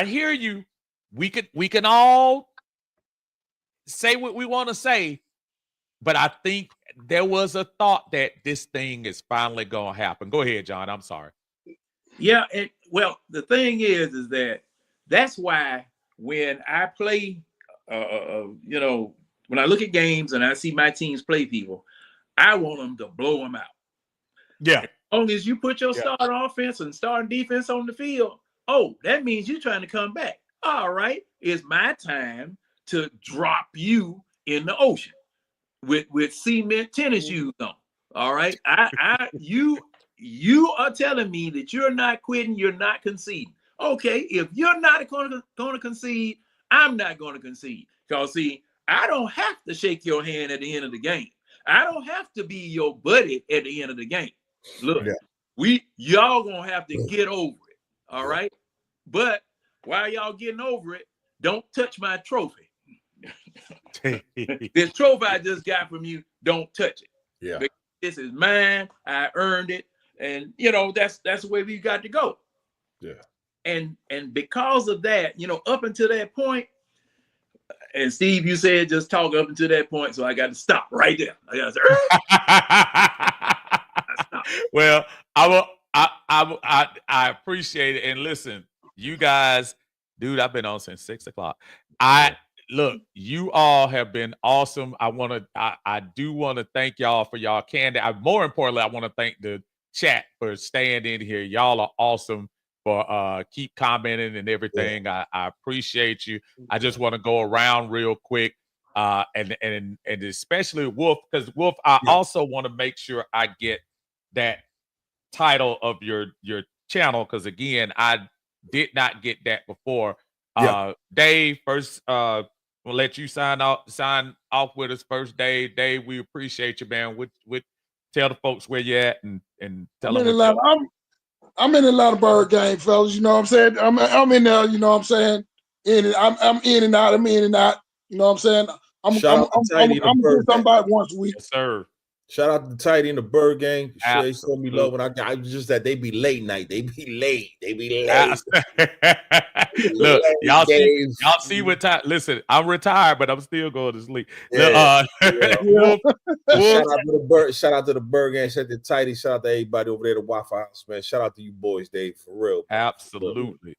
hear you. We can all say what we want to say, but I think there was a thought that this thing is finally going to happen. Go ahead, John. I'm sorry. yeah. And well, the thing is that that's why when I play, you know, when I look at games and I see my teams play people, I want them to blow them out. Yeah. As long as you put your starting offense and starting defense on the field, that means you're trying to come back. All right, it's my time to drop you in the ocean with cement tennis shoes on. All right, you are telling me that you're not quitting, you're not conceding. Okay, if you're not going to concede, I'm not going to concede. Because see, I don't have to shake your hand at the end of the game. I don't have to be your buddy at the end of the game. Look, y'all gonna have to get over it. All right, but while y'all getting over it, don't touch my trophy. This trophy I just got from you, don't touch it. Yeah, because this is mine. I earned it, and you know that's the way we got to go. Yeah, and because of that, you know, up until that point, and Steve, you said just talk up until that point, so I got to stop right there. I got to stop. Well, I appreciate it. And listen, you guys, dude, I've been on since 6 o'clock. Look, you all have been awesome. I do want to thank y'all for y'all candor. More importantly, I want to thank the chat for staying in here. Y'all are awesome for keep commenting and everything. I appreciate you. I just want to go around real quick. And especially Wolf, because Wolf, I also want to make sure I get that title of your channel, because again, I did not get that before. Dave, first we'll let you sign off with us first. Dave, we appreciate you, man. With tell the folks where you're at and tell them I'm in Atlanta Bird game, fellas. You know what I'm saying? I'm in there, you know what I'm saying? I'm in and out, you know what I'm saying? I'm doing somebody once a week. Yes, sir. Shout out to Tidy and the Bird Gang. They show me love when I got just that they be late night. They be late. Look, y'all see what time. Listen, I'm retired, but I'm still going to sleep. Shout out to the Bird Gang. Shout out to Tidy. Shout out to everybody over there at the Wi-Fi house, man. Shout out to you boys, Dave, for real. Absolutely.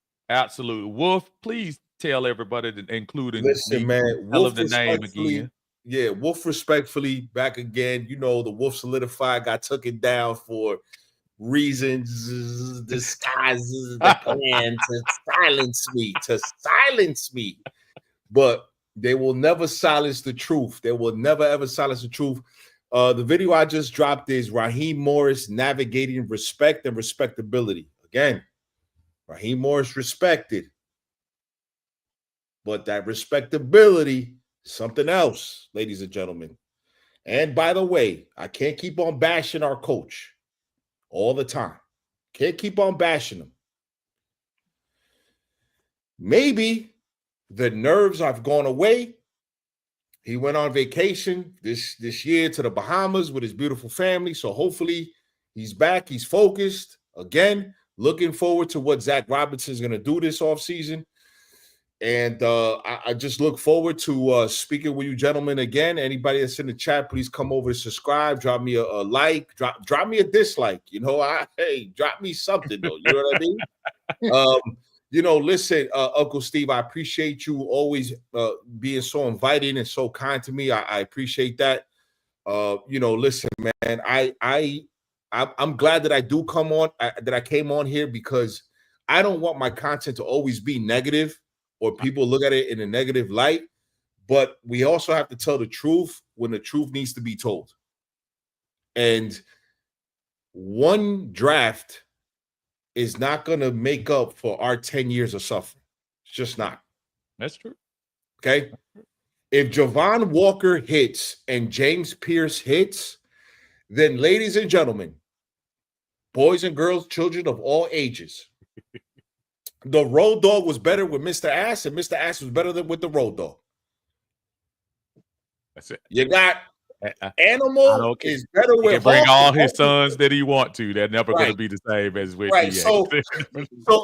Wolf, please tell everybody, including listen, man. Wolf the name again. Yeah, Wolf respectfully back again. You know, the Wolf solidified, got took it down for reasons, disguises, the plan to silence me. But they will never silence the truth. They will never ever silence the truth. The video I just dropped is Raheem Morris navigating respect and respectability. Again, Raheem Morris respected, but that respectability, something else, ladies and gentlemen. And by the way, I can't keep on bashing our coach all the time. Can't keep on bashing him. Maybe the nerves have gone away. He went on vacation this year to the Bahamas with his beautiful family. So hopefully he's back. He's focused. Again, looking forward to what Zach Robinson is going to do this offseason. And I just look forward to speaking with you gentlemen again. Anybody that's in the chat, please come over and subscribe. Drop me a like. Drop me a dislike. You know, hey, drop me something though. You know what I mean? You know, listen, Uncle Steve, I appreciate you always being so inviting and so kind to me. I appreciate that. You know, listen, man, I'm glad that I do come on, that I came on here, because I don't want my content to always be negative or people look at it in a negative light. But we also have to tell the truth when the truth needs to be told. And one draft is not going to make up for our 10 years of suffering. It's just not. That's true. Okay. If Javon Walker hits and James Pierce hits, then ladies and gentlemen, boys and girls, children of all ages, the Road Dog was better with Mr. Ass, and Mr. Ass was better than with the Road Dog. That's it. You got Animal is better with. He can bring all his sons that he want to. They're never going to be the same as with right. DA. So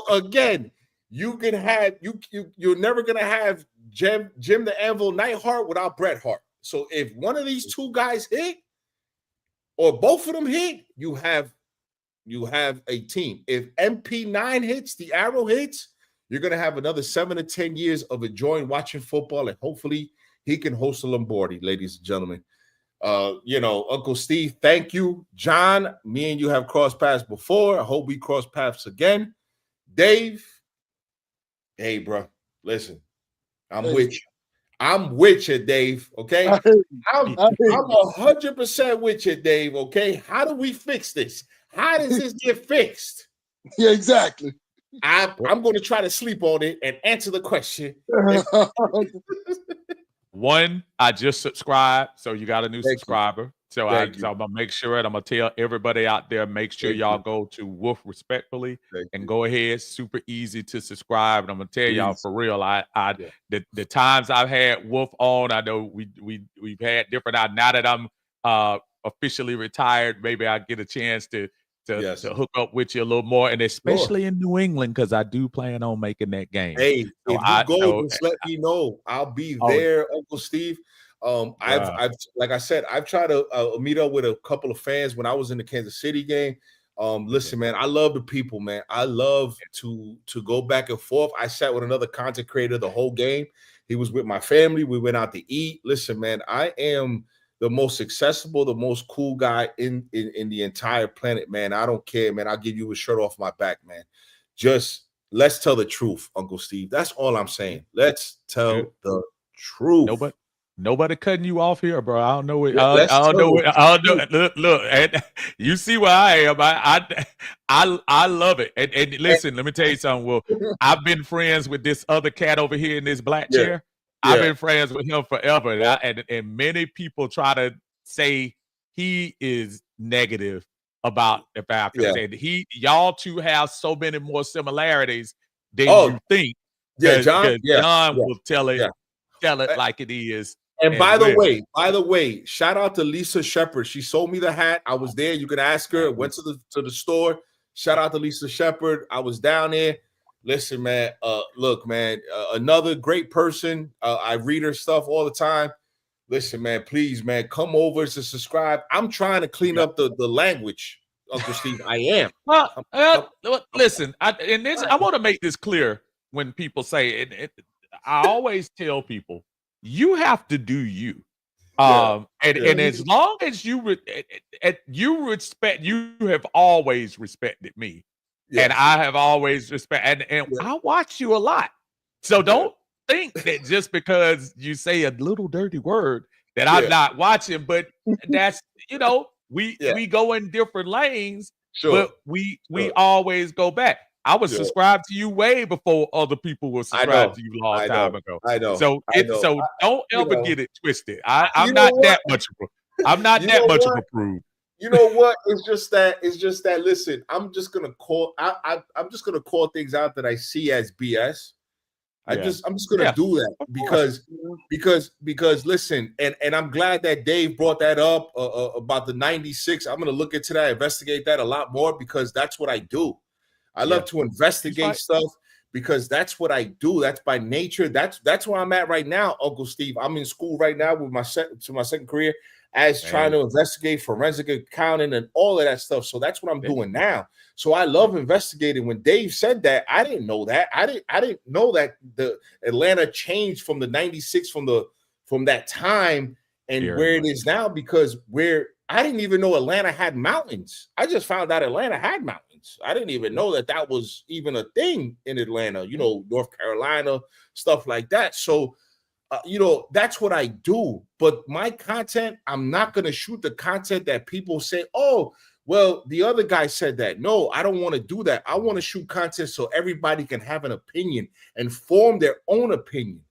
again, you can have you're never going to have Jim the Anvil Neidhart without Bret Hart. So if one of these two guys hit, or both of them hit, you have a team. If MP9 hits, the arrow hits, you're going to have another 7 to 10 years of enjoying watching football, and hopefully he can host a Lombardi, ladies and gentlemen. You know, Uncle Steve, thank you. John, me and you have crossed paths before. I hope we cross paths again. Dave, hey, bro, listen, I'm with you. I'm with you, Dave, okay? I'm 100% with you, Dave, okay? How do we fix this? How does this get fixed? Yeah, exactly. I'm going to try to sleep on it and answer the question. One, I just subscribed, so you got a new subscriber. So I'm going to make sure, and I'm going to tell everybody out there, make sure y'all go to Wolf Respectfully and go ahead. Super easy to subscribe. And I'm going to tell y'all for real, the times I've had Wolf on, I know we've had different. Now that I'm officially retired, maybe I get a chance to hook up with you a little more, and especially in New England, because I do plan on making that game. Hey, if you go, just let me know. I'll be there, Uncle Steve. I've like I said, I've tried to meet up with a couple of fans when I was in the Kansas City game. Listen, man, I love the people, man. I love to go back and forth. I sat with another content creator the whole game. He was with my family. We went out to eat. Listen, man, I am the most accessible, the most cool guy in the entire planet, man. I don't care, man. I'll give you a shirt off my back, man. Just let's tell the truth, Uncle Steve. That's all I'm saying. Let's tell the truth. Nobody cutting you off here, bro. I don't know it. I don't know it. Look, and you see where I am. I love it. And listen, let me tell you something. Well, I've been friends with this other cat over here in this black chair. I've been friends with him forever, and many people try to say he is negative about the Falcons. And y'all two have so many more similarities than you think. Yeah, John will tell it like it is. And by the way, shout out to Lisa Shepard. She sold me the hat. I was there. You can ask her. Went to the store. Shout out to Lisa Shepard. I was down there. Listen, man. Look, man. Another great person. I read her stuff all the time. Listen, man. Please, man, come over to subscribe. I'm trying to clean up the language, Uncle Steve. I am. Listen. I want to make this clear when people say it. I always tell people, you have to do you. And as long as you respect, you have always respected me. And I have always respected, and I watch you a lot. So don't think that just because you say a little dirty word that I'm not watching, but that's, we go in different lanes, but we always go back. I was subscribed to you way before other people were subscribed to you a long time ago. I know. So don't ever get it twisted. I'm not that much of a prude. You know what? It's just that. Listen, I'm just gonna call. I'm just gonna call things out that I see as BS. I'm just gonna do that because listen, and I'm glad that Dave brought that up about the 96. I'm gonna look into that, investigate that a lot more, because that's what I do. I love to investigate stuff because that's what I do. That's by nature. That's where I'm at right now, Uncle Steve. I'm in school right now with my second career as trying to investigate forensic accounting and all of that stuff. So that's what I'm doing now. So I love investigating. When Dave said that, I didn't know that. I didn't know that the Atlanta changed from the 96 from that time and where it is now, because I didn't even know Atlanta had mountains. I just found out Atlanta had mountains. I didn't even know that was even a thing in Atlanta, North Carolina, stuff like that. So, that's what I do. But my content, I'm not going to shoot the content that people say, oh, well, the other guy said that. No, I don't want to do that. I want to shoot content so everybody can have an opinion and form their own opinion.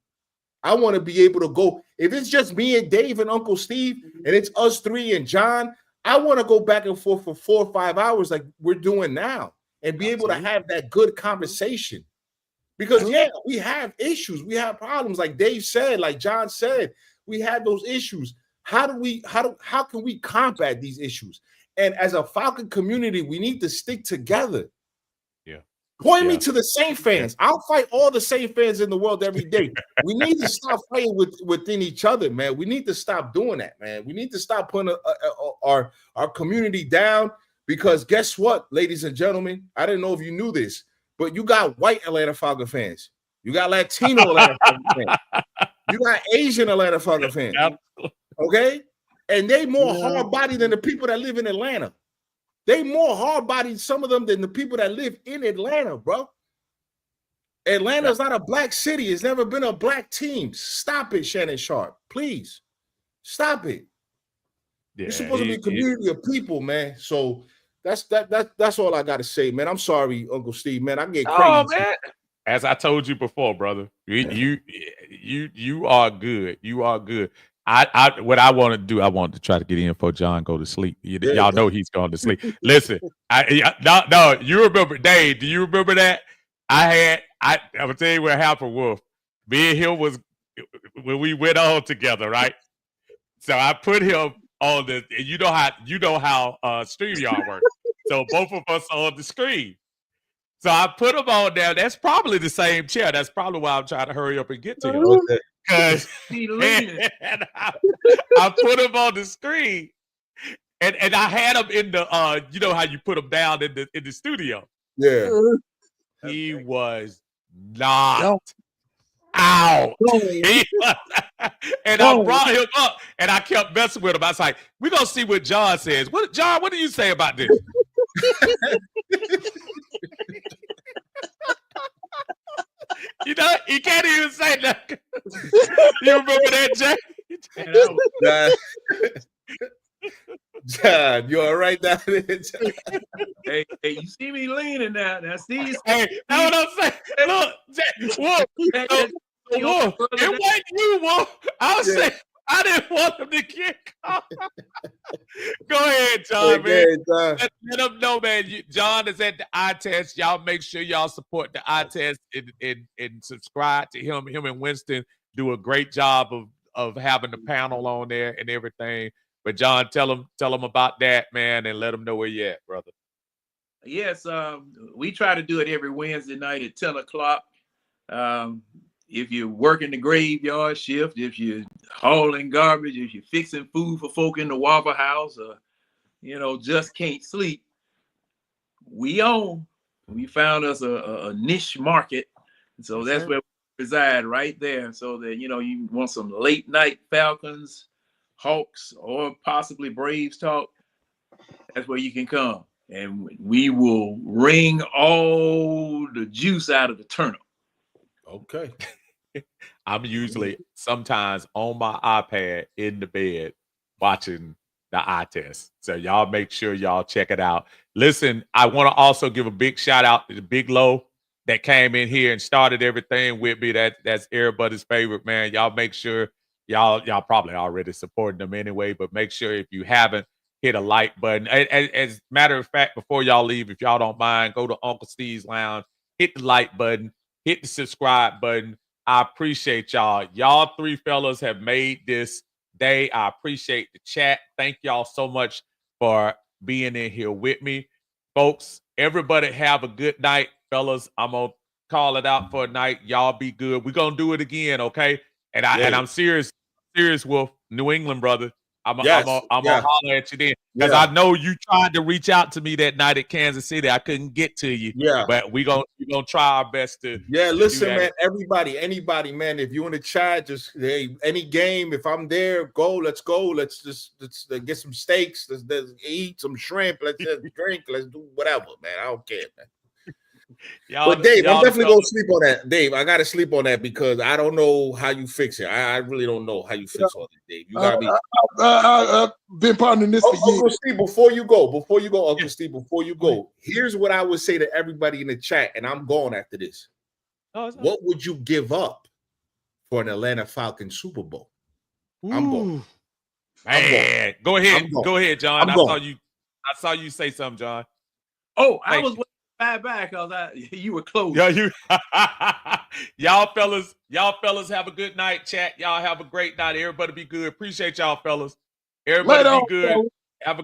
I want to be able to go, if it's just me and Dave and Uncle Steve, and it's us three and John, I want to go back and forth for 4 or 5 hours like we're doing now and be able to have that good conversation. Because, we have issues. We have problems. Like Dave said, like John said, we have those issues. How can we combat these issues? And as a Falcon community, we need to stick together. Point me to the Saint fans. I'll fight all the Saint fans in the world every day. We need to stop fighting within each other, man. We need to stop doing that, man. We need to stop putting our community down, because guess what, ladies and gentlemen? I didn't know if you knew this, but you got white Atlanta Falcon fans. You got Latino Atlanta Falcon fans. You got Asian Atlanta Falcon fans. Okay? And they more hard-bodied than the people that live in Atlanta. They more hard-bodied, some of them, than the people that live in Atlanta, bro. Atlanta's not a black city. It's never been a black team. Stop it, Shannon Sharp. Please. Stop it. You're supposed to be a community of people, man. So that's all I got to say, man. I'm sorry, Uncle Steve, man. I get crazy. Oh, man. As I told you before, brother, you are good. You are good. What I want to do, I want to try to get in before John go to sleep. Y'all know he's going to sleep. Listen, no, you remember, Dave? Do you remember that? I'm gonna tell you what happened, Wolf. Me and him was when we went on together, right? So I put him on you know how StreamYard works. So both of us on the screen. So I put him on there. That's probably the same chair. That's probably why I'm trying to hurry up and get to him. Because I put him on the screen, and I had him in the you know how you put him down in the studio. Yeah, he was knocked out. And I brought him up, and I kept messing with him. I was like, "We're gonna see what John says." John? What do you say about this? You know, he can't even say nothing. You remember that, Jay? John, you all right down there? Hey, you see me leaning now. Now, see, hey, that's what I'm saying. Look, Jay, Wolf, Wolf, it wasn't you, Wolf. I was saying, I didn't want him to get caught. Go ahead, John, man. Let them know, man. John is at the eye test. Y'all make sure y'all support the eye test and subscribe to him. Him and Winston do a great job of having the panel on there and everything. But John, tell them about that, man, and let them know where you're at, brother. Yes, we try to do it every Wednesday night at 10 o'clock. If you're working the graveyard shift, if you're hauling garbage, if you're fixing food for folk in the Waffle House, or, just can't sleep, we found us a niche market. So that's where we reside, right there. So that, you want some late night Falcons, Hawks, or possibly Braves talk, that's where you can come. And we will wring all the juice out of the turnip. Okay. I'm usually sometimes on my iPad in the bed watching the eye test. So y'all make sure y'all check it out. Listen, I want to also give a big shout out to the Big Low that came in here and started everything with me. That's everybody's favorite, man. Y'all make sure y'all probably already supporting them anyway, but make sure if you haven't, hit a like button. As a matter of fact, before y'all leave, if y'all don't mind, go to Uncle Steve's Lounge, hit the like button, hit the subscribe button. I appreciate y'all. Y'all three fellas have made this day. I appreciate the chat. Thank y'all so much for being in here with me. Folks, everybody have a good night. Fellas, I'm going to call it out for a night. Y'all be good. We're gonna do it again, okay? And Yeah. I'm serious, Wolf, New England brother. I'm Yes, gonna holler at you then because Yeah. I know you tried to reach out to me that night at Kansas City. I couldn't get to you. Yeah. But we gonna try our best to. Yeah, to listen, do that. man. Everybody, anybody, man. If you in the chat, just hey, any game. If I'm there, go. Let's go. Let's get some steaks. Let's eat some shrimp. Let's just drink. Let's do whatever, man. I don't care, man. But Dave, I'm definitely gonna sleep on that. Dave, I gotta sleep on that because I don't know how you fix it. I really don't know how you fix all this, Dave. You gotta be. I've been pondering this for years. Uncle Steve, before you go, Uncle Steve, before you go, here's what I would say to everybody in the chat, and I'm going after this. What would you give up for an Atlanta Falcons Super Bowl? I'm going. Man, go ahead. Go ahead, John. I saw you say something, John. Oh, I was back because you were close. Yeah, y'all fellas have a good night, chat. Y'all have a great night. Everybody be good. Appreciate y'all, fellas. Everybody be good. Have a